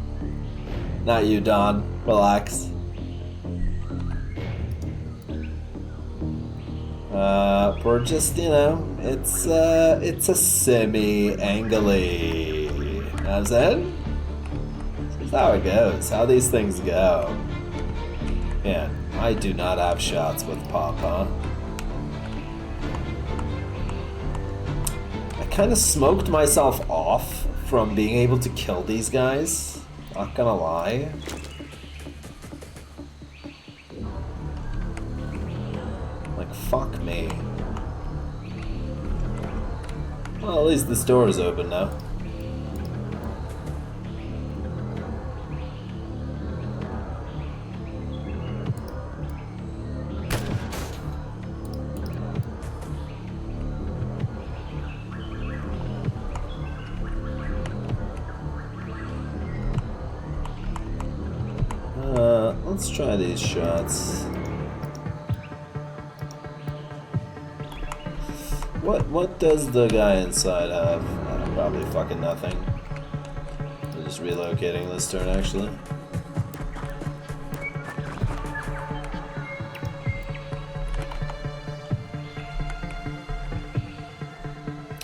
Not you, Dawn. Relax. We're just, you know, it's a semi-angly. You know what I'm saying? That's how it goes. How these things go. Man, I do not have shots with Pop, huh? I kind of smoked myself off from being able to kill these guys. Not gonna lie. Like, fuck me. Well, at least this door is open now. Let's try these shots. What does the guy inside have? Probably fucking nothing. We're just relocating this turn, actually.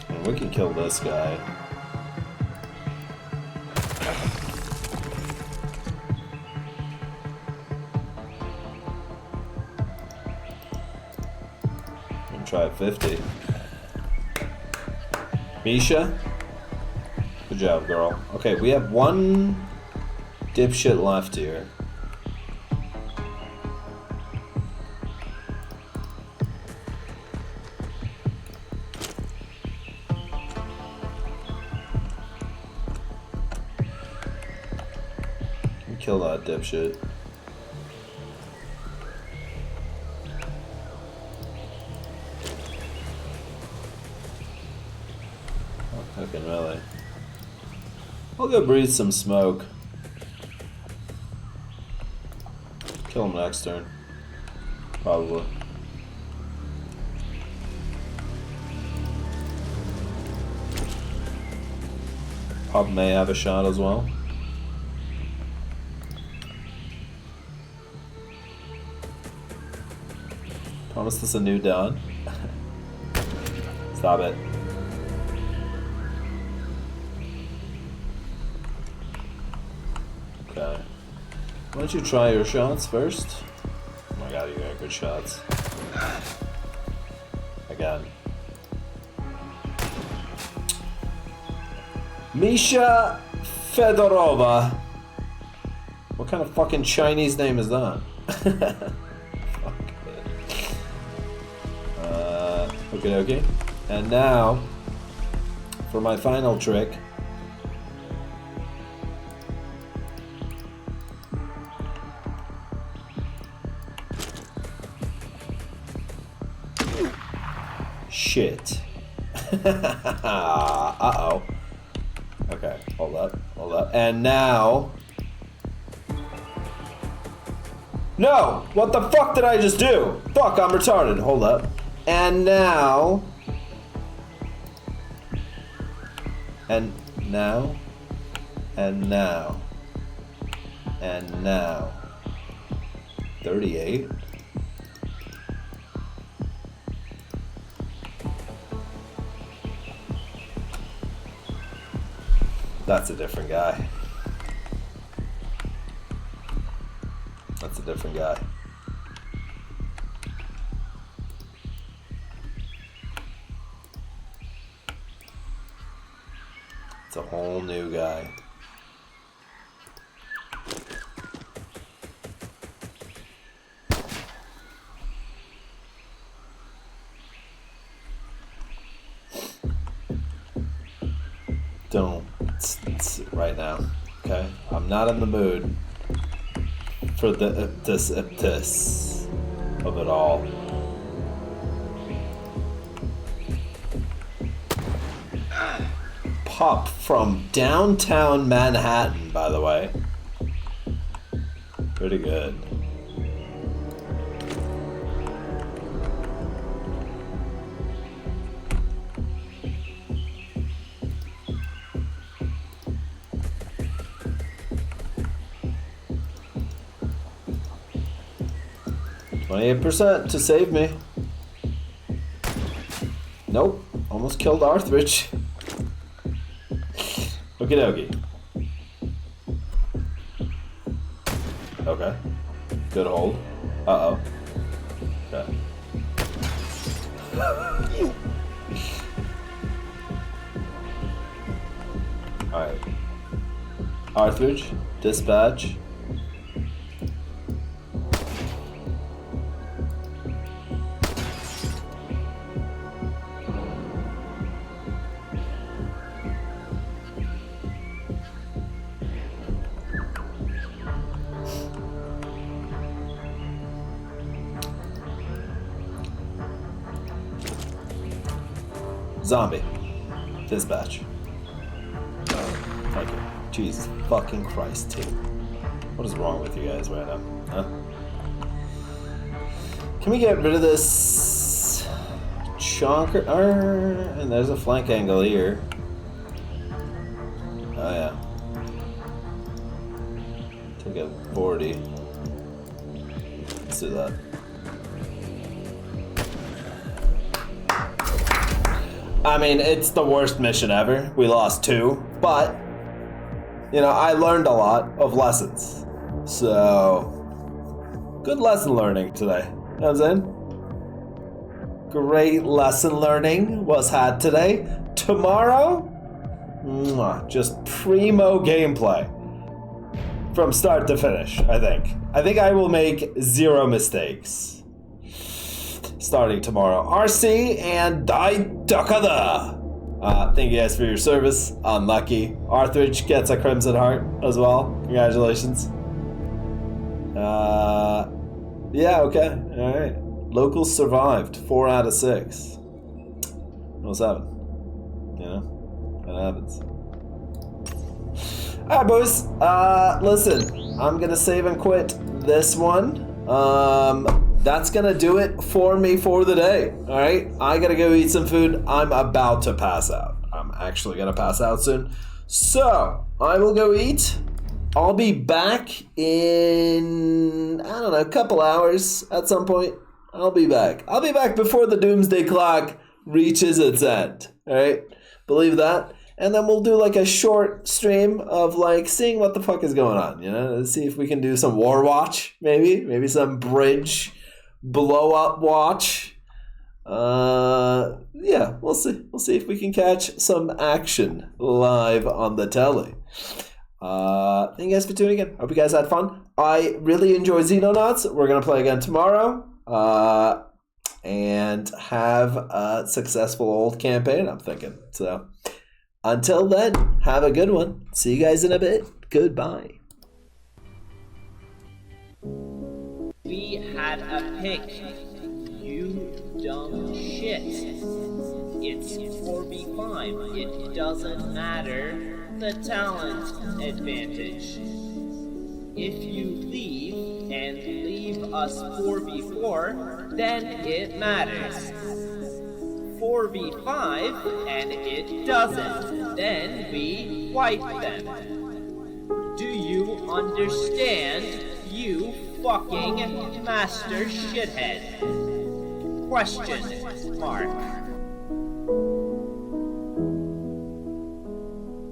And we can kill this guy. And try 50. Misha? Good job, girl. Okay, we have one dipshit left here. Kill that dipshit. Fucking really. I'll go breathe some smoke. Kill him next turn. Probably. Pop may have a shot as well. Promise this a new dawn. Stop it. Okay. Why don't you try your shots first? Oh my god, you got good shots. Again. Misha Fedorova. What kind of fucking Chinese name is that? Okay, okay. And now, for my final trick. Shit. Uh-oh. Okay, hold up, hold up. And now... No! What the fuck did I just do? Fuck, I'm retarded. Hold up. And now... And now... And now... And now... 38? That's a different guy. That's a different guy. It's a whole new guy. Don't right now, okay? I'm not in the mood for this of it all. Pop from downtown Manhattan, by the way. Pretty good. %, to save me. Nope. Almost killed Arthridge. Okie dokie. Okay. Good hold. Uh-oh. Okay. Alright. Arthridge, dispatch. Zombie. Dispatch. Thank you. Jesus fucking Christ, team. What is wrong with you guys right now? Huh? Can we get rid of this chonker? And there's a flank angle here. Oh yeah. Take a 40. Let's do that. I mean, it's the worst mission ever. We lost 2, but you know, I learned a lot of lessons. So, good lesson learning today. You know what I'm saying? Great lesson learning was had today. Tomorrow, just primo gameplay. From start to finish, I think. I think I will make 0 mistakes. Starting tomorrow. RC and Daidakada. Thank you guys for your service. Unlucky. Arthridge gets a Crimson Heart as well. Congratulations. Yeah, okay. Alright. Locals survived. 4 out of 6. What's happened? You know? That happens. Alright, boys. Listen. I'm gonna save and quit this one. That's gonna do it for me for the day. Alright? I gotta go eat some food. I'm about to pass out. I'm actually gonna pass out soon. So, I will go eat. I'll be back in, I don't know, a couple hours at some point. I'll be back. I'll be back before the doomsday clock reaches its end. Alright? Believe that? And then we'll do like a short stream of like seeing what the fuck is going on, you know? Let's see if we can do some War Watch, maybe. Maybe some bridge blow up watch. Yeah, we'll see. We'll see if we can catch some action live on the telly. Thank you guys for tuning in. Hope you guys had fun. I really enjoy Xenonauts. We're gonna play again tomorrow. And have a successful old campaign, I'm thinking. So until then, have a good one. See you guys in a bit. Goodbye. We had a pick. You dumb shit. It's 4v5. It doesn't matter. The talent advantage. If you leave and leave us 4v4, then it matters. 4v5 and it doesn't, then we wipe them. Do you understand, you fucking master shithead? Question mark.